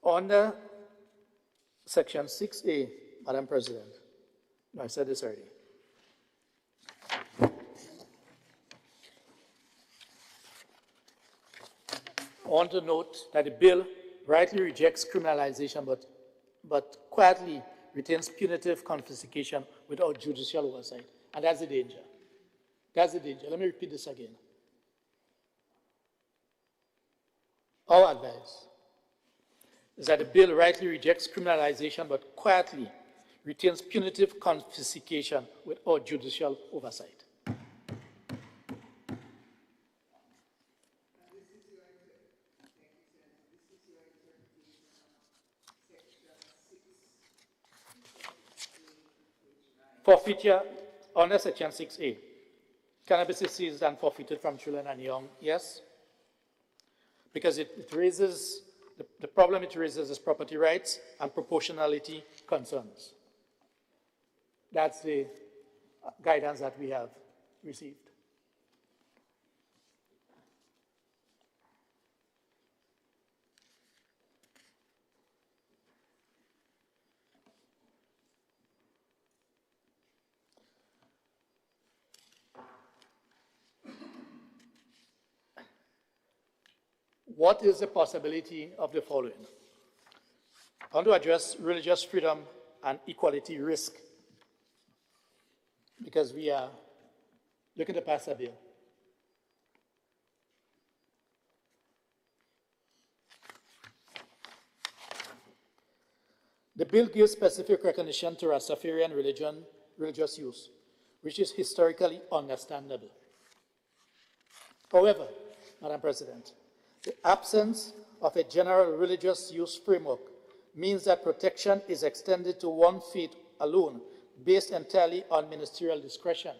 Under section 6A, Madam President, I said this already. I want to note that the bill rightly rejects criminalization, but quietly retains punitive confiscation without judicial oversight. And that's the danger. That's the danger. Let me repeat this again. Our advice is that the bill rightly rejects criminalization, but quietly retains punitive confiscation without judicial oversight. Forfeiture under section 6A. Cannabis is seized and forfeited from children and young, yes? Because it raises, the problem it raises is property rights and proportionality concerns. That's the guidance that we have received. What is the possibility of the following? I want to address religious freedom and equality risk because we are looking to pass a bill. The bill gives specific recognition to Rastafarian religious use, which is historically understandable. However, Madam President, the absence of a general religious use framework means that protection is extended to one faith alone, based entirely on ministerial discretion.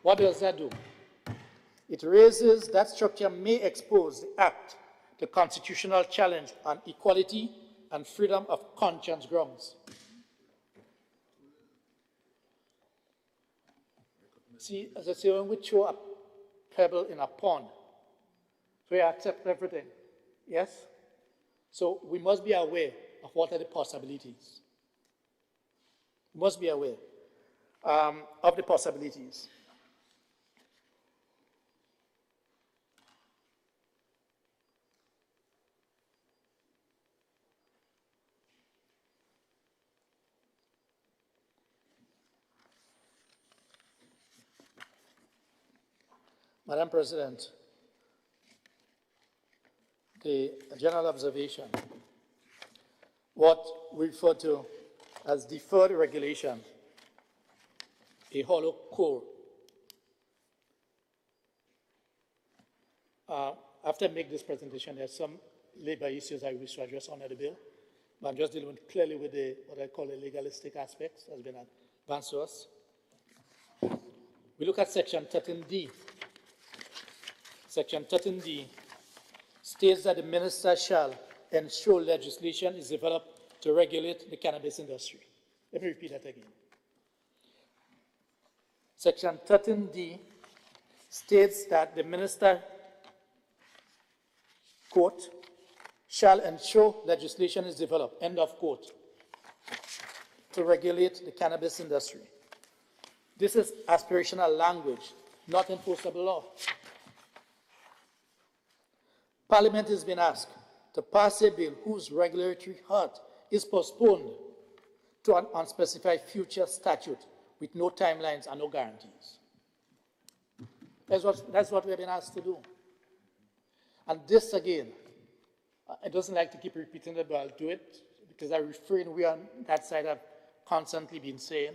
What does that do? It raises that structure may expose the act to constitutional challenge on equality and freedom of conscience grounds. See, as I say, when we throw a pebble in a pond, so we accept everything, yes? So we must be aware of what are the possibilities. We must be aware of the possibilities. Madam President, the general observation, what we refer to as deferred regulation, a hollow core. After I make this presentation, there's some labor issues I wish to address under the bill, but I'm just dealing clearly with what I call the legalistic aspects that has been advanced to us. We look at Section 13D. Section 13D states that the minister shall ensure legislation is developed to regulate the cannabis industry. Let me repeat that again. Section 13D states that the minister, quote, shall ensure legislation is developed, end of quote, to regulate the cannabis industry. This is aspirational language, not enforceable law. Parliament has been asked to pass a bill whose regulatory heart is postponed to an unspecified future statute with no timelines and no guarantees. That's what we've been asked to do. And this, again, I doesn't like to keep repeating it, but I'll do it because I refrain. We on that side have constantly been saying,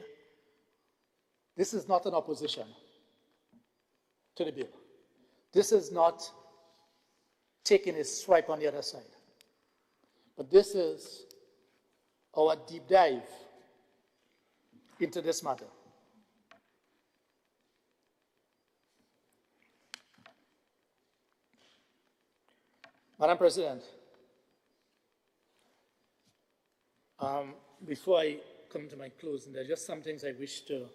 this is not an opposition to the bill. This is not taking a swipe on the other side. But this is our deep dive into this matter. Madam President, before I come to my closing, there are just some things I wish to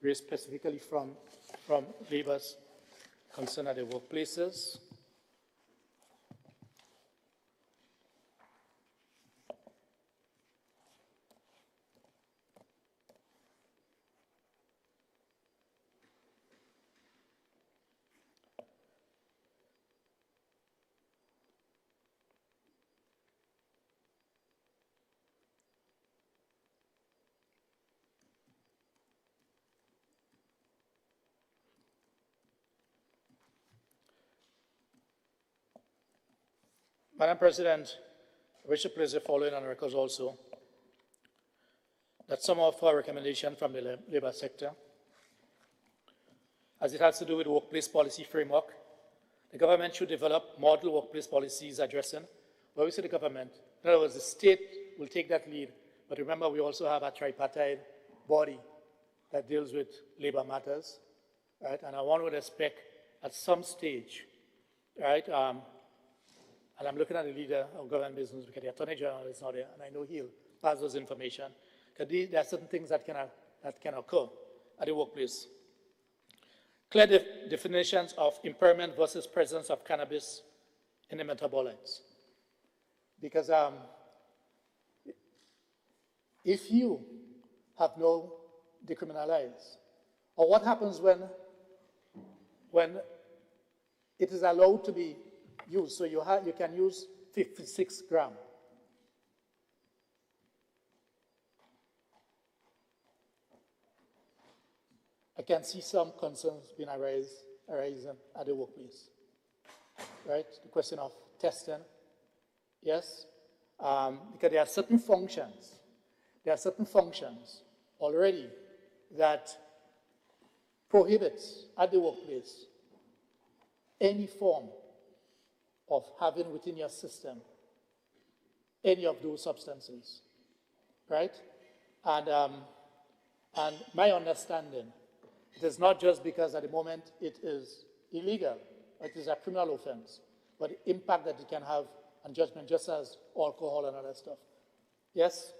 raise specifically from Labour's concern at the workplaces. Madam President, I wish to place the following on record also, that some of our recommendations from the labour sector, as it has to do with workplace policy framework, the government should develop model workplace policies addressing, where we say the government, in other words, the state will take that lead, but remember we also have a tripartite body that deals with labour matters, right? And I want to expect at some stage, right, and I'm looking at the leader of government business because the Attorney General is not there, and I know he'll pass those information. Because there are certain things that can occur at the workplace. Clear definitions of impairment versus presence of cannabis in the metabolites. Because if you have no decriminalized, or what happens when it is allowed to be used, so you can use 56 grams. I can see some concerns being arising at the workplace, right? The question of testing, yes, because there are certain functions already that prohibits at the workplace any form of having within your system any of those substances, right? And my understanding, it is not just because at the moment it is illegal, it is a criminal offense, but the impact that it can have on judgment, just as alcohol and other stuff. Yes?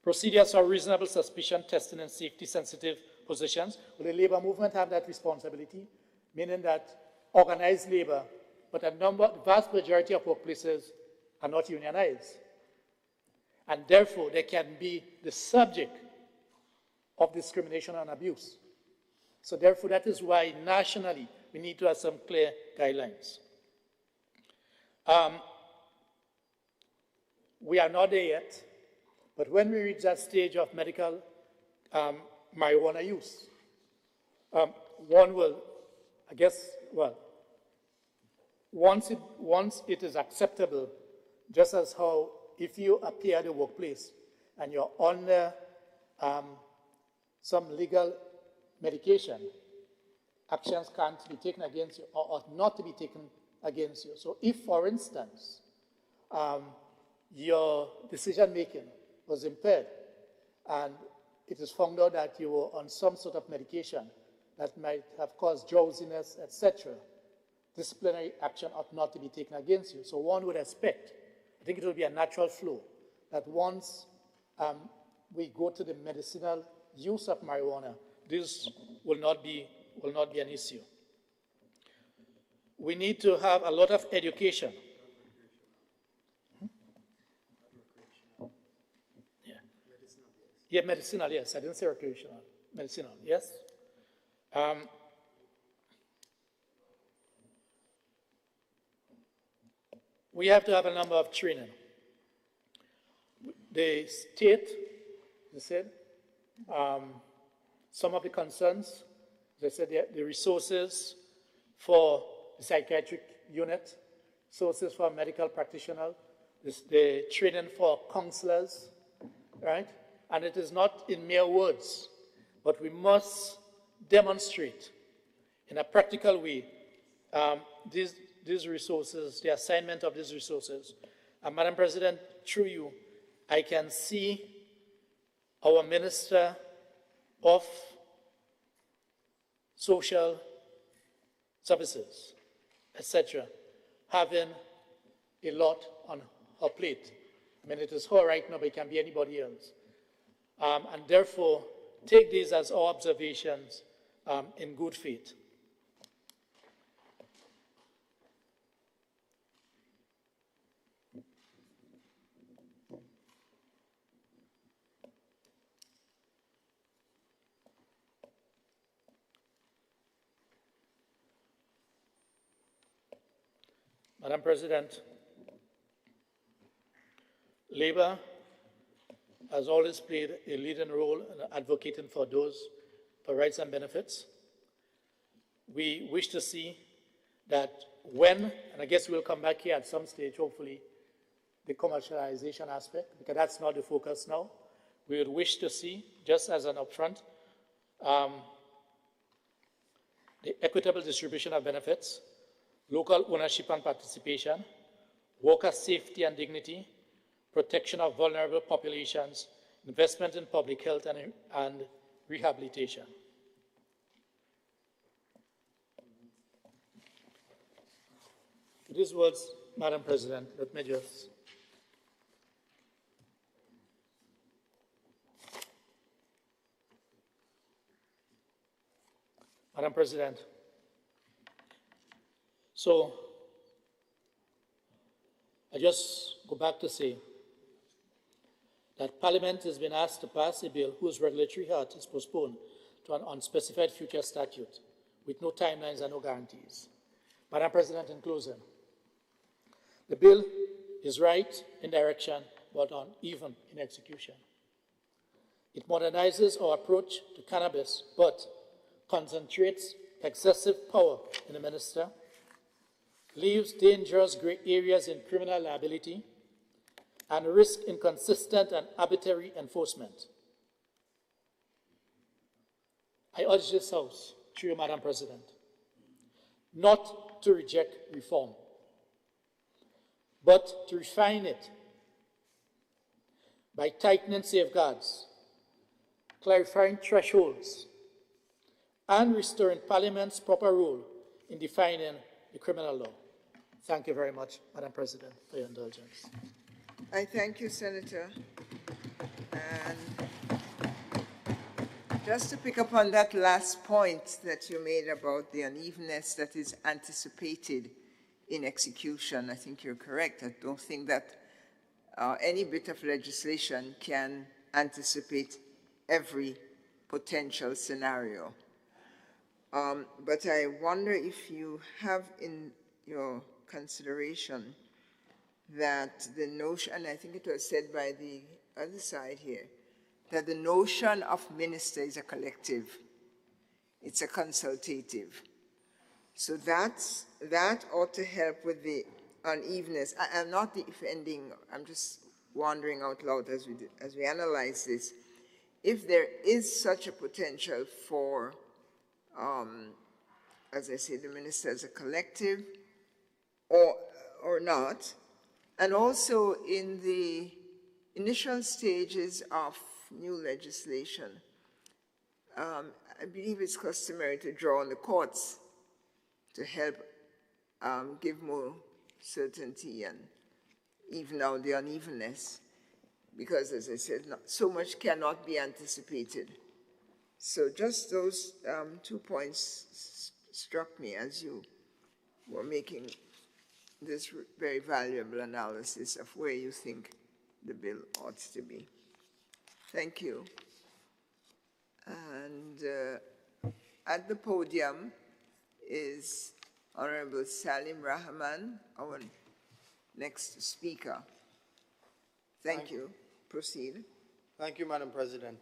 Procedures for reasonable suspicion testing in safety-sensitive positions. Will the labor movement have that responsibility? Meaning that organized labor, but the vast majority of workplaces are not unionized. And therefore, they can be the subject of discrimination and abuse. So therefore, that is why nationally we need to have some clear guidelines. We are not there yet, but when we reach that stage of medical marijuana use, one will, I guess, well, once it is acceptable, just as how if you appear at the workplace and you're under some legal medication, actions can't be taken against you or ought not to be taken against you. So if, for instance, your decision-making was impaired and it is found out that you were on some sort of medication that might have caused drowsiness, etc., disciplinary action ought not to be taken against you. So one would expect, I think it will be a natural flow, that once we go to the medicinal use of marijuana, this will not be an issue. We need to have a lot of education. Yeah, medicinal, yes. I didn't say recreational. Medicinal, yes. We have to have a number of training. The state, they said, some of the concerns, they said the resources for the psychiatric unit, resources for medical practitioners, the training for counselors, right? And it is not in mere words, but we must demonstrate in a practical way these resources, the assignment of these resources. And Madam President, through you, I can see our Minister of Social Services, etc., having a lot on her plate. I mean, it is her right now, but it can be anybody else. And therefore, take these as our observations in good faith. Madam President, Labour has always played a leading role in advocating for rights and benefits. We wish to see that when, and I guess we'll come back here at some stage, hopefully, the commercialization aspect, because that's not the focus now. We would wish to see, just as an upfront, the equitable distribution of benefits, local ownership and participation, worker safety and dignity, protection of vulnerable populations, investment in public health and rehabilitation. With these words, Madam President, let me just Madam President, so I just go back to say that Parliament has been asked to pass a bill whose regulatory heart is postponed to an unspecified future statute with no timelines and no guarantees. Madam President, in closing, the bill is right in direction, but uneven in execution. It modernizes our approach to cannabis, but concentrates excessive power in the minister, leaves dangerous gray areas in criminal liability, and risk inconsistent and arbitrary enforcement. I urge this House, through you, Madam President, not to reject reform, but to refine it by tightening safeguards, clarifying thresholds, and restoring Parliament's proper role in defining the criminal law. Thank you very much, Madam President, for your indulgence. I thank you, Senator. And just to pick up on that last point that you made about the unevenness that is anticipated in execution, I think you're correct. I don't think that any bit of legislation can anticipate every potential scenario. But I wonder if you have in your consideration that the notion, and I think it was said by the other side here, that the notion of minister is a collective. It's a consultative. So that ought to help with the unevenness. I'm not defending, I'm just wondering out loud as we analyze this. If there is such a potential for, as I say, the minister as a collective or not, and also in the initial stages of new legislation, I believe it's customary to draw on the courts to help give more certainty and even out the unevenness, because, as I said, so much cannot be anticipated. So just those 2 points struck me as you were making this very valuable analysis of where you think the bill ought to be. Thank you. And at the podium is Honorable Salim Rahman, our next speaker. Thank you. Proceed. Thank you, Madam President,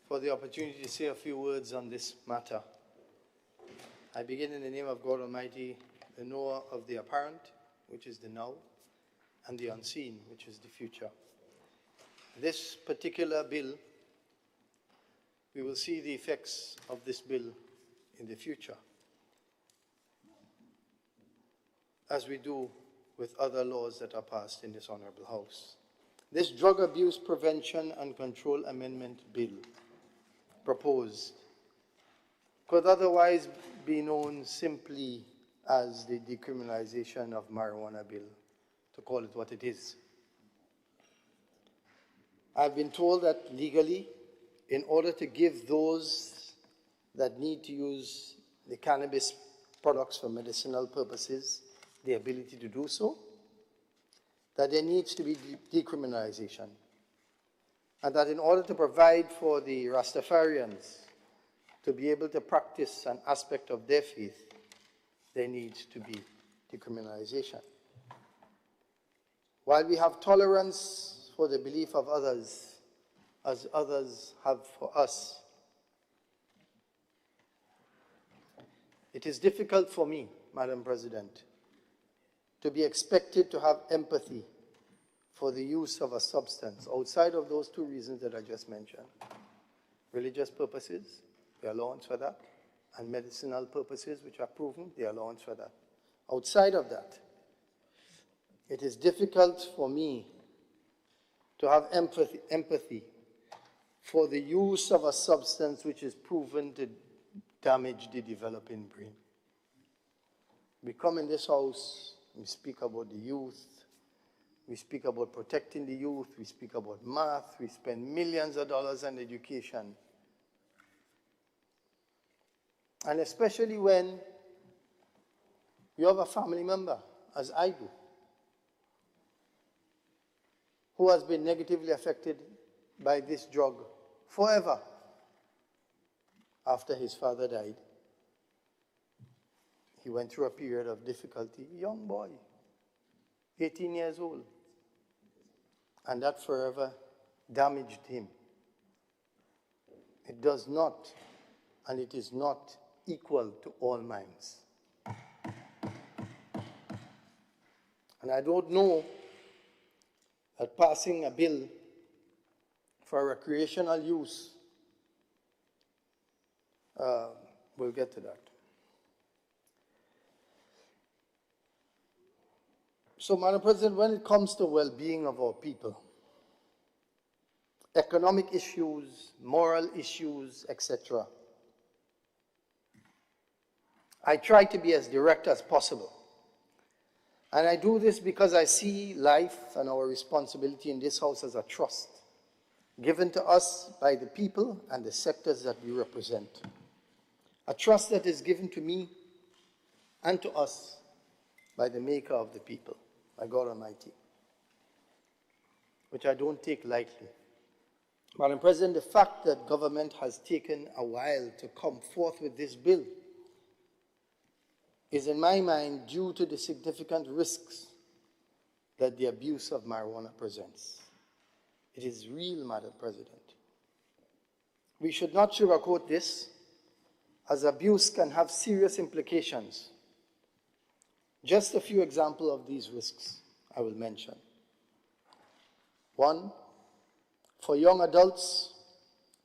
for the opportunity to say a few words on this matter. I begin in the name of God Almighty, the knower of the apparent, which is the now, and the unseen, which is the future. This particular bill, we will see the effects of this bill in the future, as we do with other laws that are passed in this Honorable House. This Drug Abuse Prevention and Control Amendment Bill proposed could otherwise be known simply as the decriminalization of marijuana bill, to call it what it is. I've been told that legally, in order to give those that need to use the cannabis products for medicinal purposes the ability to do so, that there needs to be decriminalization, and that in order to provide for the Rastafarians to be able to practice an aspect of their faith, there needs to be decriminalization. While we have tolerance for the belief of others, as others have for us, it is difficult for me, Madam President, to be expected to have empathy for the use of a substance outside of those two reasons that I just mentioned. Religious purposes, the allowance for that, and medicinal purposes, which are proven, the allowance for that. Outside of that, it is difficult for me to have empathy for the use of a substance which is proven to damage the developing brain. We come in this house, we speak about the youth, we speak about protecting the youth, we speak about math, we spend millions of dollars on education. And especially when you have a family member, as I do, who has been negatively affected by this drug forever after his father died. He went through a period of difficulty, young boy, 18 years old. And that forever damaged him. It does not, and it is not equal to all minds. And I don't know that passing a bill for recreational use, we'll get to that. So, Madam President, when it comes to well-being of our people, economic issues, moral issues, etc., I try to be as direct as possible. And I do this because I see life and our responsibility in this House as a trust given to us by the people and the sectors that we represent. A trust that is given to me and to us by the maker of the people, by God Almighty, which I don't take lightly. Madam President, the fact that government has taken a while to come forth with this bill is, in my mind, due to the significant risks that the abuse of marijuana presents. It is real, Madam President. We should not sugarcoat this, as abuse can have serious implications. Just a few examples of these risks I will mention. One, for young adults,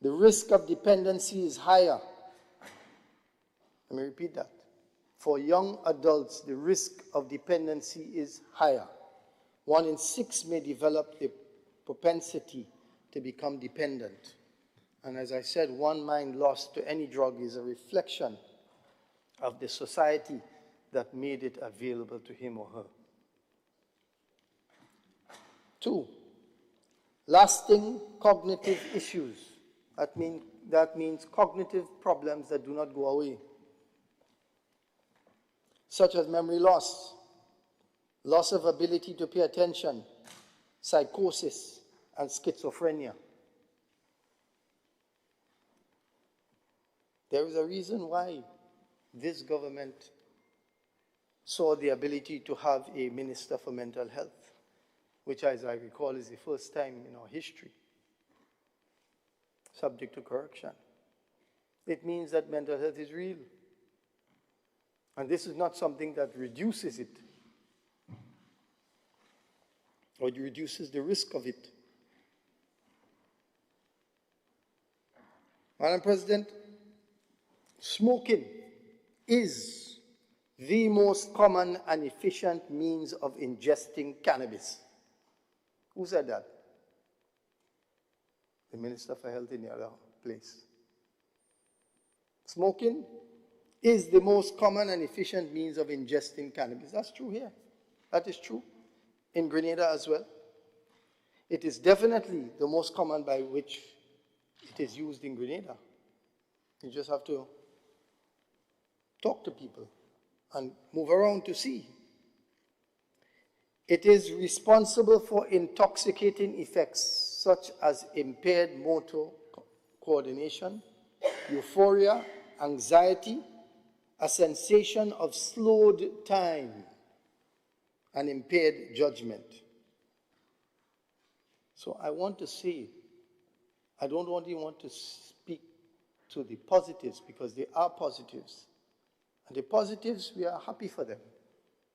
the risk of dependency is higher. Let me repeat that. For young adults, the risk of dependency is higher. 1 in 6 may develop the propensity to become dependent. And as I said, one mind lost to any drug is a reflection of the society that made it available to him or her. 2, lasting cognitive issues. That means cognitive problems that do not go away, such as memory loss, loss of ability to pay attention, psychosis, and schizophrenia. There is a reason why this government saw the ability to have a minister for mental health, which, as I recall, is the first time in our history, subject to correction. It means that mental health is real. And this is not something that reduces it, or it reduces the risk of it. Madam President, smoking is the most common and efficient means of ingesting cannabis. Who said that? The Minister for Health in the other place. Smoking is the most common and efficient means of ingesting cannabis. That's true here. That is true in Grenada as well. It is definitely the most common by which it is used in Grenada. You just have to talk to people and move around to see. It is responsible for intoxicating effects such as impaired motor coordination, euphoria, anxiety, a sensation of slowed time, and impaired judgment. So I want to say, I don't only want to speak to the positives, because they are positives. And the positives, we are happy for them.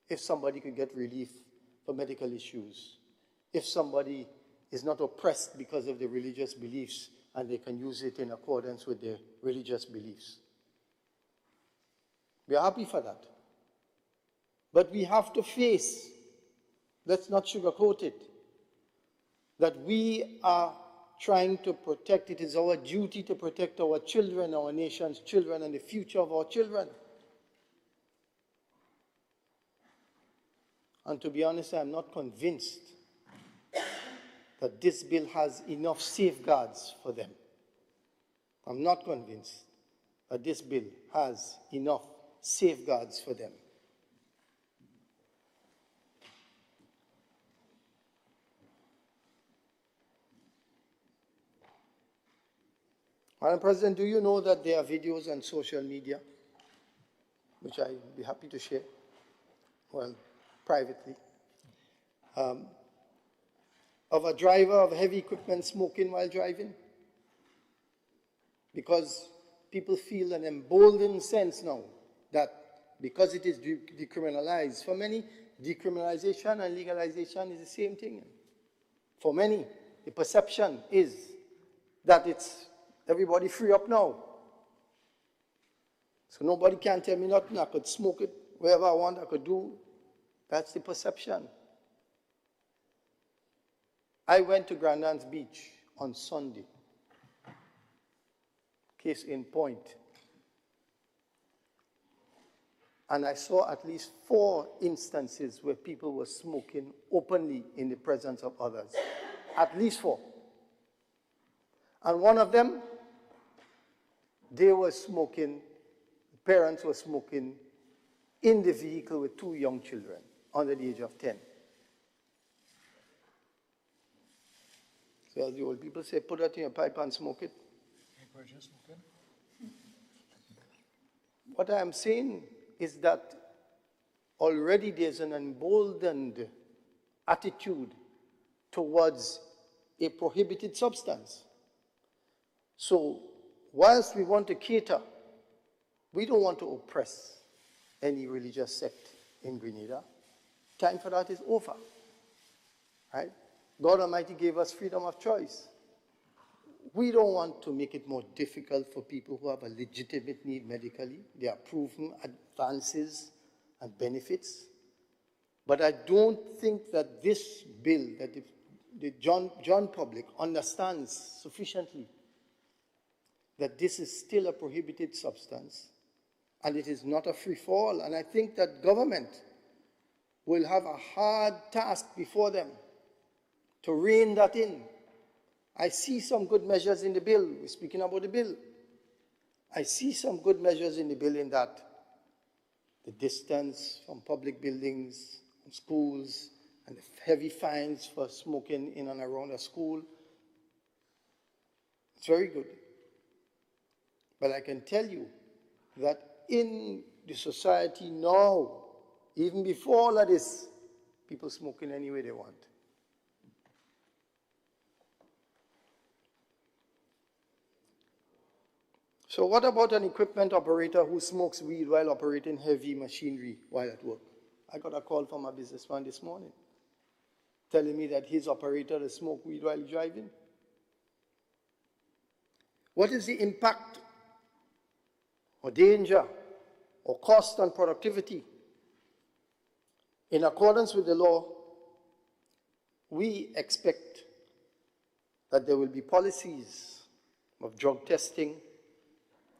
If somebody could get relief for medical issues, if somebody is not oppressed because of their religious beliefs and they can use it in accordance with their religious beliefs. We are happy for that. But we have to face, let's not sugarcoat it, that we are trying to protect, it is our duty to protect our children, our nation's children, and the future of our children. And to be honest, I'm not convinced that this bill has enough safeguards for them. I'm not convinced that this bill has enough safeguards for them. Madam President, do you know that there are videos on social media, which I'd be happy to share, well, privately, of a driver of heavy equipment smoking while driving? Because people feel an emboldened sense now that because it is decriminalized, for many, decriminalization and legalization is the same thing. For many, the perception is that it's everybody free up now. So nobody can tell me nothing. I could smoke it wherever I want, I could do. That's the perception. I went to Grandans Beach on Sunday. Case in point. And I saw at least 4 instances where people were smoking openly in the presence of others. At least 4. And one of them, they were smoking, parents were smoking in the vehicle with 2 young children under the age of 10. So as the old people say, put that in your pipe and smoke it. What I am saying is that already there's an emboldened attitude towards a prohibited substance. So whilst we want to cater, we don't want to oppress any religious sect in Grenada. Time for that is over, right? God Almighty gave us freedom of choice. We don't want to make it more difficult for people who have a legitimate need medically. There are proven advances and benefits. But I don't think that this bill, that the John public understands sufficiently that this is still a prohibited substance and it is not a free-for-all. And I think that government will have a hard task before them to rein that in. I see some good measures in the bill. We're speaking about the bill. I see some good measures in the bill in that the distance from public buildings and schools and the heavy fines for smoking in and around a school. It's very good. But I can tell you that in the society now, even before all of this, people smoking any way they want. So what about an equipment operator who smokes weed while operating heavy machinery while at work? I got a call from a businessman this morning telling me that his operator has smoked weed while driving. What is the impact or danger or cost on productivity? In accordance with the law, we expect that there will be policies of drug testing,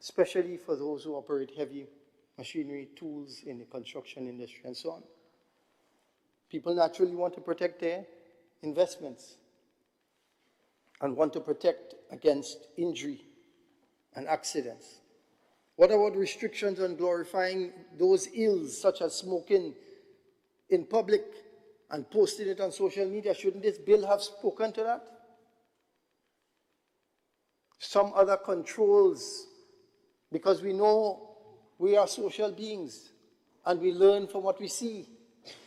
especially for those who operate heavy machinery, tools in the construction industry, and so on. People naturally want to protect their investments and want to protect against injury and accidents. What about restrictions on glorifying those ills, such as smoking in public and posting it on social media? Shouldn't this bill have spoken to that? Some other controls, because we know we are social beings and we learn from what we see.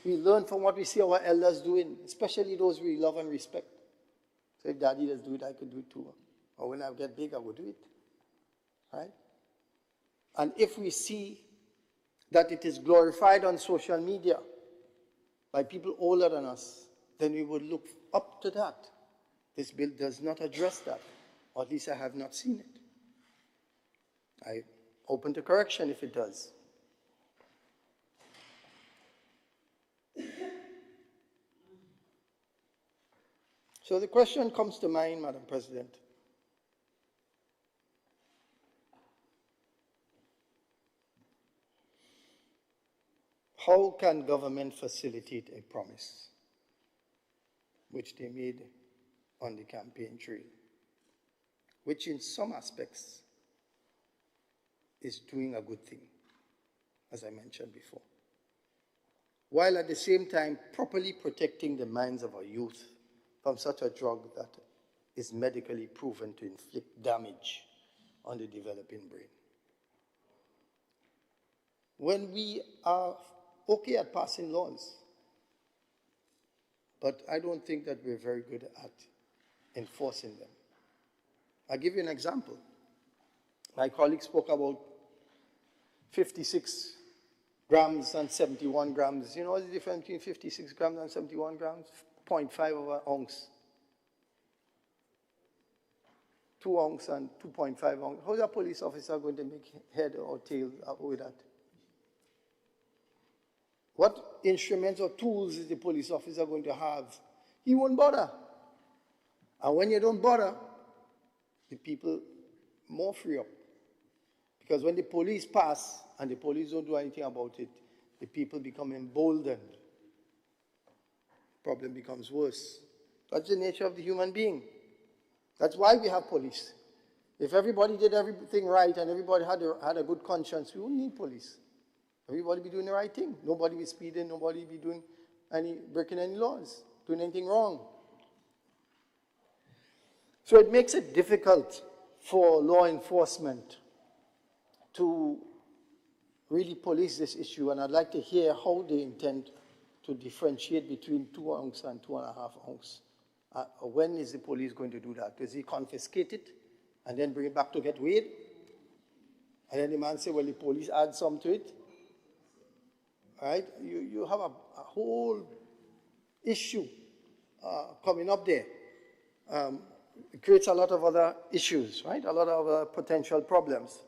We learn from what we see our elders doing, especially those we love and respect. So if Daddy does do it, I could do it too. Or when I get big, I will do it. Right? And if we see that it is glorified on social media by people older than us, then we would look up to that. This bill does not address that, or at least I have not seen it. I'm open to correction if it does. So the question comes to mind, Madam President. How can government facilitate a promise which they made on the campaign trail, which in some aspects is doing a good thing, as I mentioned before, while at the same time properly protecting the minds of our youth from such a drug that is medically proven to inflict damage on the developing brain? When we are okay at passing laws, but I don't think that we're very good at enforcing them. I'll give you an example. My colleague spoke about 56 grams and 71 grams. You know what's the difference between 56 grams and 71 grams? 0.5 of an ounce. 2 ounce and 2.5 ounce. How is a police officer going to make head or tail with that? What instruments or tools is the police officer going to have? He won't bother. And when you don't bother, the people more free up. Because when the police pass and the police don't do anything about it, the people become emboldened. Problem becomes worse. That's the nature of the human being. That's why we have police. If everybody did everything right and everybody had a good conscience, we wouldn't need police. Everybody be doing the right thing. Nobody be speeding, nobody be doing breaking any laws, doing anything wrong. So it makes it difficult for law enforcement to really police this issue, and I'd like to hear how they intend to differentiate between 2 ounce and 2.5 ounce. When is the police going to do that? Does he confiscate it and then bring it back to get weighed? And then the man say, well, the police add some to it. All right? You have a whole issue coming up there. It creates a lot of other issues, right? A lot of other potential problems.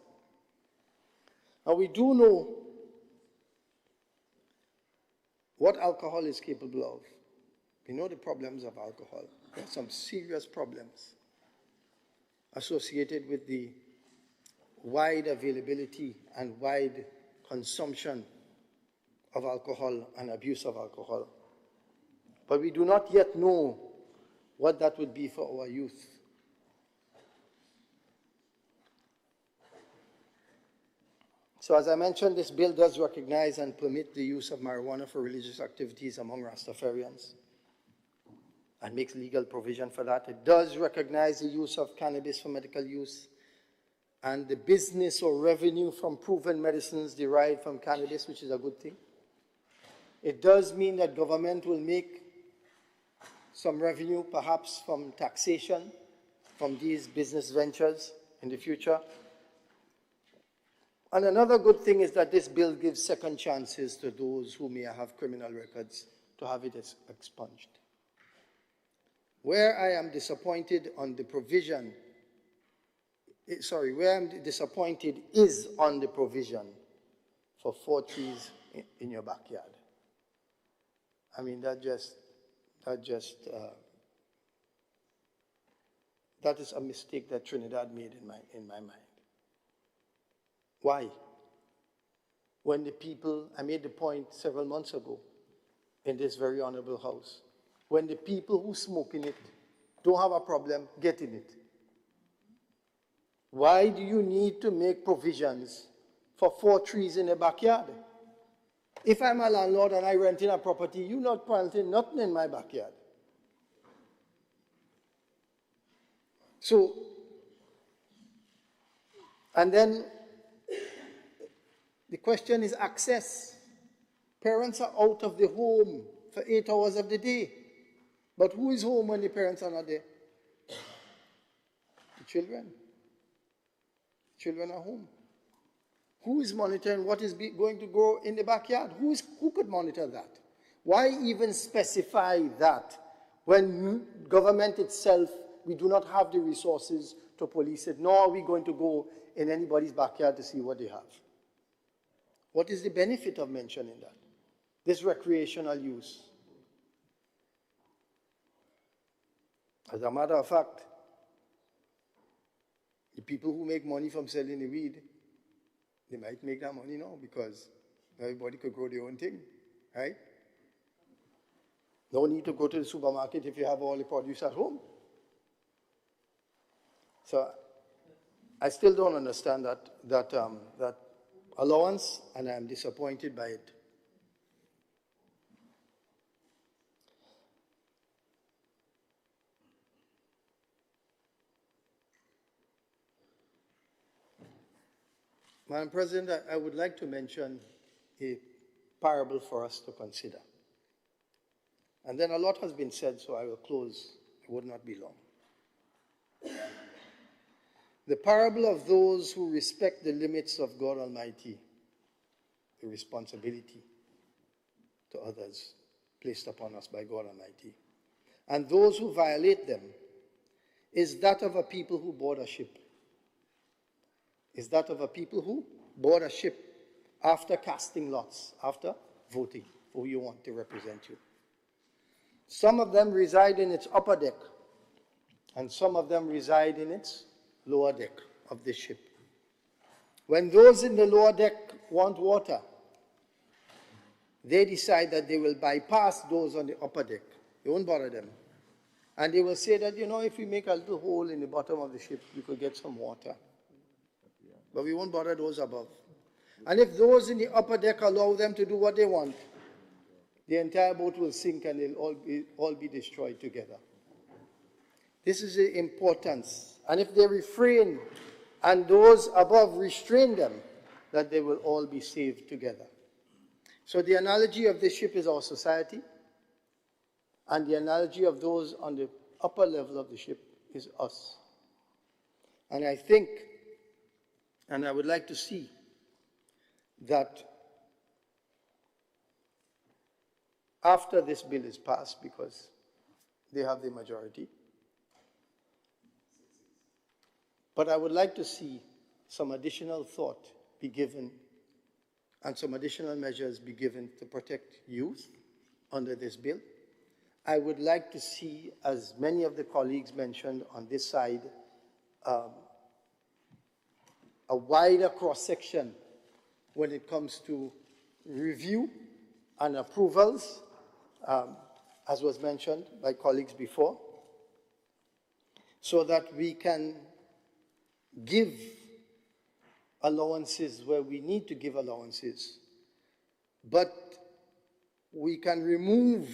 Now, we do know what alcohol is capable of. We know the problems of alcohol. There are some serious problems associated with the wide availability and wide consumption of alcohol and abuse of alcohol. But we do not yet know what that would be for our youth. So as I mentioned, this bill does recognize and permit the use of marijuana for religious activities among Rastafarians and makes legal provision for that. It does recognize the use of cannabis for medical use and the business or revenue from proven medicines derived from cannabis, which is a good thing. It does mean that government will make some revenue, perhaps from taxation, from these business ventures in the future. And another good thing is that this bill gives second chances to those who may have criminal records to have it expunged. Where I am disappointed on the provision, where I'm disappointed is on the provision for 4 trees in your backyard. I mean, that is a mistake that Trinidad made in my mind. Why? When the people, I made the point several months ago in this very honorable house, when the people who smoke in it don't have a problem getting it, why do you need to make provisions for 4 trees in the backyard? If I'm a landlord and I rent in a property, you're not planting nothing in my backyard. So, and then the question is access. Parents are out of the home for 8 hours of the day. But who is home when the parents are not there? The children. Children are home. Who is monitoring what is going to grow in the backyard? Who could monitor that? Why even specify that when government itself, we do not have the resources to police it, nor are we going to go in anybody's backyard to see what they have? What is the benefit of mentioning that? This recreational use. As a matter of fact, the people who make money from selling the weed, they might make that money now because everybody could grow their own thing, right? No need to go to the supermarket if you have all the produce at home. So I still don't understand that allowance, and I'm disappointed by it. Madam President, I would like to mention a parable for us to consider. And then a lot has been said, so I will close. It would not be long. The parable of those who respect the limits of God Almighty, the responsibility to others placed upon us by God Almighty, and those who violate them, is that of a people who board a ship. Is that of a people who board a ship after casting lots, after voting for who you want to represent you. Some of them reside in its upper deck, and some of them reside in its lower deck of the ship. When those in the lower deck want water, they decide that they will bypass those on the upper deck. They won't bother them. And they will say that, you know, if we make a little hole in the bottom of the ship, we could get some water. But we won't bother those above. And if those in the upper deck allow them to do what they want, the entire boat will sink and they'll all be destroyed together. This is the importance. And if they refrain and those above restrain them, that they will all be saved together. So the analogy of this ship is our society, and the analogy of those on the upper level of the ship is us. And I think, and I would like to see, that after this bill is passed, because they have the majority, but I would like to see some additional thought be given and some additional measures be given to protect youth under this bill. I would like to see, as many of the colleagues mentioned on this side, a wider cross-section when it comes to review and approvals, as was mentioned by colleagues before, so that we can give allowances where we need to give allowances, but we can remove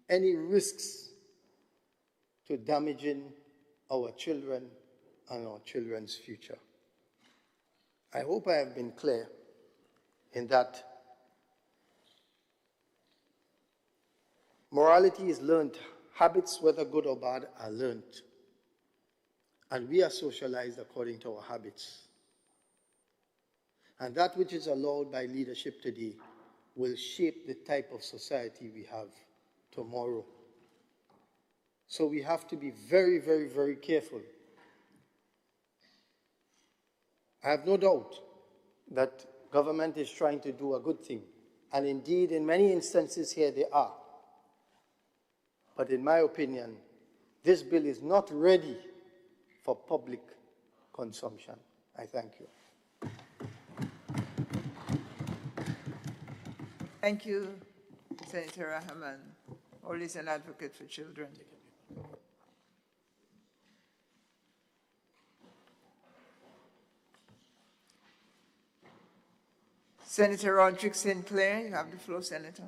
any risks to damaging our children and our children's future. I hope I have been clear in that morality is learned. Habits, whether good or bad, are learned. And we are socialized according to our habits. And that which is allowed by leadership today will shape the type of society we have tomorrow. So we have to be very, very, very careful. I have no doubt that government is trying to do a good thing. And indeed, in many instances here, they are. But in my opinion, this bill is not ready for public consumption. I thank you. Thank you, Senator Rahman, always an advocate for children. Senator Roderick Sinclair, you have the floor, Senator.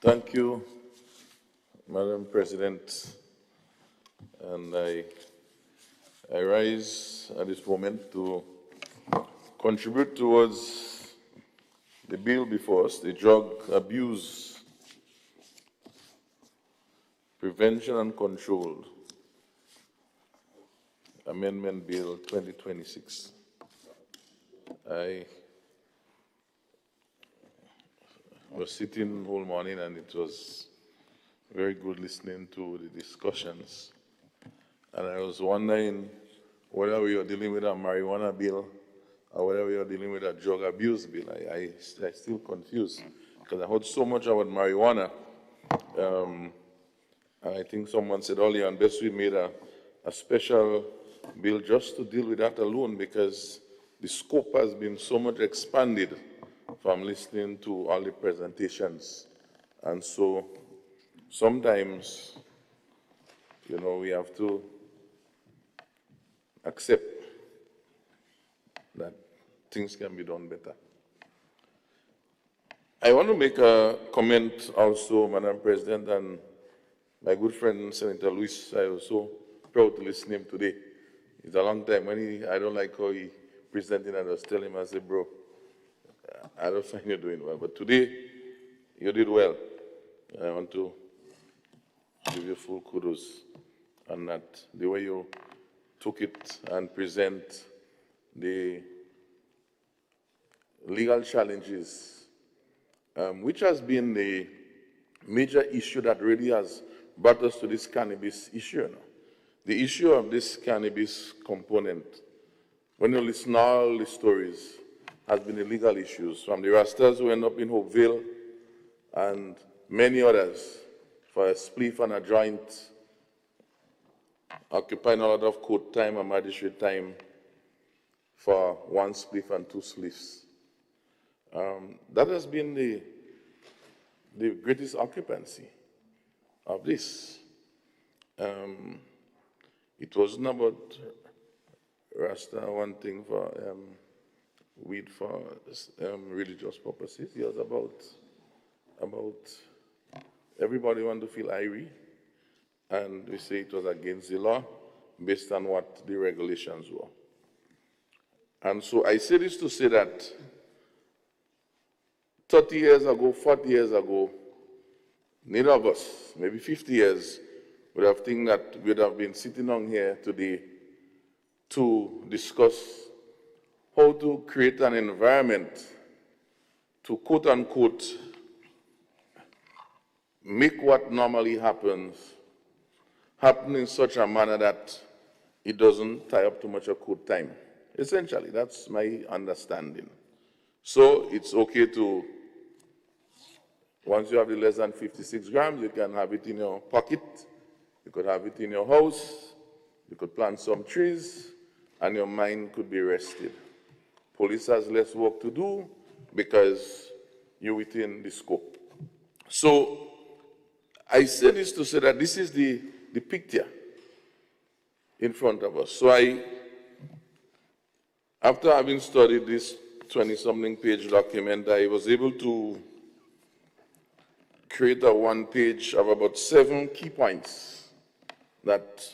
Thank you, Madam President. And I rise at this moment to contribute towards the bill before us, the Drug Abuse Prevention and Control Amendment Bill 2026. I was sitting whole morning and it was very good listening to the discussions. And I was wondering whether we are dealing with a marijuana bill or whether we are dealing with a drug abuse bill. I still confused because I heard so much about marijuana. And I think someone said earlier, and best we made a special bill just to deal with that alone because the scope has been so much expanded from listening to all the presentations. And so sometimes, you know, we have to accept that things can be done better. I want to make a comment also, Madam President, and my good friend Senator Luis, I was so proud to listen to him today. It's a long time. I don't like how he presented, and I was telling him, I said, bro, I don't find you doing well. But today, you did well. I want to give you full kudos on that. The way you took it and present the legal challenges, which has been the major issue that really has brought us to this cannabis issue now. The issue of this cannabis component, when you listen to all the stories, has been the legal issues, from the Rastas who end up in Hopeville and many others for a spliff and a joint, occupying a lot of court time and magistrate time for one spliff and two spliffs. That has been the greatest occupancy of this. It wasn't about Rasta one thing for weed for religious purposes. It was about everybody want to feel irie, and we say it was against the law based on what the regulations were. And so I say this to say that 30 years ago, 40 years ago, neither of us, maybe 50 years, would have think that we would have been sitting on here today to discuss how to create an environment to quote unquote make what normally happens happen in such a manner that it doesn't tie up too much of court time. Essentially, that's my understanding. So it's okay to, once you have the less than 56 grams, you can have it in your pocket, you could have it in your house, you could plant some trees, and your mind could be rested. Police has less work to do because you're within the scope. So I say this to say that this is the picture in front of us. So after having studied this 20-something page document, I was able to create a one page of about 7 key points that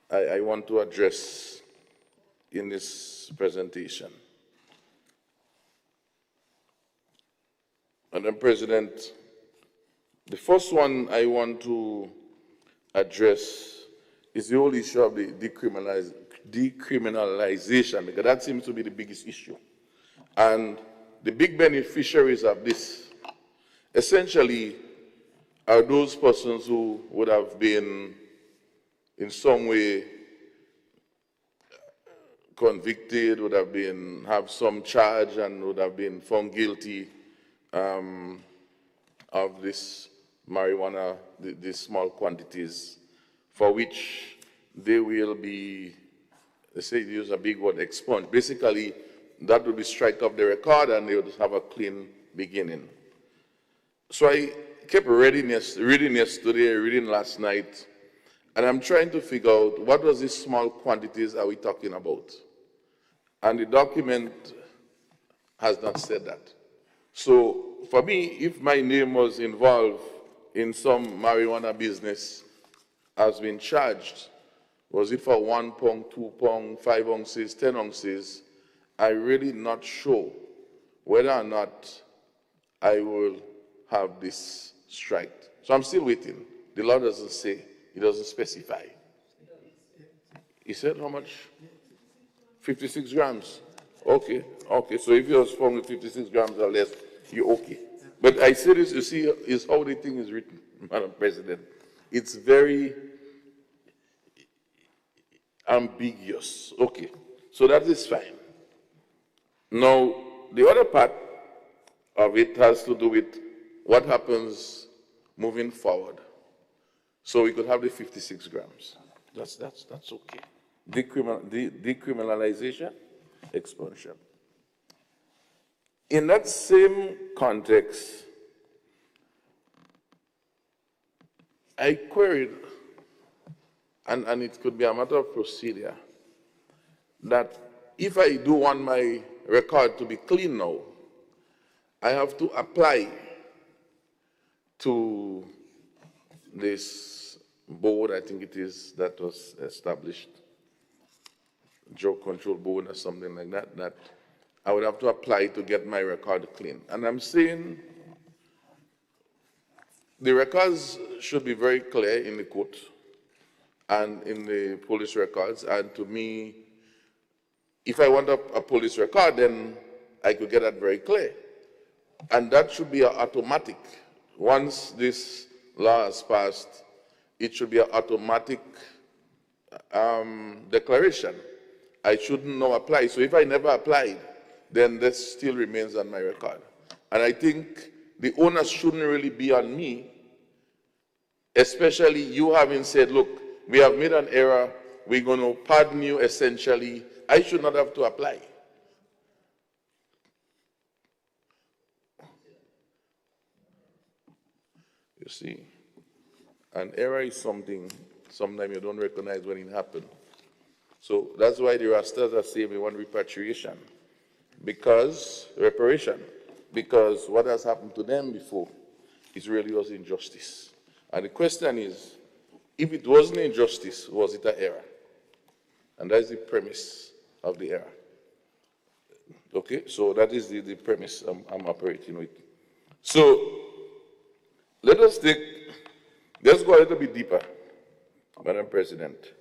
I want to address in this presentation. Madam President, the first one I want to address is the whole issue of the decriminalization, because that seems to be the biggest issue. And the big beneficiaries of this, essentially, are those persons who would have been in some way convicted, would have have some charge, and would have been found guilty of this marijuana, these small quantities, for which they will be, they say they use a big word, expunged. Basically, that would be strike off the record and they would have a clean beginning. So I kept reading yesterday, reading last night, and I'm trying to figure out what was these small quantities are we talking about? And the document has not said that. So for me, if my name was involved in some marijuana business, has been charged, was it for 1 pound, 2 pound, 5 ounces, 10 ounces, I'm really not sure whether or not I will have this strike. So I'm still waiting. The law doesn't say, it doesn't specify. He said how much? 56 grams. Okay, okay. So if you was found with 56 grams or less, you're okay. But I say this, you see, is how the thing is written, Madam President. It's very ambiguous. Okay, so that is fine. Now, the other part of it has to do with what happens moving forward. So we could have the 56 grams. That's okay. Decriminalization, expulsion. In that same context, I queried, and it could be a matter of procedure, that if I do want my record to be clean now, I have to apply to this board, I think it is, that was established, Drug Control Board or something like that, that I would have to apply to get my record clean. And I'm saying the records should be very clear in the court and in the police records. And to me, if I want a police record, then I could get that very clear. And that should be automatic. Once this law is passed, it should be an automatic declaration. I shouldn't now apply. So if I never applied, then this still remains on my record. And I think the onus shouldn't really be on me, especially you having said, look, we have made an error, we're going to pardon you essentially. I should not have to apply. You see, an error is something sometimes you don't recognize when it happened. So that's why the Rastas are saying we want repatriation, because reparation, because what has happened to them before is really was injustice. And the question is, if it wasn't injustice, was it an error? And that is the premise of the error. Okay, so that is the premise I'm operating with. So let's go a little bit deeper, Madam President.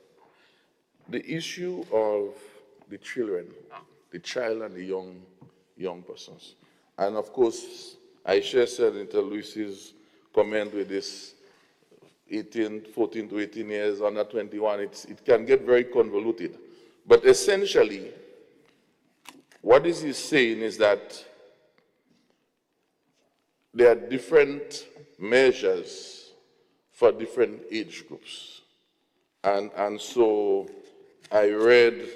The issue of the children, the child and the young persons. And of course, I share Senator Lewis's comment with this 14 to 18 years, under 21, it can get very convoluted. But essentially, what this is saying is that there are different measures for different age groups. And so I read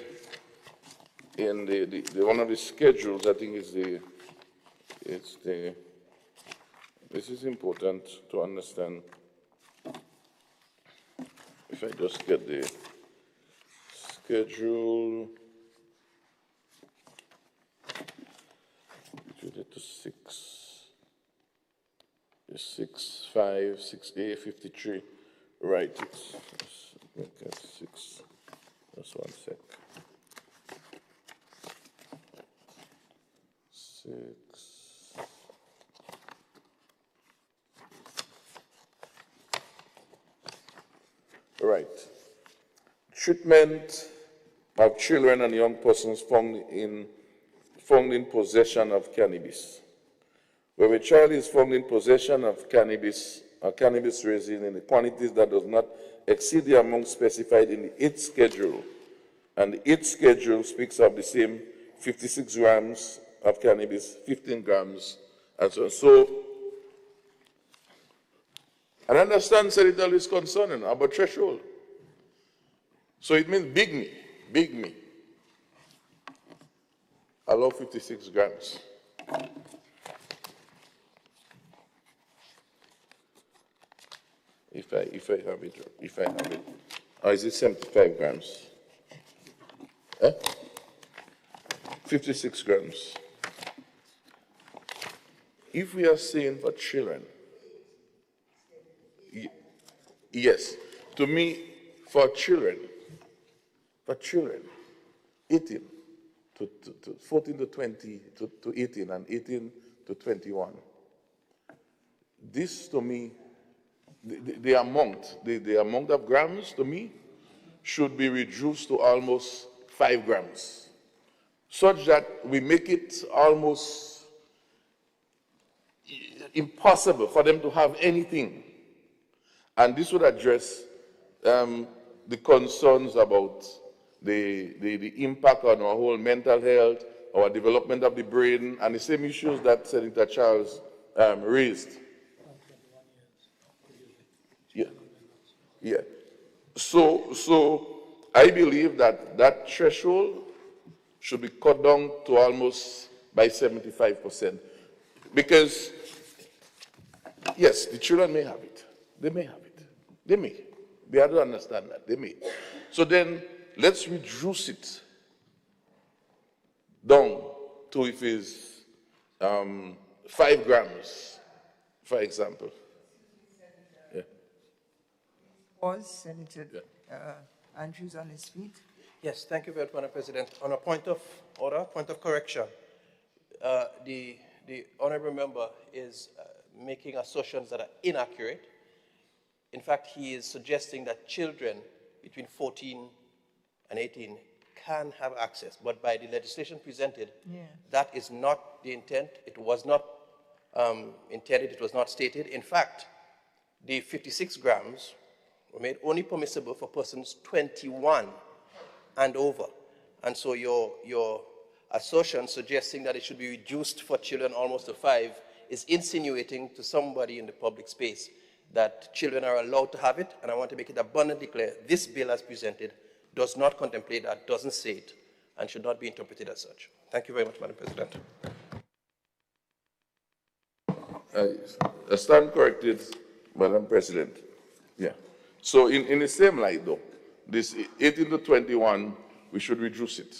in the one of the schedules, I think this is important to understand. If I just get the schedule, to 6.5, 6A, 53. Right, it's okay, 6. Just one sec. 6. Right. Treatment of children and young persons found in possession of cannabis. Where a child is found in possession of cannabis or cannabis resin in the quantities that does not exceed the amount specified in the 8th schedule, and the 8th schedule speaks of the same 56 grams of cannabis, 15 grams, and so on. So, I understand Senator is concerned about threshold. So it means big me. Allow 56 grams. If I have it, or is it 75 grams? 56 grams. If we are saying for children, yes, to me, for children, 18 to 14 to 20 to 18 and 18 to 21, this to me, the amount of grams to me should be reduced to almost 5 grams, such that we make it almost impossible for them to have anything. And this would address the concerns about the impact on our whole mental health, our development of the brain, and the same issues that Senator Charles raised. Yeah. So I believe that threshold should be cut down to almost by 75%. Because, yes, the children may have it. They may have it. They may. They have to understand that. They may. So then, let's reduce it to if it's 5 grams, for example. Yeah. Pause, Senator Andrews on his feet. Yes, thank you very much, Madam President. On a point of order, point of correction, the honourable member is making assertions that are inaccurate. In fact, he is suggesting that children between 14 and 18 can have access, but by the legislation presented, that is not the intent. It was not intended, it was not stated. In fact, the 56 grams were made only permissible for persons 21 and over. And so your assertion suggesting that it should be reduced for children almost to 5 is insinuating to somebody in the public space that children are allowed to have it, and I want to make it abundantly clear, this bill as presented does not contemplate that, doesn't say it, and should not be interpreted as such. Thank you very much, Madam President. I stand corrected, Madam President. Yeah. So in the same light, though, this 18 to 21, we should reduce it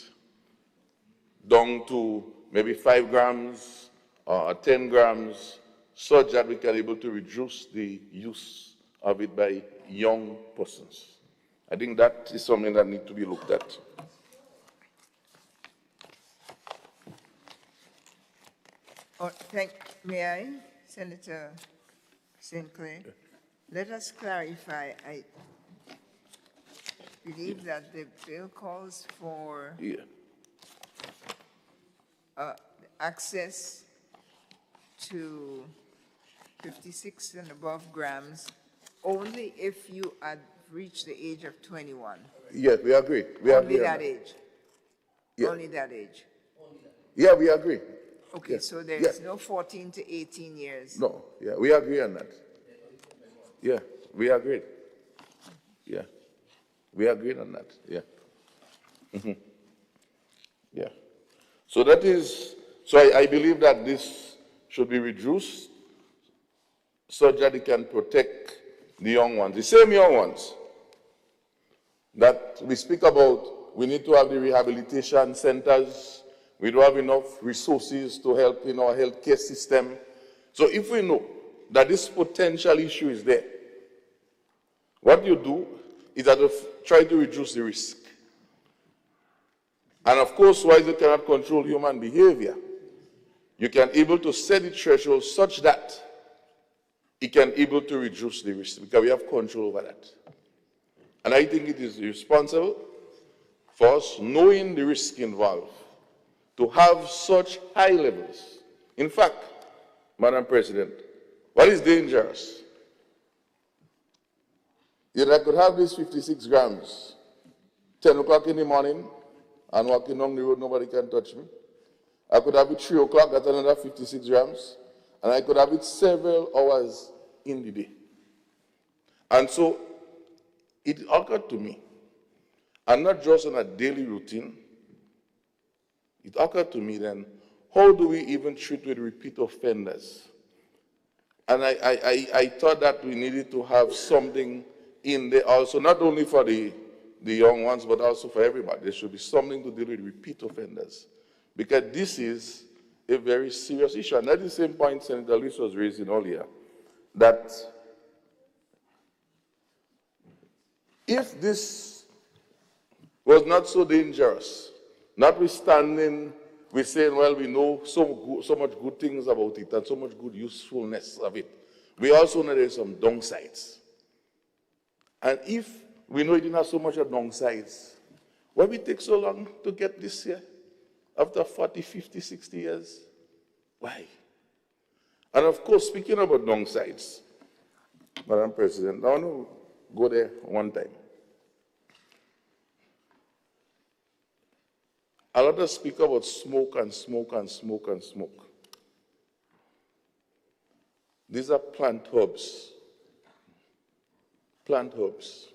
down to maybe 5 grams or 10 grams, such that we can be able to reduce the use of it by young persons. I think that is something that needs to be looked at. May I, Senator St. Clair? Let us clarify. I believe that the bill calls for access to 56 and above grams only if you had reached the age of 21. Yes, we agree. Only that age. Yeah. Only that age. Yeah, we agree. Okay, so there is no 14 to 18 years. No, yeah, we agree on that. Yeah, we agree. Yeah, we agreed on that. Yeah. Yeah. So that is, so I believe that this should be reduced so that it can protect the young ones, the same young ones that we speak about. We need to have the rehabilitation centers. We don't have enough resources to help in our healthcare system. So if we know that this potential issue is there, what you do is that you try to reduce the risk. And of course, while you cannot control human behavior, you can able to set the threshold such that it can able to reduce the risk, because we have control over that. And I think it is responsible for us, knowing the risk involved, to have such high levels. In fact, Madam President, what is dangerous? Yet I could have these 56 grams, 10 o'clock in the morning, and walking on the road, nobody can touch me. I could have it 3 o'clock, that's another 56 grams, and I could have it several hours in the day. And so it occurred to me, and not just on a daily routine, it occurred to me then, how do we even treat with repeat offenders? And I thought that we needed to have something in there also, not only for the young ones, but also for everybody. There should be something to deal with repeat offenders, because this is a very serious issue. And that's the same point Senator Lewis was raising earlier, that if this was not so dangerous, notwithstanding we're saying, well, we know so much good things about it and so much good usefulness of it, we also know there's some downsides. And if we know it didn't have so much of downsides, why we take so long to get this here? After 40, 50, 60 years? Why? And of course, speaking about downsides, Madam President, I want to go there one time. A lot of speak about smoke and smoke and smoke and smoke. These are plant herbs. Plant herbs.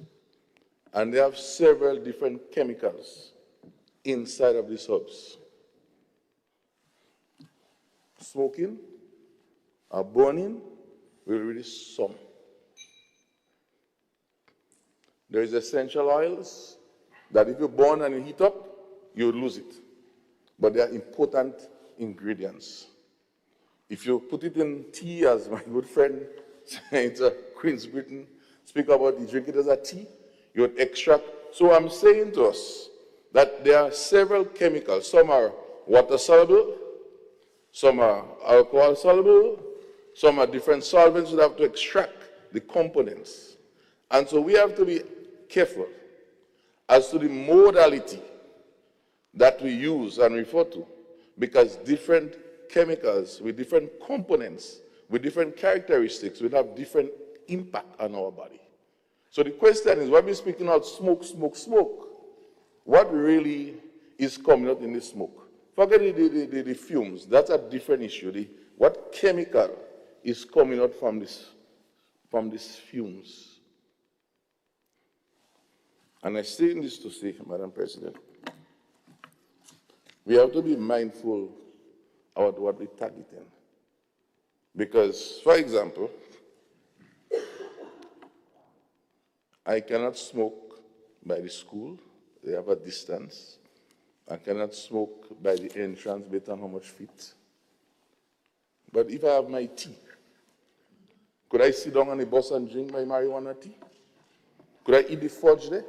And they have several different chemicals inside of these herbs. Smoking or burning will release some. There is essential oils that if you burn and you heat up, you lose it. But they are important ingredients. If you put it in tea, as my good friend Queen's Britain speak about, you drink it as a tea, you would extract. So I'm saying to us that there are several chemicals. Some are water soluble, some are alcohol soluble, some are different solvents. We have to extract the components. And so we have to be careful as to the modality that we use and refer to, because different chemicals with different components, with different characteristics, will have different impact on our body. So the question is, when we're speaking about smoke, smoke, smoke, what really is coming out in the smoke? Forget the fumes, that's a different issue. What chemical is coming out from these fumes? And I say this to say, Madam President, we have to be mindful about what we're targeting. Because, for example, I cannot smoke by the school, they have a distance. I cannot smoke by the entrance based on how much feet. But if I have my tea, could I sit down on the bus and drink my marijuana tea? Could I eat the fudge there?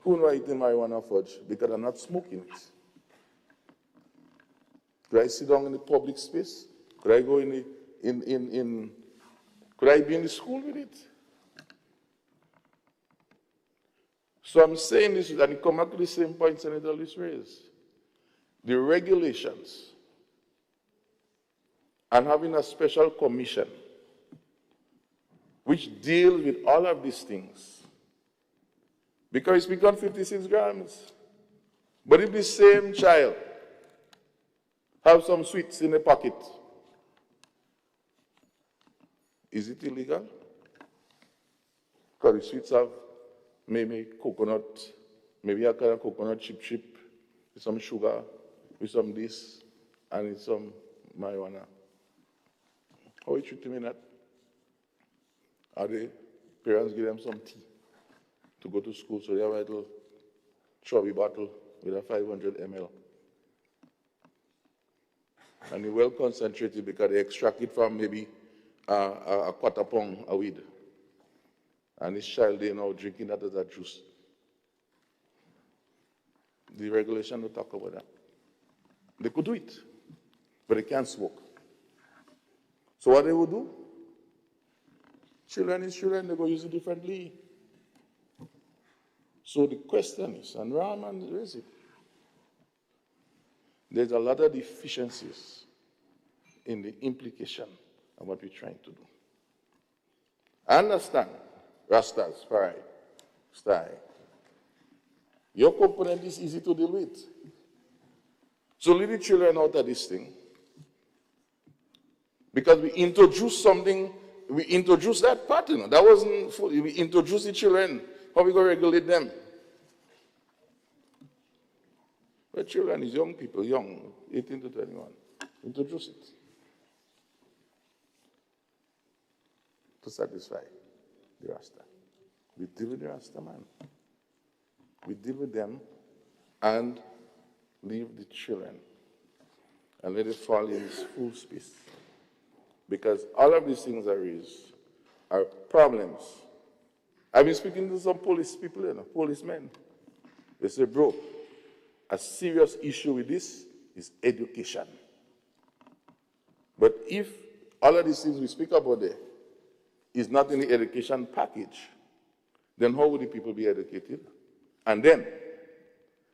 Who knows I eat the marijuana fudge? Because I'm not smoking it. Could I sit down in the public space? Could I go could I be in the school with it? So I'm saying this, and it comes back to the same point Senator Lewis raised. The regulations and having a special commission which deals with all of these things. Because it's become 56 grams. But if the same child have some sweets in the pocket, is it illegal? Because the sweets have maybe coconut, maybe a kind of coconut chip with some sugar, with some this, and with some marijuana. How are you treating that? Are the parents give them some tea to go to school, so they have a little chubby bottle with a 500 ml. And it's well concentrated because they extract it from maybe a quarter pound of weed. And this child, they now drinking that as a juice. The regulation will talk about that. They could do it, but they can't smoke. So what they will do? Children is children, they go use it differently. So the question is, and Rahman raised it, there's a lot of deficiencies in the implication of what we're trying to do. I understand, Rastas, Farai, Stai. Your component is easy to deal with. So leave the children out of this thing. Because we introduced something, we introduced that pattern. That wasn't fully, we introduced the children. How are we going to regulate them? But children is young people, young, 18 to 21. Introduce it. To satisfy the Rasta. We deal with the Rasta man. We deal with them and leave the children and let it fall in its full space. Because all of these things are raised are problems. I've been speaking to some police people, policemen. They say, bro, a serious issue with this is education. But if all of these things we speak about there is not in the education package, then how would the people be educated? And then,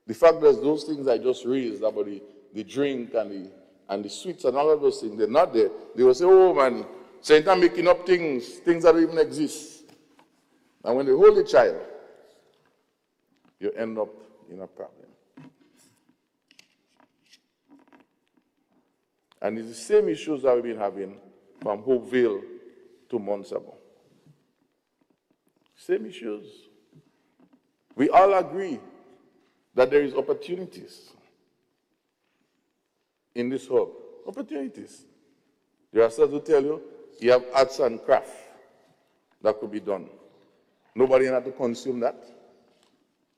the fact that those things I just raised about the drink and the sweets and all of those things, they're not there. They will say, oh man, Saint I'm making up things that don't even exist. And when they hold the child, you end up in a problem. And it's the same issues that we've been having from Hopeville 2 months ago. Same issues. We all agree that there is opportunities in this hub. Opportunities. There are some who tell you have arts and craft that could be done. Nobody has to consume that.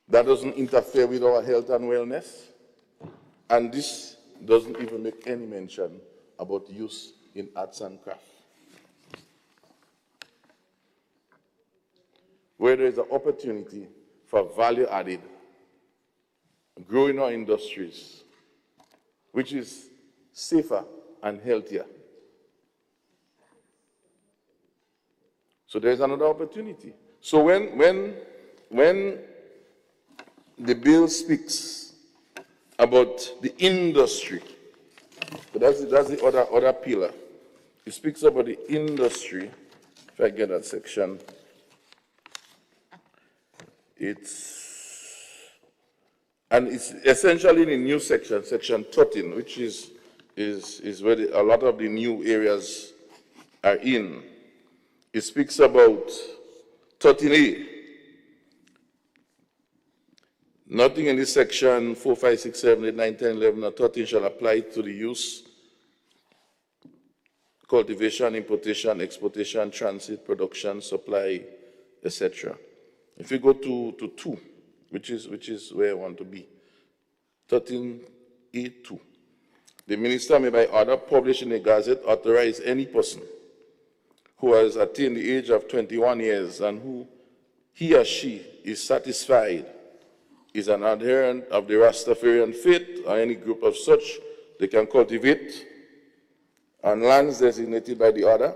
That doesn't interfere with our health and wellness. And this doesn't even make any mention about use in arts and craft. Where there is an opportunity for value added, growing our industries, which is safer and healthier. So there's another opportunity. So when the bill speaks about the industry, so that's the other pillar. It speaks about the industry. If I get that section, it's essentially in a new section, section 13, which is where a lot of the new areas are in. It speaks about 13A. Nothing in this section 4, 5, 6, 7, 8, 9, 10, 11, or 13 shall apply to the use, cultivation, importation, exportation, transit, production, supply, etc. If you go to 2, which is where I want to be, 13A2. The minister may by order publish in a gazette authorize any person who has attained the age of 21 years and who he or she is satisfied is an adherent of the Rastafarian faith or any group of such, they can cultivate on lands designated by the order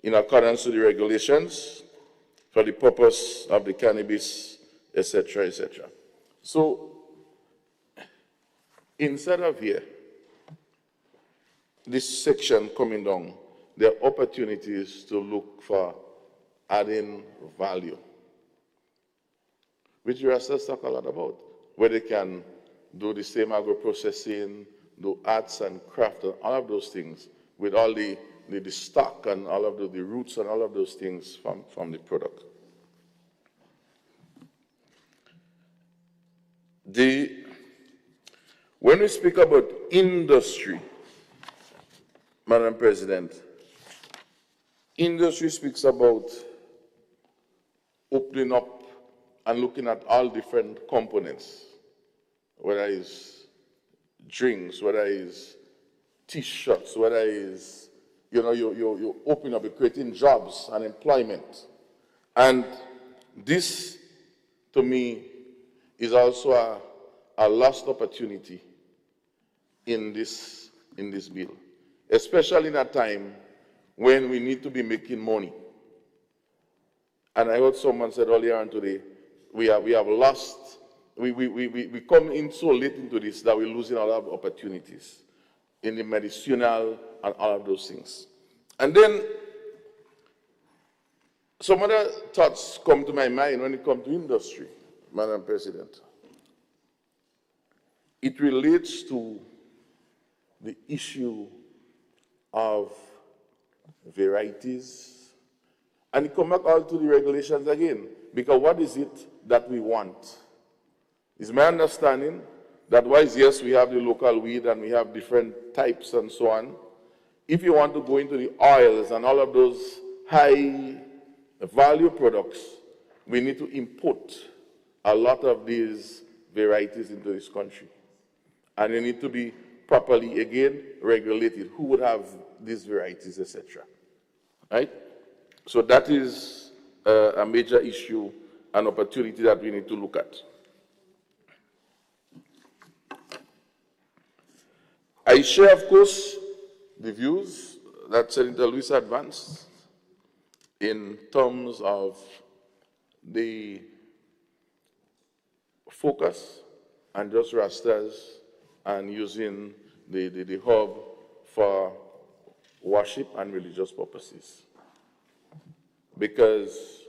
in accordance with the regulations for the purpose of the cannabis, etc., etc. So, inside of here, this section coming down, there are opportunities to look for adding value, which the Rastas talk a lot about, where they can do the same agro-processing, do arts and craft, and all of those things, with all the stock and all of the roots and all of those things from the product. When we speak about industry, Madam President, industry speaks about opening up and looking at all different components, whether it's drinks, whether it's T-shirts, whether it's, you open up, you're creating jobs and employment. And this, to me, is also a lost opportunity in this bill, especially in a time when we need to be making money. And I heard someone said earlier on today, we have lost, we come in so late into this that we're losing a lot of opportunities in the medicinal and all of those things. And then some other thoughts come to my mind when it comes to industry, Madam President. It relates to the issue of varieties, and it comes back all to the regulations again, because what is it that we want? It's my understanding that whilst, yes, we have the local weed and we have different types and so on, if you want to go into the oils and all of those high value products, we need to import a lot of these varieties into this country. And they need to be properly, again, regulated. Who would have these varieties, etc. Right? So that is a major issue, an opportunity that we need to look at. I share, of course, the views that Senator Lewis advanced in terms of the focus on just Rastas and using the hub for worship and religious purposes. Because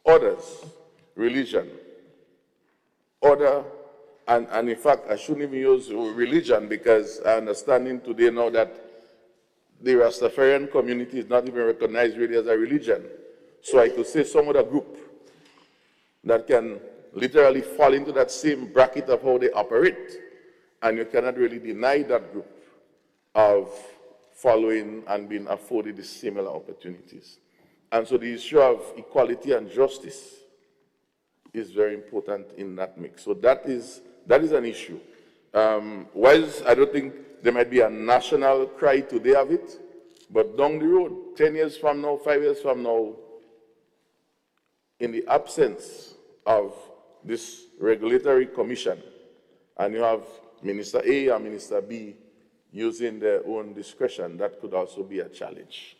others, religion, and in fact, I shouldn't even use religion because I understand today now that the Rastafarian community is not even recognized really as a religion. So I could say some other group that can literally fall into that same bracket of how they operate. And you cannot really deny that group of following and being afforded the similar opportunities. And so the issue of equality and justice is very important in that mix. So that is an issue. whilst I don't think there might be a national cry today of it, but down the road, 10 years from now, 5 years from now, in the absence of this regulatory commission, and you have Minister A and Minister B using their own discretion, that could also be a challenge.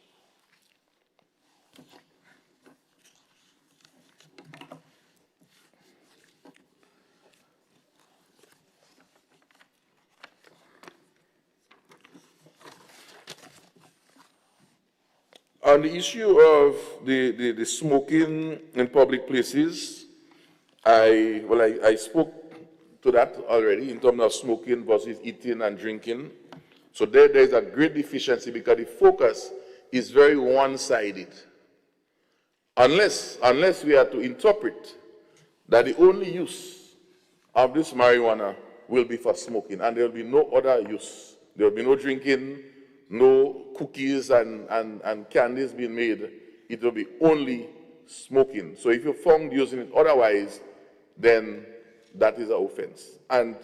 On the issue of the smoking in public places, I spoke to that already in terms of smoking versus eating and drinking. So there's a great deficiency because the focus is very one-sided. Unless we are to interpret that the only use of this marijuana will be for smoking and there will be no other use. There will be no drinking, no cookies and candies being made. It will be only smoking. So if you're found using it otherwise, then that is an offense. And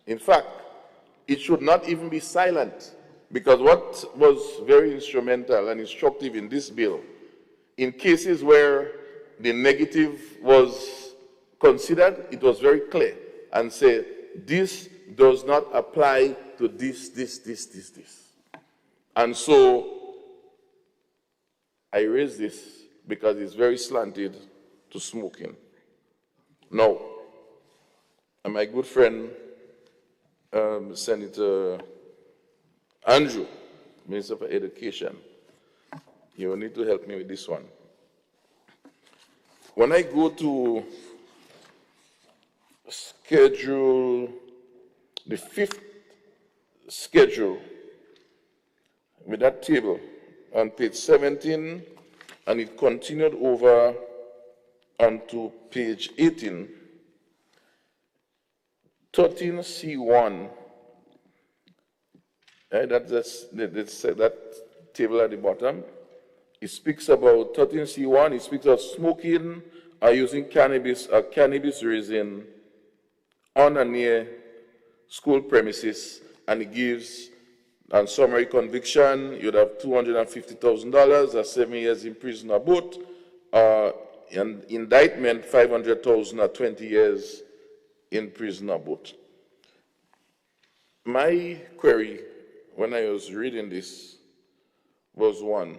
in fact, it should not even be silent, because what was very instrumental and instructive in this bill, in cases where the negative was considered, it was very clear and said, this does not apply to this. And so I raise this because it's very slanted to smoking. Now, and my good friend, Senator Andrew, Minister for Education, you will need to help me with this one. When I go to schedule, the 5th schedule, with that table on page 17, and it continued over onto page 18, 13C1, that table at the bottom, it speaks about 13C1, it speaks of smoking or using cannabis or cannabis resin on and near school premises, and it gives on summary conviction, you'd have $250,000 or 7 years in prison or both, and indictment, $500,000 or 20 years in prison or both. My query when I was reading this was one,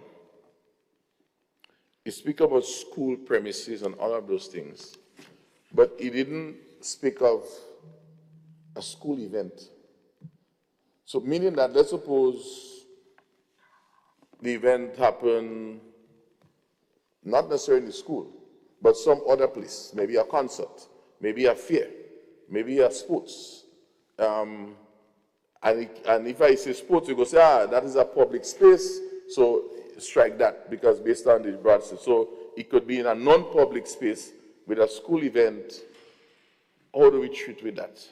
it speaks about school premises and all of those things, but it didn't speak of a school event. So meaning that, let's suppose the event happened not necessarily in the school, but some other place, maybe a concert, maybe a fair, maybe a sports. And if I say sports, you go say, that is a public space, so strike that, because based on the broad state. So it could be in a non-public space with a school event. How do we treat with that?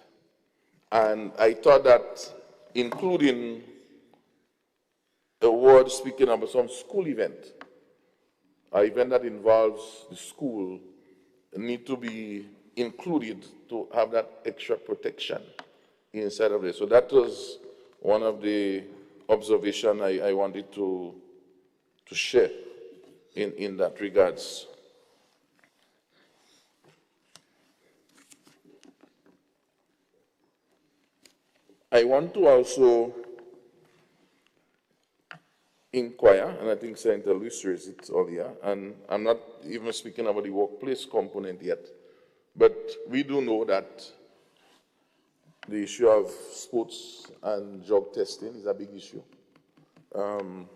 And I thought that including a word speaking about some school event, an event that involves the school, need to be included to have that extra protection inside of this. So that was one of the observations I wanted to share in that regards. I want to also inquire, and I think Senator Lewis raised it earlier, and I'm not even speaking about the workplace component yet, but we do know that the issue of sports and drug testing is a big issue. And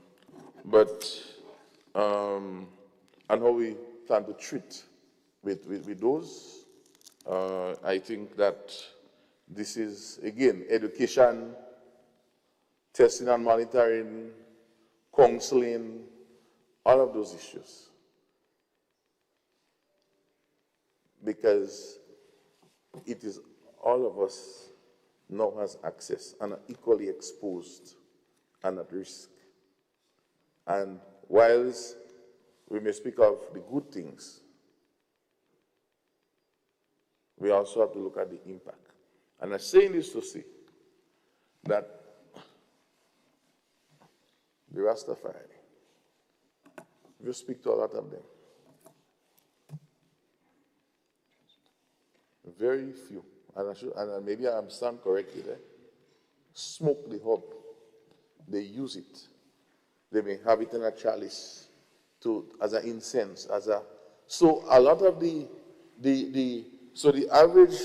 how we plan to treat with those, I think that this is, again, education, testing and monitoring, counseling, all of those issues. Because it is all of us now has access and are equally exposed and at risk. And whilst we may speak of the good things, we also have to look at the impact. And I'm saying this to say that the Rastafari, if you speak to a lot of them, very few, and maybe I stand corrected, smoke the herb. They use it. They may have it in a chalice as an incense, so a lot of the average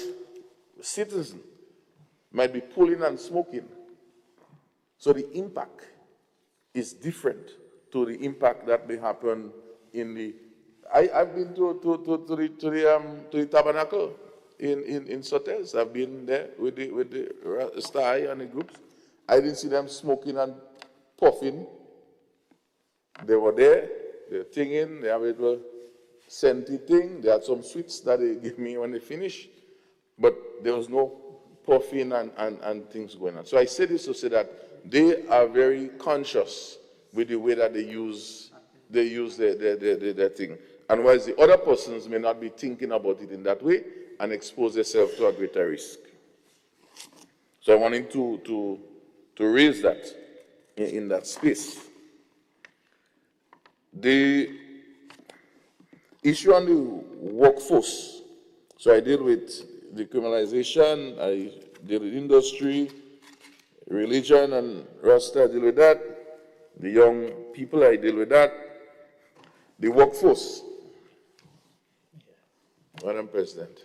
citizen might be pulling and smoking. So the impact is different to the impact that may happen in the. I've been to the Tabernacle in Sotels. I've been there with the Star and the groups. I didn't see them smoking and puffing. They were there. They're singing. They have a little scenty thing. They had some sweets that they give me when they finish, but there was no puffing and things going on. So I say this to say that they are very conscious with the way that they use their thing. And whilst the other persons may not be thinking about it in that way and expose themselves to a greater risk. So I wanted to raise that in that space. The issue on the workforce. So I deal with decriminalization, I deal with industry, religion and Rasta, I deal with that. The young people, I deal with that. The workforce, Madam President.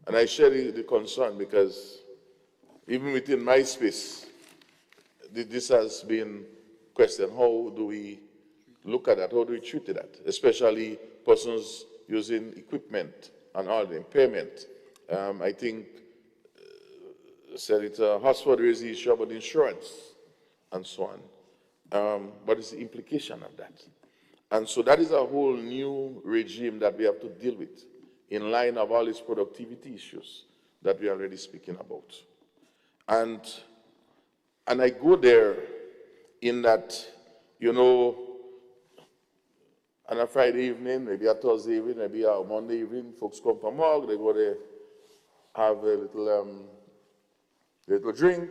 And I share the concern because even within my space, this has been questioned. How do we look at that? How do we treat that? Especially persons using equipment and all the impairment. I think Senator Hosford raised the issue about insurance and so on. What is the implication of that? And so that is a whole new regime that we have to deal with in line of all these productivity issues that we are already speaking about. And I go there in that, you know, on a Friday evening, maybe a Thursday evening, maybe a Monday evening, folks come from work, they go there, have a little drink.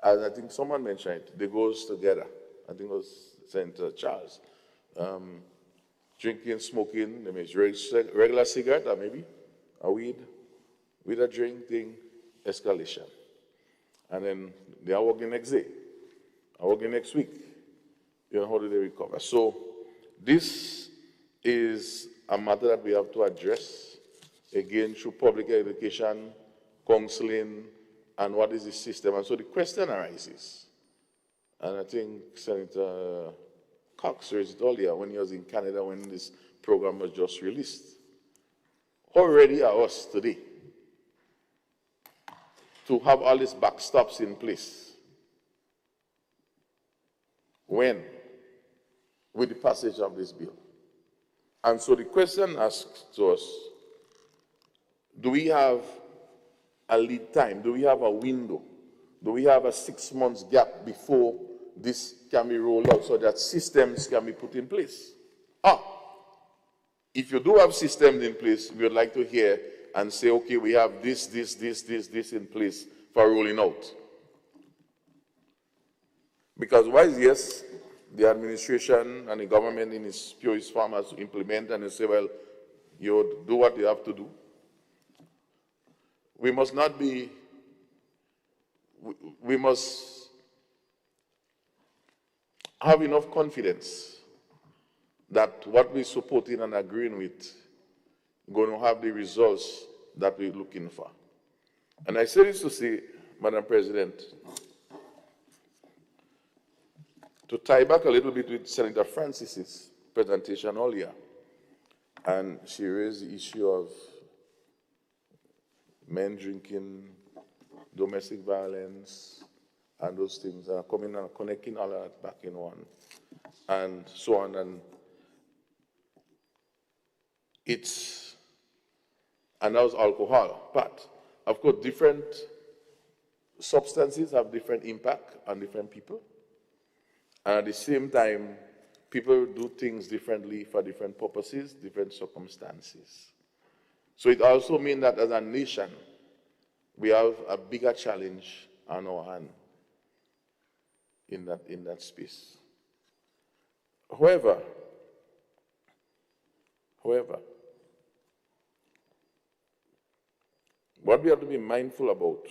And I think someone mentioned it, they goes together. I think it was St. Charles. Drinking, smoking, they may regular cigarette or maybe a weed, with a drink thing, escalation. And then they are working next day, are working next week. You know, how do they recover? So this is a matter that we have to address, again, through public education, counseling, and what is the system. And so the question arises, and I think Senator Cox raised it earlier when he was in Canada when this program was just released. How ready are us today to have all these backstops in place? When? With the passage of this bill. And so the question asked to us, do we have a lead time? Do we have a window? Do we have a 6 months gap before this can be rolled out so that systems can be put in place? If you do have systems in place, we would like to hear and say, okay, we have this in place for rolling out. Because while, yes, the administration and the government in its purest form has to implement and say, well, you do what you have to do. We must not be, we must have enough confidence that what we're supporting and agreeing with going to have the results that we're looking for. And I say this to say, Madam President, to tie back a little bit with Senator Francis's presentation earlier, and she raised the issue of men drinking, domestic violence, and those things, coming and connecting all of that back in one, and so on. And that was alcohol. But, of course, different substances have different impact on different people. And at the same time, people do things differently for different purposes, different circumstances. So it also means that as a nation, we have a bigger challenge on our hand in that space. However, what we have to be mindful about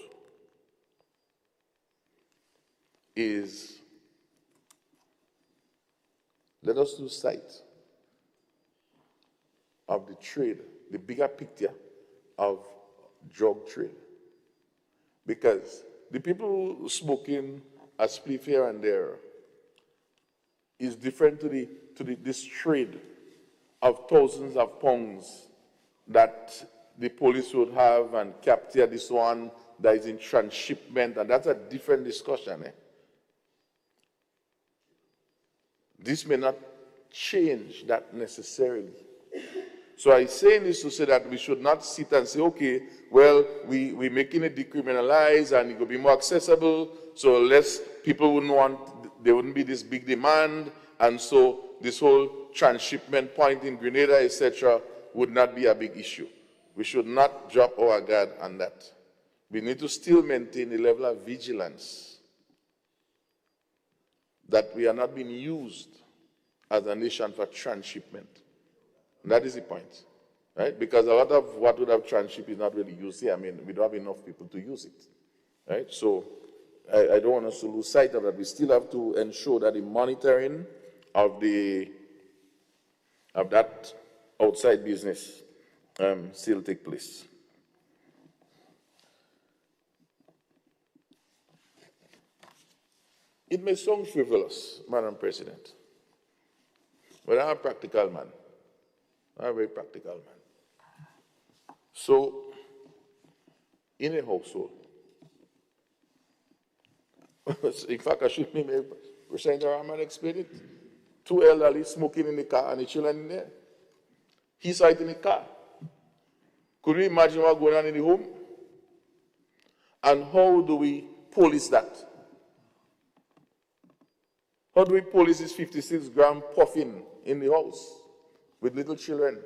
is, let us lose sight of the trade, the bigger picture of drug trade. Because the people who smoking a spliff here and there is different to this trade of thousands of pounds that the police would have and capture this one that is in transshipment, and that's a different discussion. This may not change that necessarily. So I'm saying this to say that we should not sit and say, okay, well, we're making it decriminalized and it will be more accessible, so less people wouldn't want, there wouldn't be this big demand, and so this whole transshipment point in Grenada, etc., would not be a big issue. We should not drop our guard on that. We need to still maintain a level of vigilance that we are not being used as a nation for transshipment. And that is the point, right? Because a lot of what would have transshipped is not really used here. I mean, we don't have enough people to use it, right? So I don't want us to lose sight of that. We still have to ensure that the monitoring of that outside business still take place. It may sound frivolous, Madam President, but I'm a practical man. I'm a very practical man. So, in a household, in fact, I should be President Rahman explain it. 2 elderly smoking in the car and the children in there. He saw it in the car. Could we imagine what's going on in the home? And how do we police that? How do we police this 56-gram puffin in the house with little children,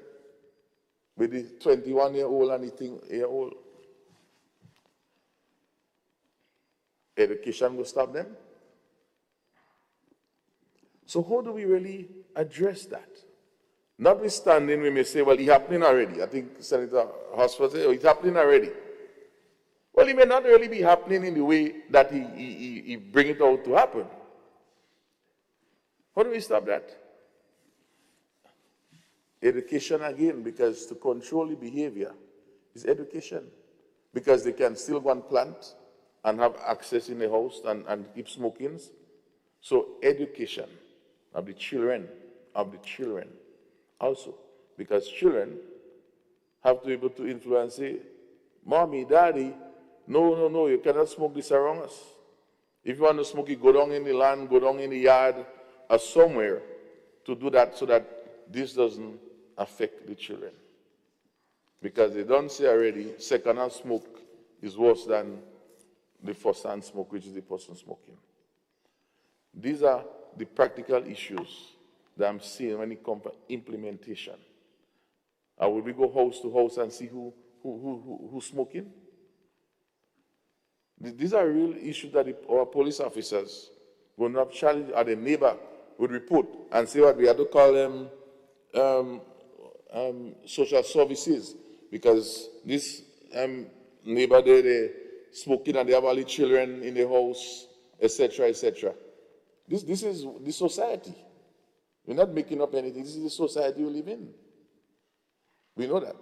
with the 21-year-old and the 10-year-old? Education will stop them. So how do we really address that? Notwithstanding, we may say, well, it's happening already. I think Senator Hosford said, oh, it's happening already. Well, it may not really be happening in the way that he bring it out to happen. How do we stop that? Education again, because to control the behavior is education. Because they can still go and plant and have access in the house and keep smoking. So education of the children also. Because children have to be able to influence, say, Mommy, Daddy, no, you cannot smoke this around us. If you want to smoke it, go down in the land, go down in the yard, or somewhere to do that so that this doesn't affect the children. Because they don't say already, second-hand smoke is worse than the first-hand smoke, which is the person smoking. These are the practical issues that I'm seeing when it comes to implementation. Will we go house to house and see who's smoking? These are real issues that our police officers will not challenge, or the neighbor would report and say what we have to call them social services, because this neighbor there, they smoking and they have all the children in the house, etc., etc. This is the society. We're not making up anything. This is the society we live in. We know that.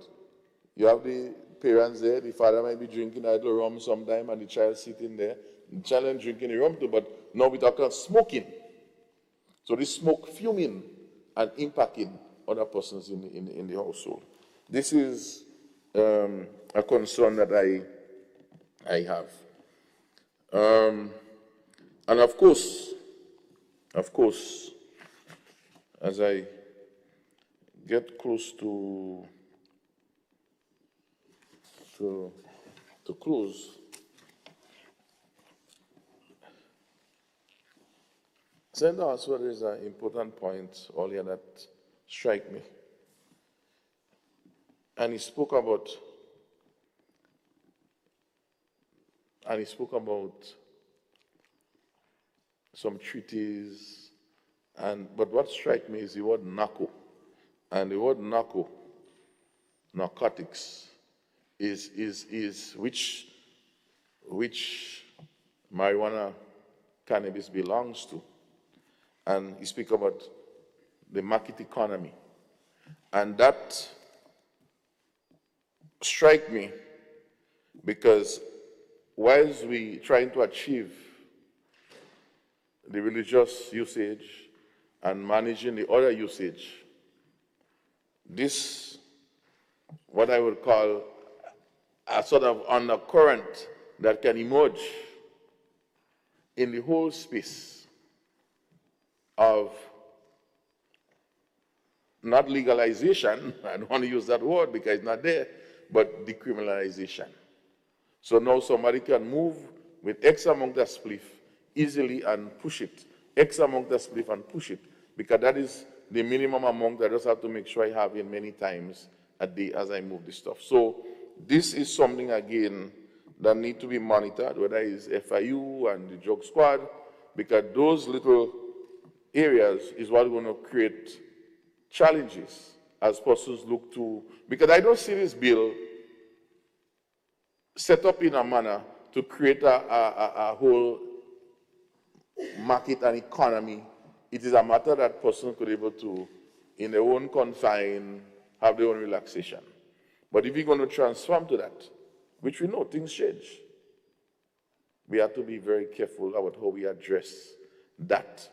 You have the parents there, the father might be drinking a little rum sometime and the child sitting there. The child drinking the rum too, but now we talk about smoking. So this smoke fuming and impacting other persons in the household. This is a concern that I have. And of course, as I get close to close, Senator Hosford is an important point earlier that strike me. And he spoke about and he spoke about some treaties, but what struck me is the word narco. And the word narco, narcotics, is which marijuana cannabis belongs to. And he speak about the market economy. And that strike me because whilst we trying to achieve the religious usage and managing the other usage, this, what I would call a sort of undercurrent that can emerge in the whole space of not legalization, I don't want to use that word because it's not there, but decriminalization. So now somebody can move with X amount of spliff easily and push it, X amount of spliff and push it, because that is the minimum amount I just have to make sure I have in many times a day as I move this stuff. So this is something, again, that need to be monitored, whether it's FIU and the drug squad, because those little areas is what going to create challenges as persons look to, because I don't see this bill set up in a manner to create a whole market and economy. It is a matter that persons could be able to, in their own confine, have their own relaxation. But if you're going to transform to that, which we know things change, we have to be very careful about how we address that.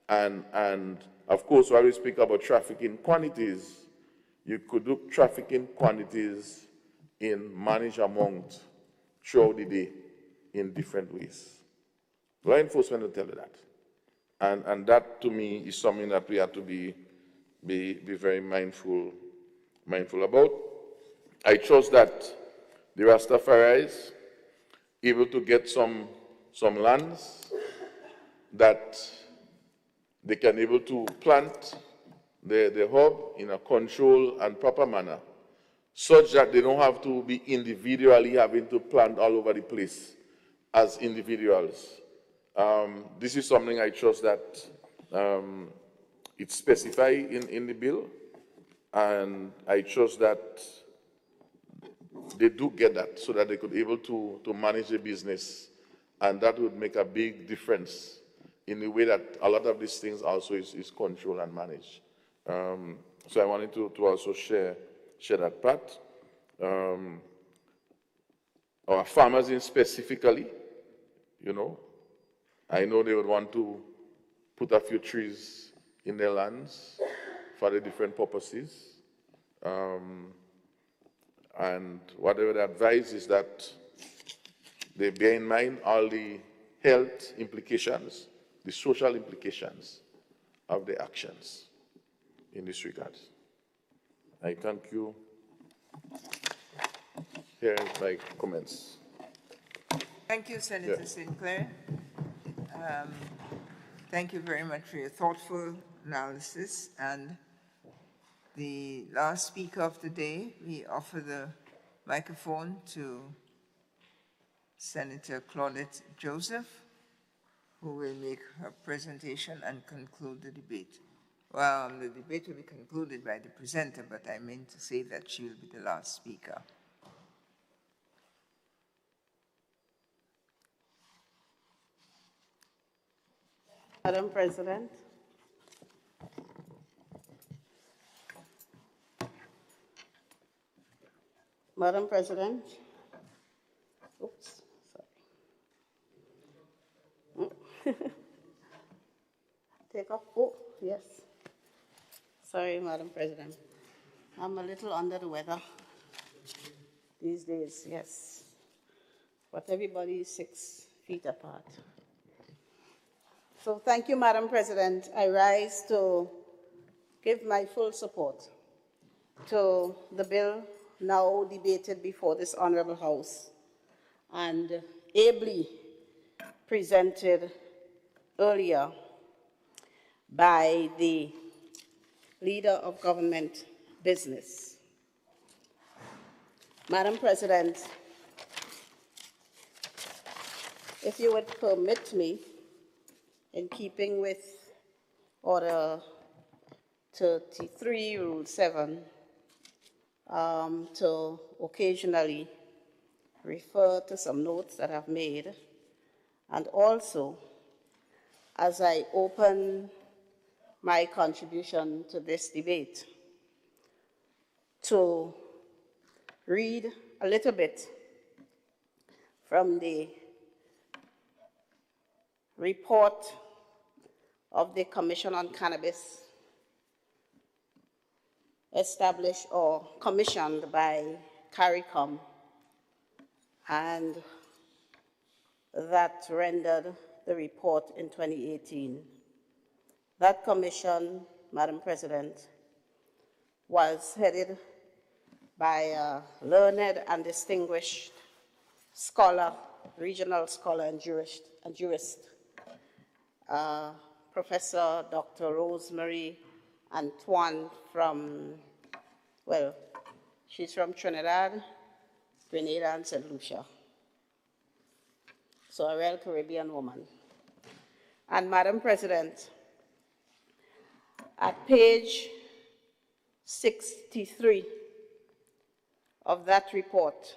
And of course, while we speak about trafficking quantities, you could do trafficking quantities in managed amount throughout the day in different ways. Law enforcement will tell you that. And that, to me, is something that we have to be very mindful about. I trust that the Rastafaris able to get some lands that they can able to plant the hub in a controlled and proper manner, such that they don't have to be individually having to plant all over the place as individuals. This is something I trust that it's specified in the bill, and I trust that they do get that so that they could be able to manage the business, and that would make a big difference in the way that a lot of these things also is controlled and managed. So I wanted to also share that part. Our farmers in specifically, you know, I know they would want to put a few trees in their lands for the different purposes. And whatever the advice is that they bear in mind all the health implications, the social implications of the actions in this regard. I thank you. Here are my comments. Thank you, Senator Sinclair. Thank you very much for your thoughtful analysis. And the last speaker of the day, we offer the microphone to Senator Claudette Joseph, who will make her presentation and conclude the debate. Well, the debate will be concluded by the presenter, but I meant to say that she will be the last speaker. Madam President, Madam President, oops, sorry. Take off, oh, yes. Sorry, Madam President. I'm a little under the weather these days, yes. But everybody is 6 feet apart. So thank you, Madam President. I rise to give my full support to the bill now debated before this Honorable House and ably presented earlier by the Leader of Government Business. Madam President, if you would permit me, in keeping with Order 33, Rule 7, to occasionally refer to some notes that I've made, and also, as I open my contribution to this debate, to read a little bit from the report of the Commission on Cannabis, established or commissioned by CARICOM, and that rendered the report in 2018. That commission, Madam President, was headed by a learned and distinguished scholar, regional scholar and jurist, Professor Dr. Rosemary Antoine from, well, she's from Trinidad, Grenada, and St. Lucia. So a real Caribbean woman. And Madam President, at page 63 of that report,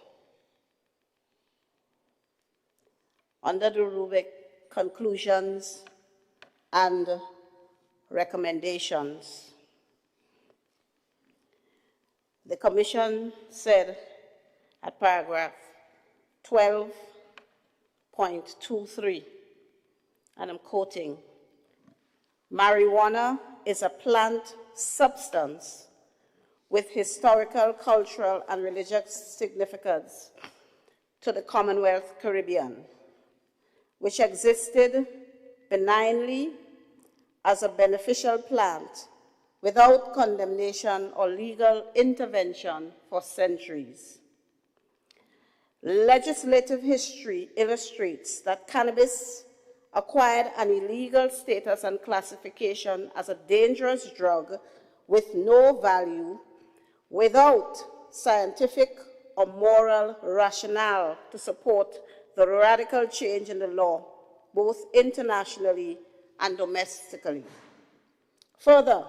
under the rubric conclusions and recommendations, the Commission said at paragraph 12.23, and I'm quoting, "Marijuana is a plant substance with historical, cultural, and religious significance to the Commonwealth Caribbean, which existed benignly as a beneficial plant without condemnation or legal intervention for centuries. Legislative history illustrates that cannabis acquired an illegal status and classification as a dangerous drug with no value without scientific or moral rationale to support the radical change in the law, both internationally and domestically. Further,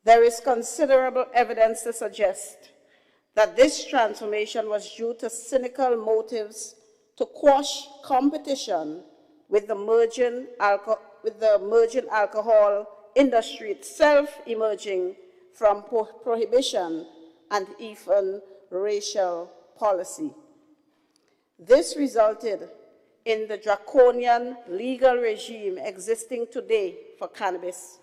there is considerable evidence to suggest that this transformation was due to cynical motives to quash competition with the emerging alcohol industry itself emerging from prohibition and even racial policy. This resulted in the draconian legal regime existing today for cannabis,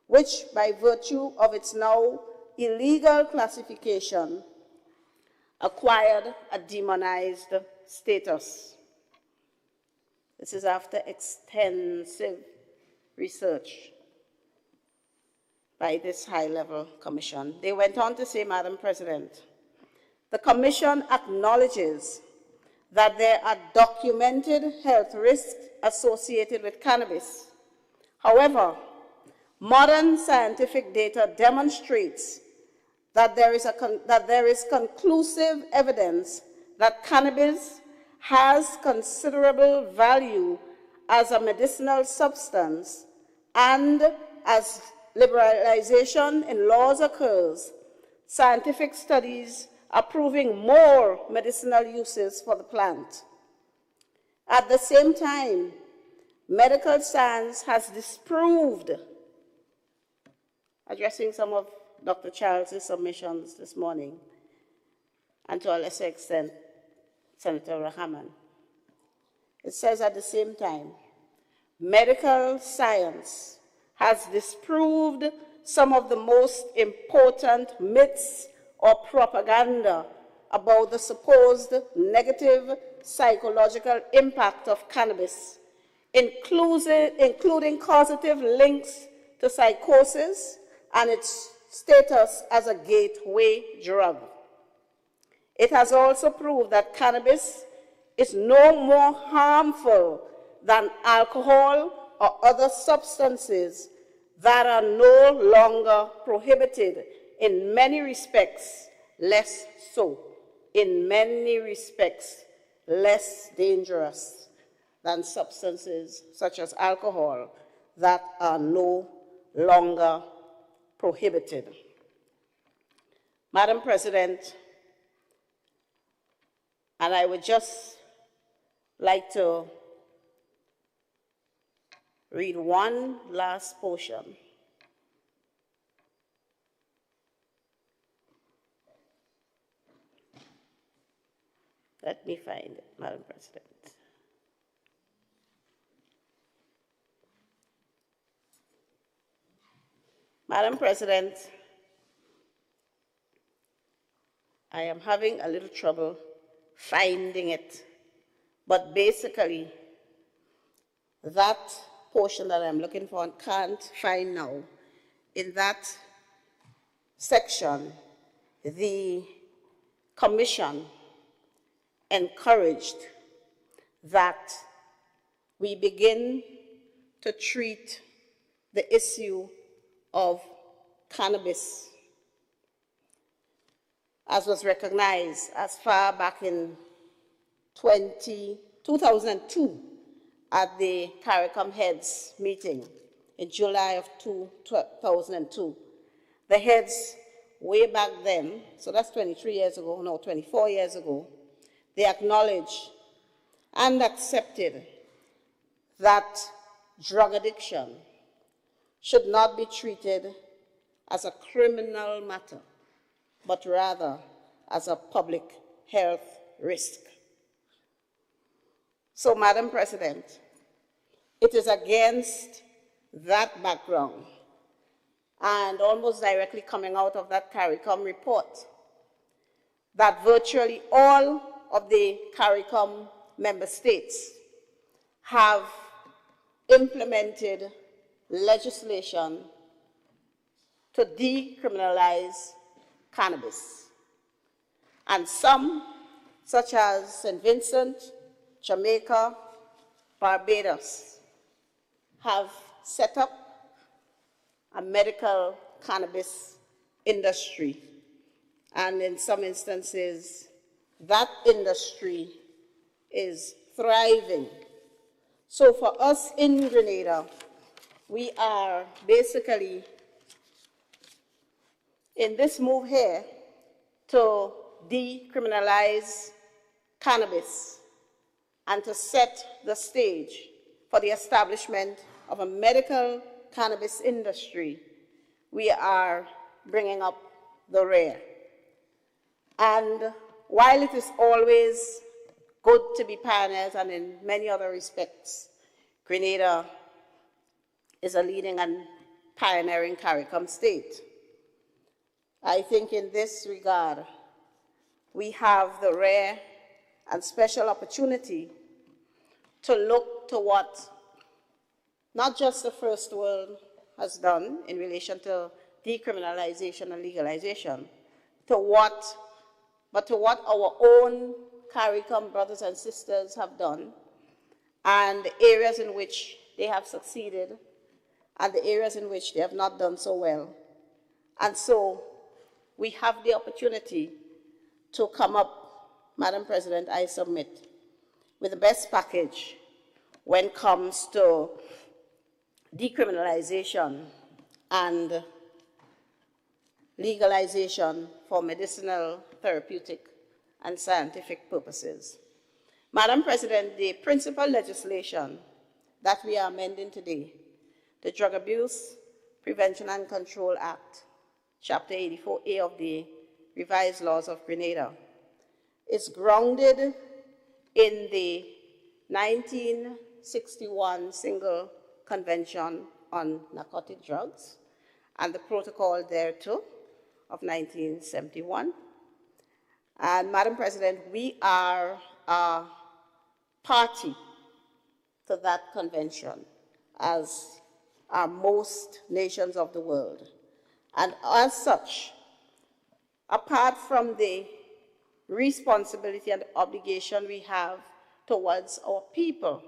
which by virtue of its now illegal classification acquired a demonized status. This is after extensive research by this high-level commission. They went on to say, Madam President, the commission acknowledges that there are documented health risks associated with cannabis. However, modern scientific data demonstrates that there is conclusive evidence that cannabis has considerable value as a medicinal substance, and as liberalization in laws occurs, scientific studies are proving more medicinal uses for the plant. At the same time, medical science has disproved, addressing some of Dr. Charles's submissions this morning, and to a lesser extent, Senator Rahman. It says at the same time, medical science has disproved some of the most important myths or propaganda about the supposed negative psychological impact of cannabis, including causative links to psychosis and its status as a gateway drug. It has also proved that cannabis is no more harmful than alcohol or other substances that are no longer prohibited, in many respects less so, in many respects less dangerous, than substances such as alcohol that are no longer prohibited. Madam President, and I would just like to read one last portion. Let me find it, Madam President. Madam President, I am having a little trouble finding it, but basically, that portion that I'm looking for and can't find now, in that section, the Commission encouraged that we begin to treat the issue of cannabis, as was recognized as far back in 2002 at the CARICOM Heads meeting in July of 2002. The heads way back then, so that's 23 years ago, no, 24 years ago, they acknowledged and accepted that drug addiction should not be treated as a criminal matter, but rather as a public health risk. So, Madam President, it is against that background and almost directly coming out of that CARICOM report that virtually all of the CARICOM member states have implemented legislation to decriminalize cannabis. And some, such as St. Vincent, Jamaica, Barbados, have set up a medical cannabis industry. And in some instances, that industry is thriving. So for us in Grenada, we are basically in this move here to decriminalize cannabis and to set the stage for the establishment of a medical cannabis industry. We are bringing up the rear. And while it is always good to be pioneers, and in many other respects, Grenada is a leading and pioneering CARICOM state, I think in this regard, we have the rare and special opportunity to look to what not just the first world has done in relation to decriminalization and legalization, but to what our own CARICOM brothers and sisters have done, and the areas in which they have succeeded, and the areas in which they have not done so well. And so we have the opportunity to come up, Madam President, I submit, with the best package when it comes to decriminalization and legalization for medicinal, therapeutic, and scientific purposes. Madam President, the principal legislation that we are amending today, the Drug Abuse Prevention and Control Act, Chapter 84A of the Revised Laws of Grenada, is grounded in the 1961 Single Convention on Narcotic Drugs and the protocol thereto of 1971. And Madam President, we are a party to that convention, as are most nations of the world. And as such, apart from the responsibility and obligation we have towards our people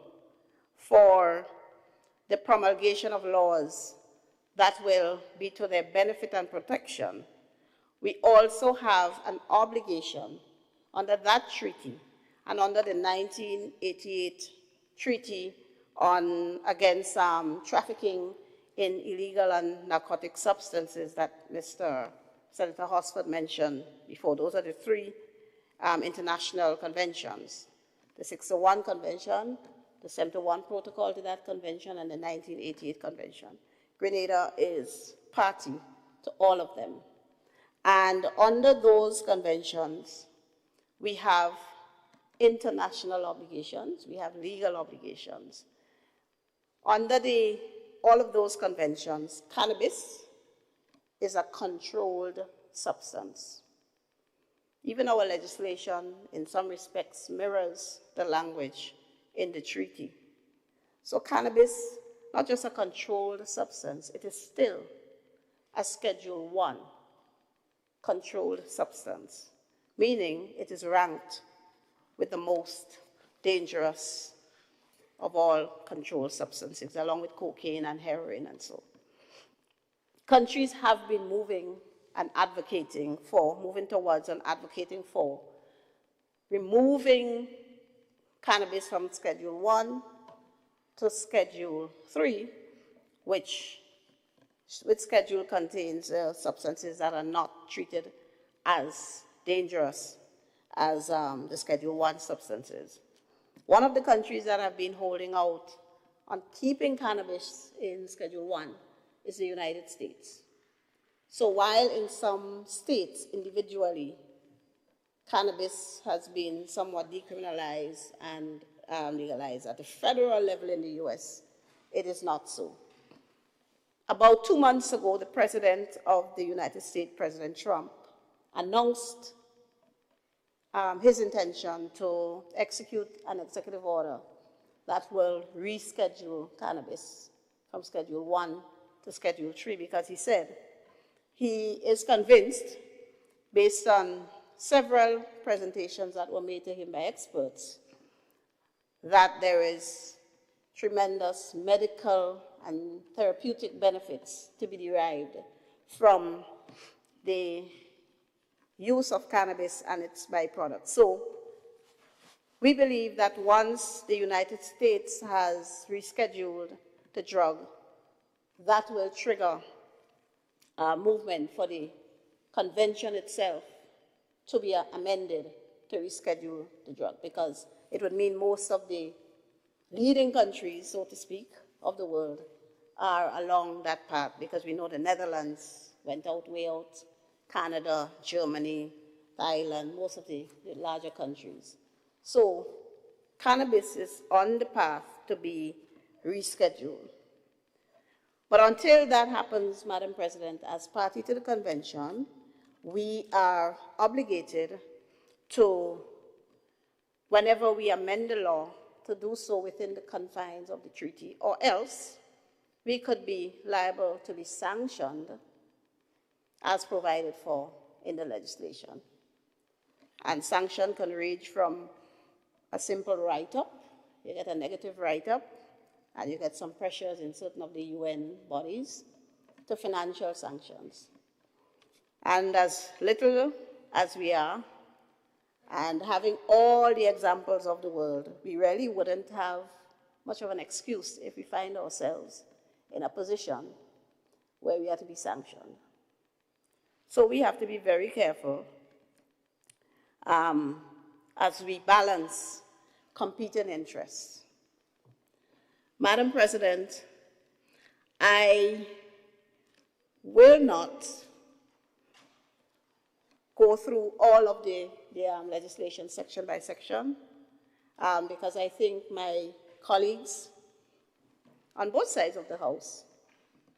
for the promulgation of laws that will be to their benefit and protection, we also have an obligation under that treaty and under the 1988 treaty against trafficking in illegal and narcotic substances that Mr. Senator Hosford mentioned before. Those are the three international conventions: the 601 Convention, the 71 Protocol to that convention, and the 1988 Convention. Grenada is party to all of them. And under those conventions, we have international obligations, we have legal obligations. Under all of those conventions, cannabis is a controlled substance. Even our legislation, in some respects, mirrors the language in the treaty. So cannabis, not just a controlled substance, it is still a Schedule I controlled substance, meaning it is ranked with the most dangerous of all controlled substances, along with cocaine and heroin and so. Countries have been moving towards and advocating for removing cannabis from Schedule I to Schedule III, which schedule contains substances that are not treated as dangerous as the Schedule I substances. One of the countries that have been holding out on keeping cannabis in Schedule I is the United States. So while in some states individually, cannabis has been somewhat decriminalized and legalized, at the federal level in the US, it is not so. About 2 months ago, the President of the United States, President Trump, announced his intention to execute an executive order that will reschedule cannabis from Schedule I to Schedule III, because he said he is convinced, based on several presentations that were made to him by experts, that there is tremendous medical and therapeutic benefits to be derived from the use of cannabis and its byproducts. So we believe that once the United States has rescheduled the drug, that will trigger a movement for the convention itself to be amended to reschedule the drug, because it would mean most of the leading countries, so to speak, of the world are along that path, because we know the Netherlands went way out, Canada, Germany, Thailand, most of the larger countries. So cannabis is on the path to be rescheduled. But until that happens, Madam President, as party to the convention, we are obligated to, whenever we amend the law, to do so within the confines of the treaty, or else we could be liable to be sanctioned as provided for in the legislation. And sanction can range from a simple write-up, you get a negative write-up, and you get some pressures in certain of the UN bodies, to financial sanctions. And as little as we are, and having all the examples of the world, we really wouldn't have much of an excuse if we find ourselves in a position where we have to be sanctioned. So we have to be very careful as we balance competing interests. Madam President, I will not go through all of the legislation section by section, because I think my colleagues on both sides of the House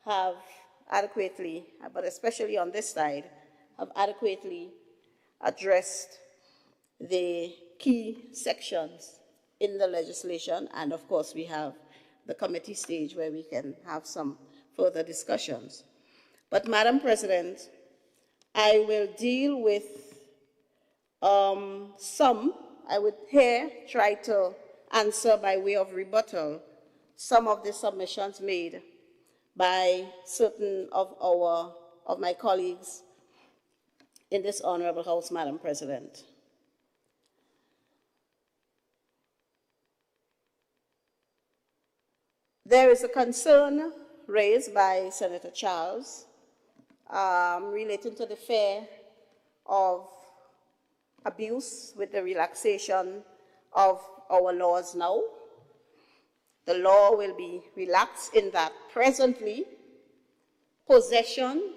have adequately, but especially on this side, have adequately addressed the key sections in the legislation. And of course, we have the committee stage where we can have some further discussions. But Madam President, I will deal with I would here try to answer by way of rebuttal some of the submissions made by certain of my colleagues in this honorable House, Madam President. There is a concern raised by Senator Charles relating to the fear of abuse with the relaxation of our laws now. The law will be relaxed in that presently possession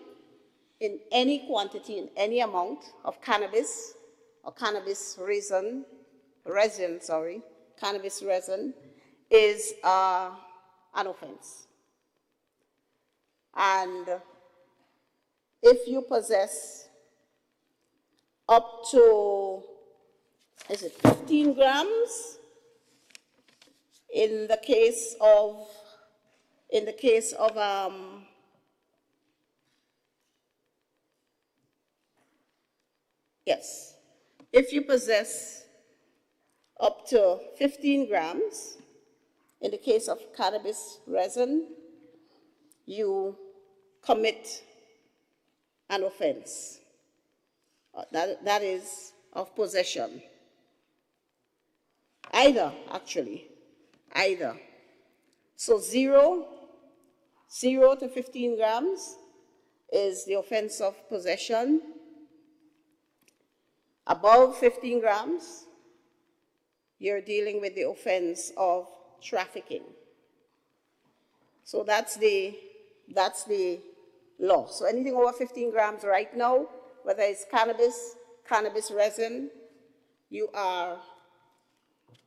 in any quantity, in any amount of cannabis or cannabis resin, cannabis resin is an offense. And if you possess up to, is it 15 grams? In the case of, yes, if you possess up to 15 grams, in the case of cannabis resin, you commit an offense. That is of possession. Either. So 0 to 15 grams is the offense of possession. Above 15 grams, you're dealing with the offense of trafficking. So that's the law. So anything over 15 grams right now, whether it's cannabis, cannabis resin, you are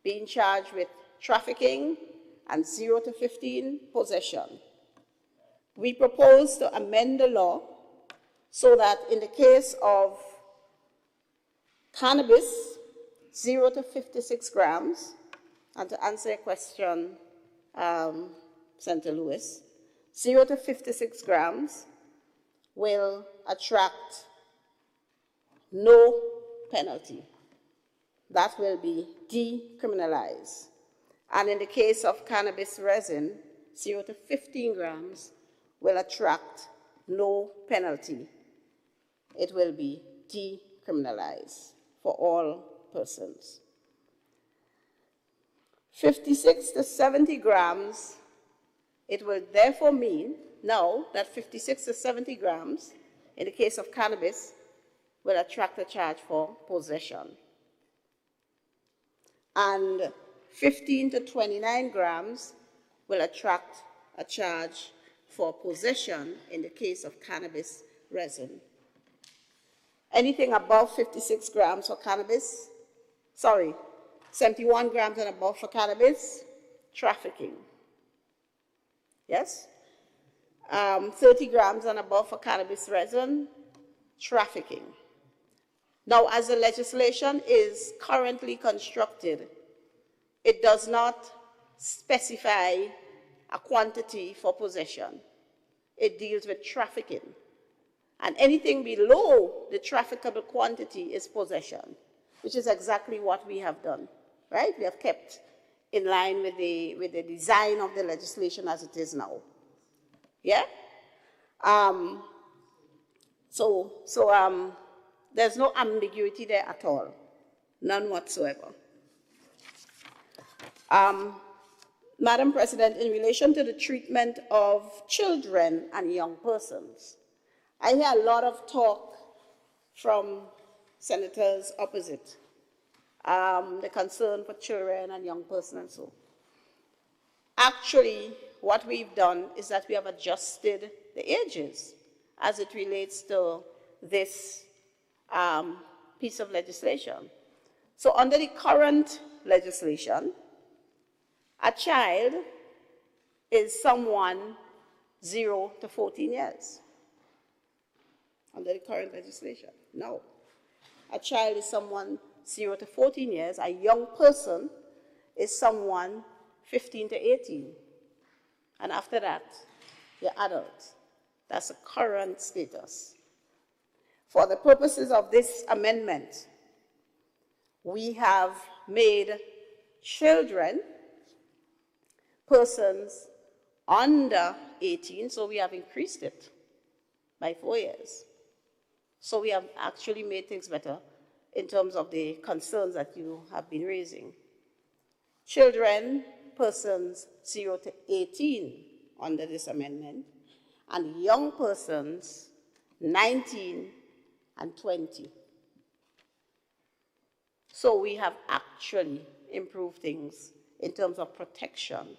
being charged with trafficking, and 0 to 15, possession. We propose to amend the law so that in the case of cannabis, 0 to 56 grams, and to answer your question, Senator Lewis, 0 to 56 grams will attract no penalty. That will be decriminalized. And in the case of cannabis resin, 0 to 15 grams will attract no penalty. It will be decriminalized for all persons. 56 to 70 grams, it will therefore mean now that 56 to 70 grams, in the case of cannabis, will attract a charge for possession. And 15 to 29 grams will attract a charge for possession in the case of cannabis resin. Anything above 56 grams for cannabis, 71 grams and above for cannabis, trafficking. Yes? 30 grams and above for cannabis resin, trafficking. Now, as the legislation is currently constructed, it does not specify a quantity for possession. It deals with trafficking. And anything below the trafficable quantity is possession, which is exactly what we have done, right? We have kept in line with the design of the legislation as it is now. Yeah? There's no ambiguity there at all, none whatsoever. Madam President, in relation to the treatment of children and young persons, I hear a lot of talk from senators opposite, the concern for children and young persons and so. Actually, what we've done is that we have adjusted the ages as it relates to this piece of legislation. So under the current legislation, a child is someone 0 to 14 years. Under the current legislation, no. A child is someone 0 to 14 years. A young person is someone 15 to 18. And after that, you're adult. That's the current status. For the purposes of this amendment, we have made children persons under 18, so we have increased it by 4 years. So we have actually made things better in terms of the concerns that you have been raising. Children persons 0 to 18 under this amendment, and young persons 19 and 20. So we have actually improved things in terms of protection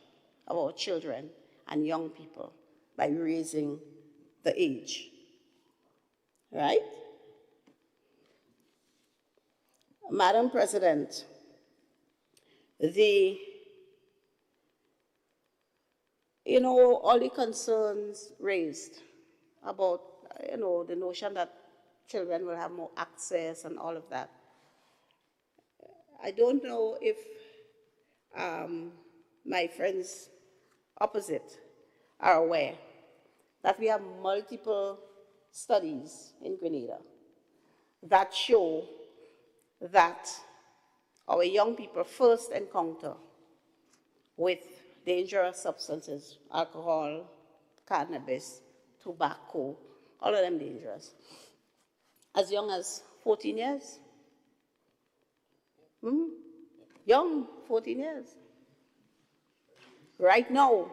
of our children and young people by raising the age, right? Madam President, all the concerns raised about, the notion that children will have more access and all of that. I don't know if my friends opposite are aware that we have multiple studies in Grenada that show that our young people first encounter with dangerous substances, alcohol, cannabis, tobacco, all of them dangerous, as young as 14 years. Young, 14 years. Right now,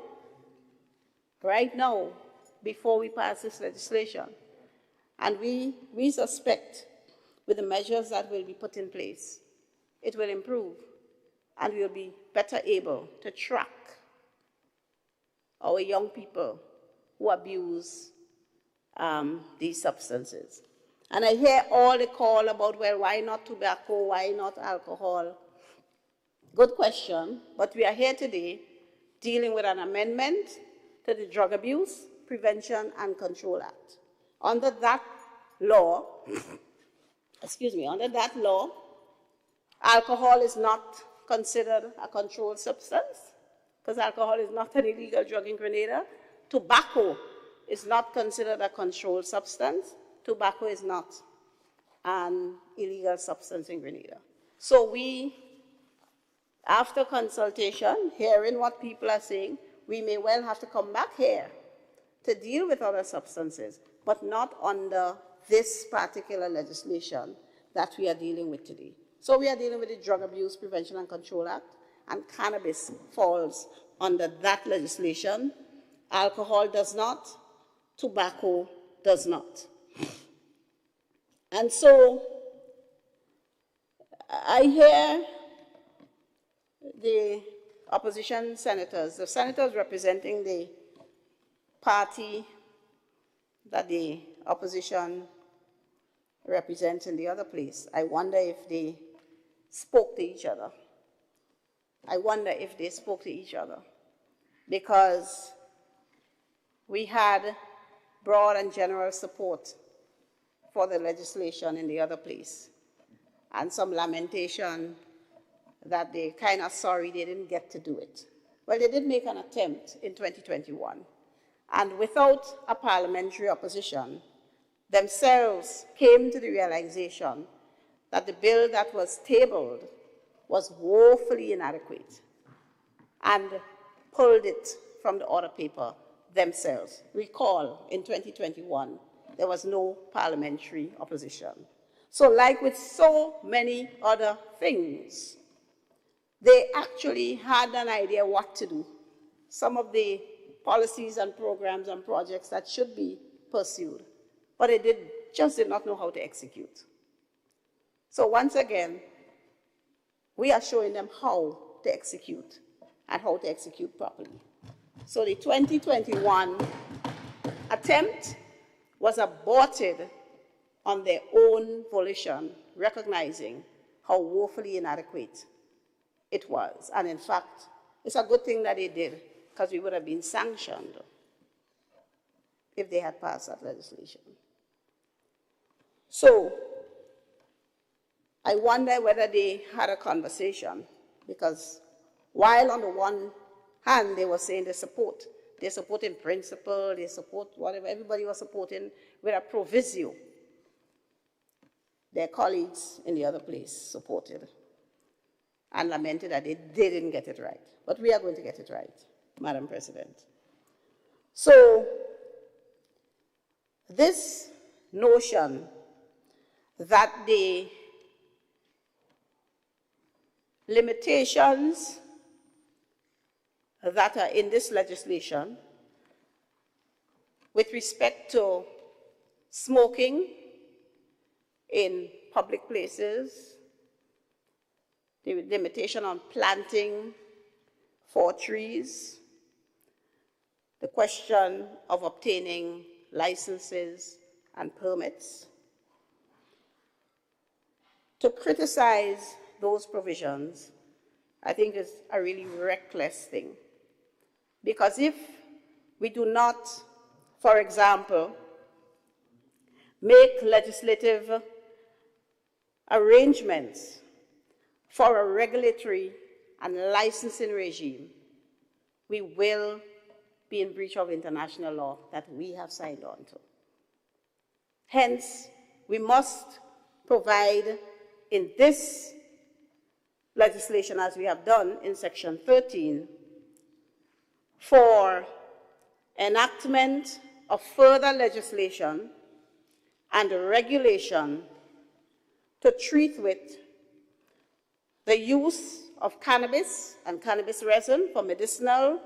before we pass this legislation, and we suspect with the measures that will be put in place, it will improve, and we will be better able to track our young people who abuse these substances. And I hear all the call about, well, why not tobacco, why not alcohol? Good question, but we are here today dealing with an amendment to the Drug Abuse Prevention and Control Act. Under that law, under that law, alcohol is not considered a controlled substance, because alcohol is not an illegal drug in Grenada. Tobacco is not considered a controlled substance. Tobacco is not an illegal substance in Grenada. So we, after consultation, hearing what people are saying, we may well have to come back here to deal with other substances, but not under this particular legislation that we are dealing with today. So we are dealing with the Drug Abuse Prevention and Control Act, and cannabis falls under that legislation. Alcohol does not, tobacco does not. And so I hear the opposition senators, the senators representing the party that the opposition represents in the other place. I wonder if they spoke to each other. Because we had broad and general support for the legislation in the other place, and some lamentation that they're kind of sorry they didn't get to do it. Well, they did make an attempt in 2021, and without a parliamentary opposition, themselves came to the realization that the bill that was tabled was woefully inadequate, and pulled it from the order paper themselves. Recall, in 2021, there was no parliamentary opposition. So like with so many other things, they actually had an idea what to do. Some of the policies and programs and projects that should be pursued, but they just did not know how to execute. So once again, we are showing them how to execute and how to execute properly. So the 2021 attempt was aborted on their own volition, recognizing how woefully inadequate it was. And in fact, it's a good thing that they did, because we would have been sanctioned if they had passed that legislation. So I wonder whether they had a conversation, because while on the one hand they were saying they support in principle, they support whatever, everybody was supporting with a proviso, their colleagues in the other place supported and lamented that they didn't get it right. But we are going to get it right, Madam President. So this notion that the limitations that are in this legislation with respect to smoking in public places, the limitation on planting 4 trees, the question of obtaining licenses and permits. To criticize those provisions, I think is a really reckless thing. Because if we do not, for example, make legislative arrangements for a regulatory and licensing regime, we will be in breach of international law that we have signed on to. Hence, we must provide in this legislation, as we have done in Section 13, for enactment of further legislation and regulation to treat with the use of cannabis and cannabis resin for medicinal,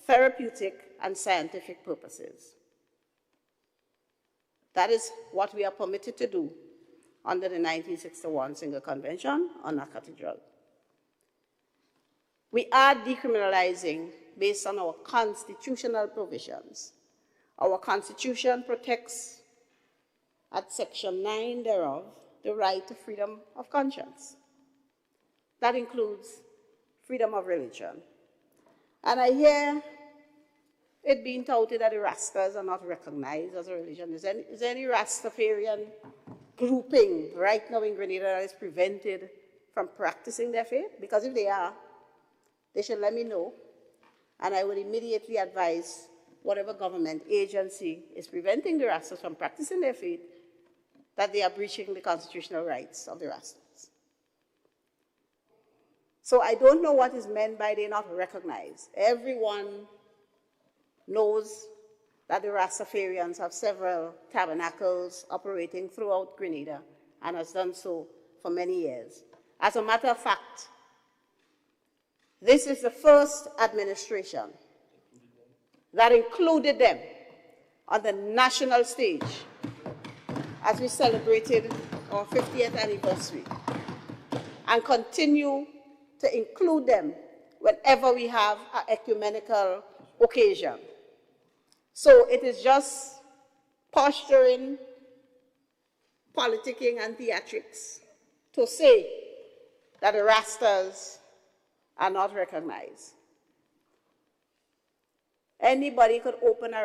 therapeutic, and scientific purposes. That is what we are permitted to do under the 1961 Single Convention on Narcotic Drugs. We are decriminalizing based on our constitutional provisions. Our Constitution protects, at Section 9 thereof, the right to freedom of conscience. That includes freedom of religion. And I hear it being touted that the Rastas are not recognized as a religion. Is there any Rastafarian grouping right now in Grenada that is prevented from practicing their faith? Because if they are, they should let me know, and I would immediately advise whatever government agency is preventing the Rastas from practicing their faith that they are breaching the constitutional rights of the Rastas. So I don't know what is meant by they're not recognized. Everyone knows that the Rastafarians have several tabernacles operating throughout Grenada and has done so for many years. As a matter of fact, this is the first administration that included them on the national stage as we celebrated our 50th anniversary, and continue to include them whenever we have an ecumenical occasion. So it is just posturing, politicking, and theatrics to say that the Rastas are not recognized. Anybody could open a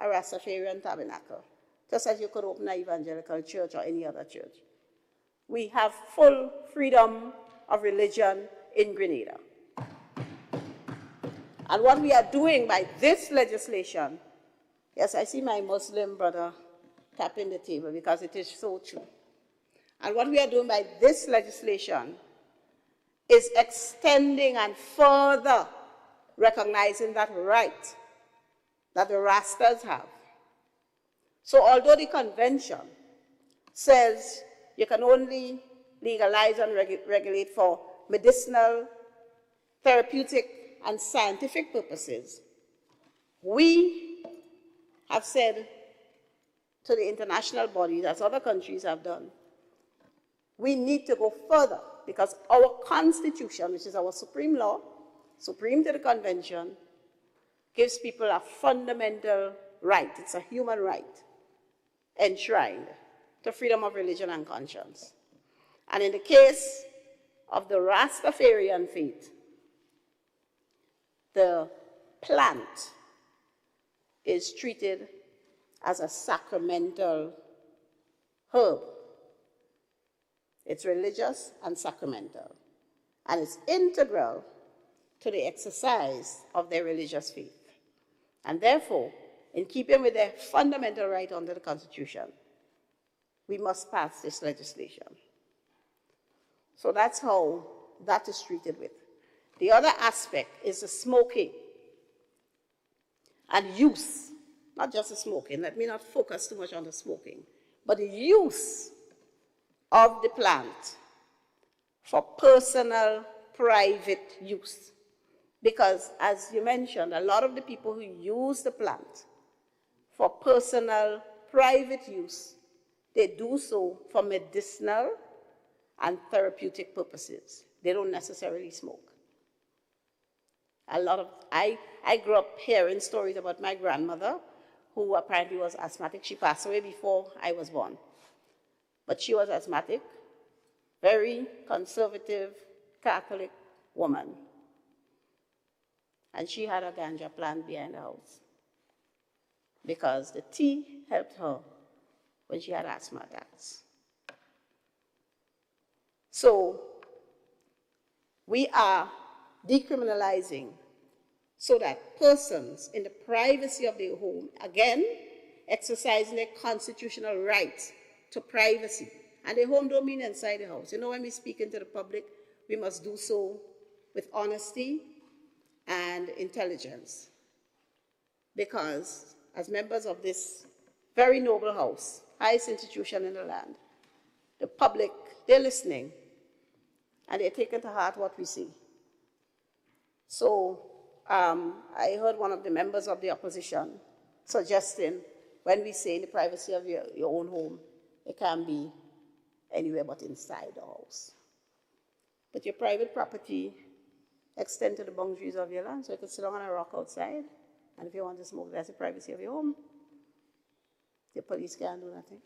Rastafarian tabernacle, just as you could open an evangelical church or any other church. We have full freedom of religion in Grenada. And what we are doing by this legislation, yes, I see my Muslim brother tapping the table because it is so true. And what we are doing by this legislation is extending and further recognizing that right that the Rastas have. So although the convention says you can only legalize and regulate for medicinal, therapeutic, and scientific purposes, we have said to the international bodies, as other countries have done, we need to go further because our Constitution, which is our supreme law, supreme to the convention, gives people a fundamental right. It's a human right enshrined to freedom of religion and conscience. And in the case of the Rastafarian faith, the plant is treated as a sacramental herb. It's religious and sacramental, and it's integral to the exercise of their religious faith. And therefore, in keeping with their fundamental right under the Constitution, we must pass this legislation. So that's how that is treated with. The other aspect is the smoking and use, not just the smoking. Let me not focus too much on the smoking, but the use of the plant for personal, private use. Because, as you mentioned, a lot of the people who use the plant for personal, private use, they do so for medicinal and therapeutic purposes. They don't necessarily smoke. I grew up hearing stories about my grandmother, who apparently was asthmatic. She passed away before I was born. But she was asthmatic, very conservative, Catholic woman. And she had a ganja plant behind the house because the tea helped her when she had asthma attacks. So we are decriminalizing so that persons in the privacy of their home, again, exercising their constitutional right to privacy. And their home don't mean inside the house. You know, when we speak into the public, we must do so with honesty and intelligence. Because as members of this very noble house, highest institution in the land, the public, they're listening and they're taking to heart what we say. So I heard one of the members of the opposition suggesting when we say in the privacy of your own home, it can't be anywhere but inside the house. But your private property extend to the boundaries of your land, so you can sit on a rock outside, and if you want to smoke, that's the privacy of your home. The police can't do nothing.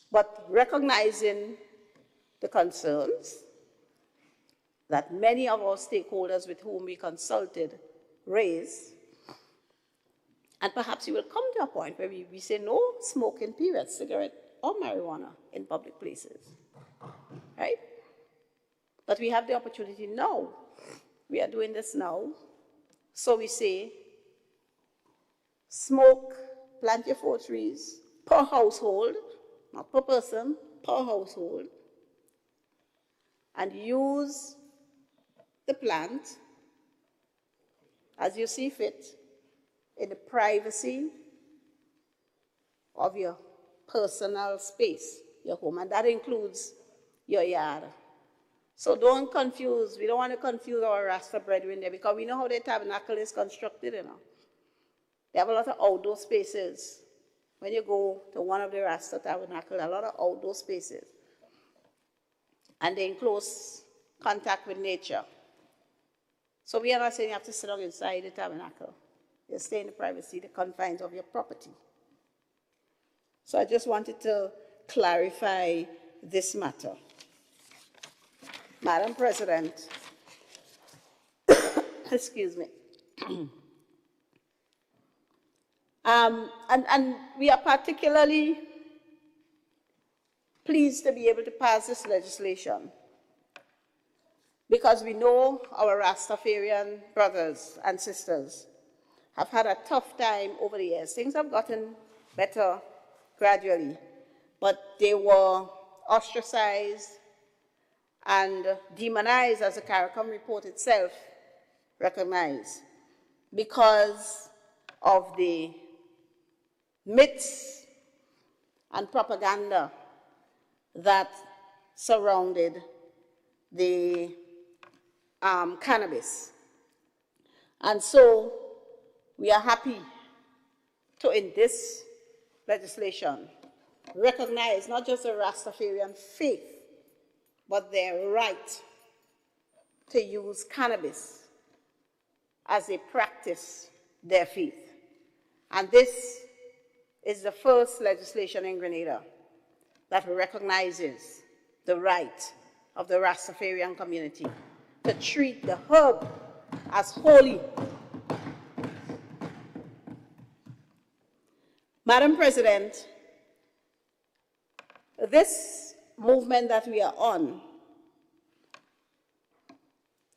But recognizing the concerns that many of our stakeholders with whom we consulted raise, and perhaps we will come to a point where we say no smoking, period, cigarette or marijuana in public places, right? But we have the opportunity now. We are doing this now. So we say, smoke, plant your 4 trees per household, not per person, per household, and use the plant as you see fit in the privacy of your personal space, your home, and that includes your yard. So don't confuse, we don't want to confuse our Rasta brethren there, because we know how the tabernacle is constructed, you know. They have a lot of outdoor spaces. When you go to one of the Rasta tabernacle, a lot of outdoor spaces. And they're in close contact with nature. So we are not saying you have to sit down inside the tabernacle. You stay in the privacy, the confines of your property. So I just wanted to clarify this matter. Madam President, excuse me. And we are particularly pleased to be able to pass this legislation because we know our Rastafarian brothers and sisters have had a tough time over the years. Things have gotten better gradually, but they were ostracized and demonized, as the CARICOM report itself recognized, because of the myths and propaganda that surrounded the cannabis. And so we are happy to, in this legislation, recognize not just the Rastafarian faith, but their right to use cannabis as they practice their faith. And this is the first legislation in Grenada that recognizes the right of the Rastafarian community to treat the herb as holy. Madam President, this movement that we are on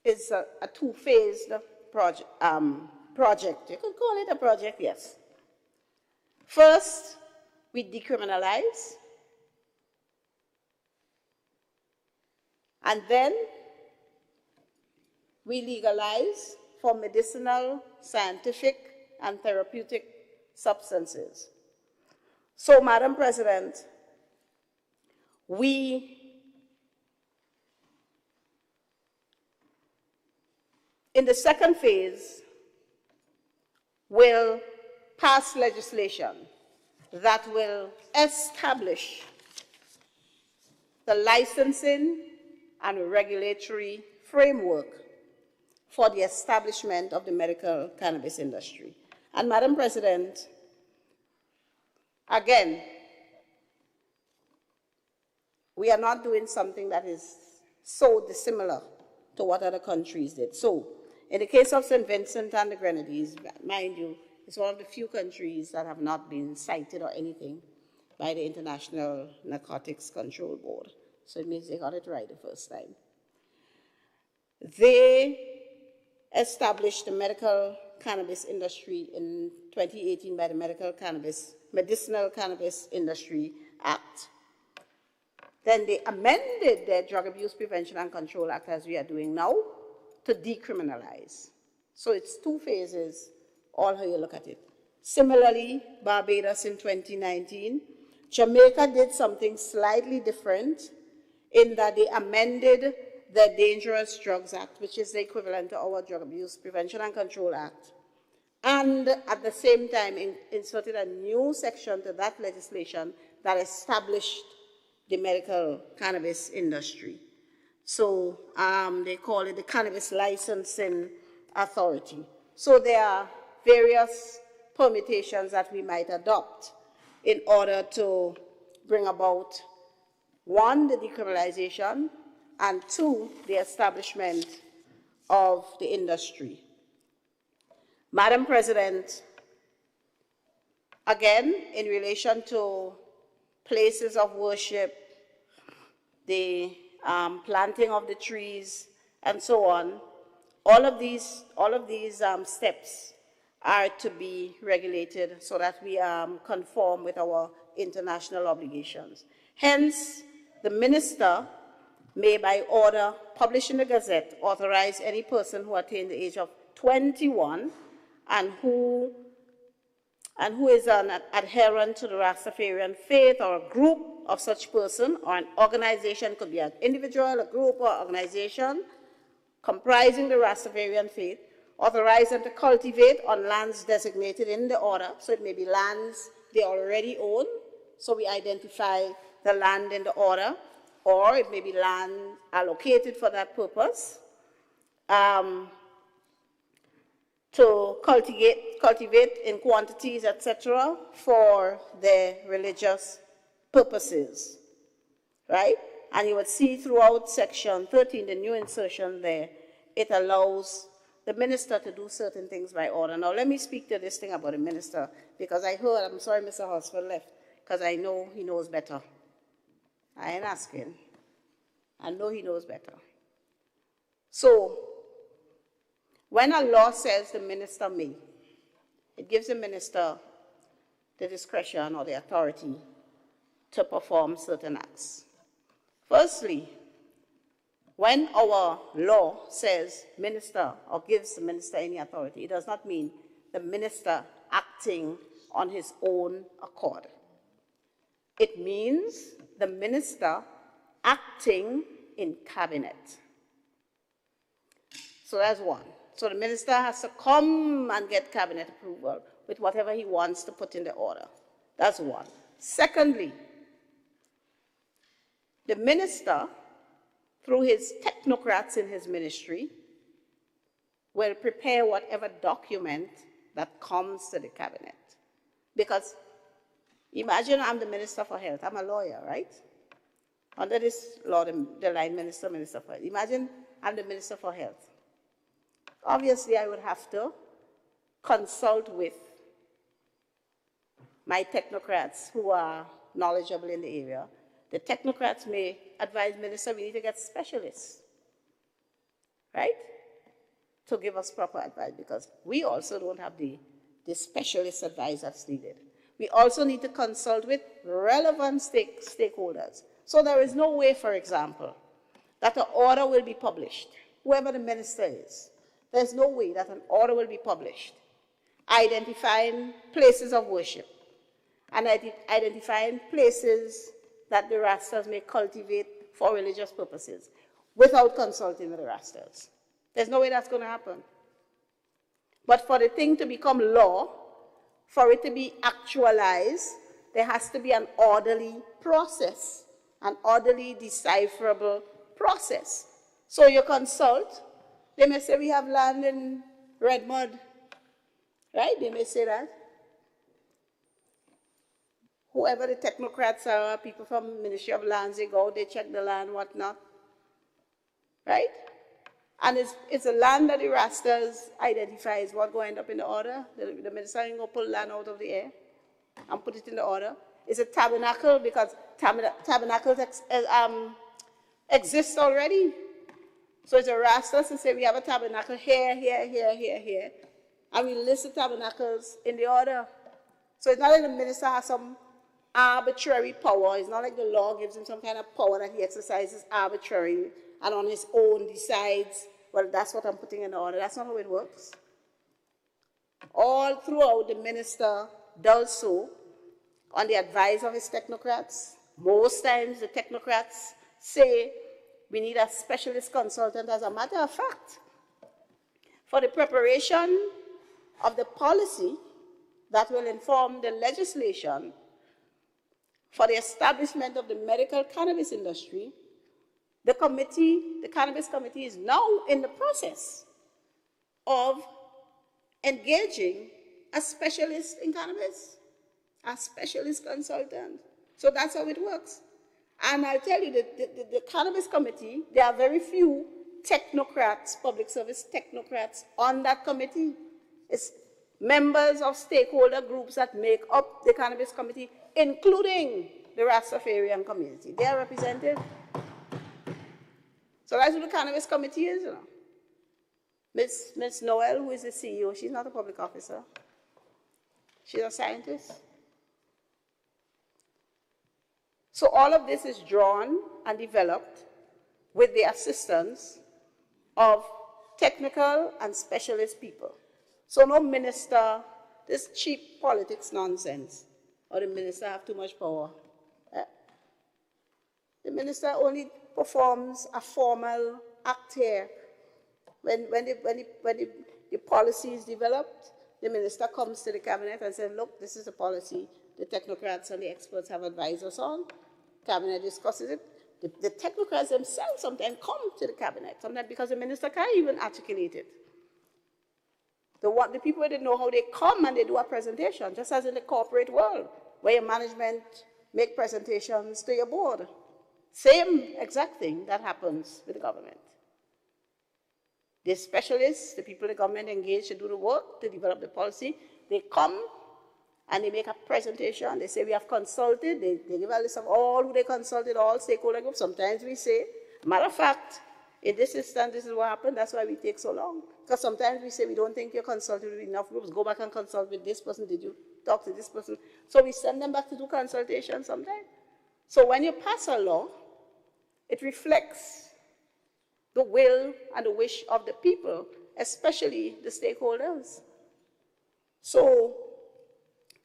is a two-phased project. You could call it a project, yes. First, we decriminalize, and then we legalize for medicinal, scientific, and therapeutic substances. So, Madam President, we in the second phase, will pass legislation that will establish the licensing and regulatory framework for the establishment of the medical cannabis industry. And Madam President, again, we are not doing something that is so dissimilar to what other countries did. So, in the case of St. Vincent and the Grenadines, mind you, it's one of the few countries that have not been cited or anything by the International Narcotics Control Board. So it means they got it right the first time. They established the medical cannabis industry in 2018 by the Medicinal Cannabis Industry Act. Then they amended their Drug Abuse Prevention and Control Act, as we are doing now, to decriminalize. So it's two phases, all how you look at it. Similarly, Barbados in 2019, Jamaica did something slightly different in that they amended the Dangerous Drugs Act, which is the equivalent to our Drug Abuse Prevention and Control Act, and at the same time inserted a new section to that legislation that established the medical cannabis industry. So they call it the Cannabis Licensing Authority. So there are various permutations that we might adopt in order to bring about, one, the decriminalization, and two, the establishment of the industry. Madam President, again, in relation to places of worship, the planting of the trees, and so on, all of these steps are to be regulated so that we conform with our international obligations. Hence, the minister may, by order published in the Gazette, authorize any person who attained the age of 21 and who is an adherent to the Rastafarian faith, or a group of such person, or an organization, could be an individual, a group, or organization comprising the Rastafarian faith, authorize them to cultivate on lands designated in the order. So it may be lands they already own, so we identify the land in the order, or it may be land allocated for that purpose, to cultivate in quantities, etc., for their religious purposes, right? And you would see throughout section 13, the new insertion there, it allows the minister to do certain things by order. Now, let me speak to this thing about the minister, because I heard, I'm sorry Mr. Hosford left, because I know he knows better. I ain't asking. I know he knows better. So, when a law says the minister may, it gives the minister the discretion or the authority to perform certain acts. Firstly, when our law says minister or gives the minister any authority, it does not mean the minister acting on his own accord. It means the minister acting in cabinet. So that's one. So the minister has to come and get cabinet approval with whatever he wants to put in the order. That's one. Secondly, the minister, through his technocrats in his ministry, will prepare whatever document that comes to the cabinet. Because imagine I'm the Minister for Health. I'm a lawyer, right? Under this law, the line Minister for Health. Imagine I'm the Minister for Health. Obviously, I would have to consult with my technocrats who are knowledgeable in the area. The technocrats may advise minister, we need to get specialists, right, to give us proper advice, because we also don't have the specialist advice that's needed. We also need to consult with relevant stakeholders. So there is no way, for example, that an order will be published, whoever the minister is. There's no way that an order will be published identifying places of worship and identifying places that the Rastas may cultivate for religious purposes without consulting with the Rastas. There's no way that's going to happen. But for the thing to become law, for it to be actualized, there has to be an orderly process, an orderly, decipherable process. So you consult, they may say we have land in Redmond, right? They may say that. Whoever the technocrats are, people from Ministry of Lands, they go, they check the land, whatnot, right? And it's a land that the Rastas identifies what going to end up in the order. The minister ain't going to pull land out of the air and put it in the order. It's a tabernacle because tabernacles exist already. So it's a Rastas to say we have a tabernacle here, here, here, here, here. And we list the tabernacles in the order. So it's not like the minister has some arbitrary power. It's not like the law gives him some kind of power that he exercises arbitrarily and on his own decides, well, that's what I'm putting in order. That's not how it works. All throughout, the minister does so on the advice of his technocrats. Most times, the technocrats say we need a specialist consultant. As a matter of fact, for the preparation of the policy that will inform the legislation for the establishment of the medical cannabis industry, the Cannabis Committee is now in the process of engaging a specialist in cannabis, a specialist consultant. So that's how it works. And I'll tell you, the Cannabis Committee, there are very few technocrats, public service technocrats on that committee. It's members of stakeholder groups that make up the Cannabis Committee, including the Rastafarian community. They are represented. So that's what the Cannabis Committee is, you know. Ms. Noel, who is the CEO, she's not a public officer. She's a scientist. So all of this is drawn and developed with the assistance of technical and specialist people. So no minister, this cheap politics nonsense, or the minister have too much power. The minister only performs a formal act here. When the policy is developed, the minister comes to the cabinet and says, look, this is the policy the technocrats and the experts have advised us on. Cabinet discusses it. The technocrats themselves sometimes come to the cabinet, sometimes because the minister can't even articulate it. The people that know how they come and they do a presentation, just as in the corporate world, where your management make presentations to your board. Same exact thing that happens with the government. The specialists, the people the government engage to do the work, to develop the policy, they come and they make a presentation. They say we have consulted. They give a list of all who they consulted, all stakeholder groups. Sometimes we say, matter of fact, in this instance, this is what happened. That's why we take so long. Because sometimes we say we don't think you're consulted with enough groups. Go back and consult with this person. Did you talk to this person? So we send them back to do consultation sometimes. So when you pass a law, it reflects the will and the wish of the people, especially the stakeholders. So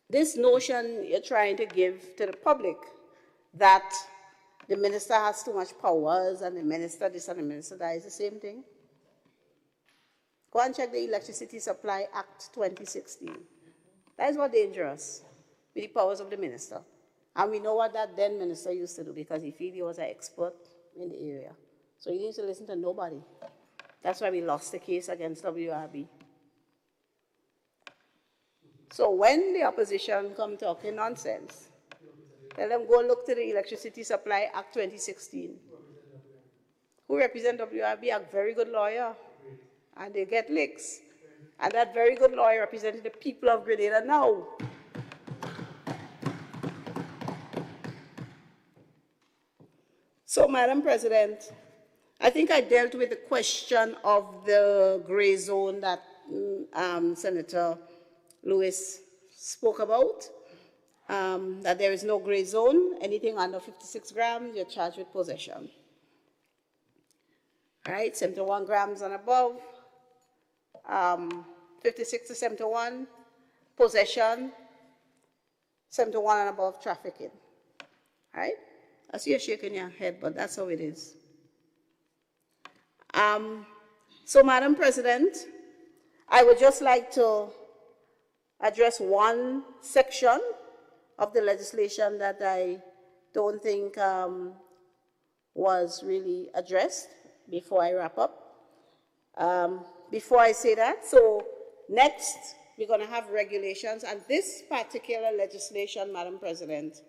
this notion you're trying to give to the public that the minister has too much powers and the minister this and the minister that is the same thing. Go and check the Electricity Supply Act 2016. That is what dangerous with the powers of the minister. And we know what that then minister used to do because he felt he was an expert in the area. So he needs to listen to nobody. That's why we lost the case against WRB. So when the opposition come talking nonsense, tell them go look to the Electricity Supply Act 2016. Who represent WRB? A very good lawyer. And they get licks. And that very good lawyer represented the people of Grenada now. So, Madam President, I think I dealt with the question of the gray zone that Senator Lewis spoke about, that there is no gray zone. Anything under 56 grams, you're charged with possession. All right, 71 grams and above, 56 to 71, possession, 71 and above, trafficking. All right? I see you shaking your head, but that's how it is. So, Madam President, I would just like to address one section of the legislation that I don't think was really addressed before I wrap up. Before I say that, so next we're going to have regulations, and this particular legislation, Madam President,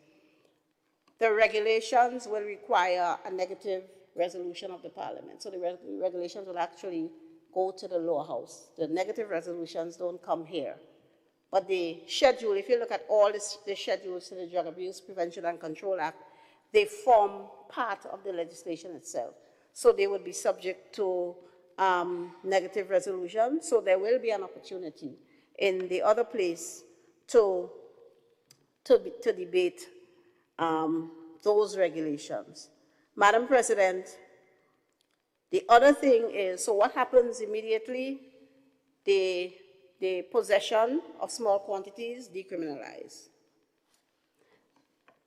the regulations will require a negative resolution of the Parliament. So the regulations will actually go to the lower house. The negative resolutions don't come here. But the schedule, if you look at all the schedules to the Drug Abuse Prevention and Control Act, they form part of the legislation itself. So they would be subject to negative resolution. So there will be an opportunity in the other place to debate those regulations. Madam President, the other thing is, so what happens immediately? The possession of small quantities decriminalized.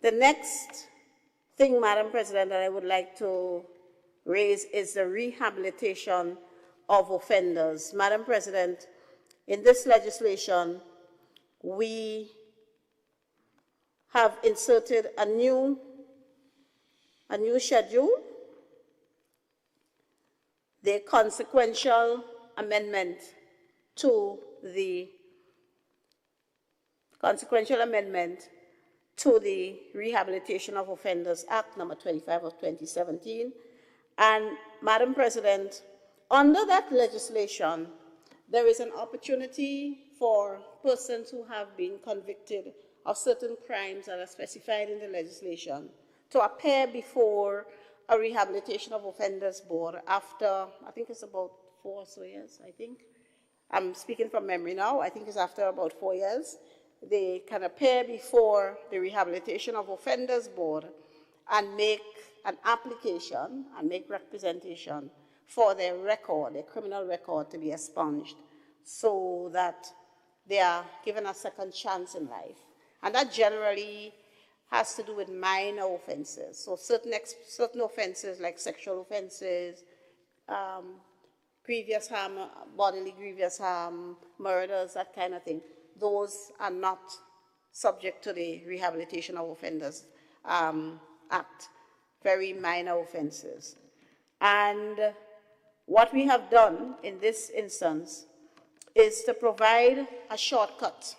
The next thing, Madam President, that I would like to raise is the rehabilitation of offenders. Madam President, in this legislation, we have inserted a new schedule, the consequential amendment to the Rehabilitation of Offenders Act number 25 of 2017. And Madam President, under that legislation, there is an opportunity for persons who have been convicted of certain crimes that are specified in the legislation to appear before a Rehabilitation of Offenders Board after, I think it's about 4 or so years, I think. I'm speaking from memory now. I think it's after about 4 years. They can appear before the Rehabilitation of Offenders Board and make an application and make representation for their record, their criminal record, to be expunged so that they are given a second chance in life. And that generally has to do with minor offenses. So certain offenses like sexual offenses, grievous harm, bodily grievous harm, murders, that kind of thing, those are not subject to the Rehabilitation of Offenders Act, very minor offenses. And what we have done in this instance is to provide a shortcut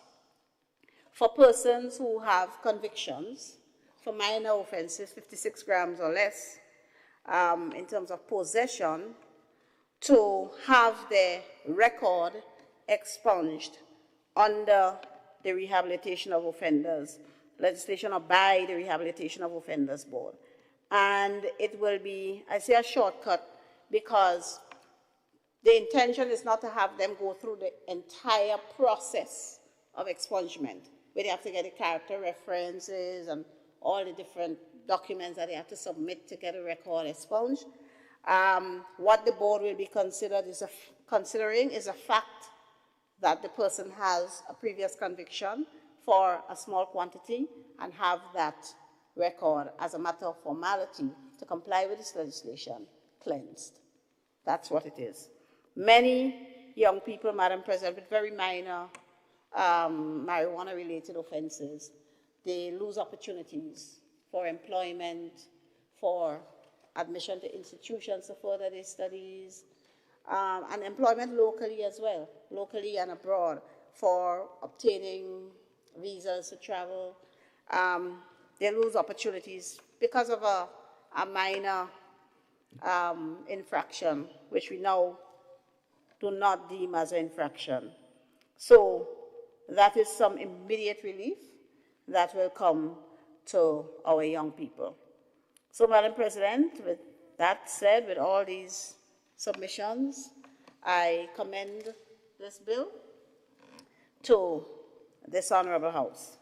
for persons who have convictions for minor offenses, 56 grams or less, in terms of possession, to have their record expunged under the Rehabilitation of Offenders legislation or by the Rehabilitation of Offenders Board. And it will be, I say, a shortcut because the intention is not to have them go through the entire process of expungement, where they have to get the character references and all the different documents that they have to submit to get a record expunged. What the board will be considering is a fact that the person has a previous conviction for a small quantity and have that record as a matter of formality to comply with this legislation cleansed. That's what it is. Many young people, Madam President, with very minor marijuana-related offenses, they lose opportunities for employment, for admission to institutions to further their studies, and employment locally as well, locally and abroad, for obtaining visas to travel. They lose opportunities because of a minor infraction, which we now do not deem as an infraction. So that is some immediate relief that will come to our young people. So, Madam President, with that said, with all these submissions, I commend this bill to this Honorable House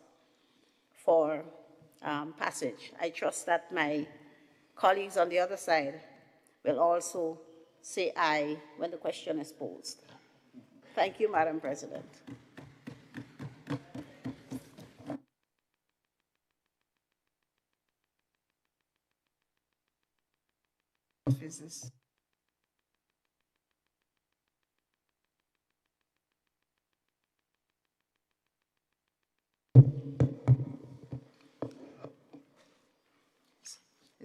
for passage. I trust that my colleagues on the other side will also say aye when the question is posed. Thank you, Madam President. Business.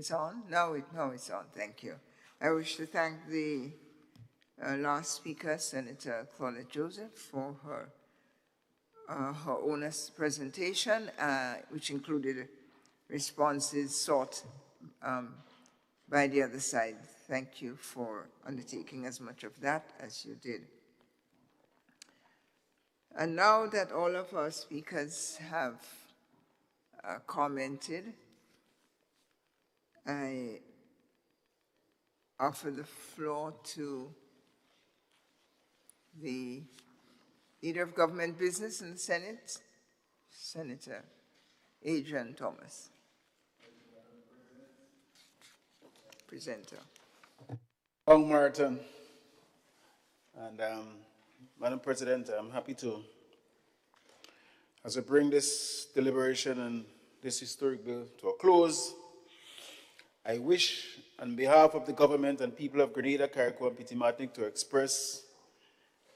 It's on? No, it's on. Thank you. I wish to thank the last speaker, Senator Claudette Joseph, for her honest presentation, which included responses sought by the other side. Thank you for undertaking as much of that as you did. And now that all of our speakers have commented, I offer the floor to the Leader of Government Business in the Senate, Senator Adrian Thomas. Presenter. Long marathon. And Madam President, I'm happy to, as we bring this deliberation and this historic bill to a close, I wish, on behalf of the government and people of Grenada, Carriacou, and Petite Martinique, to express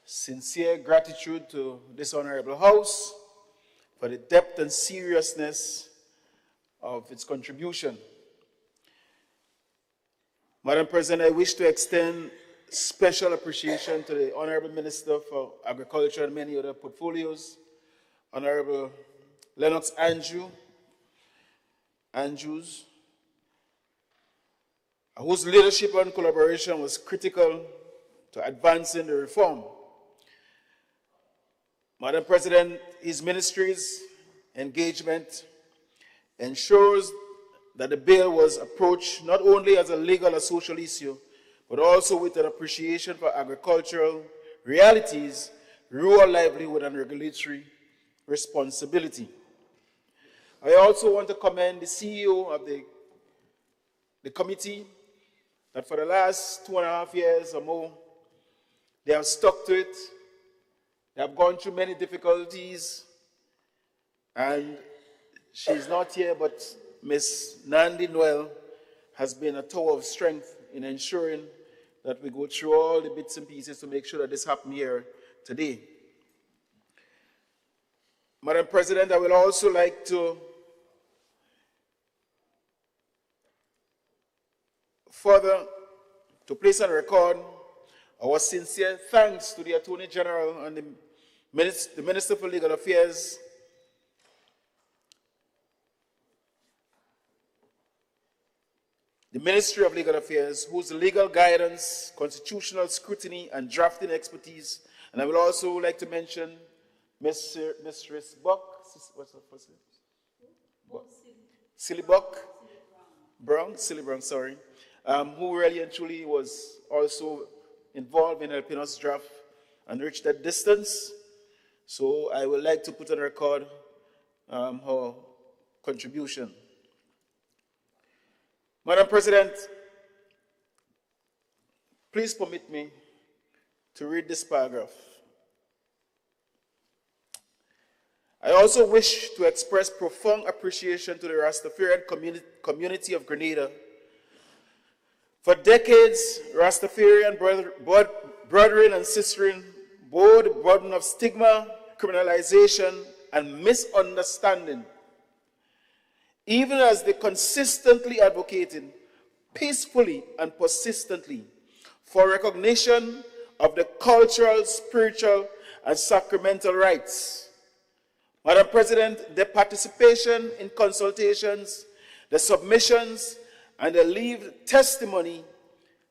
sincere gratitude to this honorable House for the depth and seriousness of its contribution. Madam President, I wish to extend special appreciation to the Honorable Minister for Agriculture and many other portfolios, Honorable Lennox Andrews, whose leadership and collaboration was critical to advancing the reform. Madam President, his ministry's engagement ensures that the bill was approached not only as a legal or social issue, but also with an appreciation for agricultural realities, rural livelihood, and regulatory responsibility. I also want to commend the CEO of the committee that for the last 2.5 years or more, they have stuck to it. They have gone through many difficulties, and she's not here, but Ms. Nandi Noel has been a tower of strength in ensuring that we go through all the bits and pieces to make sure that this happens here today. Madam President, I would also like to further to place on record our sincere thanks to the Attorney General and the Minister for Legal Affairs, the Ministry of Legal Affairs, whose legal guidance, constitutional scrutiny, and drafting expertise. And I would also like to mention Mistress Buck, what's her first name? Silly Buck, Silly Brown, sorry, who really and truly was also involved in helping us draft and reach that distance. So I would like to put on record her contribution. Madam President, please permit me to read this paragraph. I also wish to express profound appreciation to the Rastafarian community of Grenada. For decades, Rastafarian brethren and sisters bore the burden of stigma, criminalization, and misunderstanding, even as they consistently advocated peacefully and persistently for recognition of the cultural, spiritual, and sacramental rights. Madam President, their participation in consultations, the submissions, and the lived testimony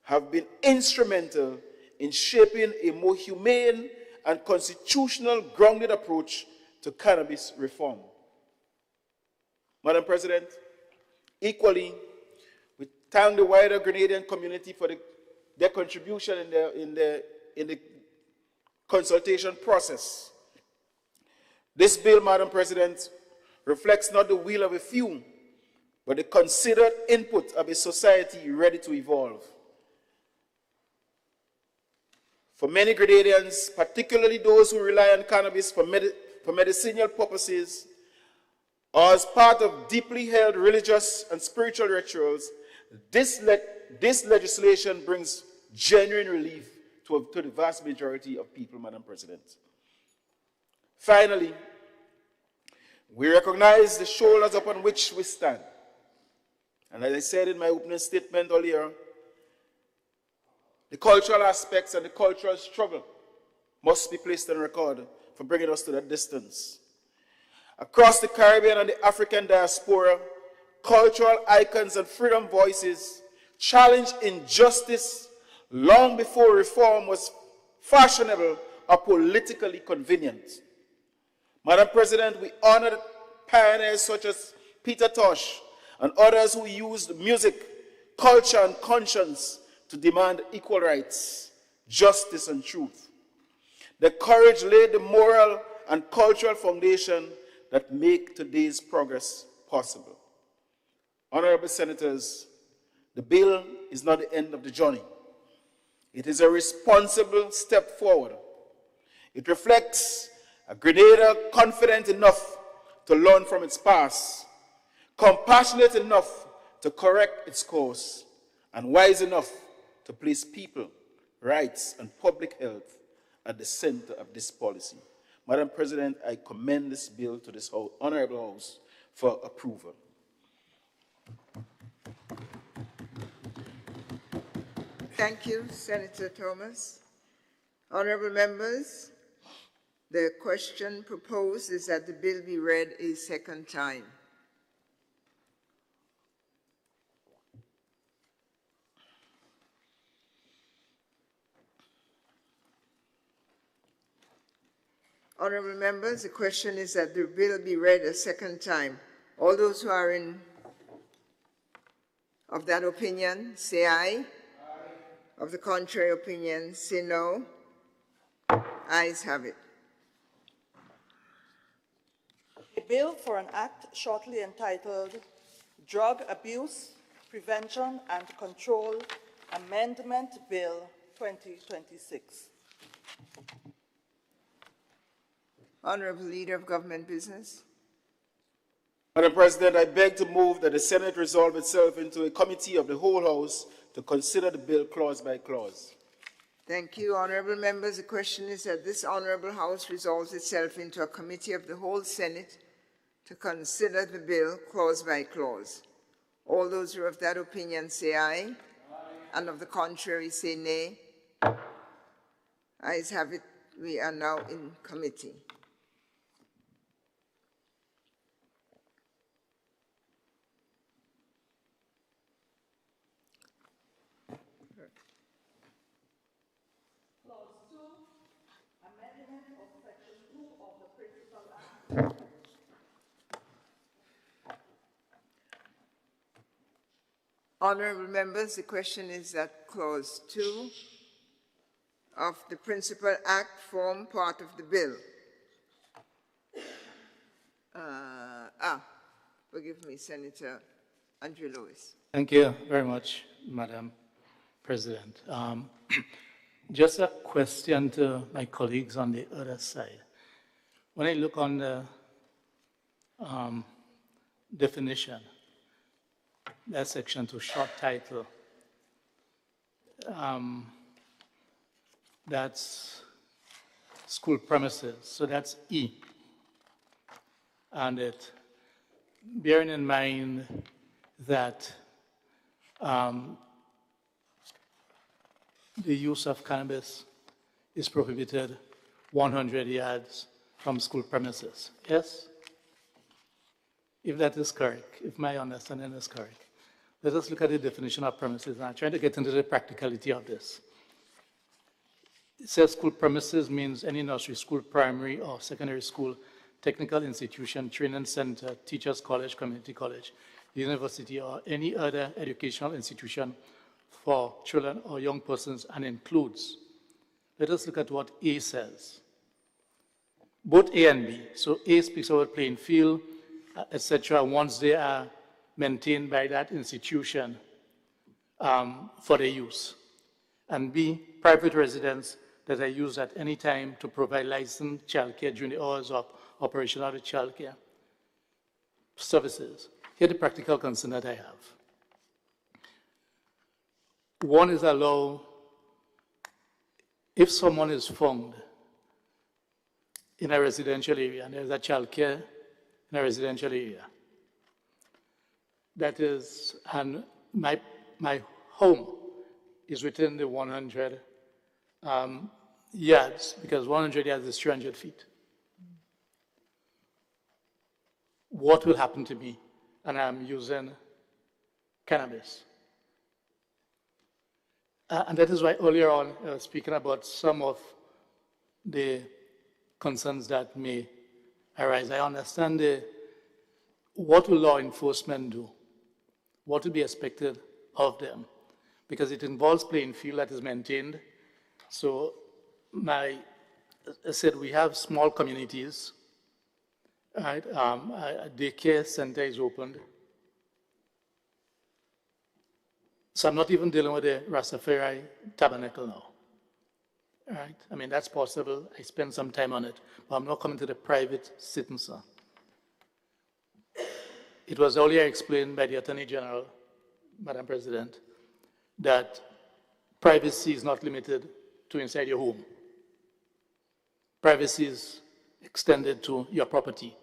have been instrumental in shaping a more humane and constitutional grounded approach to cannabis reform. Madam President, equally, we thank the wider Grenadian community for their contribution in the consultation process. This bill, Madam President, reflects not the will of a few, but the considered input of a society ready to evolve. For many Grenadians, particularly those who rely on cannabis for medicinal purposes, or as part of deeply held religious and spiritual rituals, this legislation brings genuine relief to the vast majority of people, Madam President. Finally, we recognize the shoulders upon which we stand. And as I said in my opening statement earlier, the cultural aspects and the cultural struggle must be placed on record for bringing us to that distance. Across the Caribbean and the African diaspora, cultural icons and freedom voices challenged injustice long before reform was fashionable or politically convenient. Madam President, we honored pioneers such as Peter Tosh and others who used music, culture, and conscience to demand equal rights, justice, and truth. Their courage laid the moral and cultural foundation that make today's progress possible. Honorable Senators, the bill is not the end of the journey. It is a responsible step forward. It reflects a Grenada confident enough to learn from its past, compassionate enough to correct its course, and wise enough to place people, rights, and public health at the center of this policy. Madam President, I commend this bill to this honorable House for approval. Thank you, Senator Thomas. Honorable members, the question proposed is that the bill be read a second time. Honorable members, the question is that the bill be read a second time. All those who are of that opinion, say aye. Aye. Of the contrary opinion, say no. Ayes have it. A bill for an act shortly entitled Drug Abuse, Prevention and Control Amendment Bill 2026. Honorable Leader of Government Business. Madam President, I beg to move that the Senate resolve itself into a committee of the whole House to consider the bill clause by clause. Thank you, honorable members. The question is that this honorable House resolves itself into a committee of the whole Senate to consider the bill clause by clause. All those who are of that opinion say aye. Aye. And of the contrary say nay. Ayes have it. We are now in committee. Honorable members, the question is that Clause 2 of the Principal Act form part of the bill. Forgive me, Senator Andrew Lewis. Thank you very much, Madam President. Just a question to my colleagues on the other side. When I look on the definition, that section to short title, that's school premises, so that's E. And it, bearing in mind that the use of cannabis is prohibited 100 yards from school premises, yes? If that is correct, if my understanding is correct, let us look at the definition of premises, and I'm trying to get into the practicality of this. It says school premises means any nursery school, primary or secondary school, technical institution, training center, teachers college, community college, university, or any other educational institution for children or young persons, and includes. Let us look at what A says. Both A and B. So A speaks about playing field, etc., once they are maintained by that institution for their use. And B, private residents that are used at any time to provide licensed childcare during the hours of operation of the childcare services. Here the practical concern that I have. One is allow, if someone is found in a residential area and there's a childcare in a residential area, that is, and my home is within the 100 yards, because 100 yards is 300 feet. What will happen to me? And I'm using cannabis. And that is why earlier on, speaking about some of the concerns that may arise, I understand what will law enforcement do? What will be expected of them? Because it involves playing field that is maintained. So I said we have small communities, right? A daycare center is opened. So I'm not even dealing with the Rastafari Tabernacle now, right? I mean, that's possible. I spend some time on it, but I'm not coming to the private citizen. It was earlier explained by the Attorney General, Madam President, that privacy is not limited to inside your home. Privacy is extended to your property,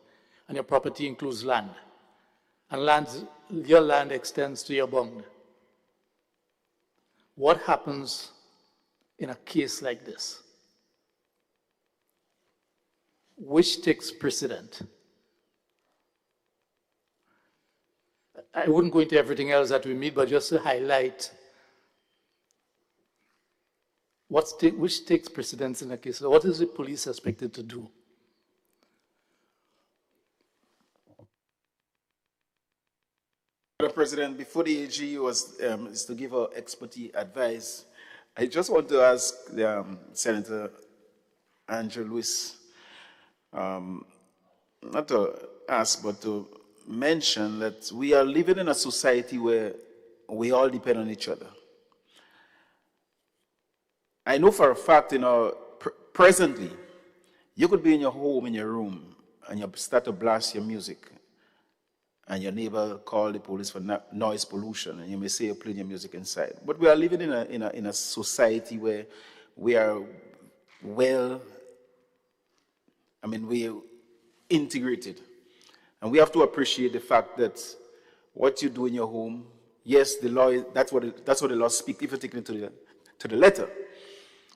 and your property includes land. And your land extends to your bond. What happens in a case like this? Which takes precedent? I wouldn't go into everything else that we meet, but just to highlight which takes precedence in a case. So what is the police expected to do? Madam President, before the AG is to give her expertise advice, I just want to ask Senator Andrew Lewis, not to ask, but to mention that we are living in a society where we all depend on each other. I know for a fact, presently, you could be in your home, in your room, and you start to blast your music, and your neighbor call the police for noise pollution, and you may say you're playing your music inside. But we are living in a society where we are we're integrated. And we have to appreciate the fact that what you do in your home, yes, the law, that's what the law speaks, if you take it to the letter.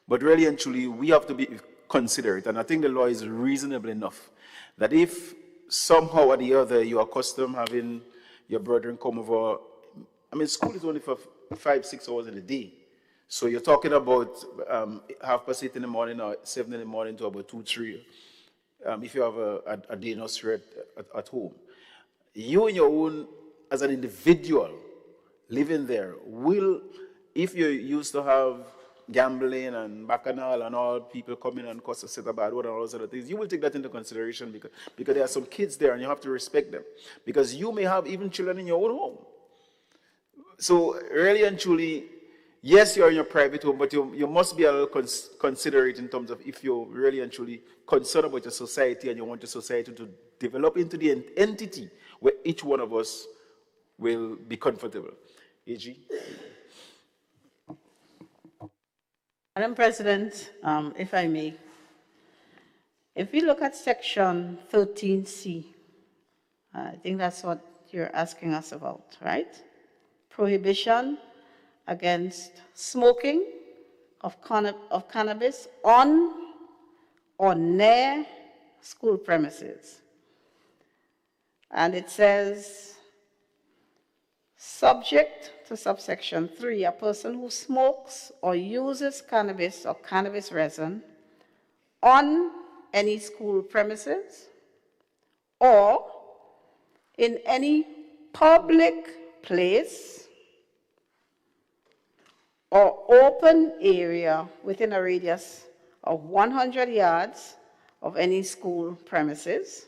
But really and truly, we have to be considerate, and I think the law is reasonable enough that if somehow or the other you are accustomed having your brethren come over, school is only for 5-6 hours in a day. So you're talking about 8:30 in the morning or 7 in the morning to about 2-3. If you have a day nursery at home. You and your own, as an individual living there, if you used to have gambling and bacchanal and all people coming and cause a set of bad water and all those other things, you will take that into consideration because there are some kids there and you have to respect them. Because you may have even children in your own home. So really and truly, yes, you're in your private home, but you must be a little considerate in terms of if you're really and truly concerned about your society and you want your society to develop into the entity where each one of us will be comfortable. AG? Madam President, if I may, if we look at section 13C, I think that's what you're asking us about, right? Prohibition against smoking of cannabis on or near school premises. And it says, subject to subsection 3, a person who smokes or uses cannabis or cannabis resin on any school premises or in any public place or open area within a radius of 100 yards of any school premises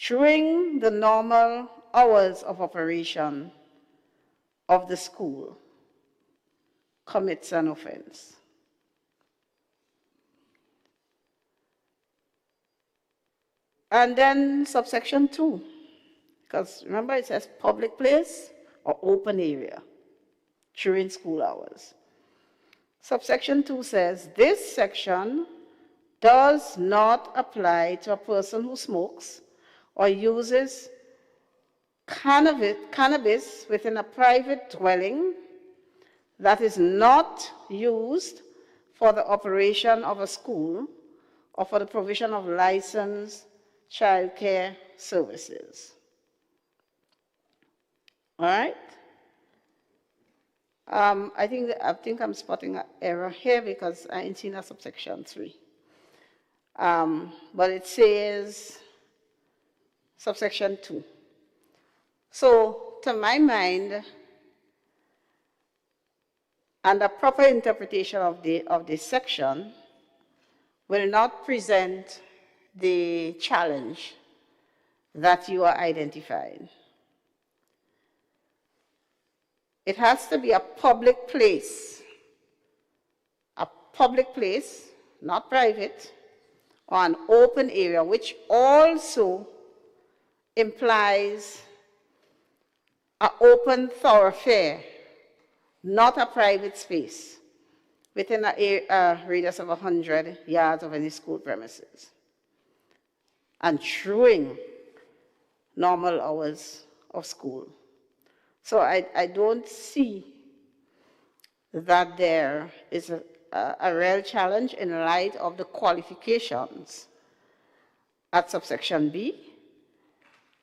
during the normal hours of operation of the school commits an offense. And then subsection 2, because remember it says public place or open area during school hours. Subsection 2 says, this section does not apply to a person who smokes or uses cannabis within a private dwelling that is not used for the operation of a school or for the provision of licensed childcare services. All right? I think I'm spotting an error here because I ain't seen a subsection 3. But it says subsection 2. So, to my mind, and a proper interpretation of this section will not present the challenge that you are identifying. It has to be a public place, not private, or an open area, which also implies an open thoroughfare, not a private space, within a radius of 100 yards of any school premises, and during normal hours of school. So I don't see that there is a real challenge in light of the qualifications at subsection B,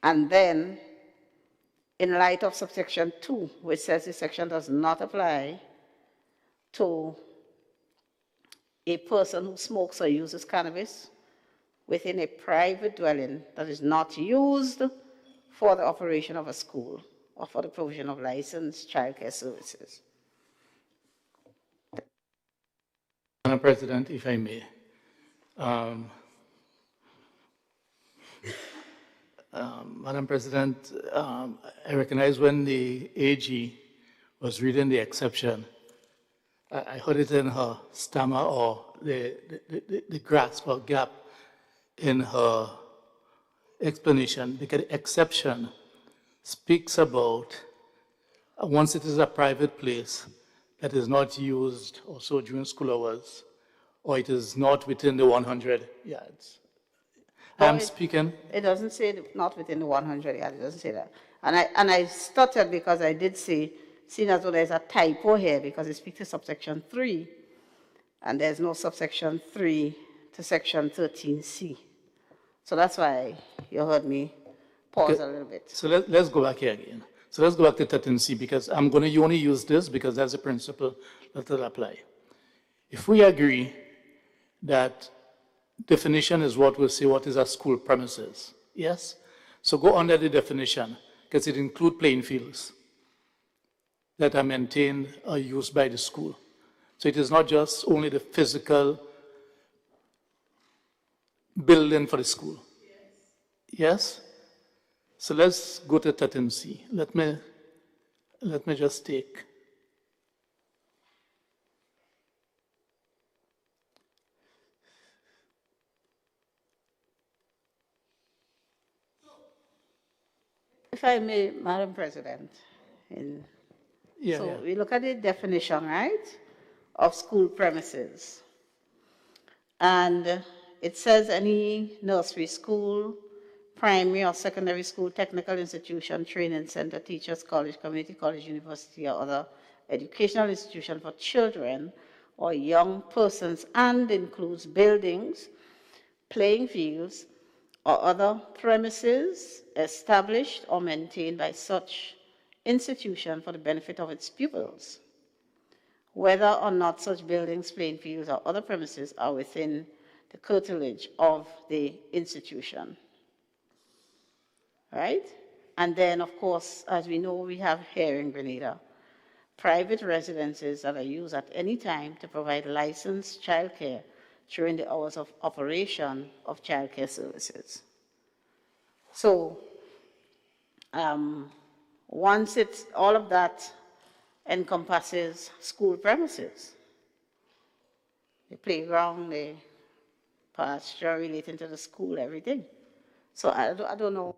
and then in light of subsection 2, which says this section does not apply to a person who smokes or uses cannabis within a private dwelling that is not used for the operation of a school or for the provision of licensed childcare services. Madam President, if I may. Madam President, I recognize when the AG was reading the exception, I heard it in her stammer or the grasp or gap in her explanation, because the exception speaks about once it is a private place that is not used also during school hours, or it is not within the 100 yards. I'm speaking. It doesn't say not within the 100 yards. It doesn't say that. And I stuttered because I did see, seeing as though there's a typo here because it speaks to subsection 3, and there's no subsection 3 to section 13C. So that's why you heard me pause a little bit. So let's go back here again. So let's go back to 13C because I'm going to only use this because that's the principle that will apply. If we agree that definition is what will say what is a school premises, yes? So go under the definition because it includes playing fields that are maintained or used by the school. So it is not just only the physical building for the school. Yes? So let's go to 13C. Let me just take. If I may, Madam President, we look at the definition, right, of school premises. And it says any nursery school, primary or secondary school, technical institution, training center, teachers college, community college, university, or other educational institution for children or young persons, and includes buildings, playing fields, or other premises established or maintained by such institution for the benefit of its pupils, whether or not such buildings, playing fields, or other premises are within the curtilage of the institution. Right? And then, of course, as we know, we have here in Grenada, private residences that are used at any time to provide licensed childcare during the hours of operation of childcare services. So, once all of that encompasses school premises, the playground, the pasture relating to the school, everything. So I don't know.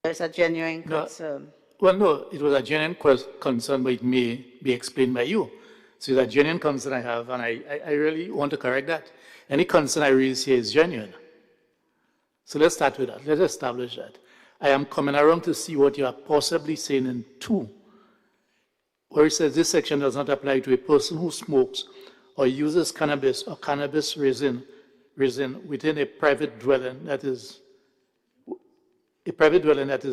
There's a genuine concern. Well, no, it was a genuine concern, but it may be explained by you. So it's a genuine concern I have, and I really want to correct that. Any concern I raise here is genuine. So let's start with that. Let's establish that. I am coming around to see what you are possibly saying in 2, where it says this section does not apply to a person who smokes or uses cannabis or cannabis resin within a private dwelling that is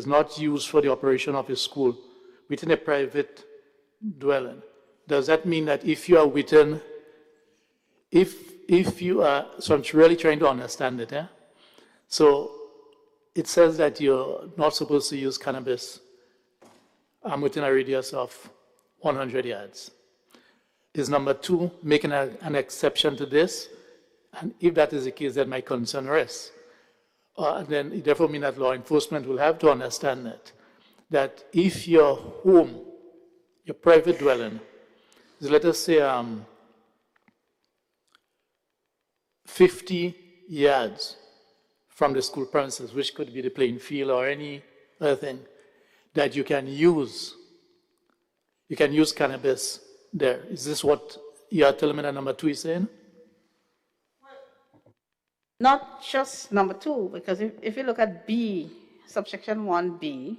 not used for the operation of a school, within a private dwelling. Does that mean that if you are within, if you are, so I'm really trying to understand it, eh? So it says that you're not supposed to use cannabis within a radius of 100 yards. Is number 2 making an exception to this? And if that is the case, then my concern rests. Then it therefore means that law enforcement will have to understand that if your home, your private dwelling, is, let us say, 50 yards from the school premises, which could be the playing field or any other thing, that you can use cannabis there. Is this what you are telling me that number 2 is saying? Not just number 2, because if you look at B, subsection 1B,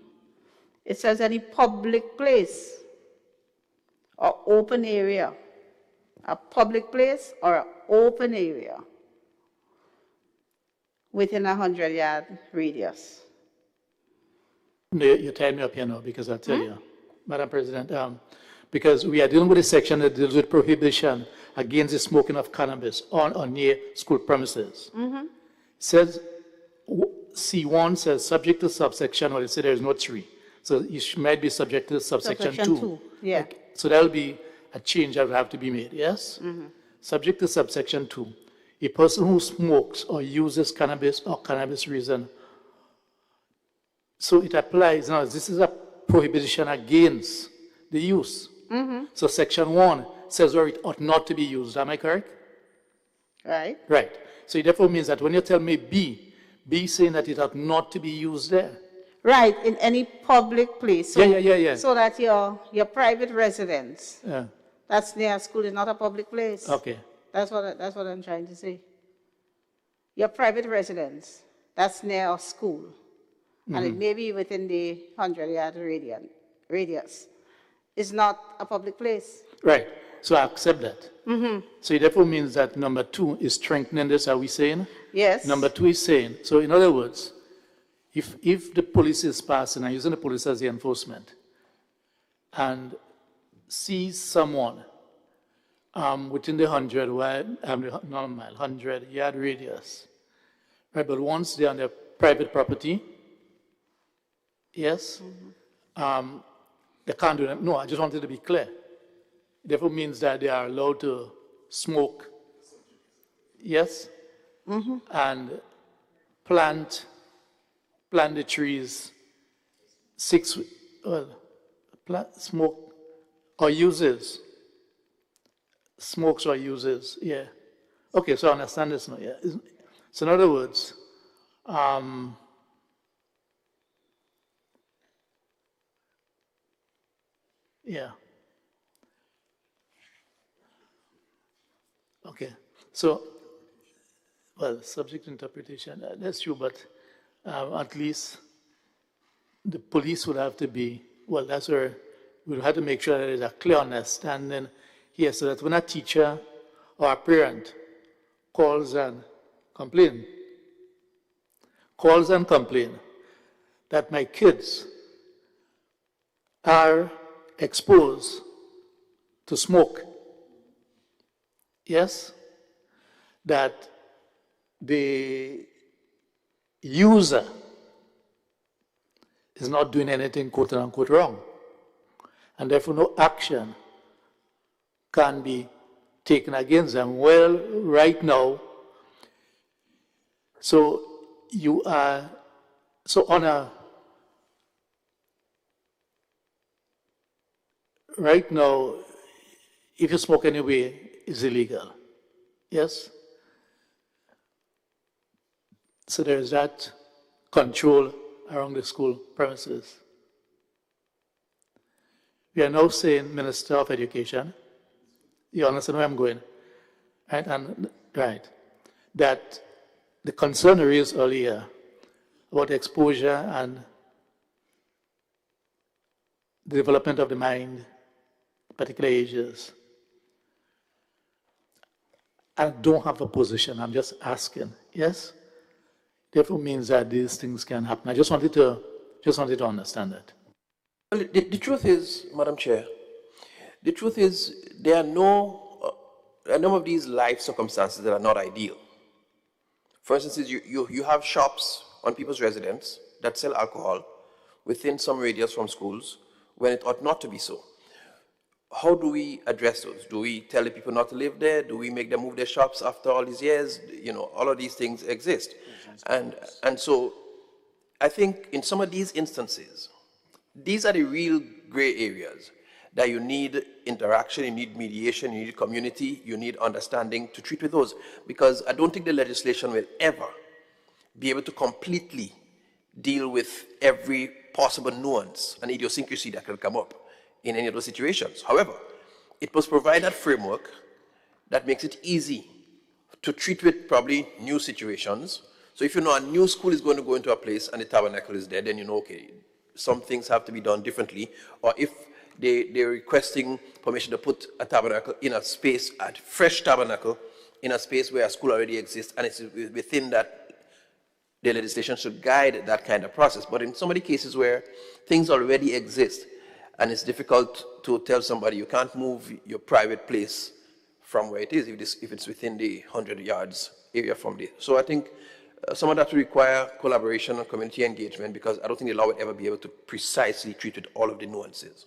it says any public place or open area, a public place or an open area within a 100-yard radius. You tie me up here now, because I'll tell you, Madam President, because we are dealing with a section that deals with prohibition against the smoking of cannabis on or near school premises. Says, C1 says subject to subsection, well, it says there is no 3. So you might be subject to subsection 2. Yeah. So that will be a change that will have to be made, yes? Subject to subsection 2. A person who smokes or uses cannabis or cannabis resin. So it applies, now this is a prohibition against the use. So section 1 says where it ought not to be used, am I correct? Right. Right. So it therefore means that when you tell me B saying that it ought not to be used there. Right, in any public place. So, Yeah. So that your private residence, Yeah. that's near a school, is not a public place. Okay. That's what I'm trying to say. Your private residence, that's near a school, and it may be within the 100-yard radius, is not a public place. Right. So I accept that. So it therefore means that number 2 is strengthening this, are we saying? Yes. Number 2 is saying, so in other words, if the police is passing and using the police as the enforcement and sees someone within the 100-yard radius, right? But once they're on their private property, yes, they can't do that. No, I just wanted to be clear. It therefore means that they are allowed to smoke, yes, and plant the trees, smoke or uses. Smokes or uses, yeah. Okay, so I understand this now, yeah. So in other words, yeah. Okay, so, well, subject interpretation, that's true, but at least the police would have to be, well, that's where we'll have to make sure that there's a clear understanding here, so that when a teacher or a parent calls and complain that my kids are exposed to smoke, yes, that the user is not doing anything quote unquote wrong, and therefore no action can be taken against them. Well, right now, so you are, so on a, right now, if you smoke anyway, it's illegal, yes? So there's that control around the school premises. We are now saying, Minister of Education, You understand where I'm going? Right, and, right. That the concern raised earlier about exposure and the development of the mind, particular ages. I don't have a position, I'm just asking, yes? Therefore means that these things can happen. I just wanted to understand that. Well, the truth is, Madam Chair, the truth is there are a number of these life circumstances that are not ideal. For instance, you have shops on people's residence that sell alcohol within some radius from schools when it ought not to be so. How do we address those? Do we tell the people not to live there? Do we make them move their shops after all these years? You know, all of these things exist. And so I think in some of these instances, these are the real gray areas that you need interaction, you need mediation, you need community, you need understanding to treat with those. Because I don't think the legislation will ever be able to completely deal with every possible nuance and idiosyncrasy that can come up in any of those situations. However, it must provide that framework that makes it easy to treat with probably new situations. So if you know a new school is going to go into a place and the tabernacle is there, then you know, okay, some things have to be done differently. Or if they're requesting permission to put a tabernacle in a space, a fresh tabernacle, in a space where a school already exists, and it's within that, the legislation should guide that kind of process. But in so many cases where things already exist, and it's difficult to tell somebody you can't move your private place from where it is if it's within the 100 yards area from there. So I think some of that will require collaboration and community engagement, because I don't think the law would ever be able to precisely treat with all of the nuances.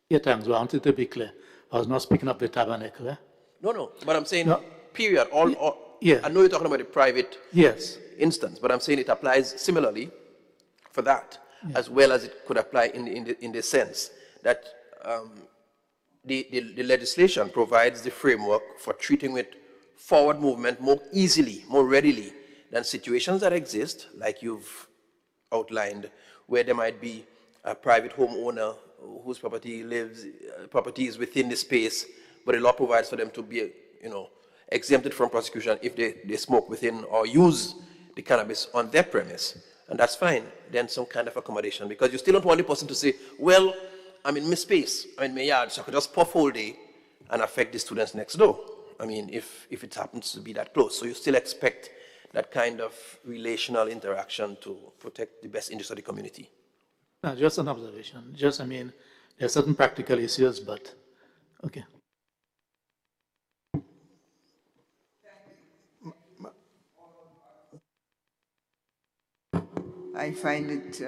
Yeah, thanks. Well, I wanted to be clear. I was not speaking of the tabernacle. Eh? No, but I'm saying, no. Period. Yeah. I know you're talking about the private instance, but I'm saying it applies similarly for that, as well as it could apply in the sense that the legislation provides the framework for treating with forward movement more easily, more readily than situations that exist, like you've outlined, where there might be a private homeowner whose property is within the space, but the law provides for them to be, exempted from prosecution if they smoke within or use the cannabis on their premise. And that's fine, then some kind of accommodation, because you still don't want the person to say, well, I'm in my space, I'm in my yard, so I could just puff all day and affect the students next door. I mean, if it happens to be that close. So you still expect that kind of relational interaction to protect the best interest of the community. No, just an observation. There are certain practical issues, but okay. I find it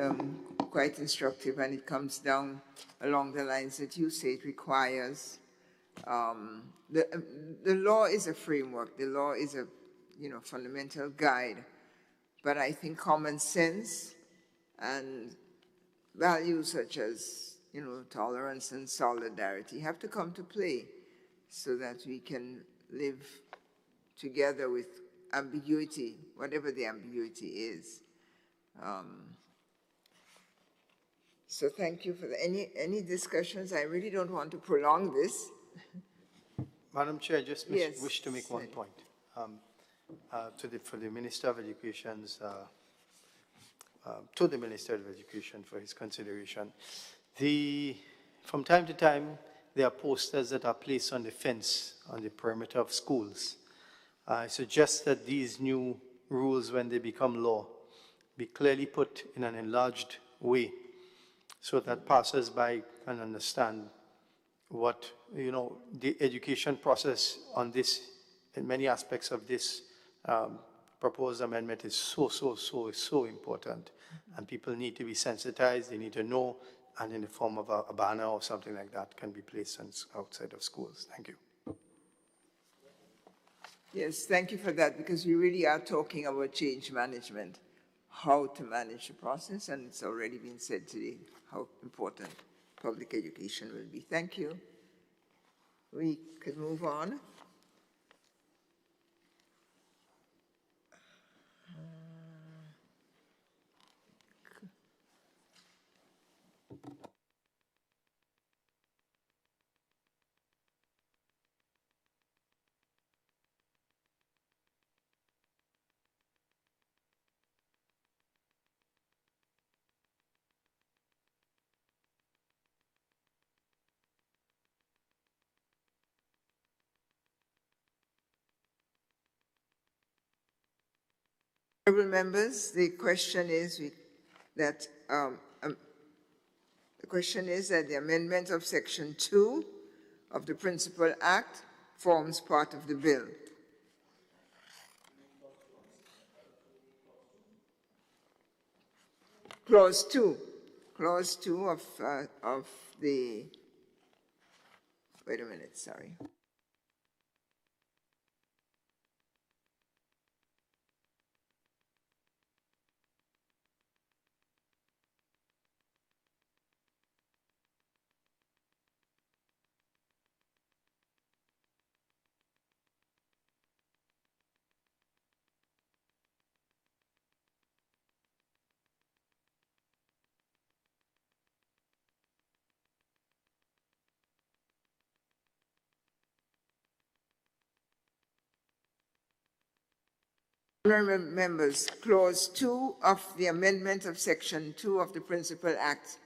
quite instructive, and it comes down along the lines that you say. It requires the law is a framework. The law is a fundamental guide, but I think common sense and values such as tolerance and solidarity have to come to play so that we can live together with ambiguity, whatever the ambiguity is. So thank you for any discussions. I really don't want to prolong this. Madam Chair, I just wish to make one point for the Minister of Education's, to the Minister of Education for his consideration. From time to time, there are posters that are placed on the fence on the perimeter of schools. I suggest that these new rules, when they become law, be clearly put in an enlarged way so that passers-by can understand what, the education process on this, in many aspects of this proposed amendment is so important. And people need to be sensitized, they need to know, and in the form of a banner or something like that can be placed outside of schools. Thank you. Yes, thank you for that, because we really are talking about change management, how to manage the process, and it's already been said today how important public education will be. Thank you. We could move on. Honourable members, the question is that the amendment of Section 2 of the Principal Act forms part of the bill. Clause 2 of the, wait a minute, sorry. Honourable members, Clause 2 of the amendment of Section 2 of the Principal Act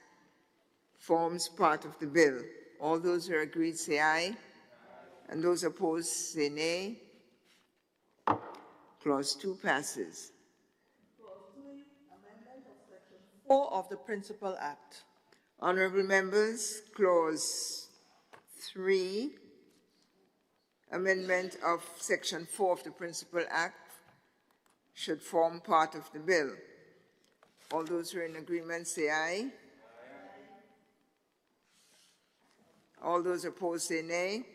forms part of the bill. All those who are agreed say aye, and those opposed say nay. Clause 2 passes. Clause 3, amendment of Section 4 of the Principal Act. Honourable members, Clause 3, amendment of Section 4 of the Principal Act should form part of the bill. All those who are in agreement say aye. All those opposed say nay.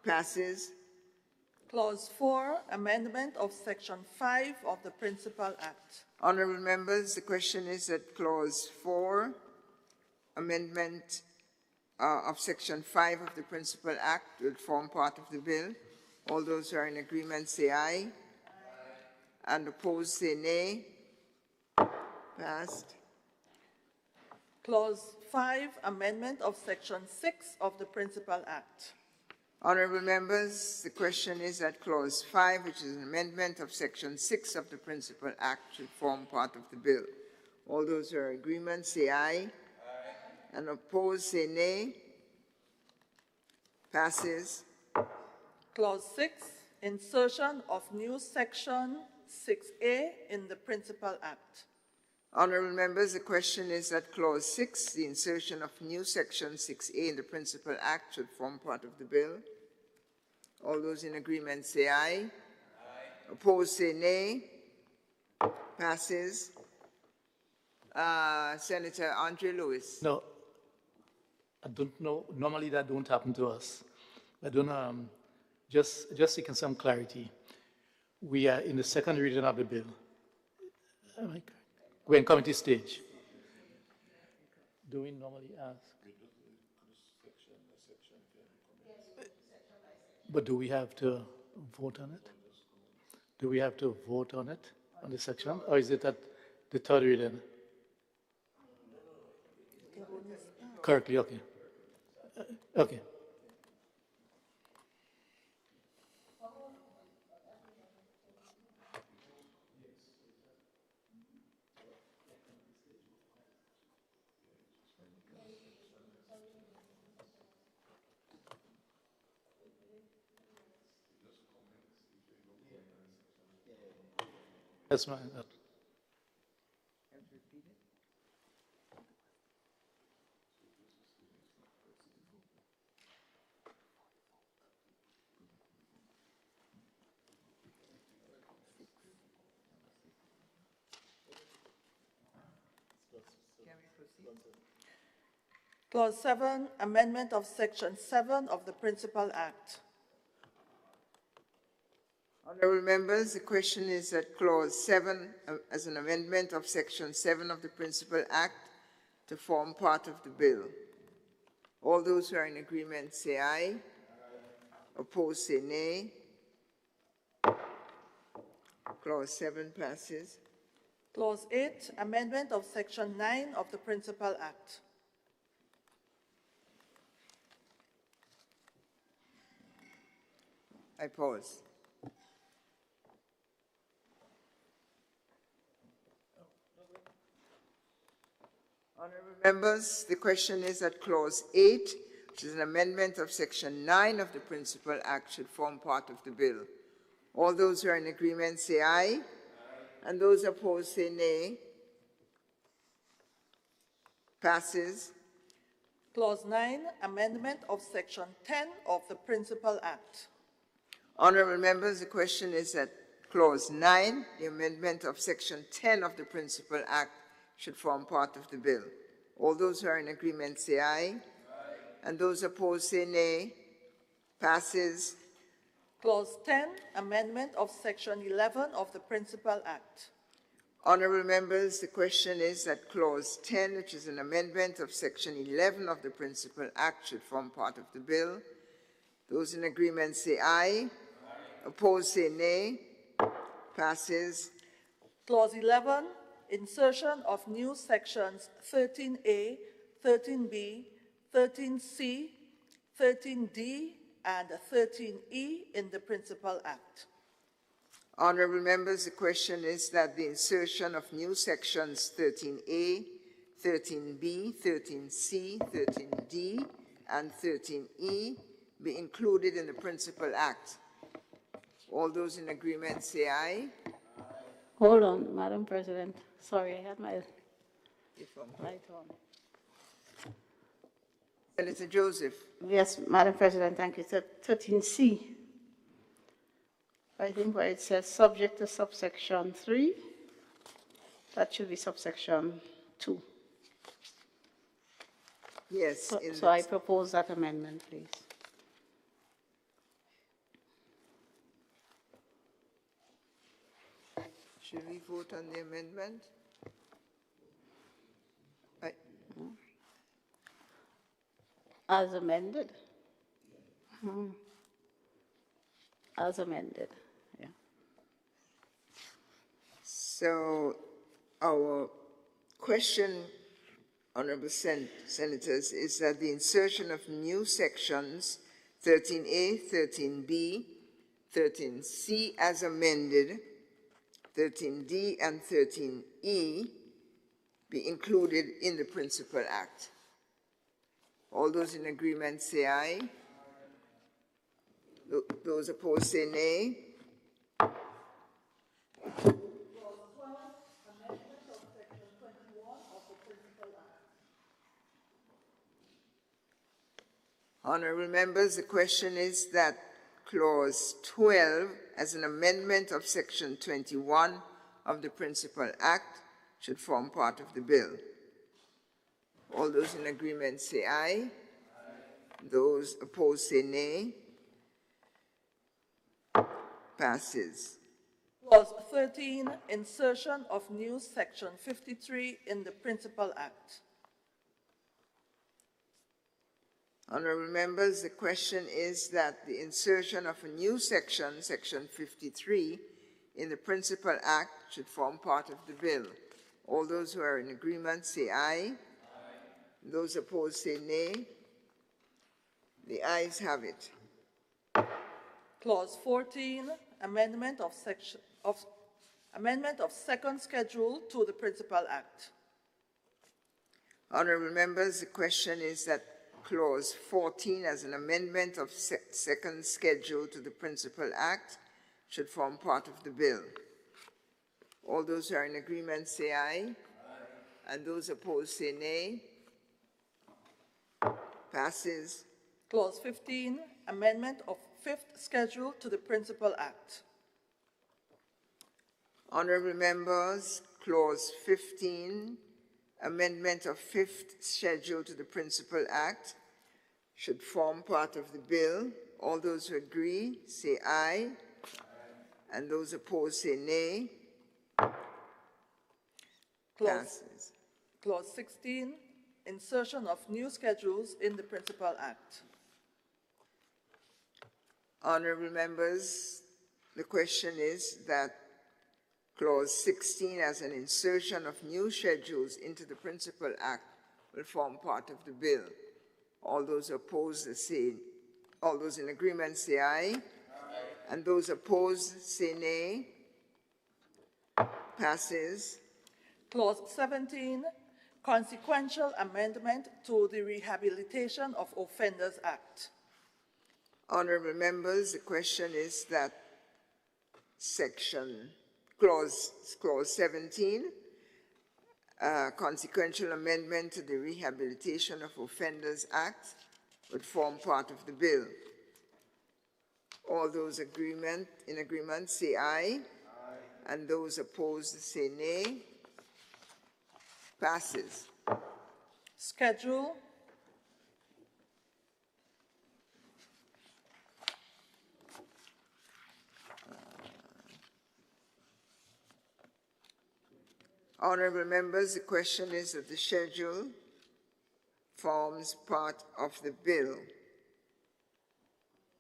Passes. Clause 4, amendment of Section 5 of the Principal Act. Honourable members, the question is that Clause 4, amendment of Section 5 of the Principal Act will form part of the bill. All those who are in agreement say aye. And opposed say nay. Passed. Clause 5, amendment of Section 6 of the Principal Act. Honourable members, the question is that Clause 5, which is an amendment of Section 6 of the Principal Act, should form part of the bill. All those who are in agreement say aye. And opposed say nay. Passes. Clause 6, insertion of new Section 6A in the Principal Act. Honourable members, the question is that Clause 6, the insertion of new Section 6A in the Principal Act, should form part of the bill. All those in agreement say aye. Opposed say nay. Passes. Senator Andre Lewis. No, I don't know. Normally that don't happen to us. I don't just seeking some clarity. We are in the second reading of the bill. We're in committee stage. Do we normally ask? But do we have to vote on it? Do we have to vote on it, on the section? Or is it at the third reading? Correctly, okay. Okay. That's my. Clause 7, amendment of Section 7 of the Principal Act. Honourable members, the question is that Clause 7, as an amendment of Section 7 of the Principal Act, to form part of the bill. All those who are in agreement say aye. Opposed say nay. Clause 7 passes. Clause 8, amendment of Section 9 of the Principal Act. I pause. Honourable members, the question is that Clause 8, which is an amendment of Section 9 of the Principal Act, should form part of the bill. All those who are in agreement say aye. And those opposed say nay. Passes. Clause 9, amendment of Section 10 of the Principal Act. Honorable members, the question is that Clause 9, the amendment of Section 10 of the Principal Act, should form part of the bill. All those who are in agreement say aye. And those opposed say nay. Passes. Clause 10, amendment of Section 11 of the Principal Act. Honorable members, the question is that Clause 10, which is an amendment of Section 11 of the Principal Act, should form part of the bill. Those in agreement say aye. Opposed say nay. Passes. Clause 11, insertion of new sections 13A, 13B, 13C, 13D, and 13E in the Principal Act. Honorable members, the question is that the insertion of new sections 13A, 13B, 13C, 13D, and 13E be included in the Principal Act. All those in agreement say aye. Hold on, Madam President. Sorry, I had my light on. Senator Joseph. Yes, Madam President, thank you. 13C. I think where it says subject to subsection 3, that should be subsection 2. Yes. So I propose that amendment, please. Should we vote on the amendment? As amended. As amended, yeah. So our question, honorable senators, is that the insertion of new sections 13A, 13B, 13C as amended, 13D and 13E be included in the Principal Act. All those in agreement say aye. Those opposed say nay. Honorable members, the question is that Clause 12, as an amendment of Section 21 of the Principal Act, should form part of the bill. All those in agreement say aye. Those opposed say nay. Passes. Clause 13, insertion of new Section 53 in the Principal Act. Honorable members, the question is that the insertion of a new section, Section 53, in the Principal Act should form part of the bill. All those who are in agreement say aye. Those opposed say nay. The ayes have it. Clause 14, amendment of second schedule to the Principal Act. Honorable members, the question is that Clause 14, as an amendment of second schedule to the Principal Act, should form part of the bill. All those who are in agreement say aye. And those opposed say nay. Passes. Clause 15, amendment of fifth schedule to the Principal Act. Honorable members, Clause 15, amendment of fifth schedule to the Principal Act, should form part of the bill. All those who agree say aye. And those opposed say nay. Passes. Clause 16, insertion of new schedules in the Principal Act. Honorable members, the question is that Clause 16, as an insertion of new schedules into the Principal Act, will form part of the bill. All those opposed say, all those in agreement say aye. And those opposed say nay. Passes. Clause 17, consequential amendment to the Rehabilitation of Offenders Act. Honorable members, the question is that section, clause 17, consequential amendment to the Rehabilitation of Offenders Act would form part of the bill. All those in agreement say aye. Aye. And those opposed say nay. Passes. Schedule. Honorable members, the question is that the schedule forms part of the bill.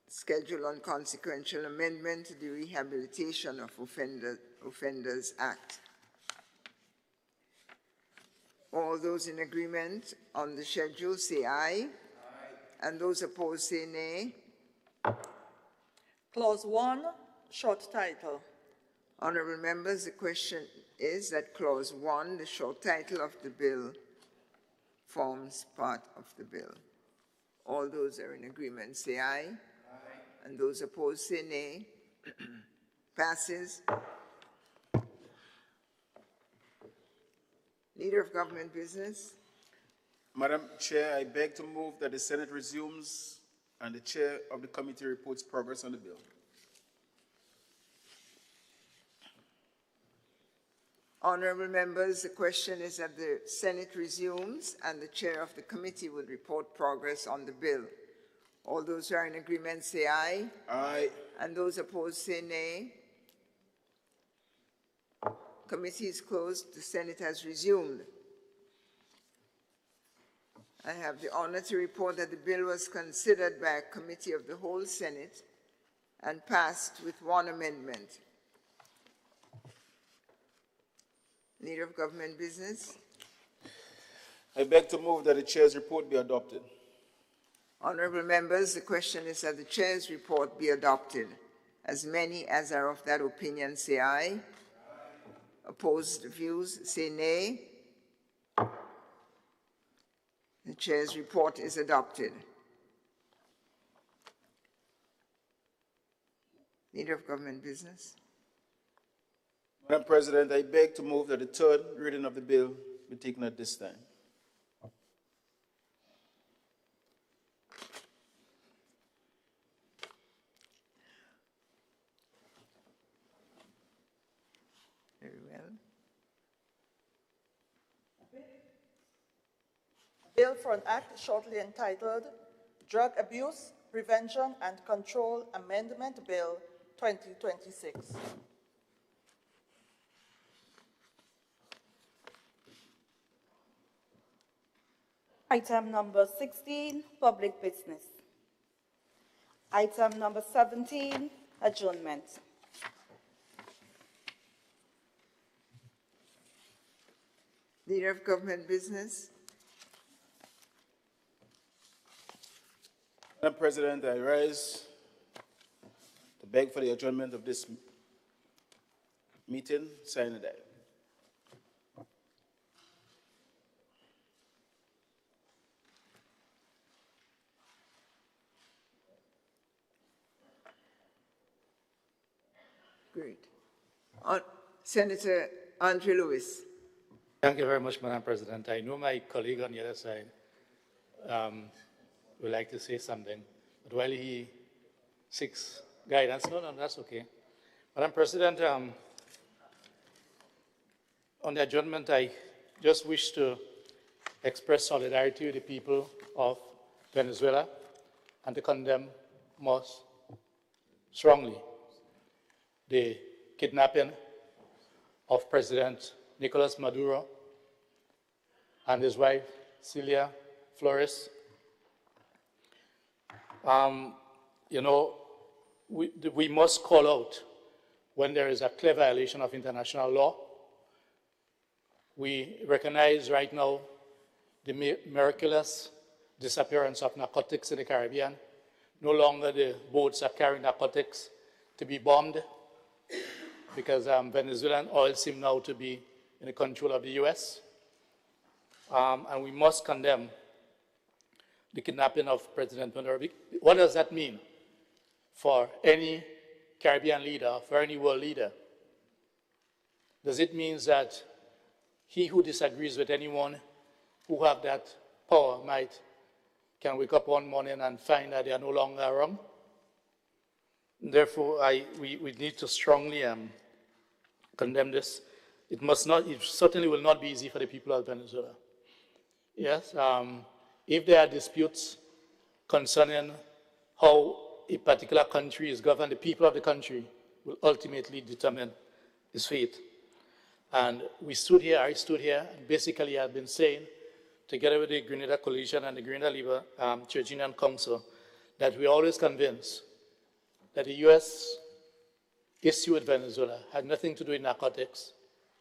Schedule on consequential amendment to the Rehabilitation of Offenders Act. All those in agreement on the schedule say aye. Aye. And those opposed say nay. Clause 1, short title. Honorable members, the question is that Clause 1, the short title of the bill, forms part of the bill. All those are in agreement say aye. And those opposed say nay. Passes. Leader of Government Business. Madam Chair, I beg to move that the Senate resumes and the Chair of the committee reports progress on the bill. Honorable members, the question is that the Senate resumes and the Chair of the committee will report progress on the bill. All those who are in agreement say aye. Aye. And those opposed say nay. Committee is closed. The Senate has resumed. I have the honor to report that the bill was considered by a committee of the whole Senate and passed with one amendment. Leader of Government Business. I beg to move that the Chair's report be adopted. Honorable members, the question is that the Chair's report be adopted. As many as are of that opinion say aye. Aye. Opposed views say nay. The Chair's report is adopted. Leader of Government Business. Madam President, I beg to move that the third reading of the bill be taken at this time. Very well. Bill for an act shortly entitled Drug Abuse, Prevention and Control Amendment Bill 2026. Item number 16, public business. Item number 17, adjournment. Leader of Government Business. Madam President, I rise to beg for the adjournment of this meeting. Sign the die. Great. Senator Andre Lewis. Thank you very much, Madam President. I know my colleague on the other side would like to say something, but while he seeks guidance, no, that's okay. Madam President, on the adjournment, I just wish to express solidarity with the people of Venezuela and to condemn most strongly the kidnapping of President Nicolas Maduro and his wife, Celia Flores. You know, we must call out when there is a clear violation of international law. We recognize right now the miraculous disappearance of narcotics in the Caribbean. No longer the boats are carrying narcotics to be bombed because Venezuelan oil seems now to be in the control of the US. And we must condemn the kidnapping of President Maduro. What does that mean for any Caribbean leader, for any world leader, does it mean that he who disagrees with anyone who have that power can wake up one morning and find that they are no longer wrong? Therefore, we need to strongly condemn this. It certainly will not be easy for the people of Venezuela. Yes, if there are disputes concerning how a particular country is governed, the people of the country will ultimately determine its fate. And I stood here, and basically I've been saying, together with the Grenada Coalition and the Grenada Labour Church Union Council, that we're always convinced that the U.S. issue with Venezuela had nothing to do with narcotics.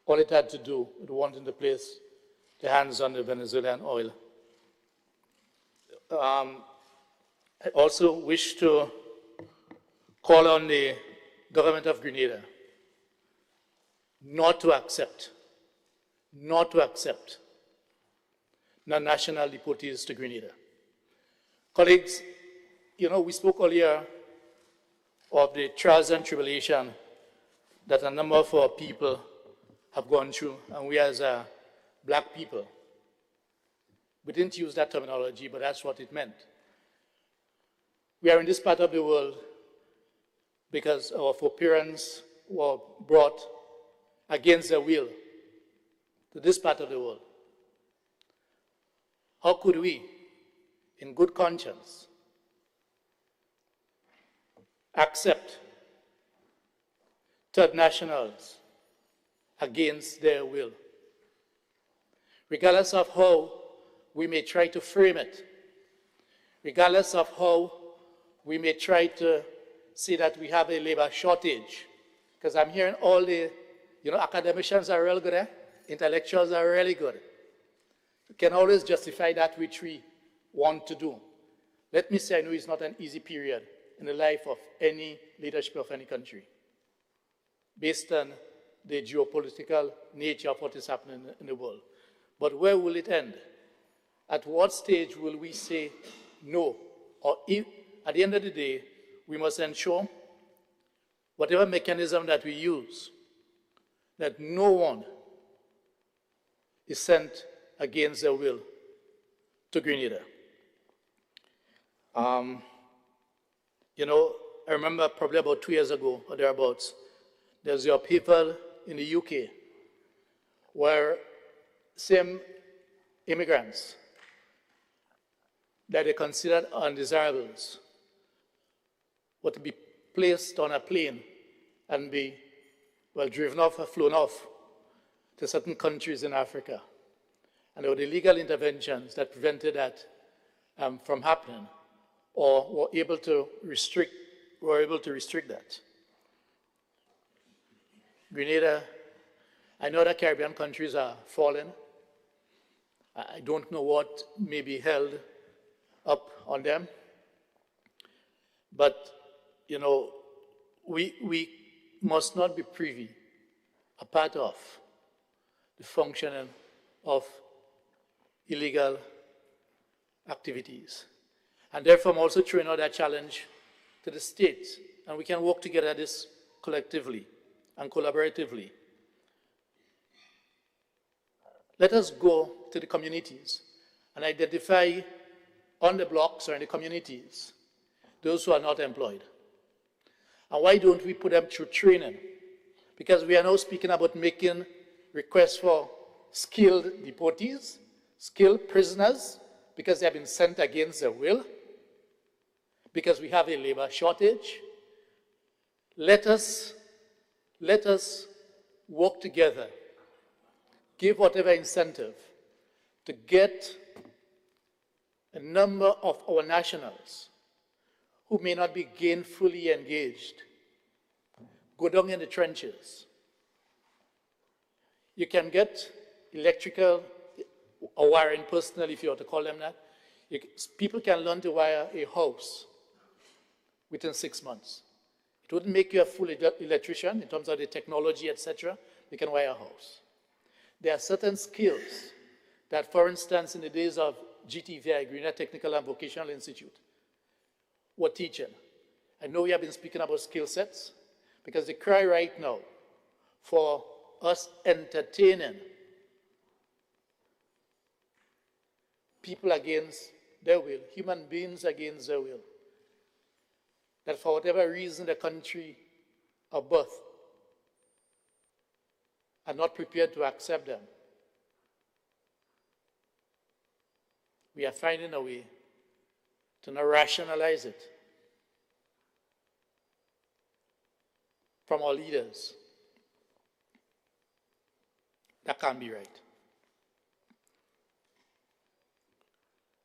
All it had to do with wanting to place the hands on the Venezuelan oil. I also wish to call on the government of Grenada not to accept non-national deportees to Grenada. Colleagues, you know, we spoke earlier of the trials and tribulation that a number of our people have gone through, and we as black people, we didn't use that terminology, but that's what it meant. We are in this part of the world because our foreparents were brought against their will to this part of the world. How could we, in good conscience, accept third nationals against their will? Regardless of how we may try to frame it, regardless of how we may try to say that we have a labor shortage, because I'm hearing all the, academicians are real good, intellectuals are really good. We can always justify that which we want to do. Let me say, I know it's not an easy period in the life of any leadership of any country, based on the geopolitical nature of what is happening in the world. But where will it end? At what stage will we say no? Or if, at the end of the day, we must ensure whatever mechanism that we use, that no one is sent against their will to Grenada. I remember probably about 2 years ago, or thereabouts, there's your people in the UK where same immigrants that they considered undesirables were to be placed on a plane and be, driven off or flown off to certain countries in Africa. And there were the legal interventions that prevented that from happening, or were able to restrict that. Grenada, I know that Caribbean countries are falling. I don't know what may be held up on them. But, we must not be privy, a part of the functioning of illegal activities. And therefore, I'm also throwing out that challenge to the states, and we can work together at this collectively and collaboratively. Let us go to the communities and identify on the blocks or in the communities those who are not employed. And why don't we put them through training? Because we are now speaking about making requests for skilled deportees, skilled prisoners, because they have been sent against their will, because we have a labor shortage. Let us work together, give whatever incentive to get a number of our nationals who may not be gainfully engaged go down in the trenches. You can get electrical or wiring personnel, if you want to call them that. People can learn to wire a house within 6 months. It wouldn't make you a full electrician in terms of the technology, etc. You can wire a house. There are certain skills that, for instance, in the days of GTVI, Grenada Technical and Vocational Institute, were teaching. I know we have been speaking about skill sets, Because the cry right now for us entertaining people against their will, human beings against their will, that for whatever reason the country of birth are not prepared to accept them, we are finding a way to not rationalize it from our leaders. That can't be right.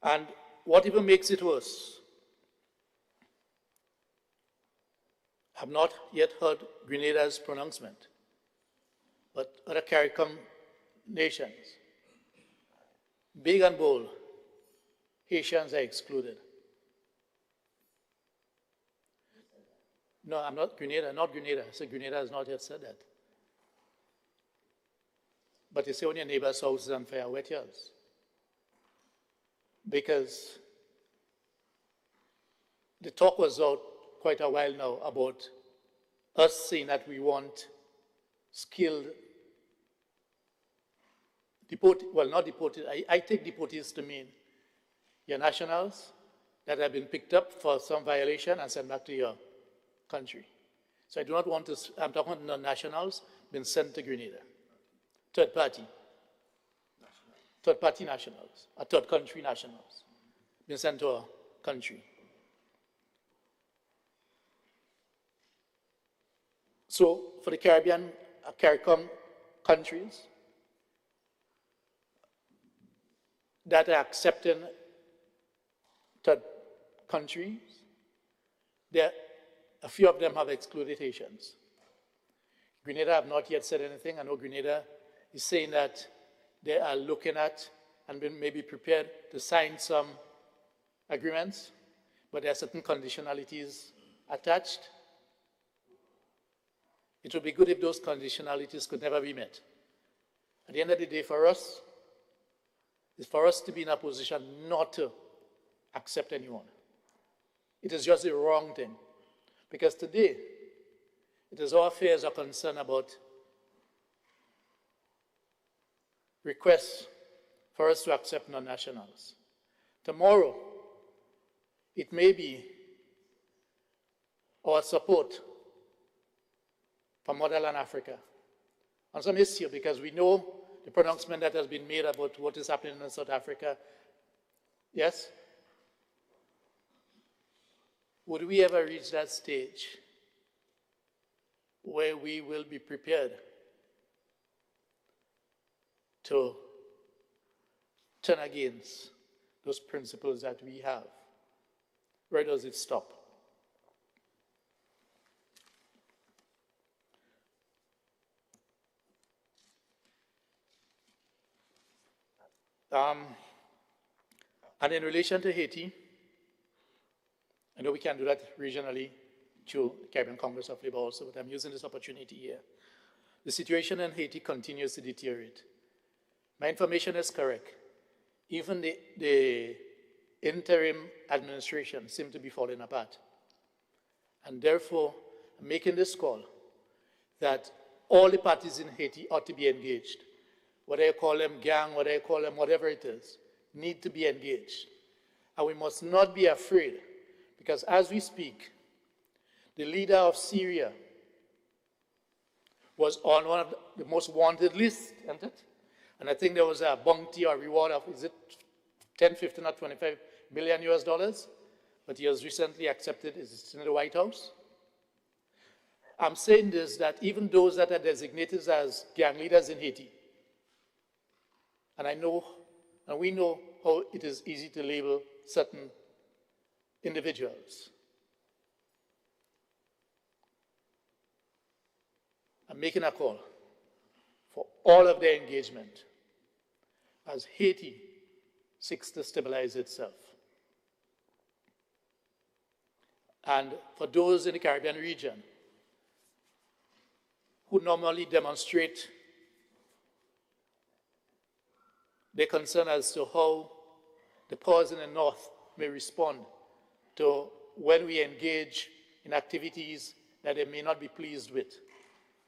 And what even makes it worse, I have not yet heard Grenada's pronouncement, but other CARICOM nations, big and bold, Haitians are excluded. No, I'm not Grenada, not Grenada. I said Grenada has not yet said that. But you say on your neighbor's house is unfair, wet yours. Because the talk was out quite a while now about us saying that we want skilled, not deported, I take deportees to mean your nationals that have been picked up for some violation and sent back to your country. So I do not want to, I'm talking about non-nationals been sent to Grenada. Third party nationals, or third country nationals, been sent to a country. So for the Caribbean, CARICOM countries that are accepting third countries, a few of them have excluded Haitians. Grenada have not yet said anything. I know Grenada is saying that they are looking at and maybe prepared to sign some agreements, but there are certain conditionalities attached. It would be good if those conditionalities could never be met. At the end of the day, for us, is for us to be in a position not to accept anyone. It is just the wrong thing. Because today, it is our affairs are concerned about requests for us to accept non-nationals. Tomorrow, it may be our support for Motherland Africa on some issue, because we know the pronouncement that has been made about what is happening in South Africa. Yes? Would we ever reach that stage where we will be prepared to turn against those principles that we have? Where does it stop? And in relation to Haiti, I know we can do that regionally through the Caribbean Congress of Labour also, but I'm using this opportunity here. The situation in Haiti continues to deteriorate. My information is correct. Even the interim administration seems to be falling apart. And therefore, I'm making this call that all the parties in Haiti ought to be engaged. Whether you call them gang, whether you call them whatever it is, need to be engaged. And we must not be afraid, because as we speak, the leader of Syria was on one of the most wanted lists, isn't it? And I think there was a bounty or reward of, is it 10, 15, or 25 million US dollars? But he was recently accepted, is in the White House. I'm saying this, that even those that are designated as gang leaders in Haiti, and I know, and we know how it is easy to label certain individuals. I'm making a call for all of their engagement as Haiti seeks to stabilize itself. And for those in the Caribbean region who normally demonstrate their concern as to how the powers in the North may respond to when we engage in activities that they may not be pleased with.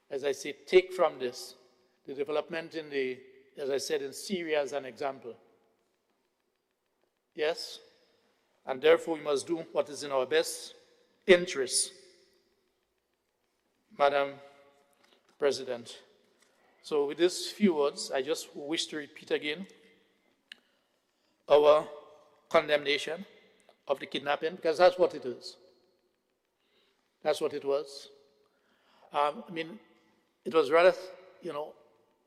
As I say, take from this the development in the, as I said, in Syria as an example. Yes? And therefore we must do what is in our best interest, Madam President. So with these few words, I just wish to repeat again our condemnation of the kidnapping, because that's what it is. That's what it was. I mean, it was rather,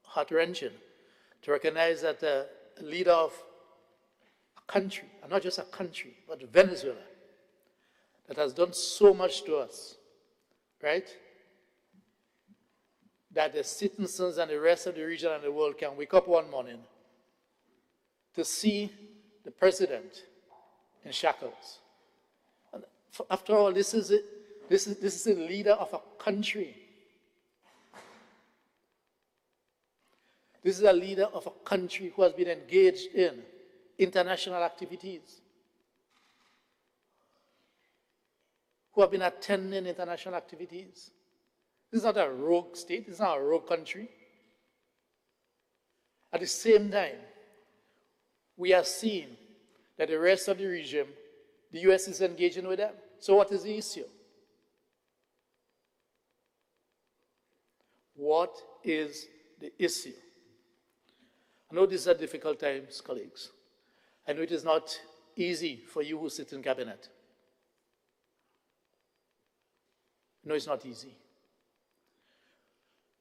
heart-wrenching to recognize that a leader of a country, and not just a country, but Venezuela, that has done so much to us, right? That the citizens and the rest of the region and the world can wake up one morning to see the president in shackles. And after all, this is the leader of a country. This is a leader of a country who has been engaged in international activities, who have been attending international activities. This is not a rogue state. This is not a rogue country. At the same time, we are seeing that the rest of the region, the U.S. is engaging with them. So what is the issue? What is the issue? I know these are difficult times, colleagues. I know it is not easy for you who sit in cabinet. No, it's not easy.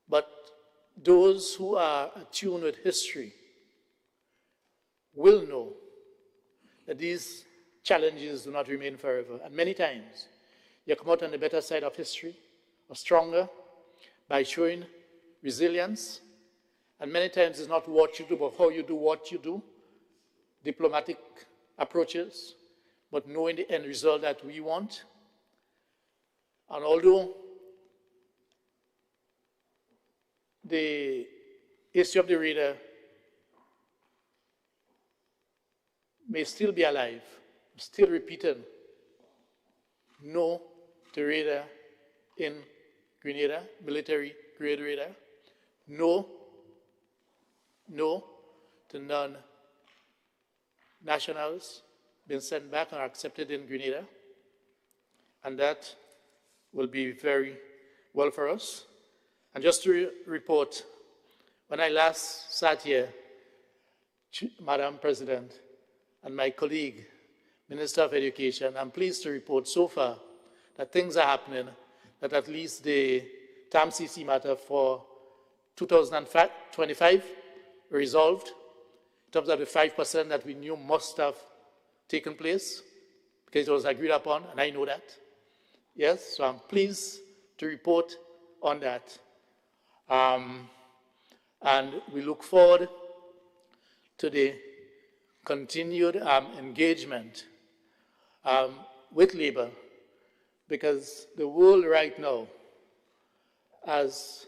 But those who are attuned with history will know that these challenges do not remain forever. And many times, you come out on the better side of history, or stronger, by showing resilience. And many times it's not what you do, but how you do what you do. Diplomatic approaches, but knowing the end result that we want. And although the issue of the reader may still be alive, I'm still repeating, no to radar in Grenada, military grade radar, no to non-nationals being sent back or accepted in Grenada, and that will be very well for us. And just to report, when I last sat here, Madam President, and my colleague, Minister of Education, I'm pleased to report so far that things are happening, that at least the TAMCC matter for 2025 resolved, in terms of the 5% that we knew must have taken place, because it was agreed upon, and I know that. Yes, so I'm pleased to report on that. And we look forward to the continued engagement with labor, because the world right now, as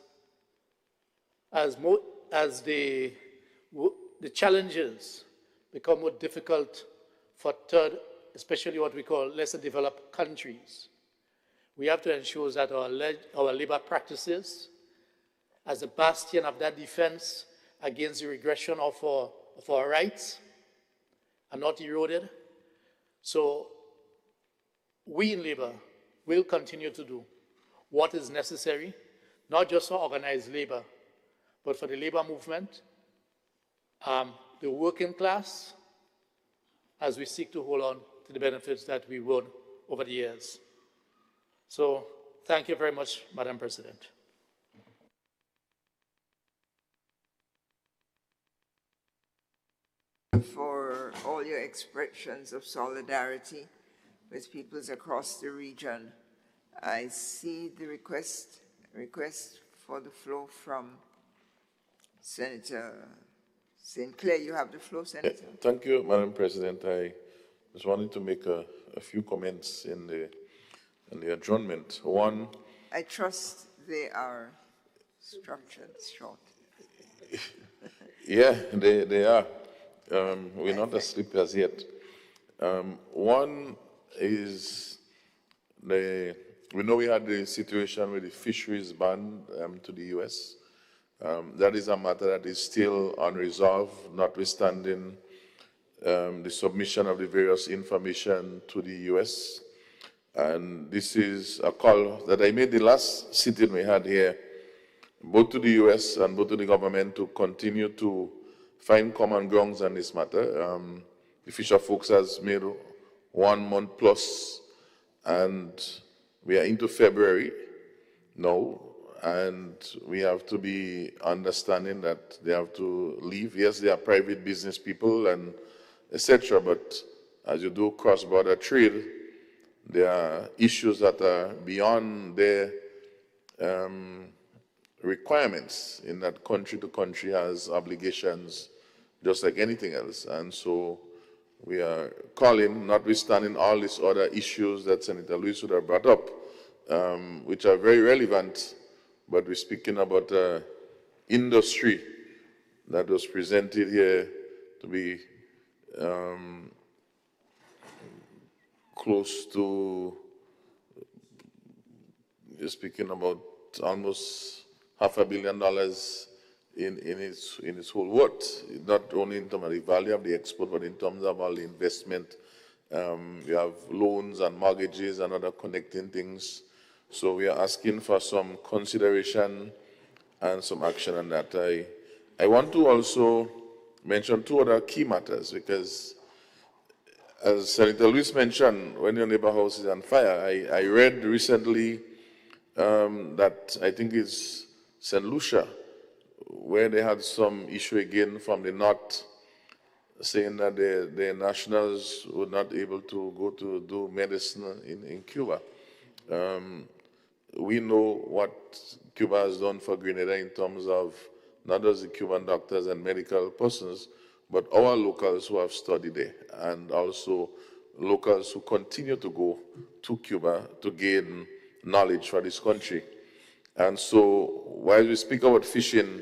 the challenges become more difficult for third, especially what we call lesser developed countries, we have to ensure that our labor practices, as a bastion of that defense against the regression of our rights, are not eroded. So we in labor will continue to do what is necessary, not just for organized labor, but for the labor movement, the working class, as we seek to hold on to the benefits that we won over the years. So thank you very much, Madam President. For all your expressions of solidarity with peoples across the region. I see the request for the floor from Senator St. Clair. You have the floor, Senator. Thank you, Madam President. I just wanted to make a few comments in the adjournment. One, I trust they are structured short. Yeah, they are. We're not asleep as yet. One is the we know we had the situation with the fisheries ban to the U.S. That is a matter that is still unresolved, notwithstanding the submission of the various information to the U.S. And this is a call that I made the last sitting we had here, both to the U.S. and both to the government, to continue to find common grounds on this matter. The Fisher folks has made 1 month plus, and we are into February now, and we have to be understanding that they have to leave. Yes, they are private business people and etc., but as you do cross-border trade, there are issues that are beyond their requirements, in that country to country has obligations just like anything else. And so we are calling, notwithstanding all these other issues that Senator Lewis would have brought up, which are very relevant, but we're speaking about industry that was presented here to be close to, you're speaking about almost $500 million in its whole worth, not only in terms of the value of the export, but in terms of all the investment. You have loans and mortgages and other connecting things. So we are asking for some consideration and some action on that. I want to also mention 2 other key matters, because as Senator Lewis mentioned, when your neighbor house is on fire, I read recently that I think it's St. Lucia, where they had some issue again from the north, saying that the nationals were not able to go to do medicine in Cuba. We know what Cuba has done for Grenada in terms of not just the Cuban doctors and medical persons, but our locals who have studied there, and also locals who continue to go to Cuba to gain knowledge for this country. And so while we speak about fishing,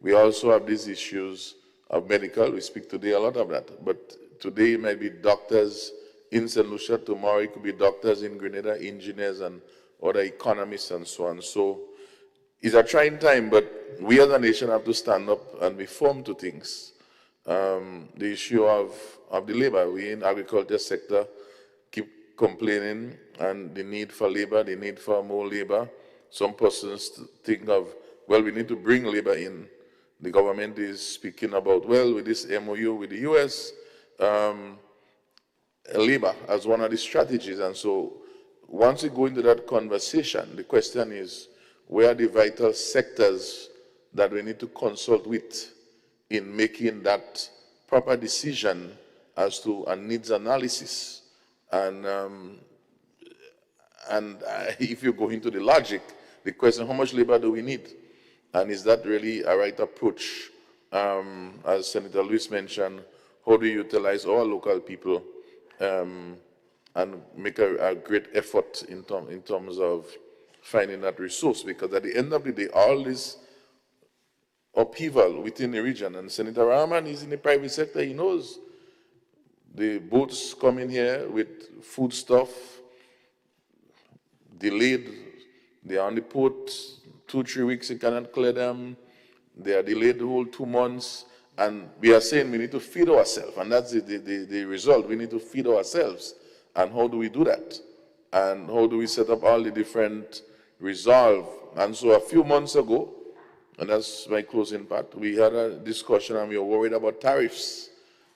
we also have these issues of medical. We speak today a lot of that. But today it might be doctors in St. Lucia, tomorrow it could be doctors in Grenada, engineers and other economists and so on. So it's a trying time, but we as a nation have to stand up and be firm to things. The issue of the labor, we in the agriculture sector keep complaining, and the need for labor, the need for more labor. Some persons think of, well, we need to bring labor in. The government is speaking about, well, with this MOU with the US, labor as one of the strategies. And so once we go into that conversation, the question is, where are the vital sectors that we need to consult with in making that proper decision as to a needs analysis? And if you go into the logic, the question, how much labor do we need? And is that really a right approach? As Senator Lewis mentioned, how do you utilize our local people and make a great effort in terms of finding that resource? Because at the end of the day, all this upheaval within the region, and Senator Rahman is in the private sector, he knows the boats coming here with food stuff, delayed, they are on the port 2-3 weeks, you cannot clear them, they are delayed the whole 2 months, and we are saying we need to feed ourselves, and that's the result. We need to feed ourselves. And how do we do that? And how do we set up all the different resolve? And so a few months ago, and that's my closing part, we had a discussion and we were worried about tariffs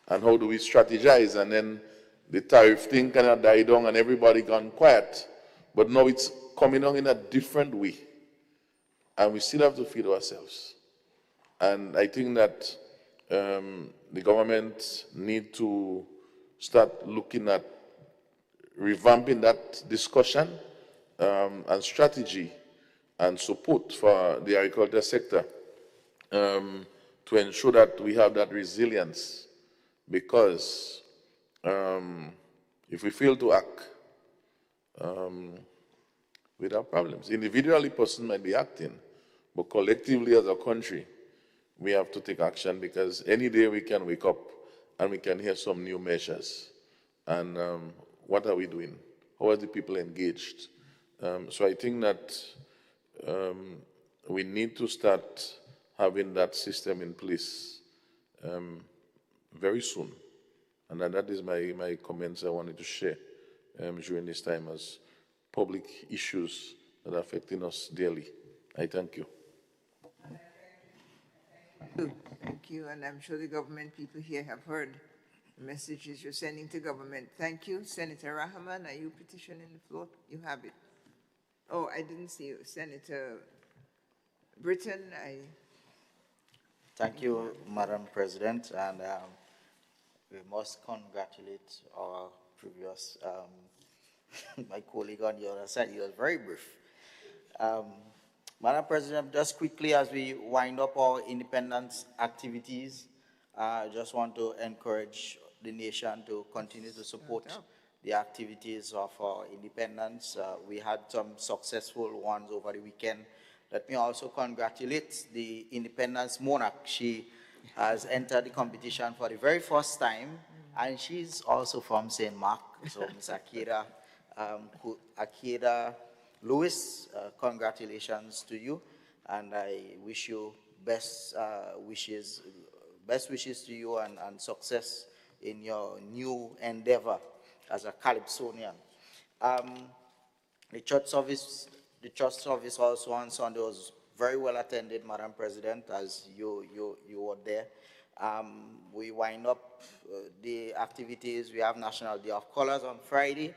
and how do we strategize, and then the tariff thing kind of died down and everybody gone quiet. But now it's coming on in a different way, and we still have to feed ourselves. And I think that the government need to start looking at revamping that discussion and strategy and support for the agriculture sector to ensure that we have that resilience. Because if we fail to act, we have problems. Individually, person might be acting, but collectively as a country, we have to take action, because any day we can wake up and we can hear some new measures. And what are we doing? How are the people engaged? So I think that we need to start having that system in place very soon. And that is my comments I wanted to share during this time as public issues that are affecting us daily. I thank you. Thank you, and I'm sure the government people here have heard the messages you're sending to government. Thank you. Senator Rahman, are you petitioning the floor? You have it. Oh, I didn't see you. Senator Britton, Thank you, Madam President, and we must congratulate our previous, my colleague on the other side. He was very brief. Madam President, just quickly as we wind up our independence activities, I just want to encourage the nation to continue to support the activities of our independence. We had some successful ones over the weekend. Let me also congratulate the Independence Monarch. She has entered the competition for the very first time, and she's also from St. Mark. So Ms. Akeda Lewis, congratulations to you, and I wish you best wishes to you and success in your new endeavor as a Calypsonian. The church service also on Sunday was very well attended, Madam President, as you were there. We wind up the activities. We have National Day of Colors on Friday,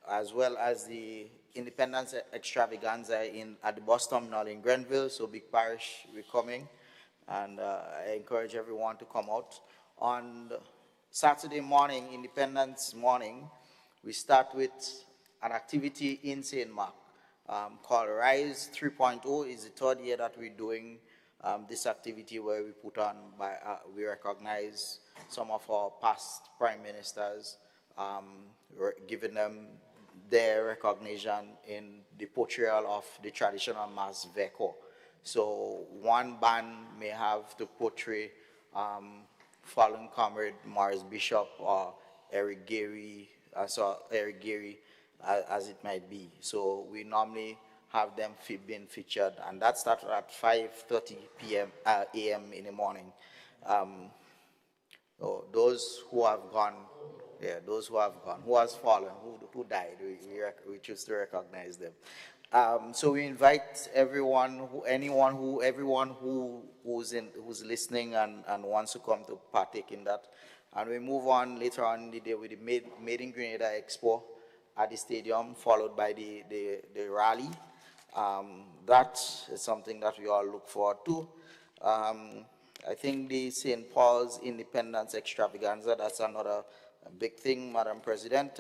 as well as the Independence Extravaganza at the bus terminal in Grenville. So Big Parish, we're coming, and I encourage everyone to come out. On Saturday morning, Independence morning, we start with an activity in St. Mark called Rise 3.0. Is the third year that we're doing this activity where we put on, we recognize some of our past prime ministers, giving them their recognition in the portrayal of the traditional mass vehicle. So one band may have to portray fallen comrade Morris Bishop or Eric Gary, as it might be. So we normally have them being featured, and that starts at 5:30 a.m. in the morning. So those who have gone, who has fallen, who died, we choose to recognize them. So we invite everyone who's listening and wants to come to partake in that. And we move on later on in the day with the Made in Grenada Expo at the stadium, followed by the rally. That is something that we all look forward to. I think the St. Paul's Independence Extravaganza, that's another big thing, Madam President.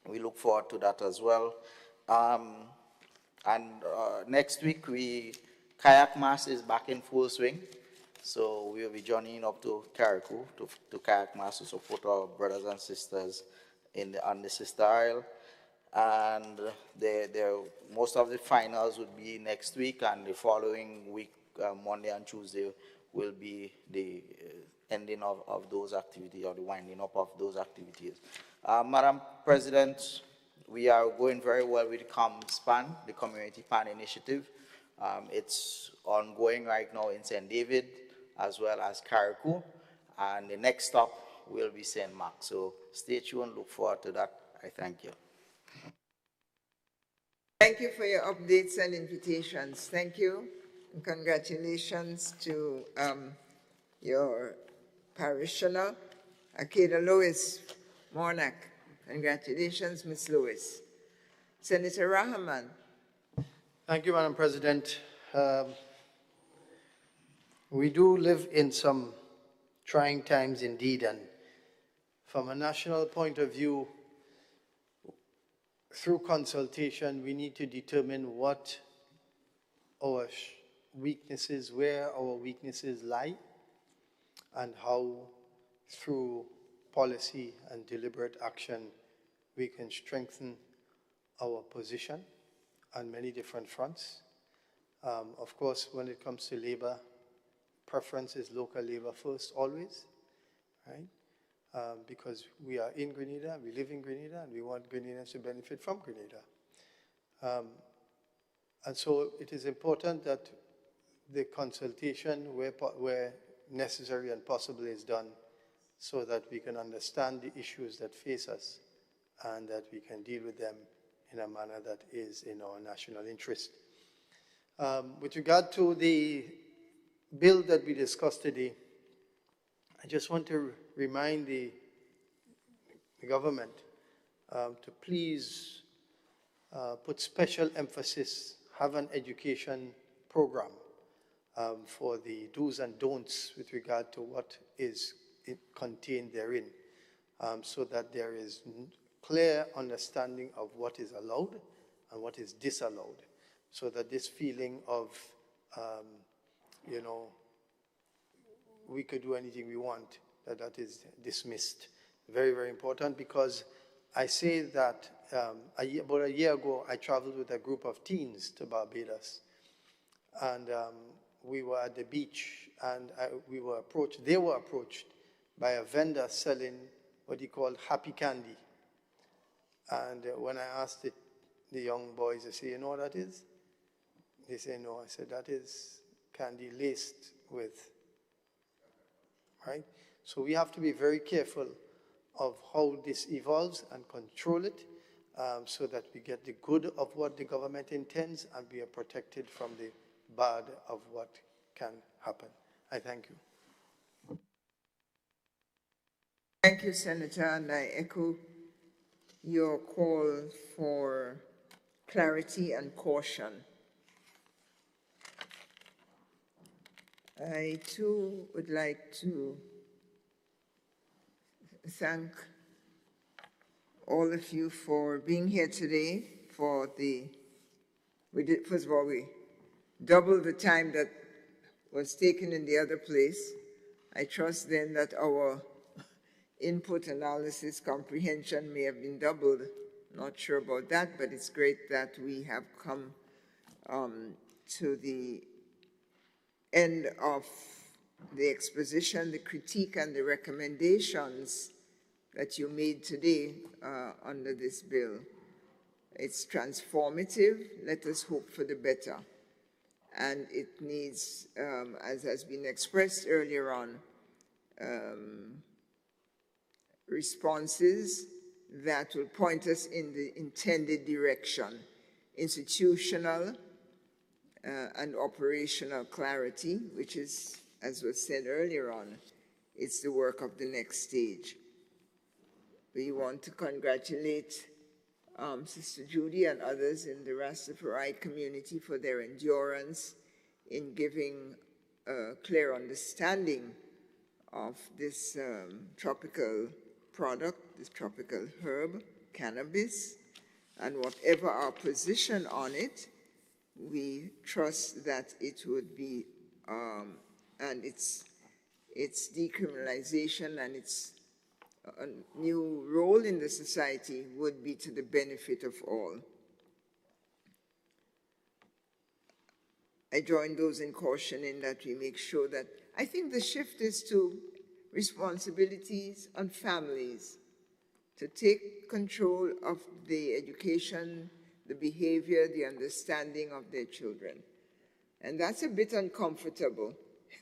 We look forward to that as well. Next week, Kayak Mass is back in full swing. So we will be joining up to Carriacou to Kayak Mass to support our brothers and sisters on the Sister Isle. And most of the finals would be next week, and the following week, Monday and Tuesday, will be the ending of those activities, or the winding up of those activities. Madam President, we are going very well with the ComSpan, the Community PAN Initiative. It's ongoing right now in St. David, as well as Carriacou, and the next stop will be St. Mark. So stay tuned, look forward to that. I thank you. Thank you for your updates and invitations. Thank you, and congratulations to your parishioner, Akeda Lewis Monarch. Congratulations, Ms. Lewis. Senator Rahman. Thank you, Madam President. We do live in some trying times indeed, and from a national point of view, through consultation, we need to determine what our weaknesses, where our weaknesses lie, and how through policy and deliberate action we can strengthen our position on many different fronts. Of course, when it comes to labor, preference is local labor first always, right? Because we are in Grenada, we live in Grenada, and we want Grenadians to benefit from Grenada. And so it is important that the consultation where necessary and possible is done so that we can understand the issues that face us and that we can deal with them in a manner that is in our national interest. With regard to the bill that we discussed today, I just want to remind the government to please put special emphasis, have an education program for the do's and don'ts with regard to what is contained therein, so that there is clear understanding of what is allowed and what is disallowed, so that this feeling of, you know, we could do anything we want, that is dismissed. Very, very important, because I say that about a year ago, I traveled with a group of teens to Barbados, and we were at the beach, and they were approached by a vendor selling what he called happy candy. And when I asked the young boys, I said, you know what that is? They say, no. I said, that is candy laced with, right? So we have to be very careful of how this evolves and control it, so that we get the good of what the government intends and we are protected from the bad of what can happen. I thank you. Thank you, Senator, and I echo your call for clarity and caution. I too would like to thank all of you for being here today. First of all, we doubled the time that was taken in the other place. I trust then that our input, analysis, comprehension may have been doubled. Not sure about that, but it's great that we have come to the end of the exposition, the critique, and the recommendations that you made today under this bill. It's transformative. Let us hope for the better. And it needs, as has been expressed earlier on, responses that will point us in the intended direction, institutional and operational clarity, which is, as was said earlier on, it's the work of the next stage. We want to congratulate Sister Judy and others in the Rastafari community for their endurance in giving a clear understanding of this tropical product, this tropical herb, cannabis, and whatever our position on it, we trust that it would be, and its decriminalization and its new role in the society would be to the benefit of all. I join those in cautioning that we make sure that, I think the shift is to responsibilities on families to take control of the education, the behavior, the understanding of their children. And that's a bit uncomfortable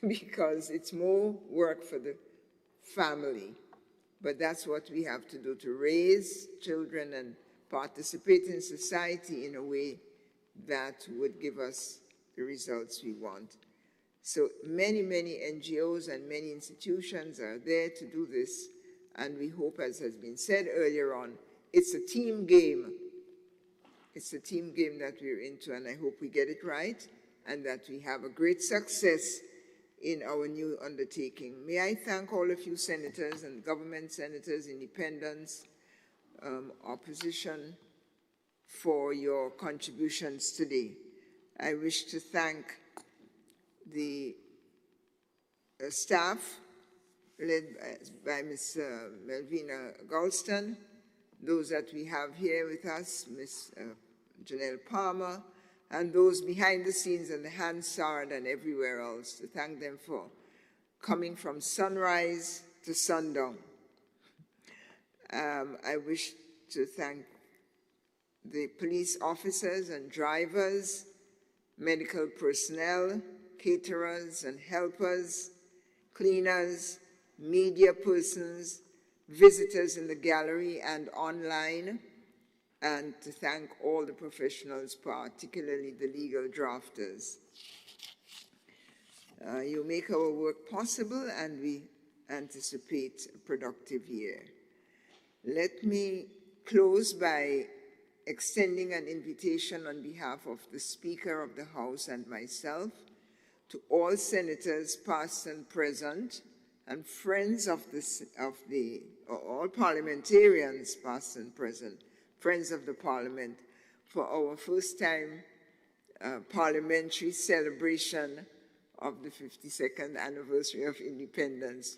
because it's more work for the family. But that's what we have to do, to raise children and participate in society in a way that would give us the results we want. So many, many NGOs and many institutions are there to do this, and we hope, as has been said earlier on, it's a team game. It's a team game that we're into, and I hope we get it right and that we have a great success in our new undertaking. May I thank all of you senators and government senators, independents, opposition, for your contributions today. I wish to thank the staff led by Ms. Melvina Galston, those that we have here with us, Ms. Janelle Palmer, and those behind the scenes and the Hansard and everywhere else, to thank them for coming from sunrise to sundown. I wish to thank the police officers and drivers, medical personnel, caterers and helpers, cleaners, media persons, visitors in the gallery and online, and to thank all the professionals, particularly the legal drafters. You make our work possible, and we anticipate a productive year. Let me close by extending an invitation on behalf of the Speaker of the House and myself to all senators, past and present, and friends of all parliamentarians, past and present, friends of the Parliament, for our first time parliamentary celebration of the 52nd anniversary of independence.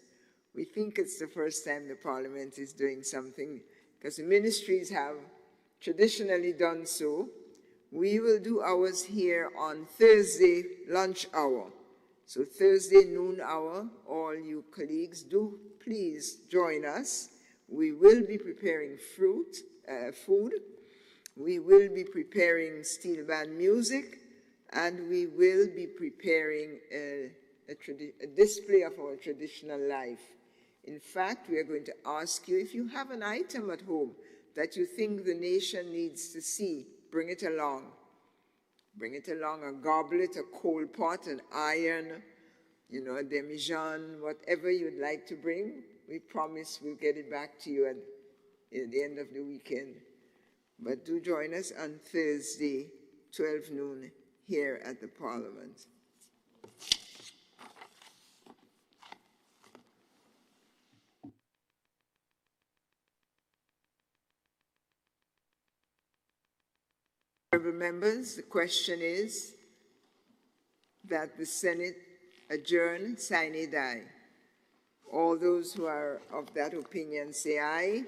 We think it's the first time the Parliament is doing something, because the ministries have traditionally done so. We will do ours here on Thursday lunch hour. So Thursday noon hour, all you colleagues, do please join us. We will be preparing food. We will be preparing steel band music, and we will be preparing a display of our traditional life. In fact, we are going to ask you, if you have an item at home that you think the nation needs to see, bring it along. Bring it along, a goblet, a coal pot, an iron, you know, a demijohn, whatever you'd like to bring. We promise we'll get it back to you at the end of the weekend. But do join us on Thursday, 12 noon, here at the Parliament. Honourable members, the question is that the Senate adjourn sine die. All those who are of that opinion say aye,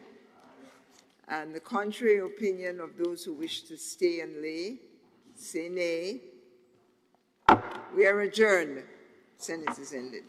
and the contrary opinion of those who wish to stay and lay say nay. We are adjourned. Senate is ended.